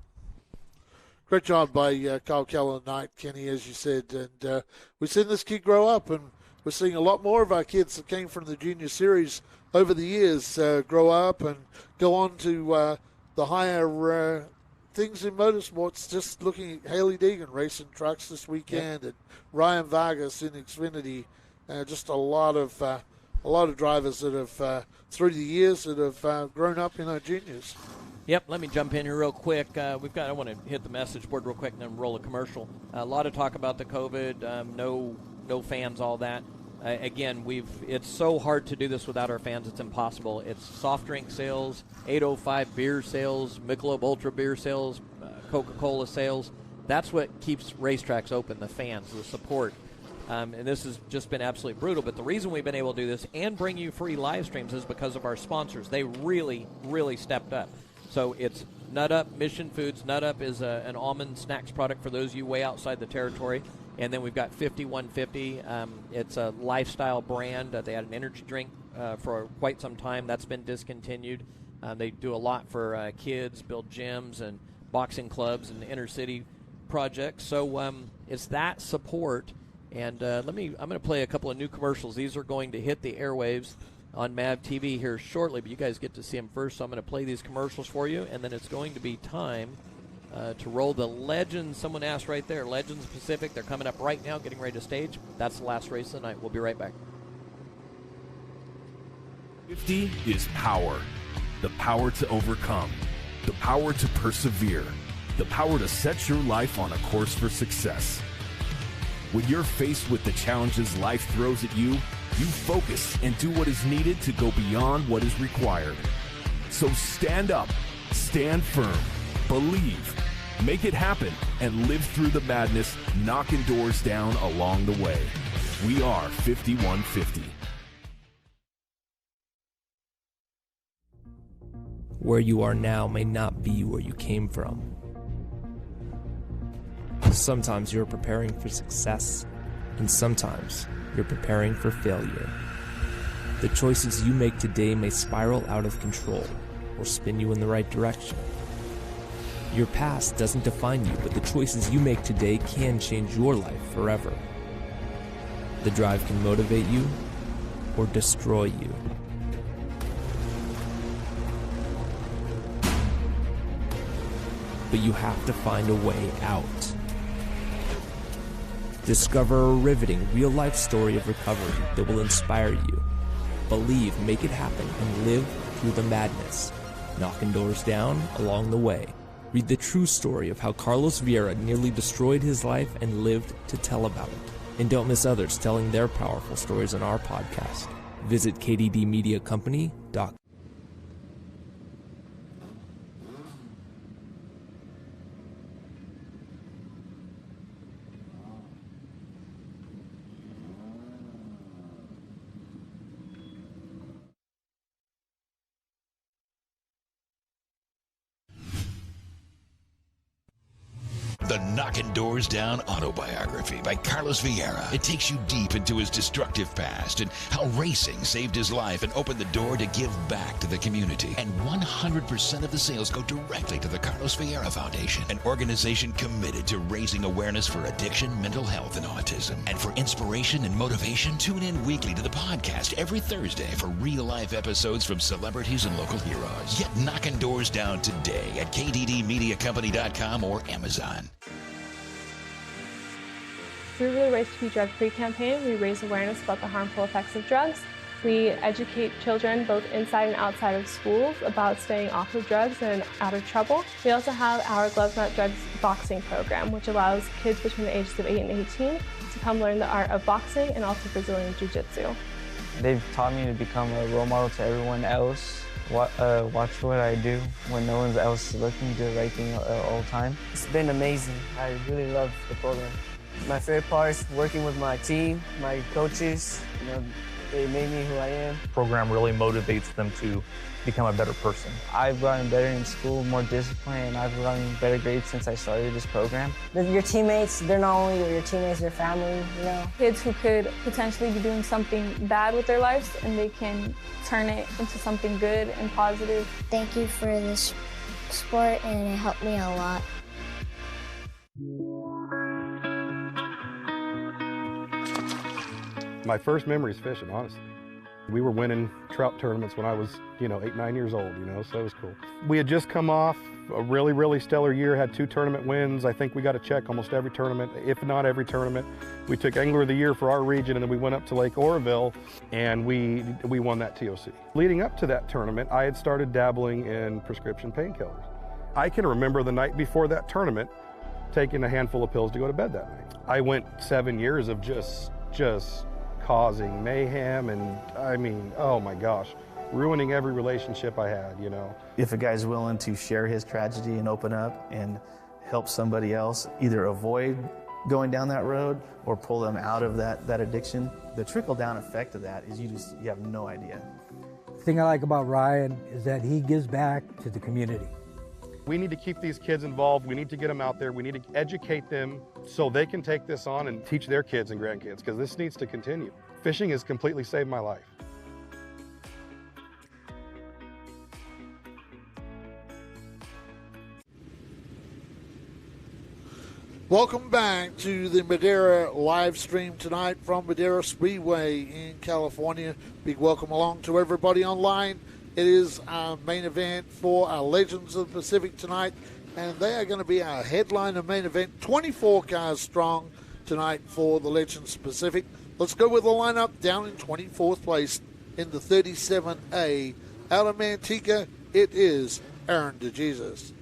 Great job by Kyle Keller tonight, Kenny, as you said. And we've seen this kid grow up, and we're seeing a lot more of our kids that came from the junior series over the years grow up and go on to the higher things in motorsports. Just looking at Haley Deegan racing trucks this weekend, and Ryan Vargas in Xfinity. Just a lot of drivers that have through the years that have grown up in our juniors. Yep, let me jump in here real quick. I want to hit the message board real quick and then roll a commercial. A lot of talk about the COVID, no fans, all that. Again, it's so hard to do this without our fans. It's impossible. It's soft drink sales, 805 beer sales, Michelob Ultra beer sales, Coca-Cola sales. That's what keeps racetracks open, the fans, the support. And this has just been absolutely brutal. But the reason we've been able to do this and bring you free live streams is because of our sponsors. They really, really stepped up. So it's Nut Up, Mission Foods. Nut Up is an almond snacks product for those of you way outside the territory. And then we've got 5150. It's a lifestyle brand. They had an energy drink for quite some time. That's been discontinued. They do a lot for kids, build gyms and boxing clubs and inner city projects. So it's that support. And I'm going to play a couple of new commercials. These are going to hit the airwaves on MAV TV here shortly, but you guys get to see them first. So I'm going to play these commercials for you, and then it's going to be time to roll the Legends. Someone asked right there, Legends Pacific. They're coming up right now, getting ready to stage. That's the last race of the night. We'll be right back. 50 is power. The power to overcome. The power to persevere. The power to set your life on a course for success. When you're faced with the challenges life throws at you, you focus and do what is needed to go beyond what is required. So stand up, stand firm, believe, make it happen, and live through the madness, knocking doors down along the way. We are 5150. Where you are now may not be where you came from. Sometimes you're preparing for success, and sometimes you're preparing for failure. The choices you make today may spiral out of control or spin you in the right direction. Your past doesn't define you, but the choices you make today can change your life forever. The drive can motivate you or destroy you. But you have to find a way out. Discover a riveting, real-life story of recovery that will inspire you. Believe, make it happen, and live through the madness, knocking doors down along the way. Read the true story of how Carlos Vieira nearly destroyed his life and lived to tell about it. And don't miss others telling their powerful stories on our podcast. Visit kddmediacompany.com. The Knockin' Doors Down autobiography by Carlos Vieira. It takes you deep into his destructive past and how racing saved his life and opened the door to give back to the community. And 100% of the sales go directly to the Carlos Vieira Foundation, an organization committed to raising awareness for addiction, mental health, and autism. And for inspiration and motivation, tune in weekly to the podcast every Thursday for real-life episodes from celebrities and local heroes. Get Knockin' Doors Down today at kddmediacompany.com or Amazon. Through the Race to Be Drug-Free campaign, we raise awareness about the harmful effects of drugs. We educate children both inside and outside of schools about staying off of drugs and out of trouble. We also have our Gloves Not Drugs boxing program, which allows kids between the ages of 8 and 18 to come learn the art of boxing and also Brazilian Jiu-Jitsu. They've taught me to become a role model to everyone else. Watch what I do when no one else is looking, do the right thing all the time. It's been amazing. I really love the program. My favorite part is working with my team, my coaches. They made me who I am. The program really motivates them to become a better person. I've gotten better in school, more disciplined, and I've gotten better grades since I started this program. Your teammates, they're not only your teammates, your family, Kids who could potentially be doing something bad with their lives, and they can turn it into something good and positive. Thank you for this sport, and it helped me a lot. My first memory is fishing, honestly. We were winning trout tournaments when I was, 8, 9 years old, so it was cool. We had just come off a really, really stellar year, had 2 tournament wins. I think we got a check almost every tournament, if not every tournament. We took Angler of the Year for our region, and then we went up to Lake Oroville, and we won that TOC. Leading up to that tournament, I had started dabbling in prescription painkillers. I can remember the night before that tournament, taking a handful of pills to go to bed that night. I went 7 years of just causing mayhem and, oh my gosh, ruining every relationship I had, If a guy's willing to share his tragedy and open up and help somebody else either avoid going down that road or pull them out of that addiction, the trickle-down effect of that is you have no idea. The thing I like about Ryan is that he gives back to the community. We need to keep these kids involved. We need to get them out there. We need to educate them so they can take this on and teach their kids and grandkids, because this needs to continue. Fishing has completely saved my life. Welcome back to the Madera live stream tonight from Madera Speedway in California. Big welcome along to everybody online. It is our main event for our Legends of the Pacific tonight, and they are going to be our headliner main event. 24 cars strong tonight for the Legends Pacific. Let's go with the lineup down in 24th place in the 37A. Out of Manteca, it is Aaron DeJesus.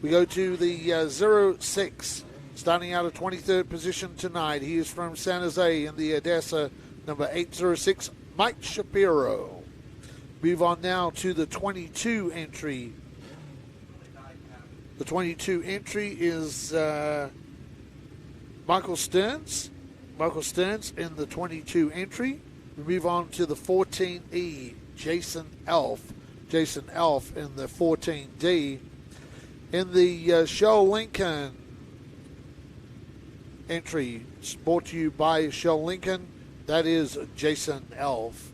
We go to the 06 Starting out of 23rd position tonight, he is from San Jose in the Odessa, number 806, Mike Shapiro. Move on now to the 22 entry. The 22 entry is Michael Stearns. Michael Stearns in the 22 entry. We move on to the 14E, Jason Elf. Jason Elf in the 14D. In the Shell Lincoln entry, brought to you by Shell Lincoln, that is Jason Elf.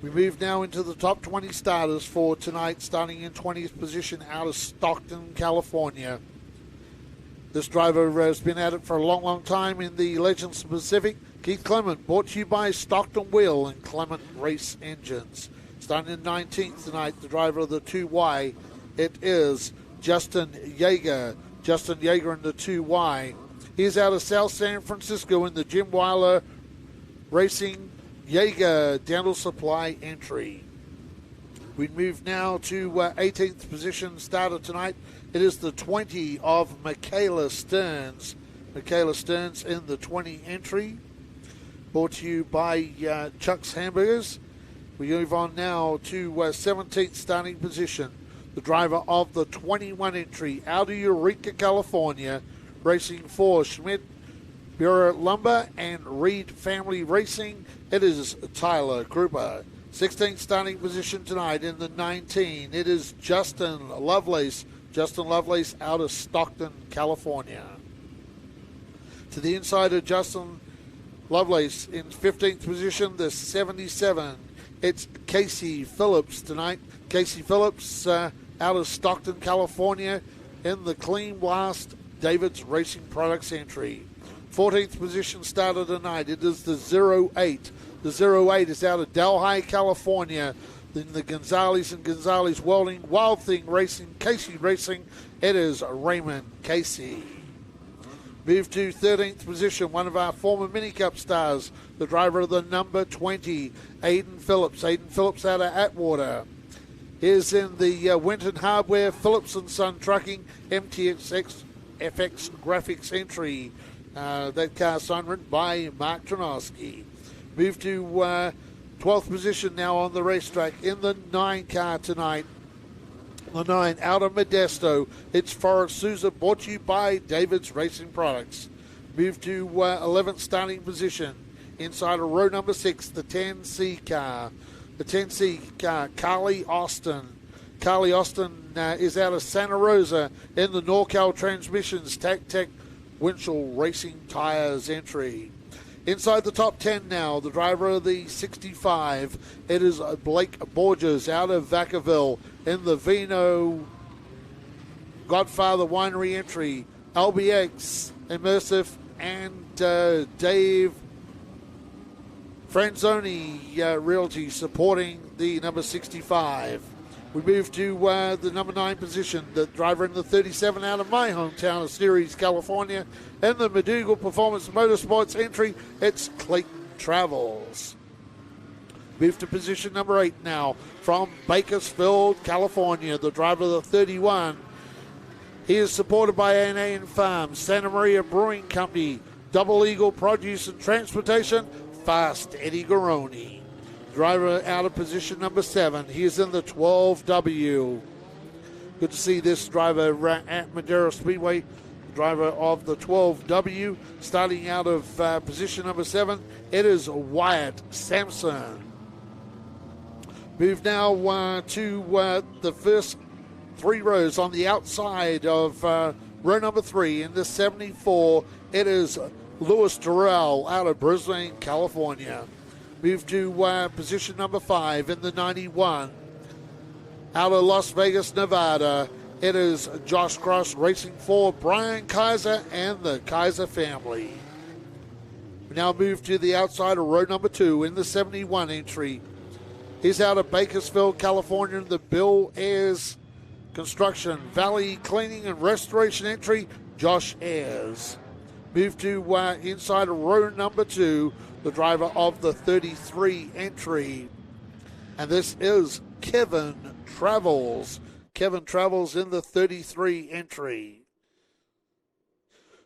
We move now into the top 20 starters for tonight, starting in 20th position out of Stockton, California. This driver has been at it for a long, long time in the Legends Pacific. Keith Clement, brought to you by Stockton Wheel and Clement Race Engines. Starting in 19th tonight, the driver of the 2Y, it is Justin Yeager. Justin Yeager in the 2Y. He's out of South San Francisco in the Jim Weiler Racing Yeager Dental Supply entry. We move now to 18th position starter tonight. It is the 20 of Michaela Stearns. Michaela Stearns in the 20 entry. Brought to you by Chuck's Hamburgers. We move on now to 17th starting position. The driver of the 21 entry out of Eureka, California, racing for Schmidt Bureau Lumber and Reed Family Racing. It is Tyler Krupa. 16th starting position tonight in the 19. It is Justin Lovelace. Justin Lovelace out of Stockton, California. To the inside of Justin Lovelace in 15th position, the 77. It's Casey Phillips tonight. Casey Phillips out of Stockton, California in the Clean Blast David's Racing Products entry. 14th position starter tonight. It is the 08. The 08 is out of Delhi, California. In the Gonzalez and Gonzalez Welding Wild Thing Racing, Casey Racing, it is Raymond Casey. Move to 13th position, one of our former Mini Cup stars, the driver of the number 20, Aiden Phillips. Aiden Phillips out of Atwater is in the Winton Hardware Phillips & Son Trucking MTX FX Graphics entry. That car signed written by Mark Tronowski. Move to 12th position now on the racetrack in the 9 car tonight. The 9 out of Modesto. It's Forrest Souza, brought to you by David's Racing Products. Move to 11th starting position. Inside of row number 6, the 10C car. The 10C car, Carly Austin. Carly Austin is out of Santa Rosa in the NorCal Transmissions Tech Winchell Racing Tires entry. Inside the top 10 now, the driver of the 65. It is Blake Borges out of Vacaville in the Vino Godfather Winery entry. LBX, Immersive, and Dave Franzoni Realty supporting the number 65. We move to the number 9 position, the driver in the 37 out of my hometown of Ceres, California. In the McDougall Performance Motorsports entry, it's Clayton Travels. Move to position number 8 now from Bakersfield, California, the driver of the 31. He is supported by N.A. Farms, Santa Maria Brewing Company, Double Eagle Produce and Transportation, Fast Eddie Garoni. Driver out of position number 7. He is in the 12W. Good to see this driver at Madera Speedway. Driver of the 12W. Starting out of position number 7, it is Wyatt Sampson. Move now to the first 3 rows on the outside of row number 3. In the 74, it is Louis Durrell out of Brisbane, California. Move to position number 5 in the 91. Out of Las Vegas, Nevada, it is Josh Cross racing for Brian Kaiser and the Kaiser family. We now move to the outside of row number 2 in the 71 entry. He's out of Bakersfield, California, in the Bill Ayers Construction Valley Cleaning and Restoration entry, Josh Ayers. Move to inside of row number 2, the driver of the 33 entry. And this is Kevin Travels. Kevin Travels in the 33 entry.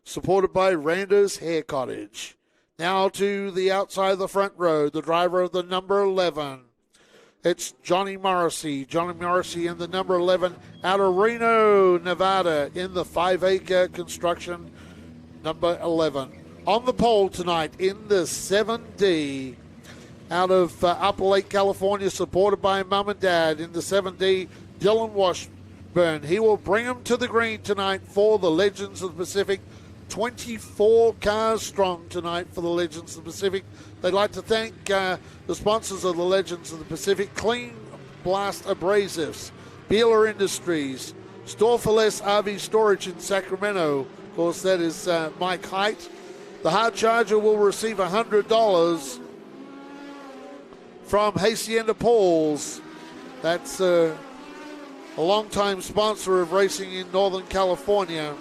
supported by Rando's Hair Cottage. Now to the outside of the front row, the driver of the number 11. It's Johnny Morrissey. Johnny Morrissey in the number 11 out of Reno, Nevada, in the 5-acre construction number 11. On the pole tonight in the 7D out of Upper Lake, California, supported by Mom and Dad in the 7D, Dylan Washburn. He will bring them to the green tonight for the Legends of the Pacific. 24 cars strong tonight for the Legends of the Pacific. They'd like to thank the sponsors of the Legends of the Pacific: Clean Blast Abrasives, Beeler Industries, Store for Less RV Storage in Sacramento. Of course, that is Mike Height. The Hard Charger will receive $100 from Hacienda Pauls. That's a longtime sponsor of racing in Northern California.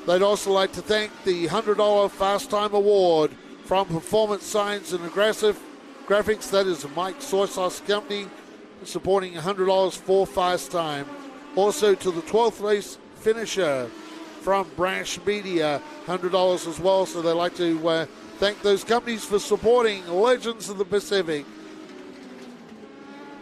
They'd also like to thank the $100 Fast Time Award from Performance Signs and Aggressive Graphics. That is Mike Soy Sauce Company, supporting $100 for Fast Time. Also to the 12th race finisher from Branch Media, $100 as well. So they'd like to thank those companies for supporting Legends of the Pacific.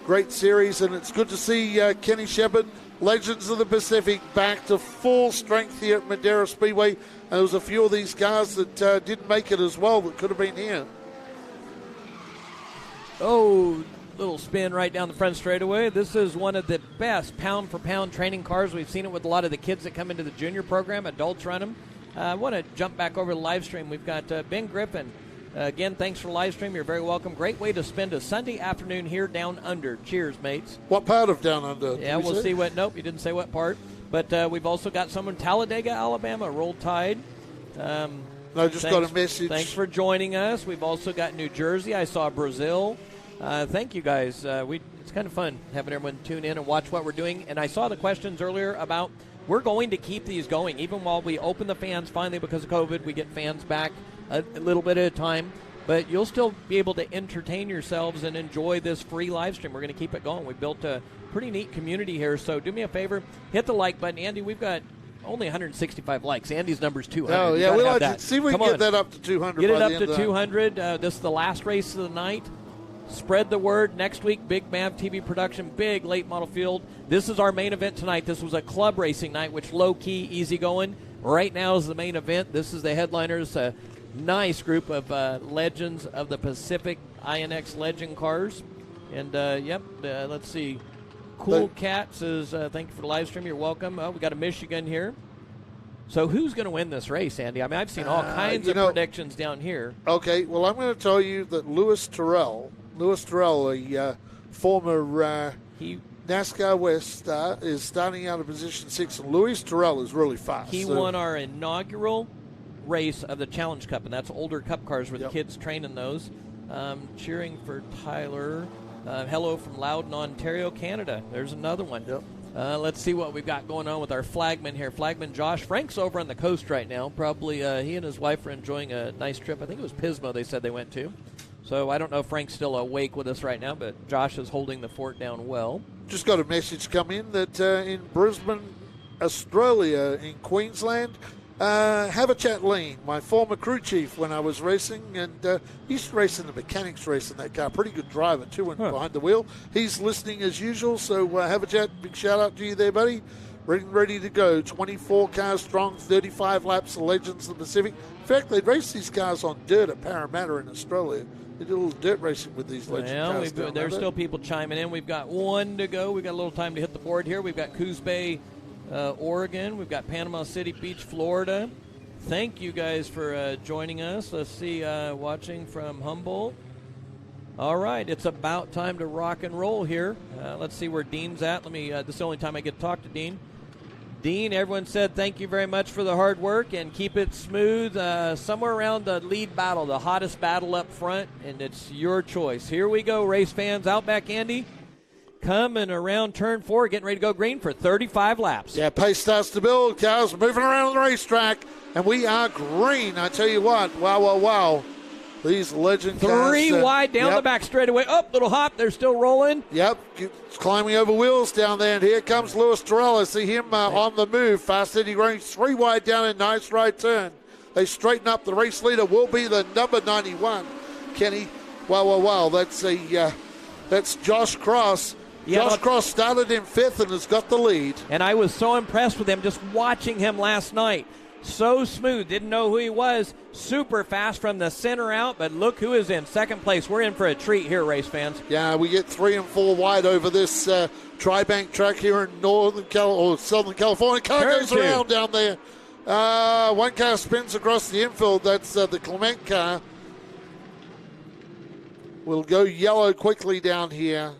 Great series, and it's good to see Kenny Shepard, Legends of the Pacific, back to full strength here at Madera Speedway. And there was a few of these cars that didn't make it as well that could have been here. Oh, little spin right down the front straightaway. This is one of the best pound-for-pound training cars. We've seen it with a lot of the kids that come into the junior program. Adults run them. I want to jump back over to the live stream. We've got Ben Griffin. Again, thanks for the live stream. You're very welcome. Great way to spend a Sunday afternoon here down under. Cheers, mates. What part of down under? Yeah, we'll see what. Nope, you didn't say what part. But we've also got someone in Talladega, Alabama, Roll Tide. Got a message. Thanks for joining us. We've also got New Jersey. I saw Brazil. Thank you, guys. It's kind of fun having everyone tune in and watch what we're doing. And I saw the questions earlier about we're going to keep these going. Even while we open the fans finally because of COVID, we get fans back a little bit at a time. But you'll still be able to entertain yourselves and enjoy this free live stream. We're going to keep it going. We've built a pretty neat community here. So do me a favor, hit the like button. Andy, we've got only 165 likes. Andy's number's 200. Oh, yeah, we like to see if we can get that up to 200. Get it up to 200. This is the last race of the night. Spread the word. Next week, Big Mav TV production, big late model field. This is our main event tonight. This was a club racing night, which low-key, easy going. Right now is the main event. This is the headliners. Nice group of Legends of the Pacific INX Legend cars. And, let's see. Cool Cat says, thank you for the live stream. You're welcome. We got a Michigan here. So who's going to win this race, Andy? I mean, I've seen all kinds of predictions down here. Okay, well, I'm going to tell you that Louis Terrell, a former NASCAR West star, is starting out in position 6. And Louis Terrell is really fast. He won our inaugural race of the Challenge Cup, and that's older Cup cars where the kids train in those. Cheering for Tyler. Hello from Loudon, Ontario, Canada. There's another one. Yep. Let's see what we've got going on with our flagman here. Flagman Josh. Frank's over on the coast right now. Probably he and his wife are enjoying a nice trip. I think it was Pismo they said they went to. So I don't know if Frank's still awake with us right now, but Josh is holding the fort down well. Just got a message come in that in Brisbane, Australia, in Queensland, have a chat Lean, my former crew chief when I was racing, and he used to race in the mechanics race in that car. Pretty good driver, too, and behind the wheel. He's listening as usual, so have a chat. Big shout out to you there, buddy. Ready to go. 24 cars strong, 35 laps of Legends of the Pacific. In fact, they race these cars on dirt at Parramatta in Australia. They do a little dirt racing with these Legend cars. There's still people chiming in. We've got one to go. We've got a little time to hit the board here. We've got Coos Bay, Oregon. We've got Panama City Beach, Florida. Thank you guys for joining us. Let's see, watching from Humboldt. All right, it's about time to rock and roll here. Let's see where Dean's at. This is the only time I get to talk to Dean. Dean, everyone said thank you very much for the hard work and keep it smooth. Somewhere around the lead battle, the hottest battle up front, and it's your choice. Here we go, race fans. Outback Andy coming around turn 4, getting ready to go green for 35 laps. Yeah, pace starts to build. Cars moving around the racetrack, and we are green. I tell you what, wow. These legend cars. Three wide down the back straightaway. Up, little hop. They're still rolling. Yep, climbing over wheels down there. And here comes Lewis Terrell. I see him on the move. Fast Eddie Range, 3 wide down a nice right turn. They straighten up. The race leader will be the number 91, Kenny. Wow. That's Josh Cross. Yeah, Josh Cross started in 5th and has got the lead. And I was so impressed with him just watching him last night. So smooth. Didn't know who he was. Super fast from the center out, but look who is in second place. We're in for a treat here, race fans. Yeah, we get 3 and 4 wide over this tri-bank track here in Southern California. Car Turn goes 2. around down there. One car spins across the infield. That's the Clement car. We'll go yellow quickly down here.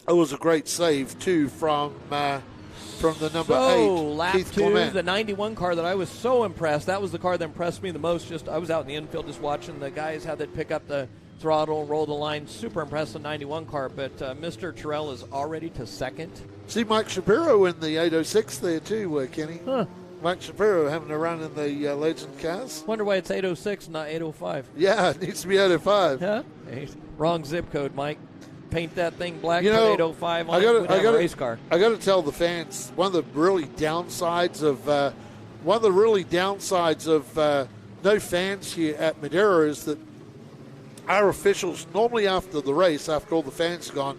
It was a great save, too, from the number 8, lap Keith 2, Clement. the 91 car that I was so impressed. That was the car that impressed me the most. I was out in the infield just watching the guys how they'd pick up the throttle, roll the line. Super impressed with the 91 car, but Mr. Terrell is already to second. See Mike Shapiro in the 806 there, too, Kenny. Huh. Mike Shapiro having a run in the legend cars. Wonder why it's 806, not 805. Yeah, it needs to be 805. Huh? Hey, wrong zip code, Mike. Paint that thing black, You know, put 805 on I it, gotta, a race car. I got to tell the fans, one of the really downsides of no fans here at Madera is that our officials, normally after the race, after all the fans are gone,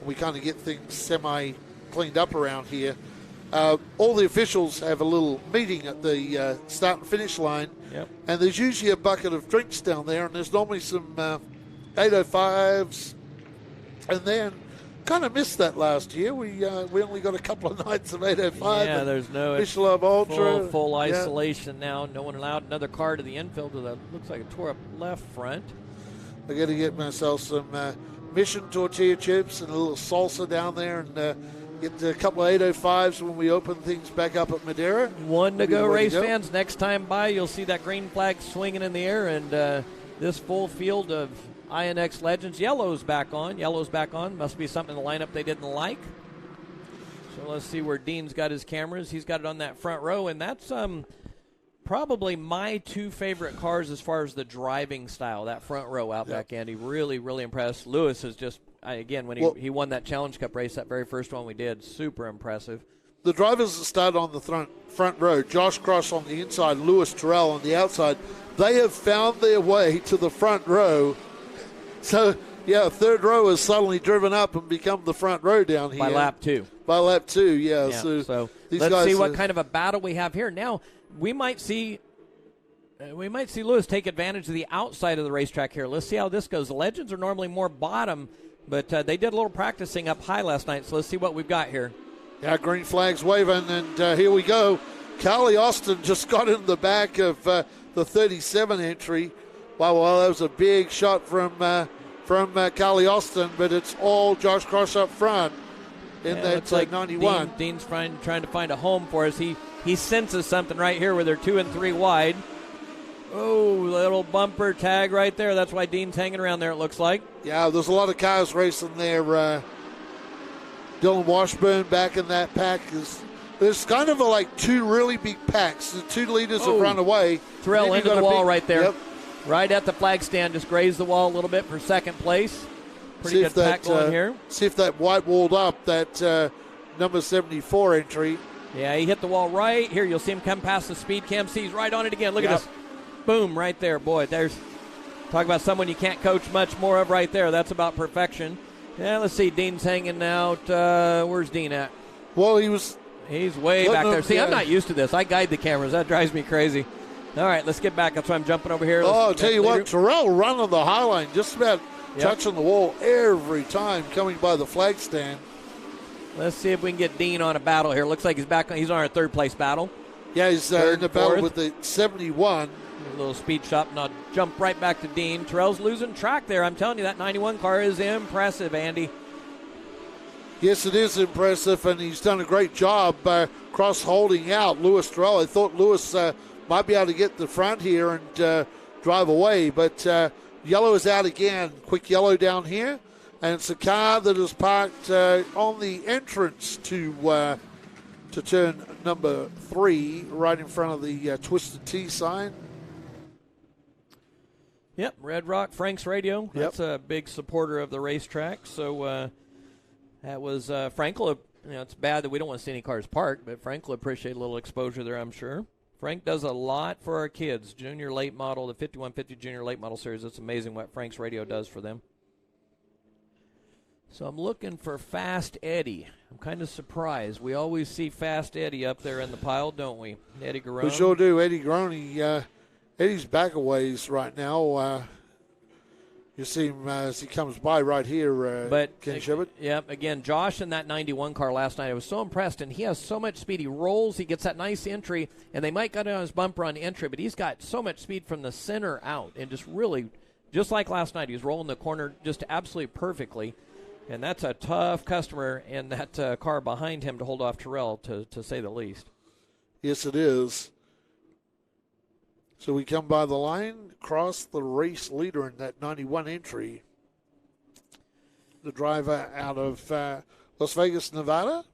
we kind of get things semi-cleaned up around here, all the officials have a little meeting at the start and finish line, Yep. and there's usually a bucket of drinks down there, and there's normally some 805s, and then kind of missed that last year. We only got a couple of nights of 805. Yeah, there's no Michelin Ultra. full Yeah. isolation now. No one allowed another car to the infield with a looks like a tore up left front. I got to get myself some Mission tortilla chips and a little salsa down there, and get a couple of 805s when we open things back up at Madera. One to go, race go. fans. Next time by, you'll see that green flag swinging in the air, and this full field of INX legends. Yellow's back on. Must be something in the lineup they didn't like. So let's see where Dean's got his cameras. He's got it on that front row, and that's probably my 2 favorite cars as far as the driving style. That front row out back, Andy. Really, really impressed. Lewis is just, again, when he won that Challenge Cup race, that very first one we did, super impressive. The drivers that started on the front row, Josh Cross on the inside, Lewis Terrell on the outside, they have found their way to the front row. So, yeah, third row has suddenly driven up and become the front row down here. By lap 2. By lap 2, yeah. So these let's guys see what kind of a battle we have here. Now, we might see Lewis take advantage of the outside of the racetrack here. Let's see how this goes. The Legends are normally more bottom, but they did a little practicing up high last night, so let's see what we've got here. Yeah, green flag's waving, and here we go. Carly Austin just got in the back of the 37 entry. Wow, that was a big shot from Carly Austin, but it's all Josh Cross up front in that like 91. Dean's trying to find a home for us. He senses something right here where they're 2 and 3 wide. Oh, little bumper tag right there. That's why Dean's hanging around there, it looks like. Yeah, there's a lot of cars racing there. Dylan Washburn back in that pack. There's kind of like 2 really big packs. The 2 leaders have run away. Terrell into the wall right there. Yep. Right at the flag stand. Just grazed the wall a little bit for second place. Pretty good pack going here. See if that white walled up, that number 74 entry. Yeah, he hit the wall right here. You'll see him come past the speed cam. He's right on it again. Look at this. Boom, right there. Boy, there's talk about someone you can't coach much more of right there. That's about perfection. Yeah, let's see. Dean's hanging out. Where's Dean at? Well, he's way back there. See, I'm not used to this. I guide the cameras. That drives me crazy. All right, let's get back. That's why I'm jumping over here. I'll tell you what, Terrell running the high line, just about touching the wall every time coming by the flag stand. Let's see if we can get Dean on a battle here. Looks like he's back. He's on our third place battle. Yeah, he's in the battle with the 71. A little speed shot, and I'll jump right back to Dean. Terrell's losing track there. I'm telling you, that 91 car is impressive, Andy. Yes, it is impressive, and he's done a great job cross-holding out Lewis Terrell. I thought Lewis might be able to get the front here and drive away, but yellow is out again. Quick yellow down here, and it's a car that is parked on the entrance to turn number 3, right in front of the Twisted T sign. Yep, Red Rock, Frank's Radio. That's a big supporter of the racetrack. So that was Frank will, it's bad that we don't want to see any cars parked, but Frank will appreciate a little exposure there, I'm sure. Frank does a lot for our kids. Junior late model, the 5150 Junior late model series. It's amazing what Frank's Radio does for them. So I'm looking for Fast Eddie. I'm kind of surprised. We always see Fast Eddie up there in the pile, don't we? Eddie Garone. We sure do. Eddie Garone. Eddie's back a ways right now. You see him as he comes by right here, Kenny Shepard. Yep, again, Josh in that 91 car last night, I was so impressed, and he has so much speed. He rolls, he gets that nice entry, and they might got it on his bumper on entry, but he's got so much speed from the center out, and just really, just like last night, he was rolling the corner just absolutely perfectly. And that's a tough customer in that car behind him to hold off Terrell, to say the least. Yes, it is. So we come by the line, cross the race leader in that 91 entry. The driver out of Las Vegas, Nevada.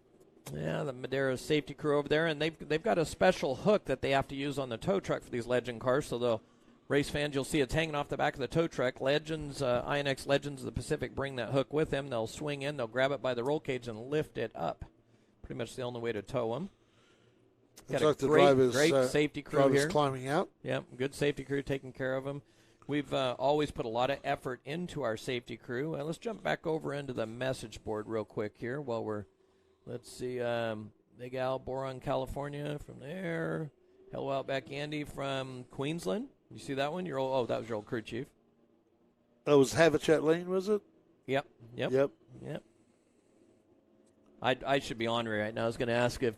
Yeah, the Madera safety crew over there, and they've got a special hook that they have to use on the tow truck for these Legend cars, so they'll race fans, you'll see it's hanging off the back of the tow truck. Legends, INX Legends of the Pacific bring that hook with them. They'll swing in, they'll grab it by the roll cage and lift it up. Pretty much the only way to tow them. Got Looks a like great safety crew here. Climbing out. Yep, good safety crew taking care of them. We've always put a lot of effort into our safety crew. Let's jump back over into the message board real quick here while we're, let's see, Big Al, Boron, California from there. Hello Outback Andy from Queensland. You see that one? That was your old crew chief. That was Habitat Lane, was it? Yep. I should be honorary right now. I was going to ask if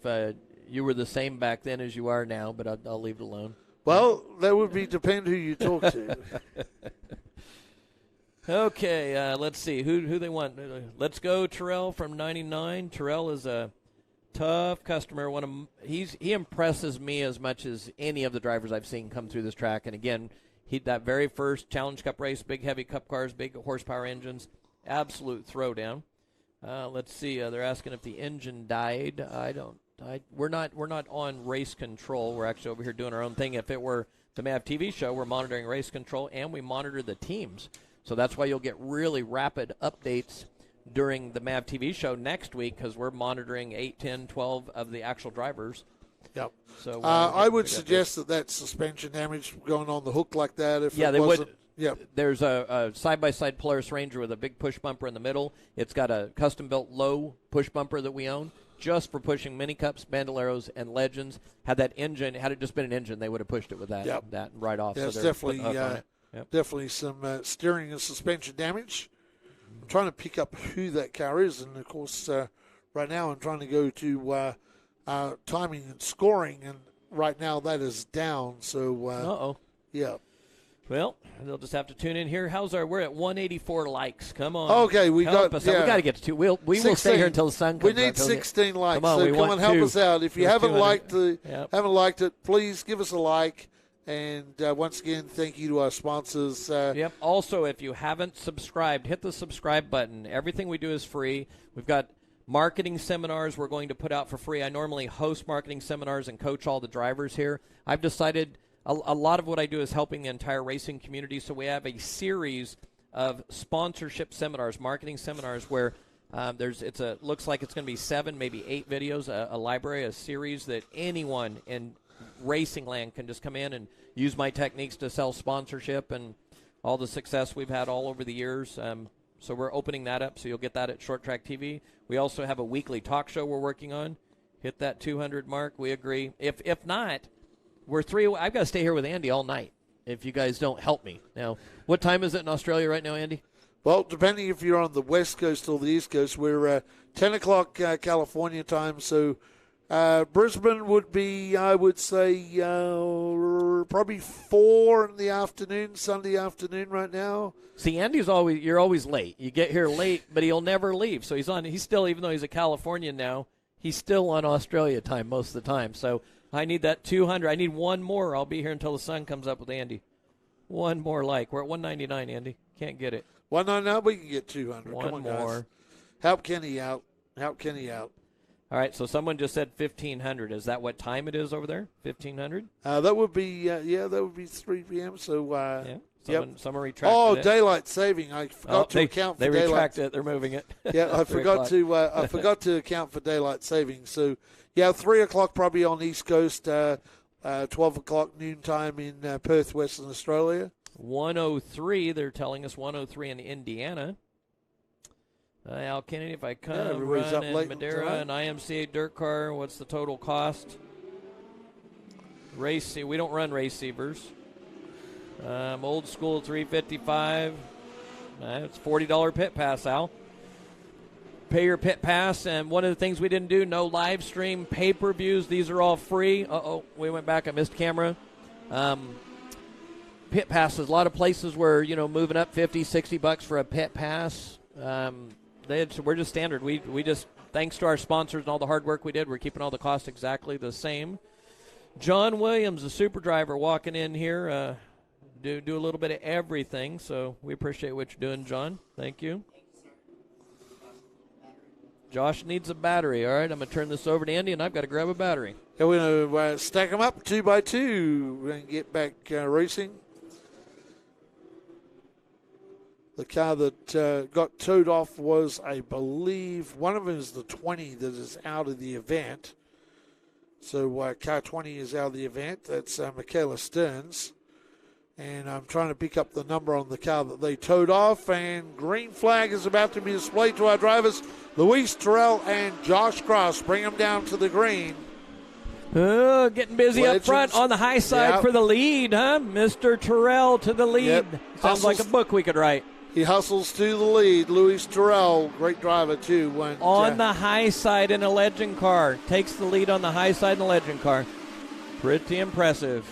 you were the same back then as you are now, but I'll leave it alone. Well, that would depend who you talk to. Okay, let's see who they want. Let's go Terrell from 99. Terrell is a tough customer. He impresses me as much as any of the drivers I've seen come through this track. And again, that very first Challenge Cup race, big heavy cup cars, big horsepower engines, absolute throwdown. Let's see. They're asking if the engine died. We're not on race control. We're actually over here doing our own thing. If it were the MAV TV show, we're monitoring race control and we monitor the teams. So that's why you'll get really rapid updates during the MAV TV show next week because we're monitoring 8, 10, 12 of the actual drivers. Yep. So I would suggest that suspension damage going on the hook like that. They would. Yep. There's a side-by-side Polaris Ranger with a big push bumper in the middle. It's got a custom-built low push bumper that we own just for pushing mini cups, bandoleros, and legends. Had that engine, had it just been an engine, they would have pushed it with that. Yep. That right off. Yeah, so it's definitely some steering and suspension damage. I'm trying to pick up who that car is, and of course, right now I'm trying to go to timing and scoring, and right now that is down. So, yeah. Well, they'll just have to tune in here. We're at 184 likes. Come on. Okay, we got to get to 2. We will stay here until the sun comes up. We need 16 likes. Come on, help us out. If you haven't liked it, please give us a like. And once again, thank you to our sponsors. Yep. Also, if you haven't subscribed, hit the subscribe button. Everything we do is free. We've got marketing seminars we're going to put out for free. I normally host marketing seminars and coach all the drivers here. I've decided a lot of what I do is helping the entire racing community, so we have a series of sponsorship seminars, marketing seminars, where looks like it's going to be 7, maybe 8 videos, a library, a series that anyone in racing land can just come in and use my techniques to sell sponsorship and all the success we've had all over the years. So we're opening that up, so you'll get that at Short Track TV. We also have a weekly talk show we're working on. Hit that 200 mark. We agree. If not, I've got to stay here with Andy all night if you guys don't help me. Now, what time is it in Australia right now, Andy? Well, depending if you're on the West Coast or the East Coast, we're 10 o'clock California time, so Brisbane would be, I would say, probably 4 in the afternoon, Sunday afternoon right now. See, you're always late. You get here late, but he'll never leave. So he's still, even though he's a Californian now, he's still on Australia time most of the time. So I need that 200. I need one more. I'll be here until the sun comes up with Andy. One more like. We're at 199, Andy. Can't get it. 199, we can get 200. One Come on, more. Guys. Help Kenny out. All right, so someone just said 1,500. Is that what time it is over there? 1,500? That would be, that would be 3 p.m. So, Some are retracted. Oh, daylight saving. I forgot to account for daylight. They retract it. They're moving it. Yeah, I forgot to account for daylight saving. So, 3 o'clock probably on East Coast, 12 o'clock noontime in Perth, Western Australia. 103, they're telling us 103 in Indiana. Al Kennedy, if I come, run in Madera, an IMCA dirt car, what's the total cost? We don't run receivers. Old school 355. It's $40 pit pass, Al. Pay your pit pass, and one of the things we didn't do, no live stream pay-per-views. These are all free. We went back. I missed camera. Pit passes, a lot of places were, moving up $50, $60 for a pit pass. We're just standard. We just, thanks to our sponsors and all the hard work we did, we're keeping all the costs exactly the same. John Williams, the super driver, walking in here, do a little bit of everything, so we appreciate what you're doing, John. Thank you. Josh needs a battery. All right, I'm going to turn this over to Andy, and I've got to grab a battery. Yeah, we're going to stack them up 2 by 2. We're going to get back racing. The car that got towed off was, I believe, one of them is the 20 that is out of the event. So car 20 is out of the event. That's Michaela Stearns. And I'm trying to pick up the number on the car that they towed off. And green flag is about to be displayed to our drivers, Luis Terrell and Josh Cross. Bring them down to the green. Getting busy up front on the high side for the lead, huh? Mr. Terrell to the lead. Sounds like a book we could write. He hustles to the lead. Luis Terrell, great driver, too. On the high side in a legend car. Takes the lead on the high side in a legend car. Pretty impressive.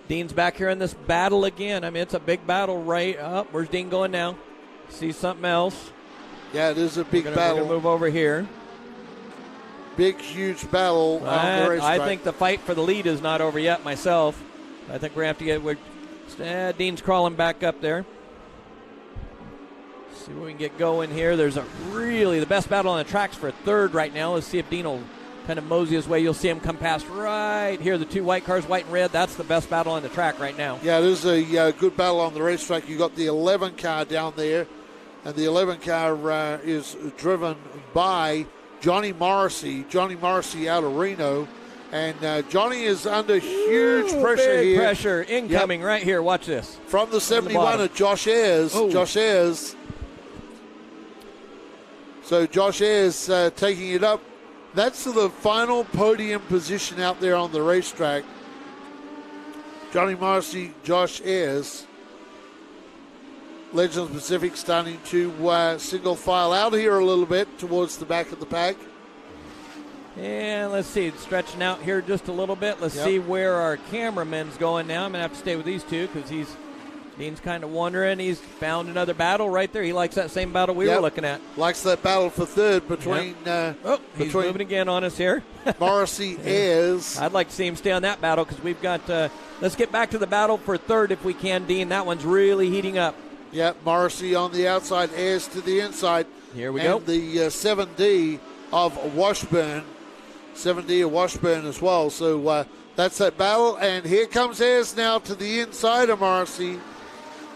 Dean's back here in this battle again. I mean, it's a big battle right up. Where's Dean going now? See something else? Yeah, it is a big battle. We're going to move over here. Big, huge battle on the racetrack. I think the fight for the lead is not over yet myself. I think we're going to have to get... Dean's crawling back up there. See what we can get going here. There's the best battle on the tracks for third right now. Let's see if Dean will kind of mosey his way. You'll see him come past right here. The two white cars, white and red. That's the best battle on the track right now. Yeah, there's a good battle on the racetrack. You got the 11 car down there, and the 11 car is driven by Johnny Morrissey. Johnny Morrissey out of Reno. And Johnny is under huge pressure big here. Pressure incoming right here. Watch this. From the 71 of Josh Ayres. Josh Ayres. So Josh Ayres taking it up. That's the final podium position out there on the racetrack. Johnny Morrissey, Josh Ayres. Legends Pacific starting to single file out here a little bit towards the back of the pack. And let's see, it's stretching out here just a little bit. Let's see where our cameraman's going now. I'm going to have to stay with these two because Dean's kind of wondering. He's found another battle right there. He likes that same battle we were looking at. Likes that battle for third between... he's moving again on us here. Morrissey is... I'd like to see him stay on that battle because we've got... let's get back to the battle for third if we can, Dean. That one's really heating up. Yep, Morrissey on the outside, Ayres to the inside. Here we go. And the 7D of Washburn. 7D of Washburn as well. So that's that battle. And here comes Ayres now to the inside of Morrissey.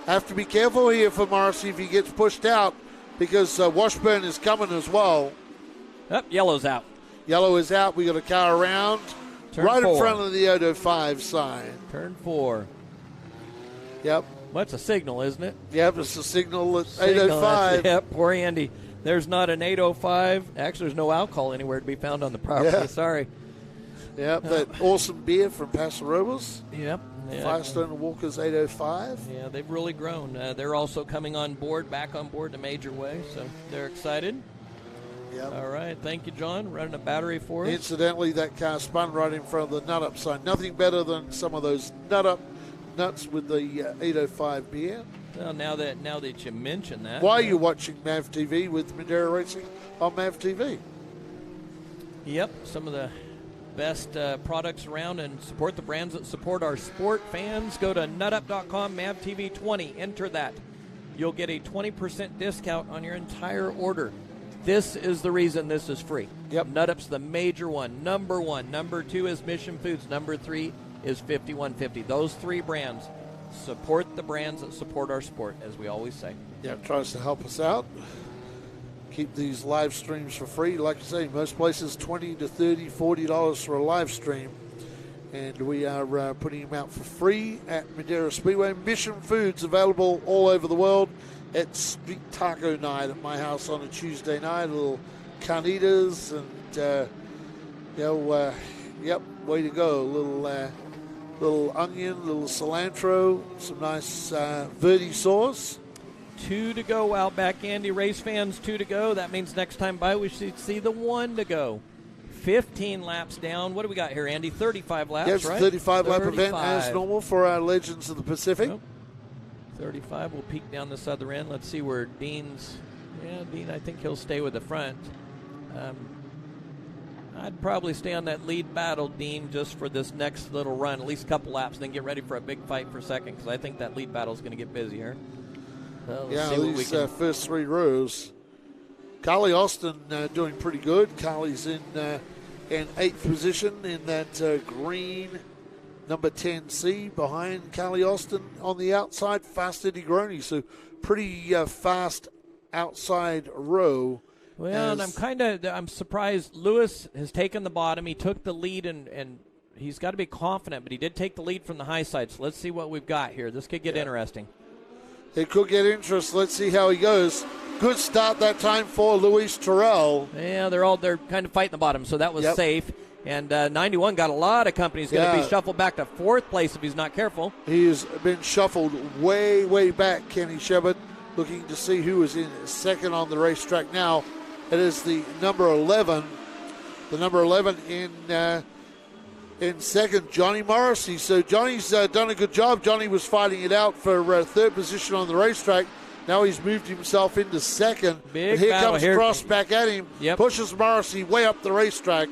Have to be careful here for Morrissey if he gets pushed out because Washburn is coming as well. Yellow's out. Yellow is out. We got a car around. Turn right 4. In front of the 805 sign. Turn 4. Yep. Well, that's a signal, isn't it? Yep, it's a signal at 805. Yep, poor Andy. There's not an 805. Actually, there's no alcohol anywhere to be found on the property. Yeah. Sorry. Yep, that awesome beer from Paso Robles. Yep. Firestone and Walker's 805. Yeah, they've really grown. They're also coming on board, back on board in a major way, so they're excited. Yep. All right, thank you, John. Running a battery for us. Incidentally, that car spun right in front of the nut up sign. Nothing better than some of those nuts with the 805 beer. Well, now that you mention that. Why are you watching MAV TV with Madera Racing on MAV TV? Yep, some of the best products around, and support the brands that support our sport. Fans, go to nutup.com, MAVTV20, enter that. You'll get a 20% discount on your entire order. This is the reason this is free. Yep. Nutup's the major one, number 1. Number 2 is Mission Foods. Number 3 is 5150. Those 3 brands Support the brands that support our sport, as we always say. Yeah, it tries to help us out. Keep these live streams for free. Like I say, most places $20 to $30, $40 for a live stream. And we are putting them out for free at Madera Speedway. Mission Foods available all over the world. At Street Taco Night at my house on a Tuesday night. A little carnitas and, way to go. A little onion, a little cilantro, some nice verde sauce. 2 to go out back, Andy. Race fans, 2 to go. That means next time by we should see the 1 to go. 15 laps down. What do we got here, Andy? 35 laps, yes, right? 35-lap event as normal for our Legends of the Pacific. Nope. 35 will peek down this other end. Let's see where Dean's. Yeah, Dean, I think he'll stay with the front. I'd probably stay on that lead battle, Dean, just for this next little run, at least a couple laps, and then get ready for a big fight for second, because I think that lead battle is going to get busier. So these first 3 rows. Carly Austin doing pretty good. Carly's in 8th position in that green number 10C behind Carly Austin on the outside. Fast Eddie Groney, so pretty fast outside row. Well, and I'm surprised. Lewis has taken the bottom. He took the lead, and he's got to be confident, but he did take the lead from the high side. So let's see what we've got here. This could get interesting. It could get interesting. Let's see how he goes. Good start that time for Luis Terrell. Yeah, they're kind of fighting the bottom, so that was safe. And 91 got a lot of company. He's going to be shuffled back to 4th place if he's not careful. He has been shuffled way, way back, Kenny Shepard, looking to see who is in second on the racetrack now. It is the number 11. The number 11 in second, Johnny Morrissey. So Johnny's done a good job. Johnny was fighting it out for 3rd position on the racetrack. Now he's moved himself into second. Big and here battle comes here. Cross back at him. Yep. Pushes Morrissey way up the racetrack.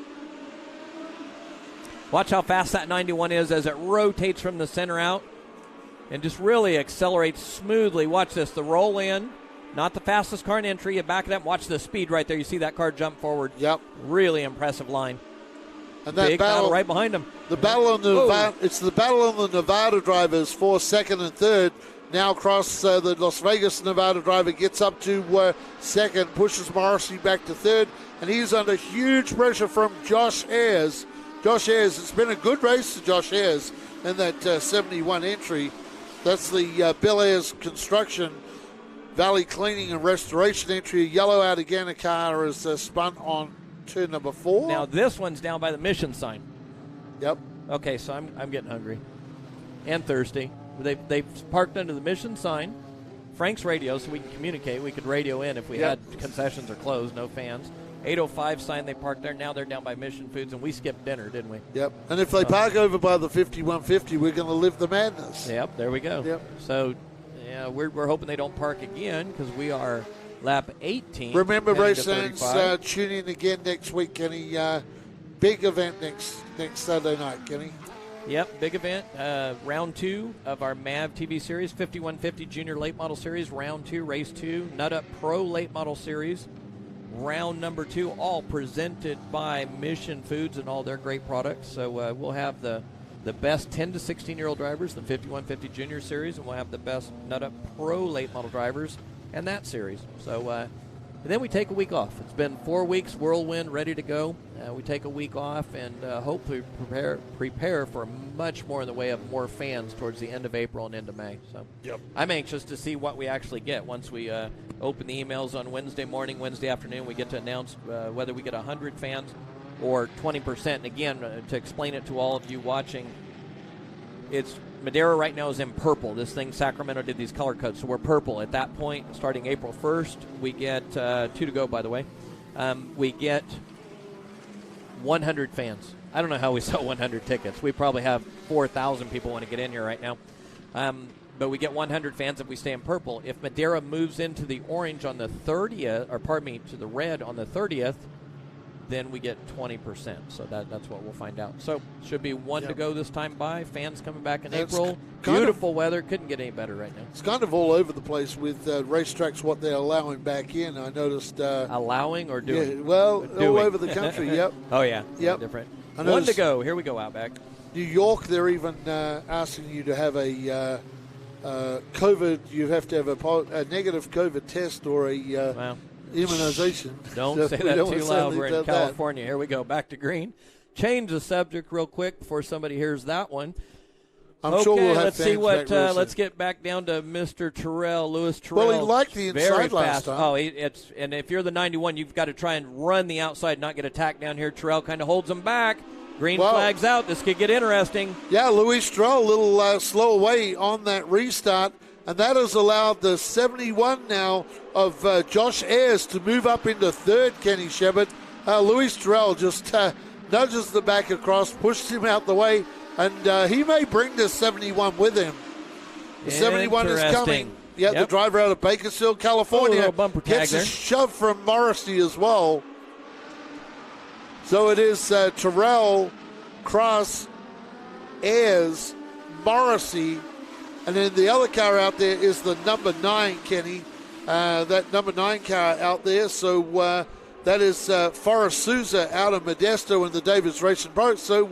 Watch how fast that 91 is as it rotates from the center out and just really accelerates smoothly. Watch this, the roll in. Not the fastest car in entry. You back it up. Watch the speed right there. You see that car jump forward. Yep. Really impressive line. And that Big battle right behind him. The battle on the Nevada, it's the battle on the Nevada drivers for second and third. Now Cross, the Las Vegas Nevada driver, gets up to second, pushes Morrissey back to third, and he's under huge pressure from Josh Ayres. Josh Ayres, it's been a good race to Josh Ayres in that 71 entry. That's the Bill Ayres Construction Valley Cleaning and Restoration entry. A yellow out again. A car is spun on turn number 4. Now this one's down by the mission sign. Yep. Okay, so I'm getting hungry and thirsty. They've parked under the mission sign. Frank's radio, so we can communicate. We could radio in if we had concessions are closed, no fans. 805 sign they parked there. Now they're down by Mission Foods, and we skipped dinner, didn't we? Yep. And if they park over by the 5150, we're going to live the madness. Yep, there we go. Yep. So, yeah, we're hoping they don't park again because we are lap 18. Remember, race fans, tune in again next week, Kenny. Big event next Saturday night, Kenny. Yep, big event. Round 2 of our MAV TV series, 5150 Junior Late Model Series. Round 2, Race 2, Nut Up Pro Late Model Series. Round number 2, all presented by Mission Foods and all their great products. So we'll have the best 10 to 16-year-old drivers, the 5150 Junior Series, and we'll have the best Nut Up Pro Late Model drivers and that series. So and then we take a week off. It's been 4 weeks, whirlwind, ready to go. We take a week off and hopefully prepare for much more in the way of more fans towards the end of April and into May. So I'm anxious to see what we actually get once we open the emails on Wednesday morning, Wednesday afternoon. We get to announce whether we get 100 fans or 20%. And again, to explain it to all of you watching, it's Madera right now is in purple. This thing, Sacramento did these color codes, so we're purple. At that point, starting April 1st, we get 2 to go, by the way. We get 100 fans. I don't know how we sell 100 tickets. We probably have 4,000 people want to get in here right now. But we get 100 fans if we stay in purple. If Madera moves into the orange on the 30th, or pardon me, to the red on the 30th, then we get 20%. So that's what we'll find out. So should be 1 to go this time by. Fans coming back in April. Beautiful weather. Couldn't get any better right now. It's kind of all over the place with racetracks, what they're allowing back in. I noticed. Allowing or doing? Yeah, well, doing. all over the country, yep. Oh, yeah. Yep. Different. 1 to go. Here we go, Outback. New York, they're even asking you to have a COVID, you have to have a negative COVID test or a immunization. Don't say that too loud. We're in California. Here we go. Back to green. Change the subject real quick before somebody hears that one. I'm sure we'll have let's see what. back Let's get back down to Mr. Terrell, Lewis Terrell. Well, he liked the inside very last fast. time. Oh, and if you're the 91, you've got to try and run the outside, not get attacked down here. Terrell kind of holds him back. Green flags out. This could get interesting. Yeah, Louis Terrell a little slow away on that restart, and that has allowed the 71 now of Josh Ayres to move up into third, Kenny Shepard. Louis Terrell just nudges the back across, pushes him out the way, and he may bring the 71 with him. The 71 is coming. Yeah, the driver out of Bakersfield, California, bumper tag gets there. a shove from Morrissey as well. So it is Terrell, Cross, Ayres, Morrissey, and then the other car out there is the number 9, Kenny. That number 9 car out there. So that is Forrest Souza out of Modesto in the Davis Racing Pro. So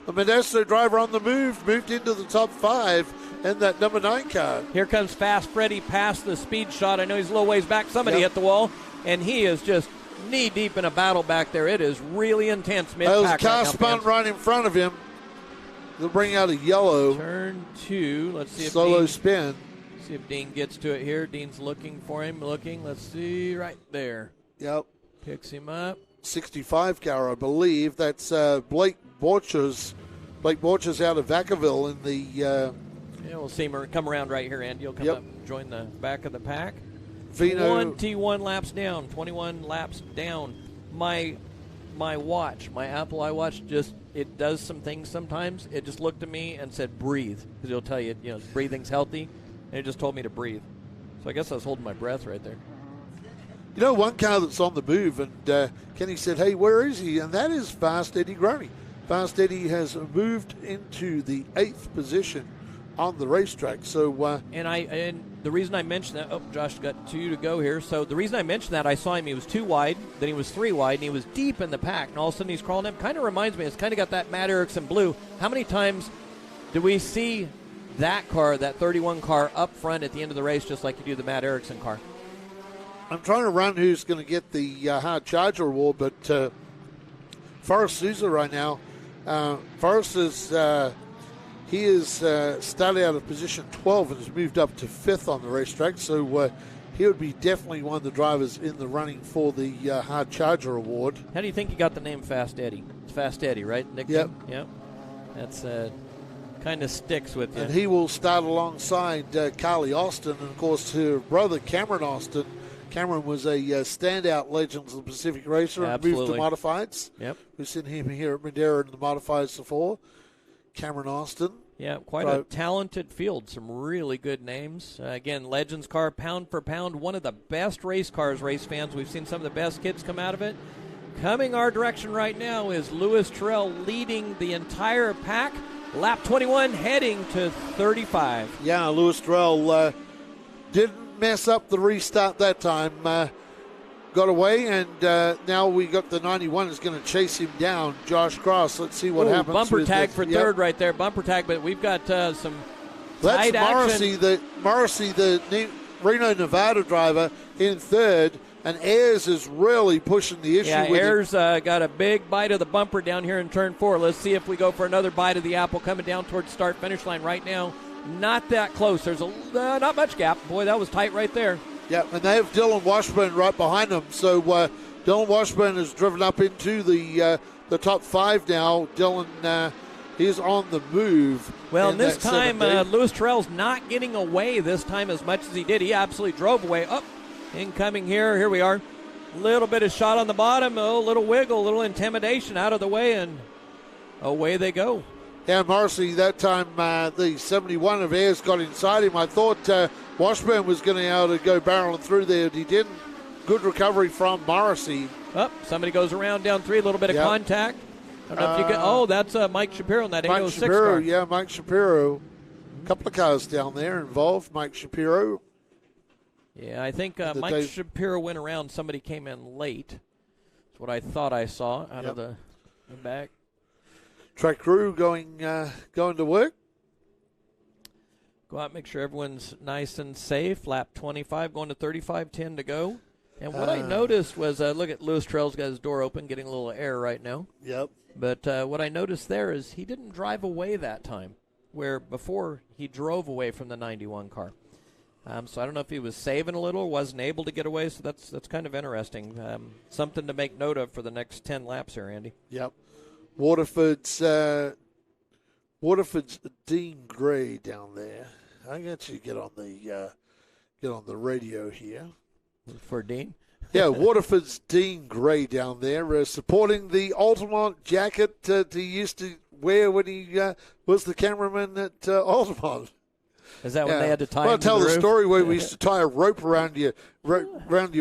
the Modesto driver on the move moved into the top 5 in that number 9 car. Here comes Fast Freddy past the speed shot. I know he's a little ways back. Somebody hit the wall, and he is just knee-deep in a battle back there. It is really intense mid-pack. There's a car spun right in front of him. They'll bring out a yellow. Turn 2. Let's see if solo Dean, spin. See if Dean gets to it here. Dean's looking for him. Let's see. Right there. Yep. Picks him up. 65 car, I believe. That's Blake Borchers. Blake Borchers out of Vacaville in the... yeah, we'll see him come around right here, Andy. You'll come up and join the back of the pack. Vino. 21 laps down. 21 laps down. My watch, my Apple iWatch, it does some things sometimes. It just looked at me and said, breathe. Because it'll tell you, breathing's healthy. And it just told me to breathe. So I guess I was holding my breath right there. You know, one car that's on the move, and Kenny said, hey, where is he? And that is Fast Eddie Groney. Fast Eddie has moved into the 8th position on the racetrack. So, and the reason I mentioned that, Josh got 2 to go here. So the reason I mentioned that, I saw him, he was 2 wide, then he was 3 wide, and he was deep in the pack. And all of a sudden he's crawling up. Kind of reminds me, it's kind of got that Matt Erickson blue. How many times do we see that car, that 31 car, up front at the end of the race, just like you do the Matt Erickson car? I'm trying to run who's going to get the Hard Charger award, but Forrest Souza right now. Forrest is he is started out of position 12 and has moved up to 5th on the racetrack, so he would be definitely one of the drivers in the running for the Hard Charger award. How do you think you got the name Fast Eddie? It's Fast Eddie, right? Nickname? Yep. That's kind of sticks with you. And he will start alongside Carly Austin, and of course her brother Cameron Austin. Cameron was a standout legend of the Pacific Racer and moved to modifieds. Yep. We've seen him here at Madera in the modifieds before. Cameron Austin. Yeah, quite a talented field. Some really good names. Again, Legends car, pound for pound, one of the best race cars, race fans. We've seen some of the best kids come out of it. Coming our direction right now is Louis Terrell leading the entire pack. Lap 21 heading to 35. Yeah, Louis Terrell didn't mess up the restart that time. Got away, and now we got the 91 is going to chase him down, Josh Cross. Let's see what happens. Bumper tag for third right there. Bumper tag, but we've got some tight action. Morrissey, the Reno, Nevada driver, in third, and Ayres is really pushing the issue with Ayres got a big bite of the bumper down here in turn 4. Let's see if we go for another bite of the apple coming down towards start-finish line right now. Not that close. There's not much gap. Boy, that was tight right there. Yeah, and they have Dylan Washburn right behind them. So Dylan Washburn has driven up into the top 5 now. Dylan is on the move. Well, and this time, Louis Terrell's not getting away this time as much as he did. He absolutely drove away. Up, incoming here. Here we are. A little bit of shot on the bottom. A little wiggle, a little intimidation out of the way, and away they go. Yeah, Morrissey, that time the 71 of Ayres got inside him. I thought Washburn was going to be able to go barreling through there. He didn't. Good recovery from Morrissey. Somebody goes around down 3, a little bit of contact. I don't know if you get. That's Mike Shapiro in that 806 car. Yeah, Mike Shapiro. A couple of cars down there involved. Mike Shapiro. Yeah, I think Mike Shapiro went around. Somebody came in late. That's what I thought I saw out of the back. Track crew going to work. Go out, make sure everyone's nice and safe. Lap 25, going to 35, 10 to go. And what I noticed was, look at Lewis Trail's got his door open, getting a little air right now. Yep. But what I noticed there is he didn't drive away that time, where before he drove away from the 91 car. So I don't know if he was saving a little or wasn't able to get away, so that's kind of interesting. Something to make note of for the next 10 laps here, Andy. Yep. Waterford's Dean Gray down there. I got you get on the radio here. For Dean? Yeah, Waterford's Dean Gray down there, supporting the Altamont jacket that he used to wear when he was the cameraman at Altamont. Is that when they had to tie him I'll to tell the the roof? story where we used to tie a rope around your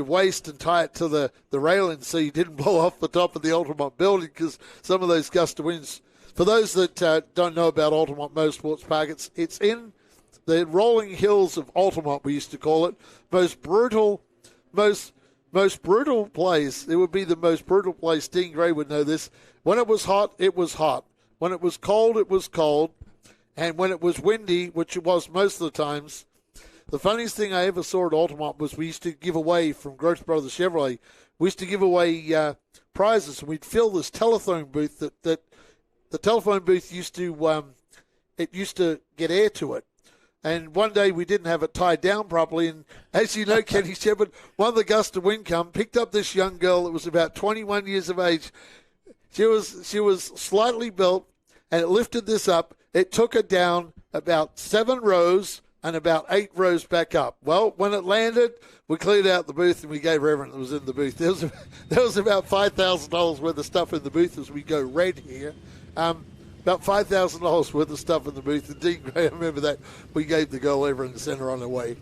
waist and tie it to the railing so you didn't blow off the top of the Altamont building because some of those gust of winds. For those that don't know about Altamont Motorsports Park, it's in the rolling hills of Altamont, we used to call it. Most brutal place. It would be the most brutal place. Dean Gray would know this. When it was hot, it was hot. When it was cold, it was cold. And when it was windy, which it was most of the times, the funniest thing I ever saw at Altamont was we used to give away from Gross Brothers Chevrolet. We used to give away prizes, and we'd fill this telephone booth that the telephone booth used to get air to it. And one day we didn't have it tied down properly, and as you know, Kenny Shepard, one of the gusts of wind come, picked up this young girl that was about 21 years of age. She was slightly built, and it lifted this up. It took her down about 7 rows and about 8 rows back up. Well, when it landed, we cleared out the booth and we gave her everything that was in the booth. There was about $5,000 worth of stuff in the booth as we go red here. About $5,000 worth of stuff in the booth. And Dean Gray, I remember that. We gave the girl everything and sent her on her way.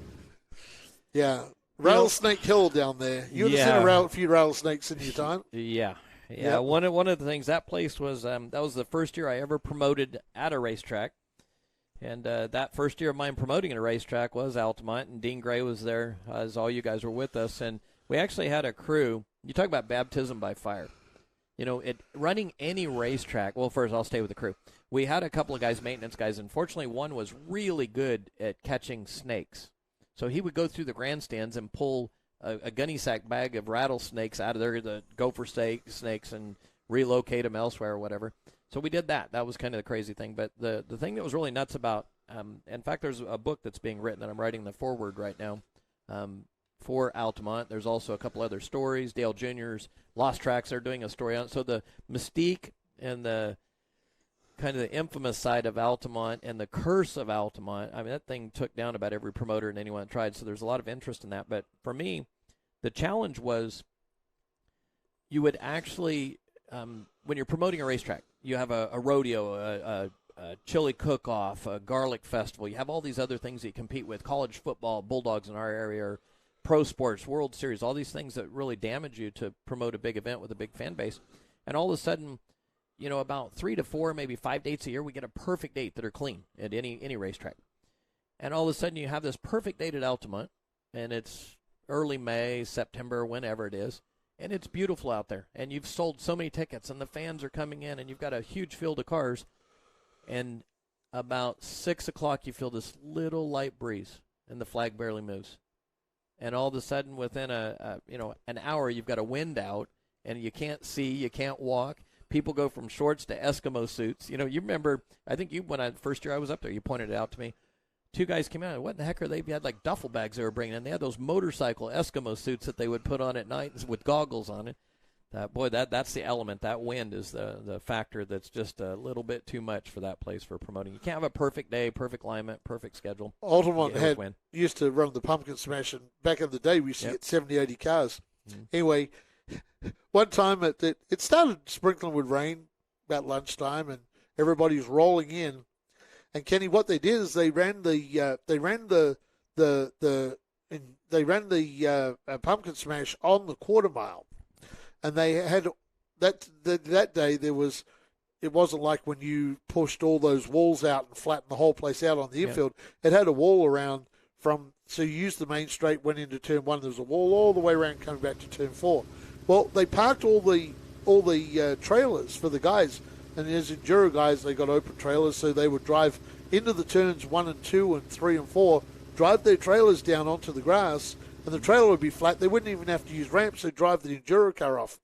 Yeah. Rattlesnake Hill down there. You would have seen a few rattlesnakes in your time. Yeah. Yep. One of the things, that place was, that was the first year I ever promoted at a racetrack. And that first year of mine promoting at a racetrack was Altamont, and Dean Gray was there, as all you guys were with us. And we actually had a crew. You talk about baptism by fire. You know, running any racetrack, well, first I'll stay with the crew. We had a couple of guys, maintenance guys. Unfortunately, one was really good at catching snakes. So he would go through the grandstands and pull a gunny sack bag of rattlesnakes out of there, the gopher snakes, and relocate them elsewhere or whatever. So we did that. That was kind of the crazy thing. But the thing that was really nuts about, in fact, there's a book that's being written, and I'm writing the foreword right now for Altamont. There's also a couple other stories. Dale Jr.'s Lost Tracks are doing a story on it. So the mystique and the kind of the infamous side of Altamont and the curse of Altamont, I mean, that thing took down about every promoter and anyone that tried. So there's a lot of interest in that. But for me, the challenge was you would actually, when you're promoting a racetrack, you have a rodeo, a chili cook-off, a garlic festival. You have all these other things that you compete with, college football, Bulldogs in our area, or pro sports, World Series, all these things that really damage you to promote a big event with a big fan base. And all of a sudden, you know, about 3 to 4, maybe 5 dates a year, we get a perfect date that are clean at any racetrack. And all of a sudden you have this perfect date at Altamont, and it's early May, September, whenever it is, and it's beautiful out there. And you've sold so many tickets, and the fans are coming in, and you've got a huge field of cars. And about 6 o'clock, you feel this little light breeze, and the flag barely moves. And all of a sudden, within an hour, you've got a wind out, and you can't see, you can't walk. People go from shorts to Eskimo suits. You know, you remember, I think first year I was up there, you pointed it out to me. 2 guys came out. What the heck are they? They had like duffel bags they were bringing in. They had those motorcycle Eskimo suits that they would put on at night with goggles on it. That's the element. That wind is the factor that's just a little bit too much for that place for promoting. You can't have a perfect day, perfect climate, perfect schedule. Altamont used to run the pumpkin smash, and back in the day we used to get 70, 80 cars. Mm-hmm. Anyway, one time it started sprinkling with rain about lunchtime, and everybody was rolling in. And Kenny, what they did is they ran the pumpkin smash on the quarter mile. And they had that day it wasn't like when you pushed all those walls out and flattened the whole place out on the infield. It had a wall around so you used the main straight, went into turn 1. There was a wall all the way around coming back to turn 4. Well, they parked all the trailers for the guys, and as enduro guys, they got open trailers, so they would drive into the turns 1 and 2 and 3 and 4, drive their trailers down onto the grass, and the trailer would be flat. They wouldn't even have to use ramps. They'd drive the Enduro car off.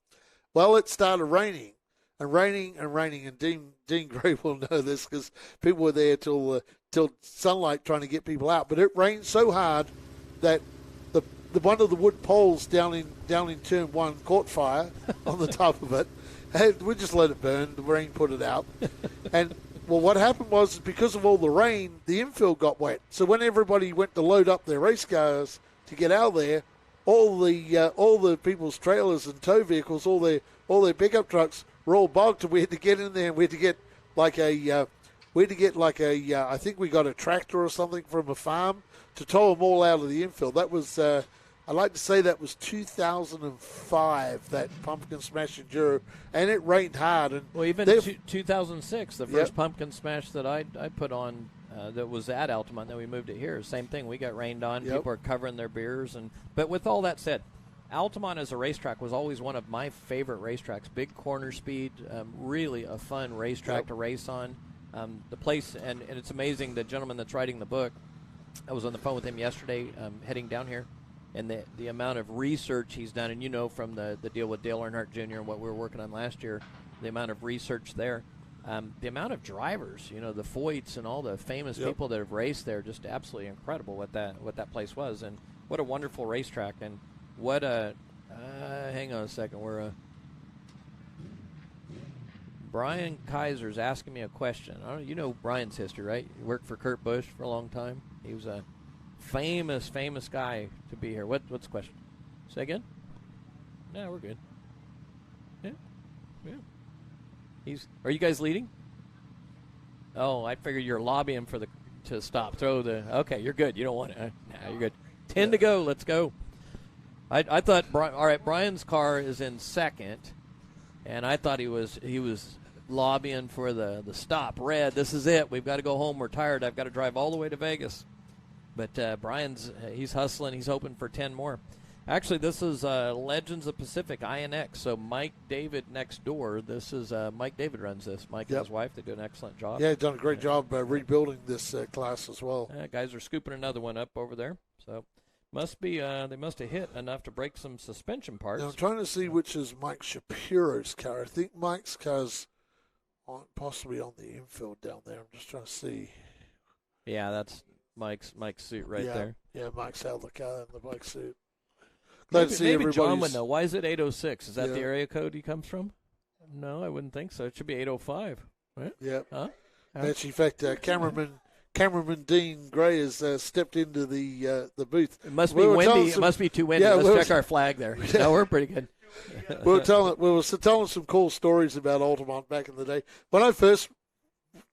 Well, it started raining, and Dean Gray will know this because people were there till sunlight trying to get people out. But it rained so hard that the one of the wood poles down in turn 1 caught fire on the top of it. And we just let it burn. The rain put it out. And, well, what happened was because of all the rain, the infield got wet. So when everybody went to load up their race cars to get out there, all the people's trailers and tow vehicles, all their pickup trucks were all bogged. And we had to get in there and we had to get I think we got a tractor or something from a farm to tow them all out of the infield. That was, I'd like to say that was 2005, that Pumpkin Smash Enduro, and it rained hard. And well, even 2006, the first Pumpkin Smash that I put on that was at Altamont, then we moved it here. Same thing, we got rained on. People are covering their beers. But with all that said, Altamont as a racetrack was always one of my favorite racetracks. Big corner speed, really a fun racetrack to race on. The place, and it's amazing, the gentleman that's writing the book, I was on the phone with him yesterday heading down here, and the amount of research he's done, and you know from the deal with Dale Earnhardt Jr. and what we were working on last year, the amount of research there, the amount of drivers, the Foyts and all the famous people that have raced there, just absolutely incredible what that place was, and what a wonderful racetrack, and what a hang on a second, Brian Kaiser's asking me a question. You know Brian's history, right? He worked for Kurt Busch for a long time. He was a famous guy to be here. What's the question? Say again? No, we're good. Yeah. Are you guys leading? Oh, I figured you're lobbying for to stop. Okay, you're good. You don't want it. No, you're good. 10 to go. Let's go. I thought, all right, Brian's car is in second, and I thought he was lobbying for the stop. Red, this is it. We've got to go home. We're tired. I've got to drive all the way to Vegas. But he's hustling. He's hoping for 10 more. Actually, this is Legends of Pacific, INX. So Mike David next door. This is Mike David runs this. Mike and his wife, they do an excellent job. Yeah, done a great job rebuilding this class as well. Guys are scooping another one up over there. So they must have hit enough to break some suspension parts. Now, I'm trying to see which is Mike Shapiro's car. I think Mike's car's possibly on the infield down there. I'm just trying to see. Yeah, that's Mike's suit there. Yeah, Mike's out of the car in the bike suit. Maybe John would know. Why is it 806? Is that the area code he comes from? No, I wouldn't think so. It should be 805. Right? Yeah. Huh? Actually, in fact, cameraman Dean Gray has stepped into the booth. It must be windy. It must be too windy. Let's check our flag there. No, we're pretty good. we were telling some cool stories about Altamont back in the day. When I first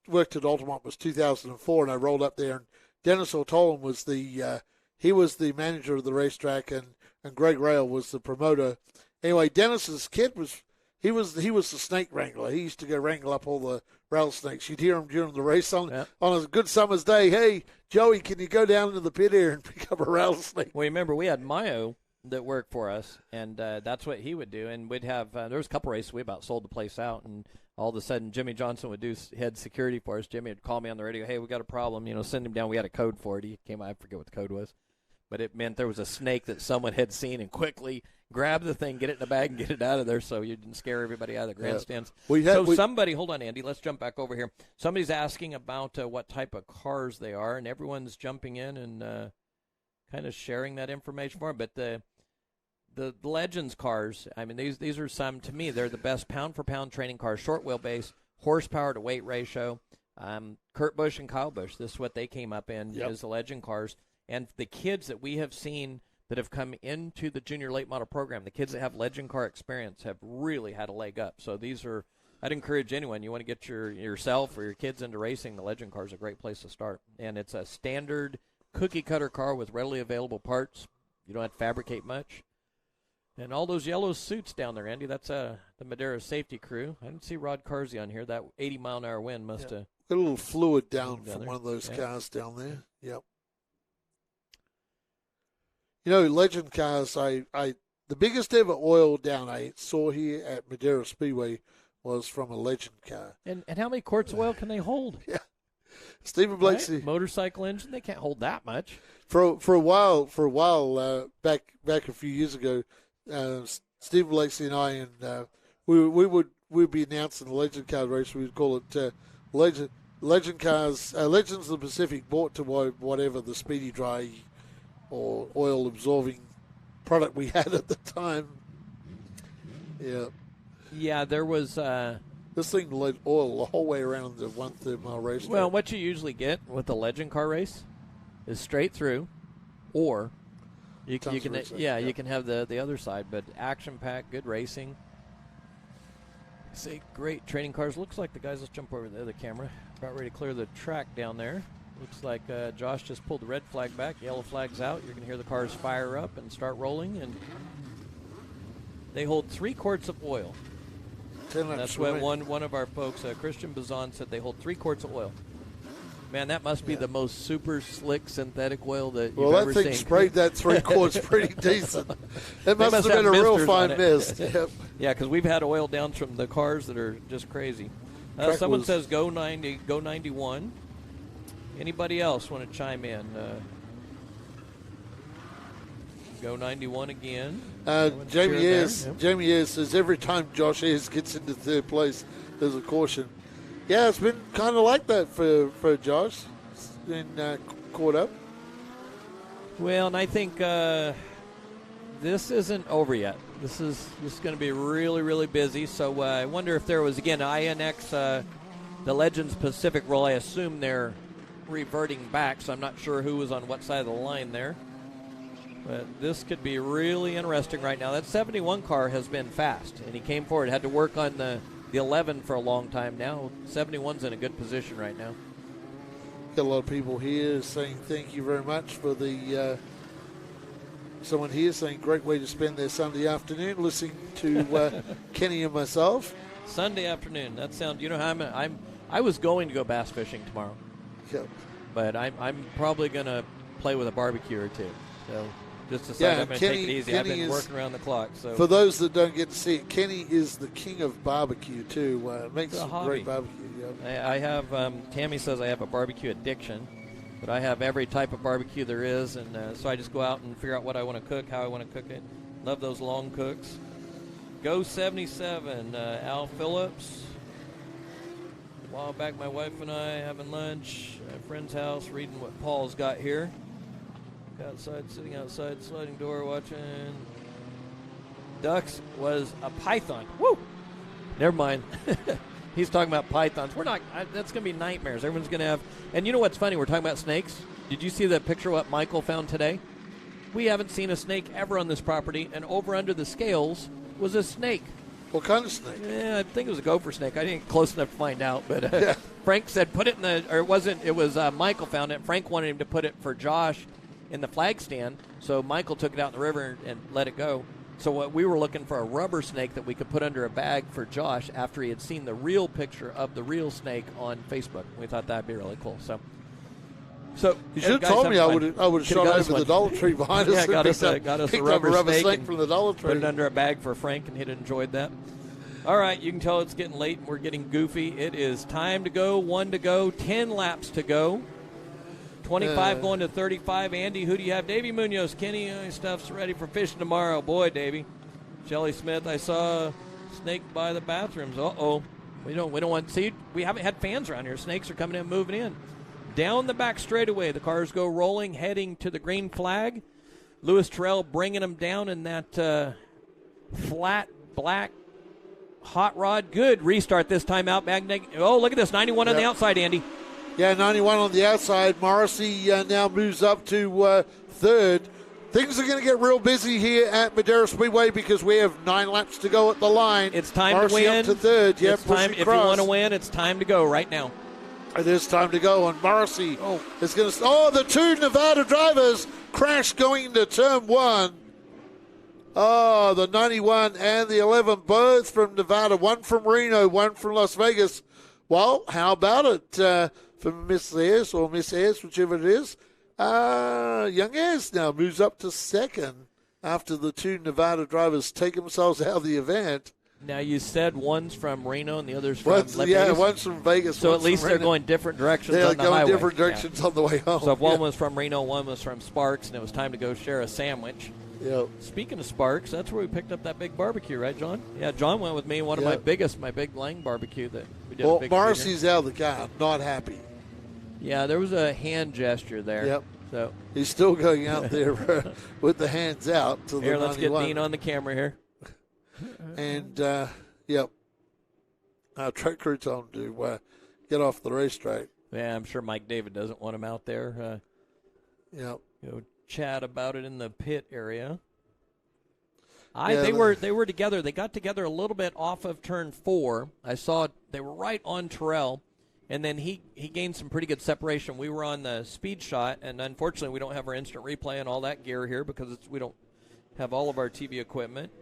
worked at Altamont was 2004, and I rolled up there, and Dennis O'Tolan was he was the manager of the racetrack, and Greg Rail was the promoter. Anyway, Dennis's kid was the snake wrangler. He used to go wrangle up all the rattlesnakes. You'd hear him during the race on a good summer's day. Hey, Joey, can you go down into the pit here and pick up a rattlesnake? Well, remember, we had Mayo that worked for us, and that's what he would do. And we'd have there was a couple races we about sold the place out, and all of a sudden Jimmy Johnson would do head security for us. Jimmy would call me on the radio, hey, we got a problem, send him down. We had a code for it. He came, I forget what the code was, but it meant there was a snake that someone had seen and quickly grab the thing, get it in the bag, and get it out of there so you didn't scare everybody out of the grandstands. Somebody, hold on, Andy, let's jump back over here. Somebody's asking about what type of cars they are, and everyone's jumping in and kind of sharing that information for them. But the Legends cars, I mean, these are some, to me, they're the best pound-for-pound training cars, short wheelbase, horsepower to weight ratio. Kurt Busch and Kyle Busch, this is what they came up in, is the Legend cars. And the kids that we have seen that have come into the junior late model program, the kids that have Legend car experience have really had a leg up. So these are, I'd encourage anyone, you want to get yourself or your kids into racing, the Legend car is a great place to start. And it's a standard cookie-cutter car with readily available parts. You don't have to fabricate much. And all those yellow suits down there, Andy, that's the Madera safety crew. I didn't see Rod Carsey on here. That 80-mile-an-hour wind must have. Got a little fluid down from one of those cars down there. Yep. Legend cars, the biggest ever oil down I saw here at Madera Speedway was from a Legend car. And how many quarts of oil can they hold? Yeah. Stephen Blakeslee. Right? Motorcycle engine, they can't hold that much. For a while, back a few years ago, Stephen Blakeslee and I, and we'd be announcing the Legend Car race. We'd call it Legend Cars, Legends of the Pacific, brought to whatever the speedy dry or oil absorbing product we had at the time. Yeah. Yeah, there was. This thing led oil the whole way around the 1/3 mile race. Well, what you usually get with the Legend Car race is straight through, or you can you can have the other side. But action packed, good racing. Say great training cars. Looks like the guys. Let's jump over the other camera. About ready to clear the track down there. Looks like Josh just pulled the red flag back. Yellow flag's out. You're going to hear the cars fire up and start rolling. And they hold 3 quarts of oil. That's what one of our folks, Christian Bazan, said they hold 3 quarts of oil. Man, that must be the most super slick synthetic oil that you've ever seen. Well, that thing sprayed that 3 quarts pretty decent. It must have been a real fine mist. Yep. Yeah, because we've had oil down from the cars that are just crazy. Someone says go 90, go 91. Anybody else want to chime in? Go 91 again. Jamie Ayers says every time Josh Ayers gets into 3rd place, there's a caution. Yeah, it's been kind of like that for Josh. It's been caught up. Well, and I think this isn't over yet. This is going to be really, really busy. So I wonder if there was, again, INX, the Legends Pacific roll. I assume they're reverting back, so I'm not sure who was on what side of the line there. But this could be really interesting right now. That 71 car has been fast, and he came forward. Had to work on the 11 for a long time now. 71's in a good position right now. Got a lot of people here saying thank you very much for the... someone here saying great way to spend their Sunday afternoon listening to Kenny and myself. Sunday afternoon. That sounds... You know how I was going to go bass fishing tomorrow. Yep. But I'm probably going to play with a barbecue or two. So just decided I'm going to take it easy. I've been working around the clock. So for those that don't get to see it, Kenny is the king of barbecue too. Makes some great barbecue. Yep. I have. Tammy says I have a barbecue addiction, but I have every type of barbecue there is, and so I just go out and figure out what I want to cook, how I want to cook it. Love those long cooks. Go 77. Al Phillips. A while back, my wife and I having lunch at a friend's house, reading what Paul's got here. Sitting outside, sliding door, watching. Ducks was a python. Woo! Never mind. He's talking about pythons. We're not. That's going to be nightmares. Everyone's going to have. And you know what's funny? We're talking about snakes. Did you see the picture of what Michael found today? We haven't seen a snake ever on this property, and over under the scales was a snake. What kind of snake? Yeah, I think it was a gopher snake. I didn't get close enough to find out, but Frank said put it in the. Or it wasn't. It was Michael found it. Frank wanted him to put it for Josh in the flag stand, so Michael took it out in the river and let it go. So what we were looking for a rubber snake that we could put under a bag for Josh after he had seen the real picture of the real snake on Facebook. We thought that'd be really cool. So you should have told me. I would have shot over the Dollar Tree behind us. Yeah, got us a rubber snake from the Dollar Tree. Put it under a bag for Frank, and he'd enjoyed that. All right, you can tell it's getting late and we're getting goofy. It is time to go. 1 to go. 10 laps to go. 25 going to 35. Andy, who do you have? Davey Munoz. Kenny, stuff's ready for fishing tomorrow. Boy, Davey. Shelly Smith, I saw a snake by the bathrooms. Uh-oh. We don't want to see. We haven't had fans around here. Snakes are coming in, moving in. Down the back straightaway, the cars go rolling, heading to the green flag. Lewis Terrell bringing them down in that flat black hot rod. Good restart this time out. Oh, look at this. 91 on the outside, Andy. Yeah, 91 on the outside. Morrissey now moves up to 3rd. Things are going to get real busy here at Madera Speedway because we have 9 laps to go at the line. It's time Morrissey to win. Up to 3rd. Yeah, it's time. If you want to win, it's time to go right now. It is time to go, and Morrissey is going to. Oh, the 2 Nevada drivers crash going into turn 1. Oh, the 91 and the 11, both from Nevada. One from Reno, one from Las Vegas. Well, how about it? From Miss Ayers or Miss Ayers, whichever it is. Young Ayers now moves up to 2nd after the 2 Nevada drivers take themselves out of the event. Now, you said one's from Reno and the other's from One's from Vegas. So one's at least from they're Reno. going different directions They're on the going highway. different directions on the way home. So if one was from Reno, one was from Sparks, and it was time to go share a sandwich. Yep. Speaking of Sparks, that's where we picked up that big barbecue, right, John? Yeah, John went with me. One of my big Lang barbecue that we did. Well, big Morrissey's out of the car, not happy. Yeah, there was a hand gesture there. Yep. So he's still going out there with the hands out to here, the let's get 91. Dean on the camera here. And yep, track crew told him to get off the racetrack. Yeah, I'm sure Mike David doesn't want him out there. Yep. Go chat about it in the pit area. They were together. They got together a little bit off of turn 4. I saw they were right on Terrell, and then he gained some pretty good separation. We were on the speed shot, and unfortunately we don't have our instant replay and all that gear here because we don't have all of our TV equipment.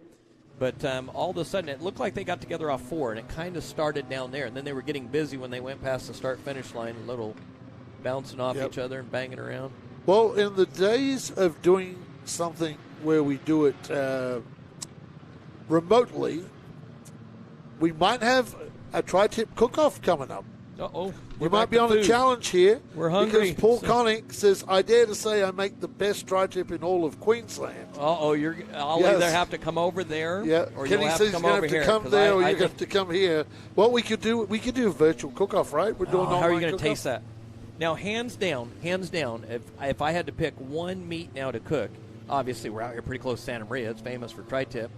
But all of a sudden it looked like they got together off 4, and it kind of started down there. And then they were getting busy when they went past the start-finish line, a little bouncing off each other and banging around. Well, in the days of doing something where we do it remotely, we might have a tri-tip cook-off coming up. Uh-oh. You might be on a challenge here. We're hungry. Because Paul Connick says, I dare to say I make the best tri-tip in all of Queensland. I'll either have to come over there or Kenny you'll have says to come he's over going to here. have to come there or you have to come here. Well, we could do a virtual cook-off, right? We're doing how are you going to taste that? Now, hands down, if I had to pick one meat now to cook, obviously we're out here pretty close to Santa Maria. It's famous for tri-tip.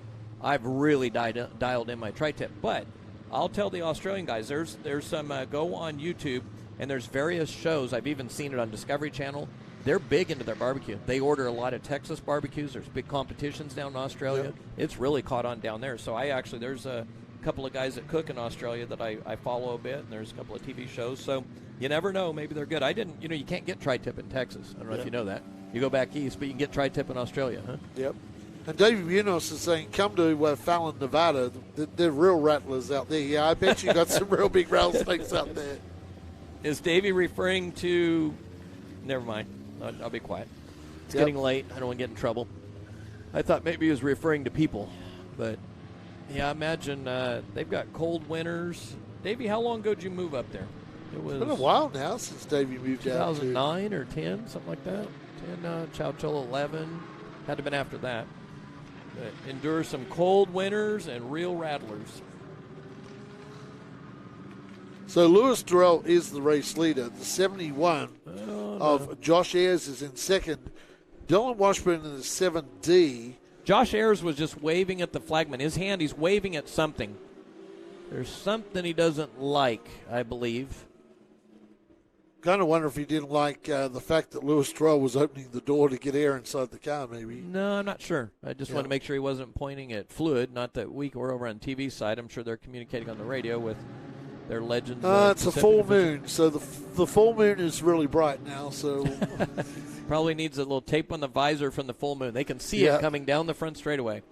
I've really dialed in my tri-tip. But I'll tell the Australian guys, there's some, go on YouTube, and there's various shows. I've even seen it on Discovery Channel. They're big into their barbecue. They order a lot of Texas barbecues. There's big competitions down in Australia. Yep. It's really caught on down there. So there's a couple of guys that cook in Australia that I follow a bit, and there's a couple of TV shows. So you never know. Maybe they're good. You can't get tri-tip in Texas. I don't know if you know that. You go back east, but you can get tri-tip in Australia, huh? Yep. And David Munoz is saying, come to Fallon, Nevada. They're real rattlers out there. Yeah, I bet you got some real big rattlesnakes out there. Is Davey referring to... Never mind. I'll be quiet. It's getting late. I don't want to get in trouble. I thought maybe he was referring to people. But, yeah, I imagine they've got cold winters. Davey, how long ago did you move up there? It's been a while now since Davey moved out. 2009 or 10, something like that. 10, Chowchilla 11. Had to have been after that. Endure some cold winters and real rattlers. So Lewis Durrell is the race leader. The 71 of Josh Ayres is in second. Dylan Washburn in the 7D. Josh Ayres was just waving at the flagman. His hand, he's waving at something. There's something he doesn't like, I believe. Kind of wonder if he didn't like the fact that Lewis Durrell was opening the door to get air inside the car, maybe. No, I'm not sure. I just want to make sure he wasn't pointing at fluid. Not that we're over on TV side. I'm sure they're communicating on the radio with their legends. It's a full moon, so the full moon is really bright now. So probably needs a little tape on the visor from the full moon. They can see it coming down the front straightaway.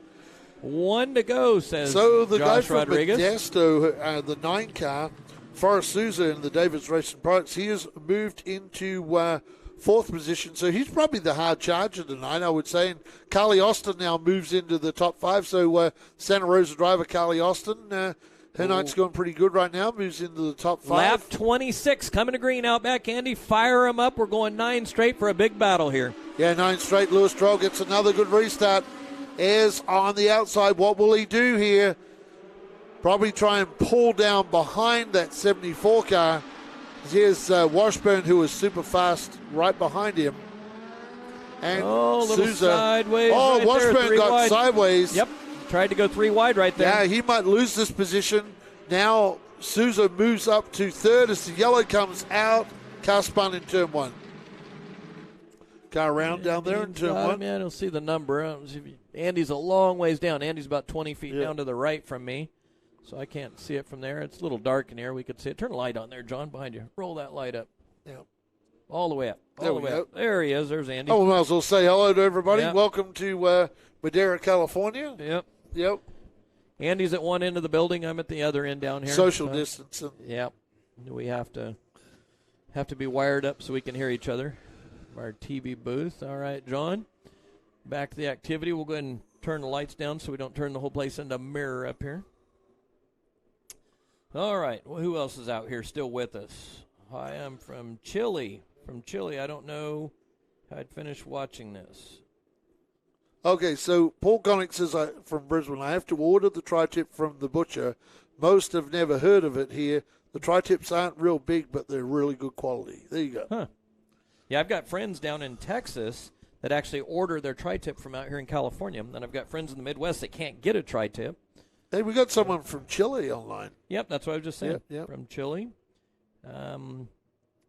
1 to go, says the Josh guy Rodriguez. from Modesto, the 9 car, Forrest Souza in the Davis Racing Products, he has moved into 4th position, so he's probably the hard charger tonight, I would say. And Carly Austin now moves into the top 5, so Santa Rosa driver Carly Austin, her night's going pretty good right now, moves into the top 5. Lap 26 coming to green out back, Andy. Fire him up. We're going 9 straight for a big battle here. Yeah, 9 straight. Lewis Durrell gets another good restart. Ayres on the outside. What will he do here? Probably try and pull down behind that 74 car. Here's Washburn, who is super fast, right behind him. And Souza. Sideways. Oh, right Washburn there, got wide. sideways. Yep. Tried to go 3 wide right there. Yeah, he might lose this position. Now Souza moves up to 3rd as the yellow comes out. Car spun in turn 1. Car around down there in turn 1. I don't see the number. Andy's a long ways down. Andy's about 20 feet down to the right from me. So I can't see it from there. It's a little dark in here. We could see it. Turn the light on there, John, behind you. Roll that light up. Yeah. All the way up. There we go. There he is. There's Andy. Oh, we might as well say hello to everybody. Yep. Welcome to Madera, California. Yep. Andy's at one end of the building. I'm at the other end down here. Social distancing. Yep. We have to be wired up so we can hear each other. Our TV booth. All right, John. Back to the activity. We'll go ahead and turn the lights down so we don't turn the whole place into a mirror up here. All right. Well, who else is out here still with us? Hi, I'm from Chile. From Chile, I don't know how I'd finish watching this. Okay, so Paul Connick says from Brisbane, I have to order the tri-tip from the butcher. Most have never heard of it here. The tri-tips aren't real big, but they're really good quality. There you go. Huh. Yeah, I've got friends down in Texas that actually order their tri-tip from out here in California. And I've got friends in the Midwest that can't get a tri-tip. Hey, we got someone from Chile online. Yep, that's what I was just saying. Yep. From Chile. I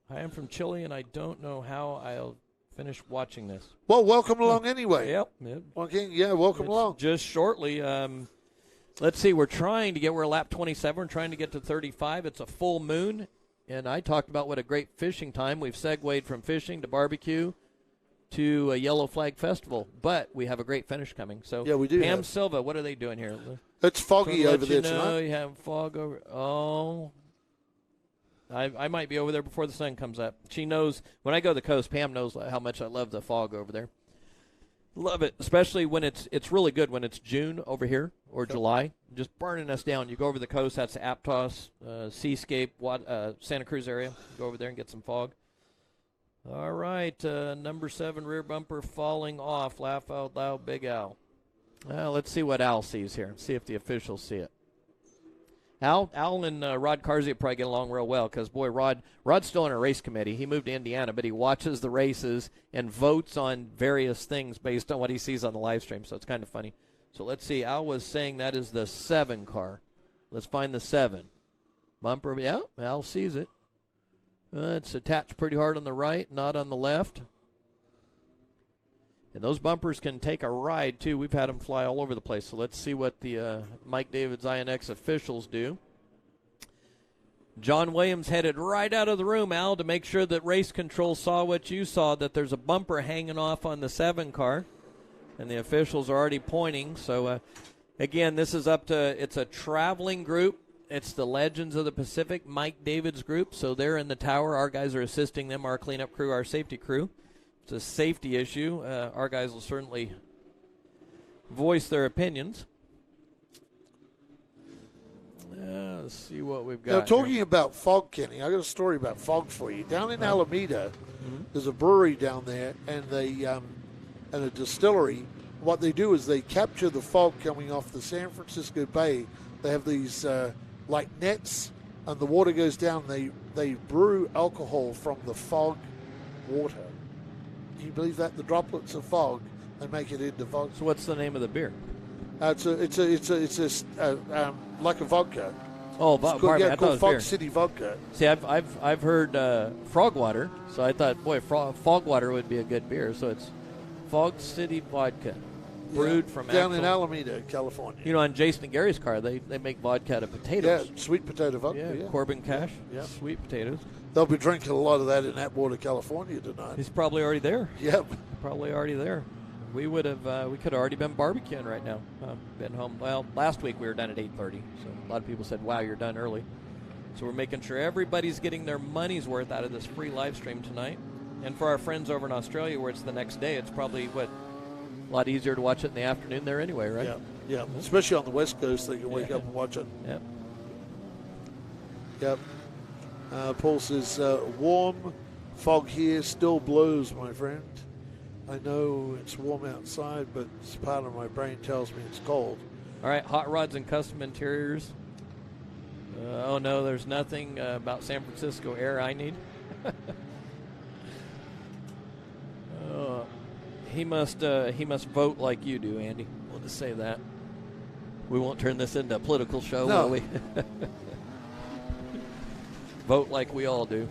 am from Chile, and I don't know how I'll finish watching this. Well, welcome along anyway. Yep. Okay, yeah, welcome along. Just shortly. Let's see. We're trying to get. We're lap 27. We're trying to get to 35. It's a full moon, and I talked about what a great fishing time. We've segued from fishing to barbecue to a yellow flag festival, but we have a great finish coming. So yeah, we do. Pam Silva, what are they doing here? It's foggy over there tonight. You have fog over. Oh. I might be over there before the sun comes up. She knows when I go to the coast. Pam knows how much I love the fog over there. Love it, especially when it's really good when it's June over here or July, just burning us down. You go over the coast. That's Aptos, Seascape, Santa Cruz area. Go over there and get some fog. All right, number 7 rear bumper falling off. Laugh out loud, Big Al. Let's see what Al sees here. See if the officials see it. Al and Rod Carsey probably get along real well because, boy, Rod's still in a race committee. He moved to Indiana, but he watches the races and votes on various things based on what he sees on the live stream, so it's kind of funny. So let's see. Al was saying that is the 7 car. Let's find the 7. Bumper, yeah, Al sees it. It's attached pretty hard on the right, not on the left. And those bumpers can take a ride, too. We've had them fly all over the place. So let's see what the Mike David's INX officials do. John Williams headed right out of the room, Al, to make sure that race control saw what you saw, that there's a bumper hanging off on the 7 car. And the officials are already pointing. So, again, this is it's a traveling group. It's the Legends of the Pacific, Mike David's group. So they're in the tower. Our guys are assisting them, our cleanup crew, our safety crew. It's a safety issue. Our guys will certainly voice their opinions. Let's see what we've got. Now, talking about fog, Kenny, I got a story about fog for you. Down in Alameda, there's a brewery down there, and and a distillery. What they do is they capture the fog coming off the San Francisco Bay. They have these like nets, and the water goes down. They brew alcohol from the fog water. Can you believe that? The droplets of fog, they make it into fog. So what's the name of the beer? It's like a vodka. Oh, pardon me. I called Fog beer. City vodka. See, I've heard frog water, so I thought, boy, fog water would be a good beer. So it's Fog City vodka, brewed from down in Alameda, California. You know, on Jason and Gary's car, they make vodka out of potatoes. Yeah, sweet potato vodka. Yeah, Corbin Cash. Yeah, sweet potatoes. They'll be drinking a lot of that in Atwater, California tonight. He's probably already there. Yep, probably already there. We would have. We could have already been barbecuing right now. Been home. Well, last week we were done at 8:30, so a lot of people said, "Wow, you're done early." So we're making sure everybody's getting their money's worth out of this free live stream tonight. And for our friends over in Australia, where it's the next day, it's probably a lot easier to watch it in the afternoon there anyway, right? Yeah. Especially on the West Coast, they can wake up and watch it. Yep. Paul says, warm fog here still blows, my friend. I know it's warm outside, but part of my brain tells me it's cold. All right, hot rods and custom interiors. Oh, no, there's nothing about San Francisco air I need. He must vote like you do, Andy. We'll just say that. We won't turn this into a political show, will we? Vote like we all do.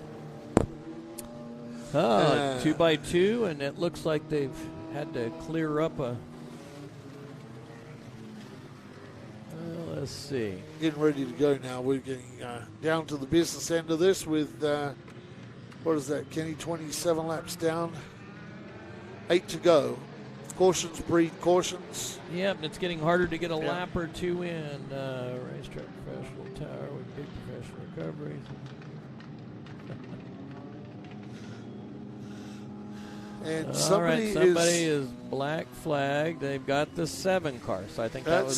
2x2, and it looks like they've had to clear up a... let's see. Getting ready to go now. We're getting down to the business end of this with, what is that, Kenny? 27 laps down. 8 to go. Cautions breed cautions. Yep, and it's getting harder to get a lap or two in. Racetrack professional tower with big professional recovery. And somebody is black flag. They've got the 7 car, so I think that was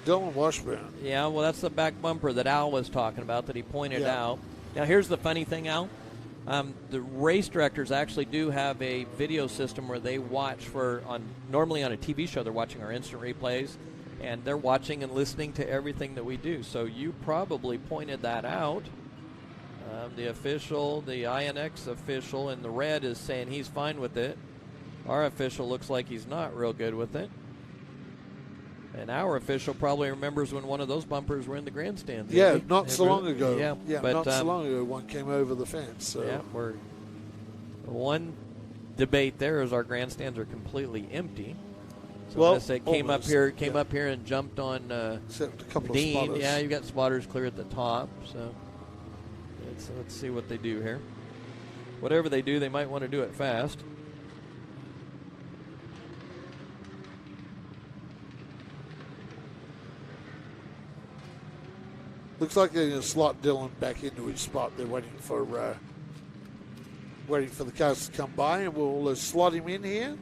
Dylan Washburn. Yeah, well, that's the back bumper that Al was talking about that he pointed out. Now, here's the funny thing, Al. The race directors actually do have a video system where they watch normally on a TV show, they're watching our instant replays, and they're watching and listening to everything that we do. So you probably pointed that out. The official, the INX official in the red is saying he's fine with it. Our official looks like he's not real good with it. And our official probably remembers when one of those bumpers were in the grandstands. Yeah, not so long ago. Yeah, but, not so long ago one came over the fence. So. Yeah, one debate there is our grandstands are completely empty. So unless they came up here and jumped on except a couple Dean. of spotters. Yeah, you got spotters clear at the top. So let's see what they do here. Whatever they do, they might want to do it fast. Looks like they're going to slot Dylan back into his spot. They're waiting for the cars to come by, and we'll slot him in here.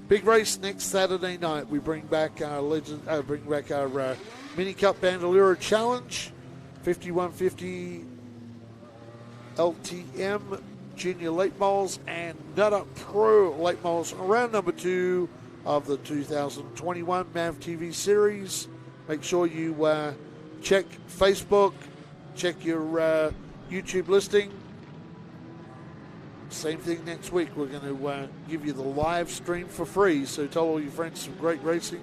Big race next Saturday night. We bring back our Mini Cup Bandolero Challenge, 5150 LTM Junior Late Models and Nut Up Pro Late Models. Round number 2 of the 2021 MAV TV Series. Make sure you check Facebook, check your YouTube listing. Same thing next week. We're going to give you the live stream for free, so tell all your friends some great racing.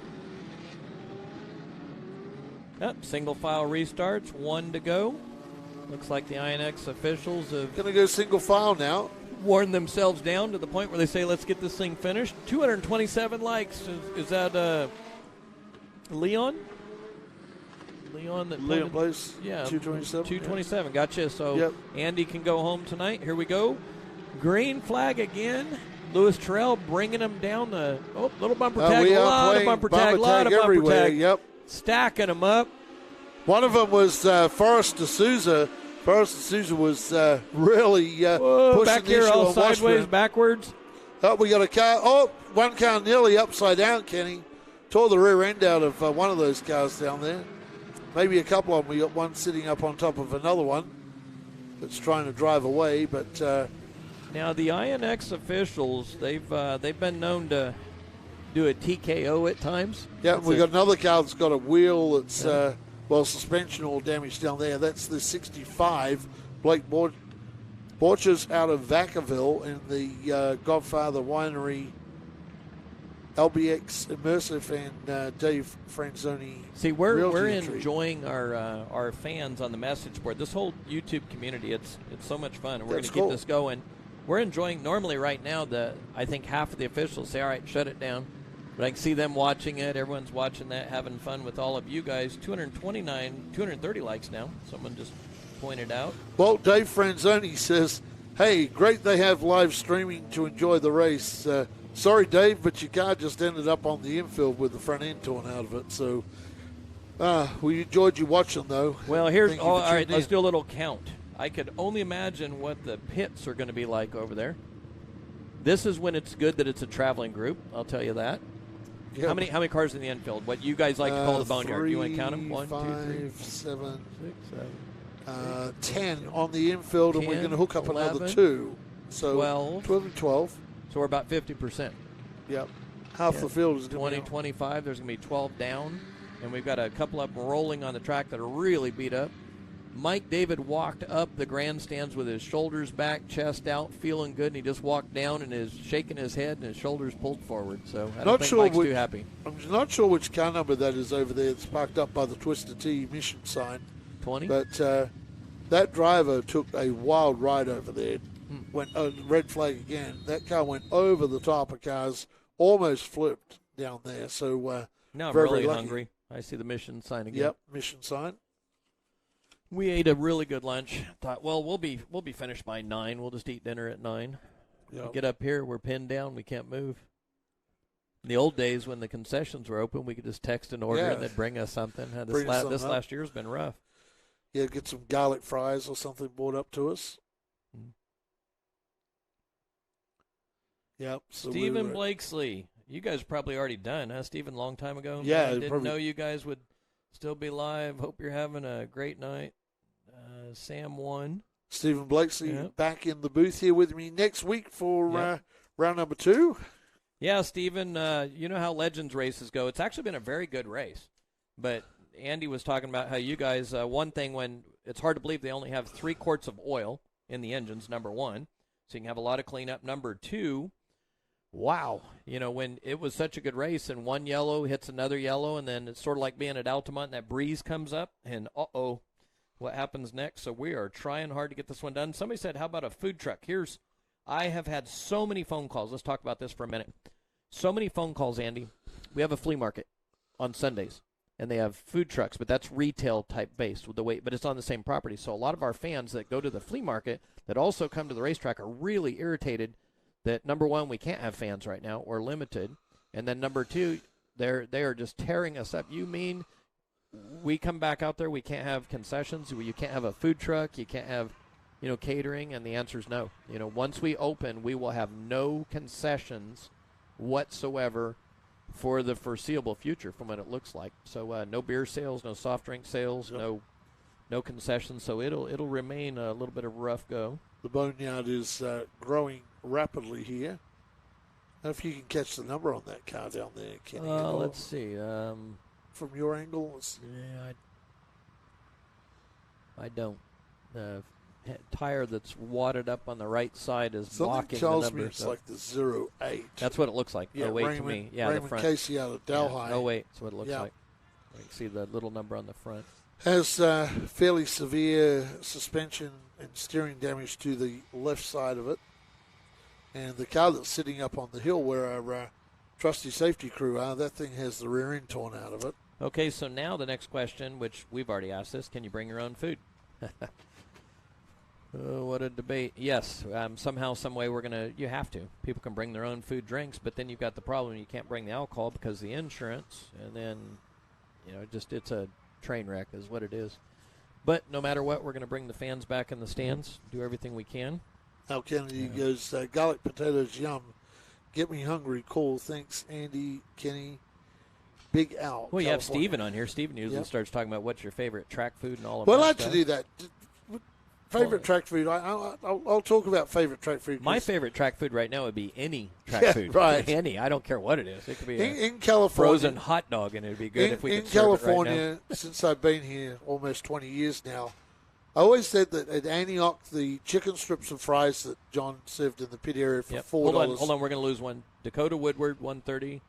Yep, single file restarts, 1 to go. Looks like the INX officials have going to go single file now. Worn themselves down to the point where they say, let's get this thing finished. 227 likes. Is that Leon? Leon Place, yeah, 227. 227, gotcha. So yep. Andy can go home tonight. Here we go. Green flag again. Lewis Terrell bringing him down the little bumper tag. A lot of bumper tag everywhere. Yep. Stacking them up. One of them was Forrest D'Souza. Forrest D'Souza was really pushing back here the issue all on sideways, Washburn. backwards. Oh, we got a car. Oh, one car nearly upside down, Kenny. Tore the rear end out of one of those cars down there. Maybe a couple of them. We got one sitting up on top of another one that's trying to drive away. But now the INX officials, they've been known to do a TKO at times. Yeah, we got another car that's got a wheel that's suspension all damaged down there. That's the 65 Blake Borchers out of Vacaville in the Godfather Winery. LBX Immersive and Dave Franzoni. See, we're enjoying our fans on the message board. This whole YouTube community, it's so much fun, and we're going to keep this going. We're enjoying. Normally, right now, I think half of the officials say, "All right, shut it down," but I can see them watching it. Everyone's watching that, having fun with all of you guys. 230 likes now. Someone just pointed out. Well, Dave Franzoni says, "Hey, great they have live streaming to enjoy the race." Sorry, Dave, but your car just ended up on the infield with the front end torn out of it. So we enjoyed you watching, though. Well, all right, let's do a little count. I could only imagine what the pits are going to be like over there. This is when it's good that it's a traveling group, I'll tell you that. Yep. How many cars in the infield? What you guys like to call the boneyard? Do you want to count them? 1, 2, 3, 7, 6, 7, 10 on the infield, 10, and we're going to hook up 11, another 2. So 12 and 12. So we're about 50%. Yep. Half the field is 20, 25. There's going to be 12 down. And we've got a couple of them rolling on the track that are really beat up. Mike David walked up the grandstands with his shoulders back, chest out, feeling good, and he just walked down and is shaking his head and his shoulders pulled forward. So I don't think Mike's too happy. I'm not sure which car number that is over there. It's parked up by the Twisted T mission sign. 20? But that driver took a wild ride over there. Went red flag again. That car went over the top of cars, almost flipped down there. So now I'm very, really very hungry. I see the mission sign again. Yep, mission sign. We ate a really good lunch. Thought, well, we'll be finished by 9. We'll just eat dinner at 9. Yep. We get up here, we're pinned down, we can't move. In the old days when the concessions were open, we could just text an order and they'd bring us something. This last year's been rough. Yeah, get some garlic fries or something brought up to us. Yep. So Stephen Blakesley. You guys are probably already done, huh, Stephen, long time ago? Yeah. I didn't know you guys would Still be live. Hope you're having a great night. Sam won. Stephen Blakesley back in the booth here with me next week for round number 2. Yeah, Stephen, you know how Legends races go. It's actually been a very good race. But Andy was talking about how you guys, one thing when it's hard to believe they only have 3 quarts of oil in the engines, number 1. So you can have a lot of cleanup. Number 2, wow. You know, when it was such a good race and one yellow hits another yellow, and then it's sort of like being at Altamont and that breeze comes up, and what happens next? So we are trying hard to get this one done. Somebody said, how about a food truck? I have had so many phone calls. Let's talk about this for a minute. So many phone calls, Andy. We have a flea market on Sundays, and they have food trucks, but that's retail type based with the weight, but it's on the same property. So a lot of our fans that go to the flea market that also come to the racetrack are really irritated that, number 1, we can't have fans right now or limited, and then number 2, they are just tearing us up. You mean we come back out there, we can't have concessions, you can't have a food truck, you can't have, catering? And the answer is no. Once we open, we will have no concessions whatsoever for the foreseeable future from what it looks like. So no beer sales, no soft drink sales, no concessions. So it'll remain a little bit of a rough go. The boneyard is growing rapidly here. I don't know if you can catch the number on that car down there, Kenny. Let's see. From your angle? Yeah, I don't. The tire that's wadded up on the right side is blocking the number. Something tells me it's like the 08. That's what it looks like. Yeah, 08 to me. Yeah, Raymond the front. Casey out of Delhi. Yeah, 08. That's what it looks like. You can see the little number on the front. Has fairly severe suspension and steering damage to the left side of it. And the car that's sitting up on the hill where our trusty safety crew are, that thing has the rear end torn out of it. Okay, so now the next question, which we've already asked this, can you bring your own food? Oh, what a debate. Yes, somehow, some way you have to. People can bring their own food, drinks, but then you've got the problem you can't bring the alcohol because of the insurance, and then, it's a train wreck is what it is. But no matter what, we're going to bring the fans back in the stands, do everything we can. Al Kennedy goes, garlic potatoes, yum. Get me hungry, cool. Thanks, Andy, Kenny, Big Al. Well, you have California. Steven on here. Steven usually starts talking about what's your favorite track food and all of that. Well, that I'd like stuff. to do that. Favorite track food. I'll talk about favorite track food. My favorite track food right now would be any track food. Right. Any. I don't care what it is. It could be in California, frozen hot dog, and it would be good if we could in serve California. it right now. Since I've been here almost 20 years now, I always said that at Antioch, the chicken strips and fries that John served in the pit area for $4. Hold on. We're going to lose one. Dakota Woodward, 130.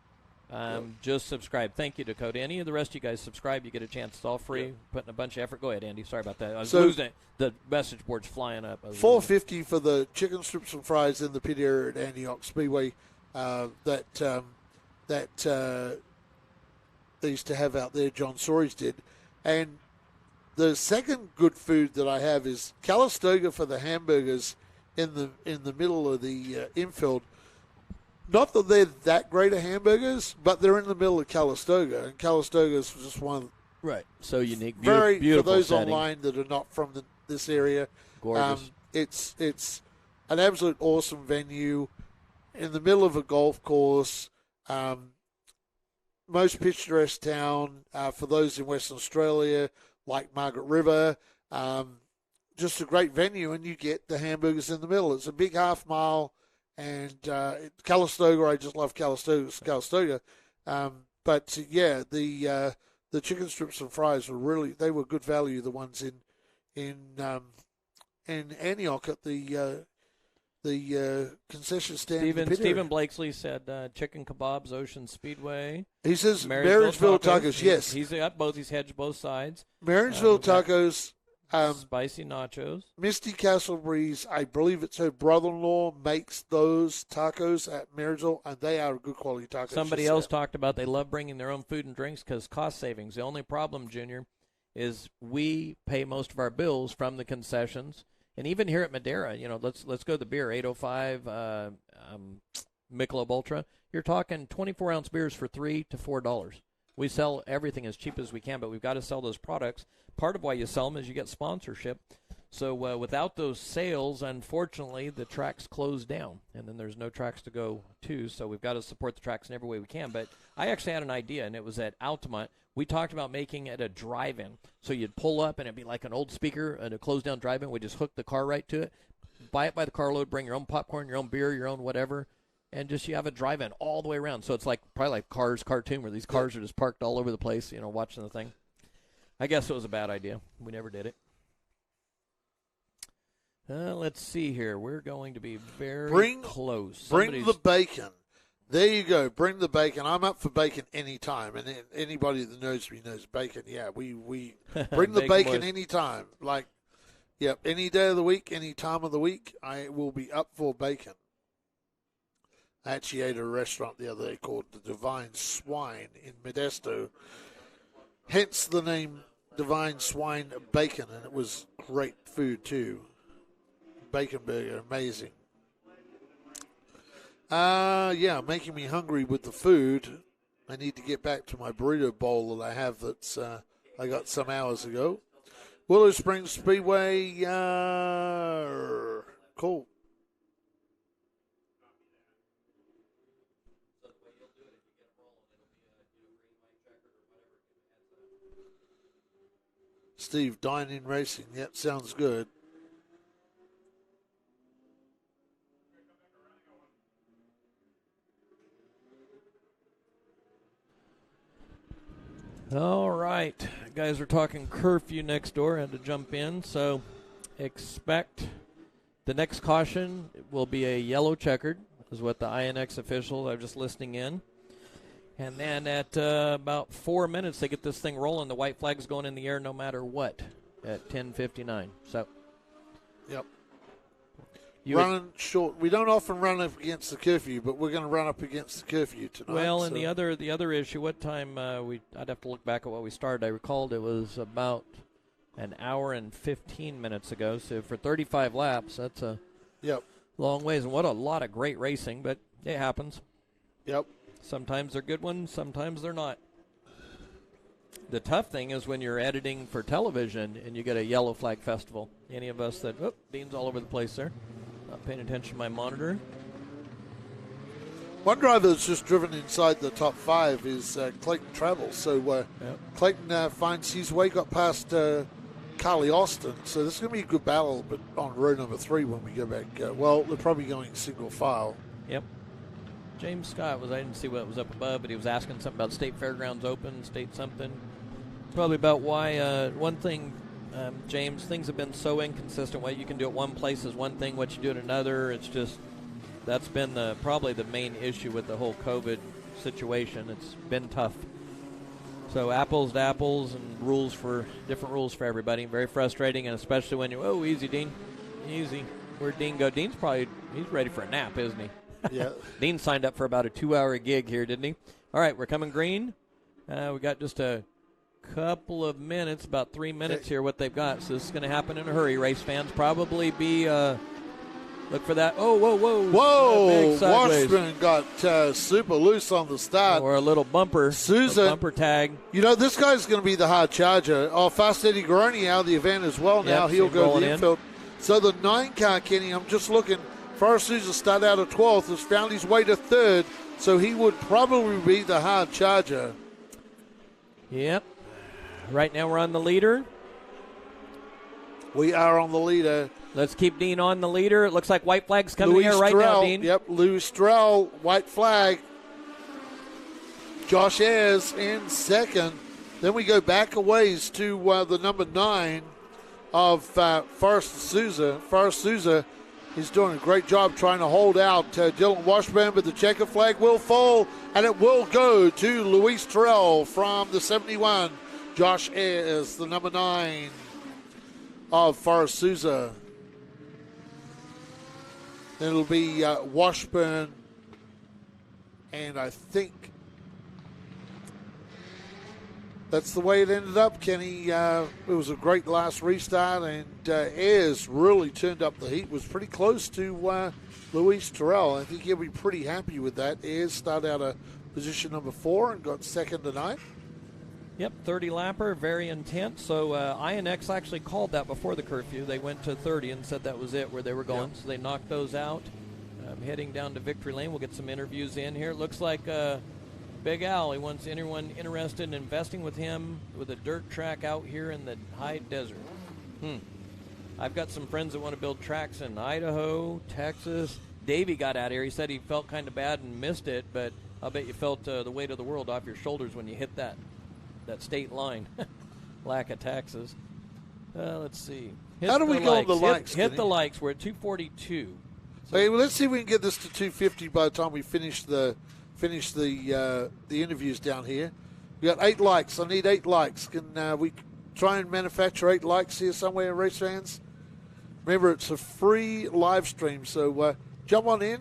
Just subscribe. Thank you, Dakota. Any of the rest of you guys subscribe, you get a chance. It's all free. Putting a bunch of effort. Go ahead, Andy. Sorry about that. I was losing it. The message board's flying up. $4.50 for the chicken strips and fries in the pit area at Antioch Speedway. That they used to have out there. John Soares did, and the second good food that I have is Calistoga for the hamburgers in the middle of the infield. Not that they're that great of hamburgers, but they're in the middle of Calistoga, and Calistoga is just one right. So unique, very beautiful for those setting. online that are not from this area. Gorgeous. It's an absolute awesome venue in the middle of a golf course. Most picturesque town for those in Western Australia, like Margaret River. Just a great venue, and you get the hamburgers in the middle. It's a big half mile. And Calistoga, I just love Calistoga. But the chicken strips and fries they were good value. The ones in Antioch at the concession stand. Stephen Blakesley said chicken kebabs, Ocean Speedway. He says Marysville tacos. Yes, he's got both. He's hedged both sides. Marysville tacos. Spicy nachos. Misty Castle Breeze, I believe it's her brother-in-law, makes those tacos at Marysville, and they are good quality tacos. Somebody else talked about they love bringing their own food and drinks because cost savings. The only problem, Junior, is we pay most of our bills from the concessions. And even here at Madera, let's go to the beer, 805 Michelob Ultra. You're talking 24-ounce beers for $3 to $4. We sell everything as cheap as we can, but we've got to sell those products. Part of why you sell them is you get sponsorship. So without those sales, unfortunately, the tracks close down, and then there's no tracks to go to. So we've got to support the tracks in every way we can. But I actually had an idea, and it was at Altamont. We talked about making it a drive-in. So you'd pull up, and it'd be like an old speaker and a closed-down drive-in. We just hook the car right to it, buy it by the carload, bring your own popcorn, your own beer, your own whatever, and just you have a drive-in all the way around. So it's like probably like Cars cartoon where these cars are just parked all over the place, watching the thing. I guess it was a bad idea. We never did it. Let's see here. We're going to be very close. Bring the bacon. There you go. Bring the bacon. I'm up for bacon anytime. And anybody that knows me knows bacon. Yeah, we bring the bacon anytime. Like, any day of the week, any time of the week, I will be up for bacon. I actually ate at a restaurant the other day called the Divine Swine in Modesto. Hence the name Divine Swine Bacon, and it was great food too. Bacon burger, amazing. Making me hungry with the food. I need to get back to my burrito bowl that I have that's I got some hours ago. Willow Springs Speedway, cool. Steve, Dine-In Racing, yep, sounds good. All right. Guys are talking curfew next door. Had to jump in. So expect the next caution will be a yellow checkered, is what the INX official, I'm just listening in. And then at about 4 minutes, they get this thing rolling. The white flag's going in the air no matter what at 10:59. So, yep. Running short. We don't often run up against the curfew, but we're going to run up against the curfew tonight. Well, and the other issue, what time I'd have to look back at what we started. I recalled it was about an hour and 15 minutes ago. So for 35 laps, that's a long ways. And what a lot of great racing, but it happens. Yep. Sometimes they're good ones, sometimes they're not. The tough thing is when you're editing for television and you get a yellow flag festival. Any of us that, Dean's all over the place there. Not paying attention to my monitor. One driver that's just driven inside the top 5 is Clayton Travels. So Clayton finds his way, got past Carly Austin. So this is going to be a good battle, but on row number 3 when we go back. They're probably going single file. Yep. James Scott I didn't see what was up above, but he was asking something about State Fairgrounds Open, state something. Probably about why, one thing, James, things have been so inconsistent. What you can do at one place is one thing, what you do at another. It's just, that's been probably the main issue with the whole COVID situation. It's been tough. So apples to apples and different rules for everybody. Very frustrating, and especially when easy, Dean. Easy. Where'd Dean go? He's ready for a nap, isn't he? Yeah. Dean signed up for about a 2-hour gig here, didn't he? All right, we're coming green. We got just a couple of minutes, about 3 minutes here, what they've got. So this is going to happen in a hurry. Race fans probably be look for that. Oh, whoa, whoa. Whoa, Washburn got super loose on the start. Or a little bumper. Susan. Bumper tag. This guy's going to be the hard charger. Oh, Fast Eddie Garoni out of the event as well now. He'll go to the infield. So the 9 car, Kenny, I'm just looking. Forrest Sousa started out at 12th, has found his way to 3rd, so he would probably be the hard charger. Yep. Right now we're on the leader. We are on the leader. Let's keep Dean on the leader. It looks like white flag's coming here right now, Dean. Yep, Louis Strell, white flag. Josh Ayres in second. Then we go back a ways to the number 9 of Forrest Sousa. Forrest Sousa is doing a great job trying to hold out Dylan Washburn, but the checker flag will fall, and it will go to Luis Terrell from the 71. Josh Ayres, the number 9 of Forrest Sousa. Then it'll be Washburn, and I think that's the way it ended up, Kenny. It was a great last restart, and Ayres really turned up the heat. Was pretty close to Luis Terrell. I think he'll be pretty happy with that. Ayres started out at position number 4 and got second tonight. Yep, 30 lapper, very intense. So INX actually called that before the curfew. They went to 30 and said that was it where they were going. So they knocked those out. Heading down to Victory Lane. We'll get some interviews in here. It looks like Big Al, he wants anyone interested in investing with him with a dirt track out here in the high desert. I've got some friends that want to build tracks in Idaho, Texas. Davey got out here. He said he felt kind of bad and missed it, but I'll bet you felt the weight of the world off your shoulders when you hit that state line. Lack of taxes. Let's see. How do we go on the likes? Hit the likes. We're at 242. So okay, well, let's see if we can get this to 250 by the time we finish the interviews down here. We got 8 likes. I need 8 likes. Can we try and manufacture 8 likes here somewhere, race fans? Remember, it's a free live stream, so jump on in.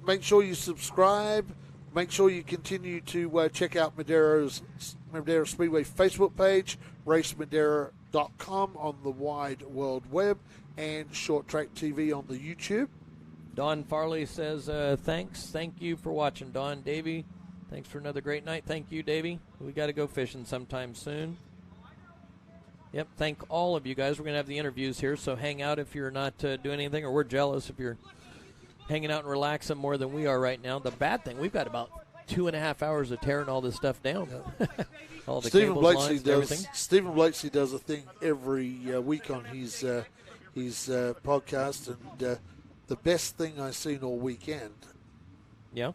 Make sure you subscribe. Make sure you continue to check out Madera Speedway Facebook page, racemadera.com on the wide world web, and Short Track TV on the YouTube. Don Farley says, thanks. Thank you for watching, Don. Davey, thanks for another great night. Thank you, Davey. We got to go fishing sometime soon. Yep, thank all of you guys. We're going to have the interviews here, so hang out if you're not doing anything, or we're jealous if you're hanging out and relaxing more than we are right now. The bad thing, we've got about 2.5 hours of tearing all this stuff down. All the Stephen cables, Blakeslee lines, does. everything. Stephen Blakeslee does a thing every week on his podcast, and the best thing I've seen all weekend. Yeah.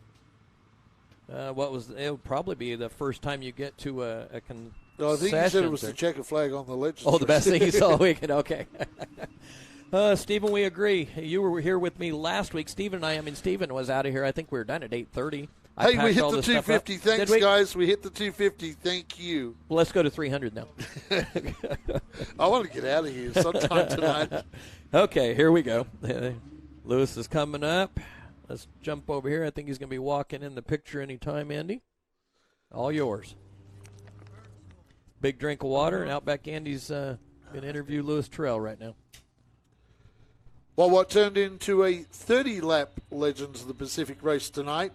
It'll probably be the first time you get to a concession. No, I think you said it was the checkered flag on the Legends. Oh, the best thing you saw all weekend. Okay. Stephen, we agree. You were here with me last week. Stephen was out of here. I think we were done at 8:30. Hey, we hit the 250. Thanks, guys. We hit the 250. Thank you. Well, let's go to 300 now. I want to get out of here sometime tonight. Okay, here we go. Lewis is coming up. Let's jump over here. I think he's going to be walking in the picture anytime, Andy. All yours. Big drink of water, and Outback Andy's going to interview Lewis Terrell right now. Well, what turned into a 30-lap Legends of the Pacific race tonight,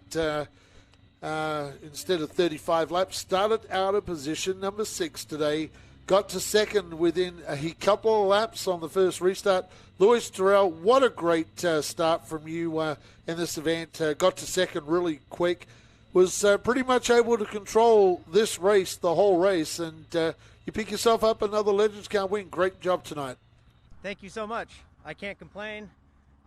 instead of 35 laps, started out of position number 6 today, got to second within a couple of laps on the first restart. Lewis Terrell, what a great start from you in this event. Got to second really quick. Was pretty much able to control this race, the whole race, and you pick yourself up another Legends car win. Great job tonight. Thank you so much. I can't complain.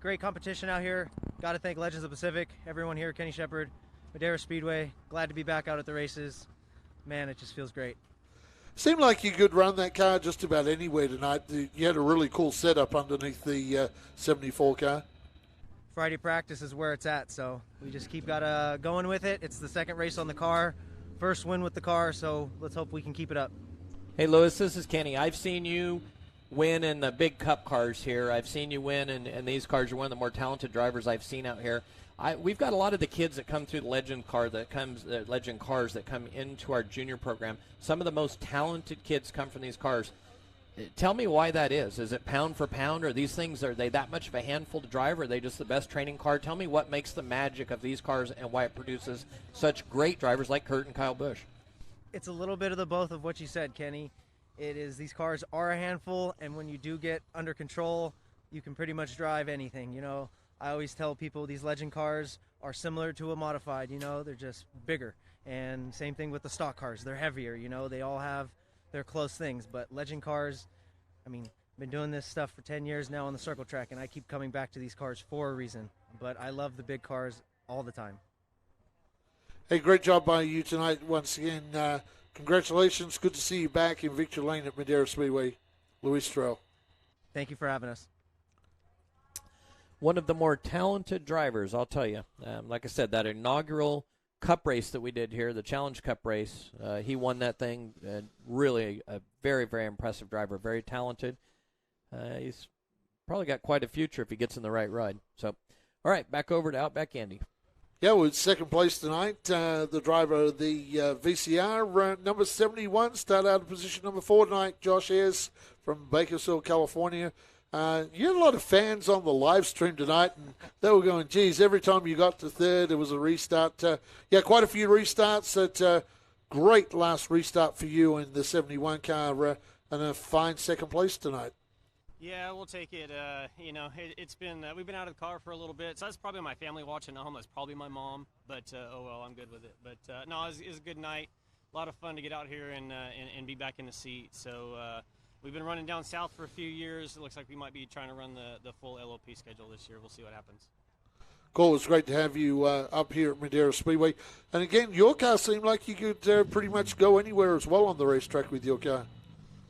Great competition out here. Got to thank Legends of the Pacific, everyone here, Kenny Shepard, Madera Speedway. Glad to be back out at the races. Man, it just feels great. Seemed like you could run that car just about anywhere tonight. You had a really cool setup underneath the 74 car. Friday practice is where it's at, so we just keep going with it. It's the second race on the car, first win with the car, so let's hope we can keep it up. Hey, Lewis, this is Kenny. I've seen you win in the big cup cars here. I've seen you win in these cars. You're one of the more talented drivers I've seen out here. We've got a lot of the kids that come through the Legend cars that come into our junior program. Some of the most talented kids come from these cars. Tell me why that is. Is it pound for pound? Are these things, are they that much of a handful to drive? Or are they just the best training car? Tell me what makes the magic of these cars and why it produces such great drivers like Kurt and Kyle Busch. It's a little bit of the both of what you said, Kenny. It is, these cars are a handful, and when you do get under control, you can pretty much drive anything. You know, I always tell people these Legend cars are similar to a modified. You know, they're just bigger. And same thing with the stock cars. They're heavier. You know, they all have their close things. But Legend cars, I mean, I've been doing this stuff for 10 years now on the circle track, and I keep coming back to these cars for a reason. But I love the big cars all the time. Hey, great job by you tonight once again. Congratulations. Good to see you back in Victory Lane at Madera Speedway. Lewis Terrell. Thank you for having us. One of the more talented drivers, I'll tell you. Like I said, that inaugural Cup race that we did here, the Challenge Cup race, he won that thing. Really a very, very impressive driver, very talented. He's probably got quite a future if he gets in the right ride. So, all right, back over to Outback Andy. Yeah, with second place tonight, the driver of the VCR, number 71, started out in position number 4 tonight, Josh Ayers from Bakersfield, California. You had a lot of fans on the live stream tonight, and they were going, geez, every time you got to third, there was a restart. Quite a few restarts. Great last restart for you in the 71 car, and a fine second place tonight. Yeah, we'll take it. It's been we've been out of the car for a little bit, so that's probably my family watching at home. That's probably my mom, but oh well, I'm good with it. But no, it was a good night. A lot of fun to get out here and be back in the seat. So we've been running down south for a few years. It looks like we might be trying to run the full LOP schedule this year. We'll see what happens. Cool. It's great to have you up here at Madera Speedway. And again, your car seemed like you could pretty much go anywhere as well on the racetrack with your car.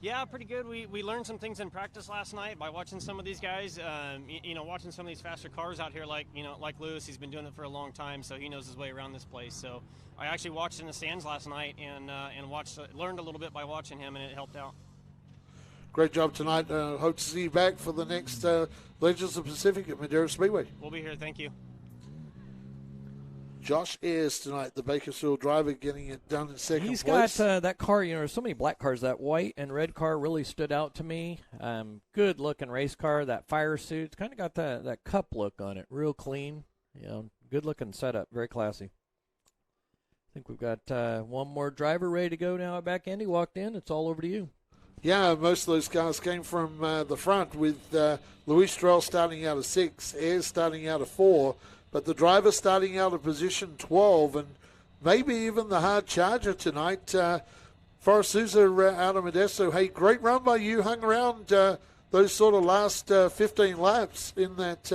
Yeah, pretty good. We learned some things in practice last night by watching some of these guys. Watching some of these faster cars out here, like Lewis. He's been doing it for a long time, so he knows his way around this place. So I actually watched in the stands last night and learned a little bit by watching him, and it helped out. Great job tonight. Hope to see you back for the next Legends of the Pacific at Madera Speedway. We'll be here. Thank you. Josh Ayres tonight, the Bakersfield driver, getting it done in second place. He's got that car, there's so many black cars. That white and red car really stood out to me. Good-looking race car. That fire suit, it's kind of got that cup look on it. Real clean. Good-looking setup. Very classy. I think we've got one more driver ready to go now. Back Andy walked in. It's all over to you. Yeah, most of those cars came from the front with Luis Stroll starting out of 6, Ayres starting out of 4. But the driver starting out of position 12, and maybe even the hard charger tonight, Forrest Sousa out of Modesto. Hey, great run by you. Hung around those sort of last 15 laps in that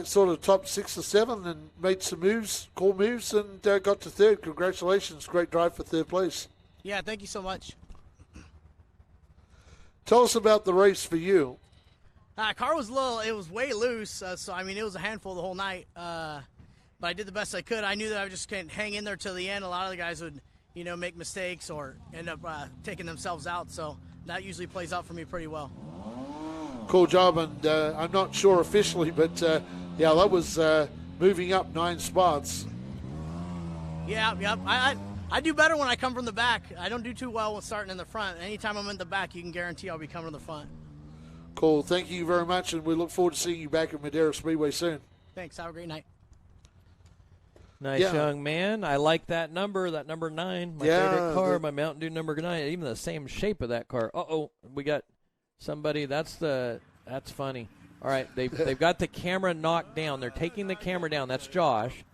sort of top 6 or 7 and made some moves, cool moves, and got to third. Congratulations. Great drive for third place. Yeah, thank you so much. Tell us about the race for you. Car was it was way loose, so I mean it was a handful the whole night. But I did the best I could. I knew that I just couldn't hang in there till the end. A lot of the guys would, make mistakes or end up taking themselves out. So that usually plays out for me pretty well. Cool job, and I'm not sure officially, but that was moving up 9 spots. Yeah. I do better when I come from the back. I don't do too well with starting in the front. Anytime I'm in the back, you can guarantee I'll be coming to the front. Cool. Thank you very much, and we look forward to seeing you back at Madera Speedway soon. Thanks. Have a great night. Nice young man. I like that number 9. My favorite car, my Mountain Dew number 9. Even the same shape of that car. We got somebody. That's funny. All right, they've got the camera knocked down. They're taking the camera down. That's Josh,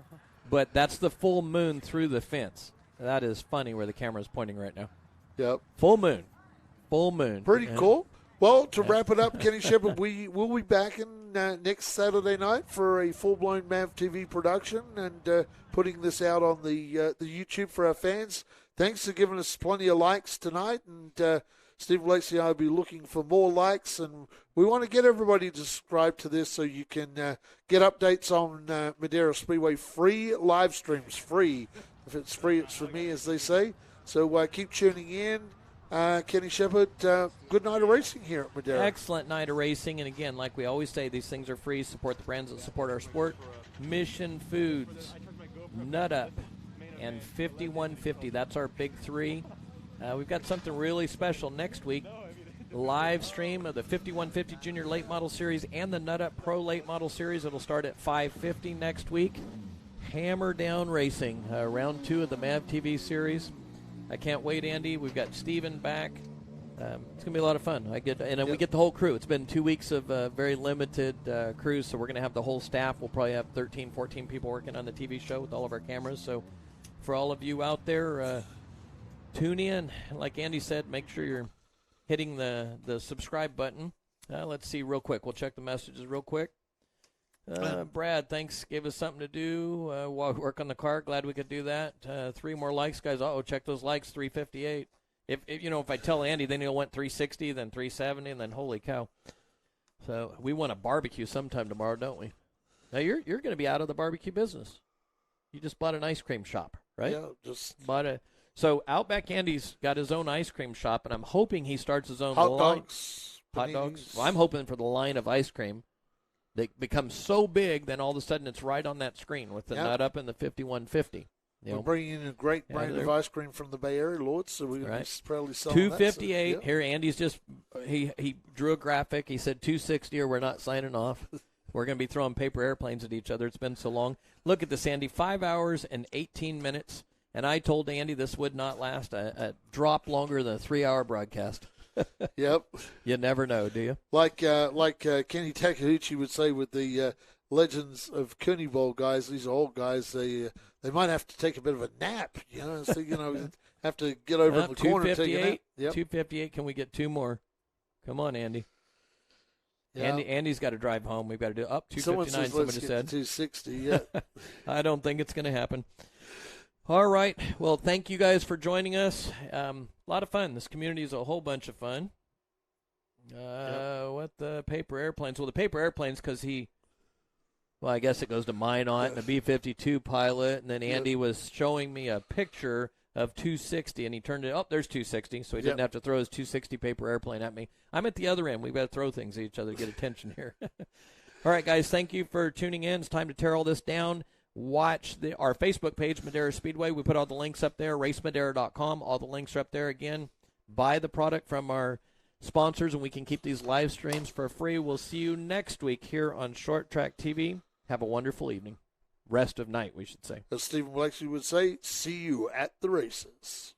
but that's the full moon through the fence. That is funny where the camera is pointing right now. Yep. Full moon. Pretty cool. Well, to wrap it up, Kenny Shepard, we will be back in next Saturday night for a full-blown MAV TV production and putting this out on the YouTube for our fans. Thanks for giving us plenty of likes tonight, and Steve Lacey and I will be looking for more likes, and we want to get everybody to subscribe to this so you can get updates on Madera Speedway. Free live streams, free. If it's free, it's for me, as they say. So keep tuning in. Kenny Shepard, good night of racing here at Madera. Excellent night of racing, and again, like we always say, these things are free. Support the brands that support our sport. Mission Foods, Nut Up, and 5150. That's our big 3. We've got something really special next week. Live stream of the 5150 Junior Late Model Series and the Nut Up Pro Late Model Series. It'll start at 5:50 next week. Hammer Down Racing, round 2 of the MAV TV series. I can't wait, Andy. We've got Steven back. It's going to be a lot of fun. We get the whole crew. It's been 2 weeks of very limited crews, so we're going to have the whole staff. We'll probably have 13, 14 people working on the TV show with all of our cameras. So for all of you out there, tune in. Like Andy said, make sure you're hitting the subscribe button. Let's see real quick. We'll check the messages real quick. Brad, thanks. Gave us something to do while we work on the car. Glad we could do that. 3 more likes, guys. Check those likes. 358. If I tell Andy, then he'll want 360, then 370, and then holy cow. So we want a barbecue sometime tomorrow, don't we? Now you're going to be out of the barbecue business. You just bought an ice cream shop, right? Yeah, just bought a. So Outback Andy's got his own ice cream shop, and I'm hoping he starts his own hot dogs. Well, I'm hoping for the line of ice cream. They become so big, then all of a sudden it's right on that screen with the Nut Up and the 5150. We're bringing in a great brand of ice cream from the Bay Area, Lord, so we're going to be probably selling 258. that. Here, Andy's just he drew a graphic. He said 260 or we're not signing off. We're going to be throwing paper airplanes at each other. It's been so long. Look at this, Andy, 5 hours and 18 minutes. And I told Andy this would not last a drop longer than a 3-hour broadcast. Yep. You never know, do you? Like Kenny Takeuchi would say with the Legends of Kearney Bowl guys, these are old guys, they might have to take a bit of a nap, so, have to get over in the corner and take a nap. Yep. 258, can we get two more? Come on, Andy. Yeah. Andy's got to drive home. We've got to do up 259. Someone just said 260. Yeah. I don't think it's going to happen. All right. Well, thank you guys for joining us. A lot of fun. This community is a whole bunch of fun. What the paper airplanes? Well, the paper airplanes because I guess it goes to Minot and a B-52 pilot, and then Andy was showing me a picture of 260, and he turned it up. There's 260, so he didn't have to throw his 260 paper airplane at me. I'm at the other end. We've got to throw things at each other to get attention here. All right, guys, thank you for tuning in. It's time to tear all this down. Watch our Facebook page, Madera Speedway. We put all the links up there, racemadera.com. All the links are up there. Again, buy the product from our sponsors, and we can keep these live streams for free. We'll see you next week here on Short Track TV. Have a wonderful evening. Rest of night, we should say. As Stephen Blakeslee would say, see you at the races.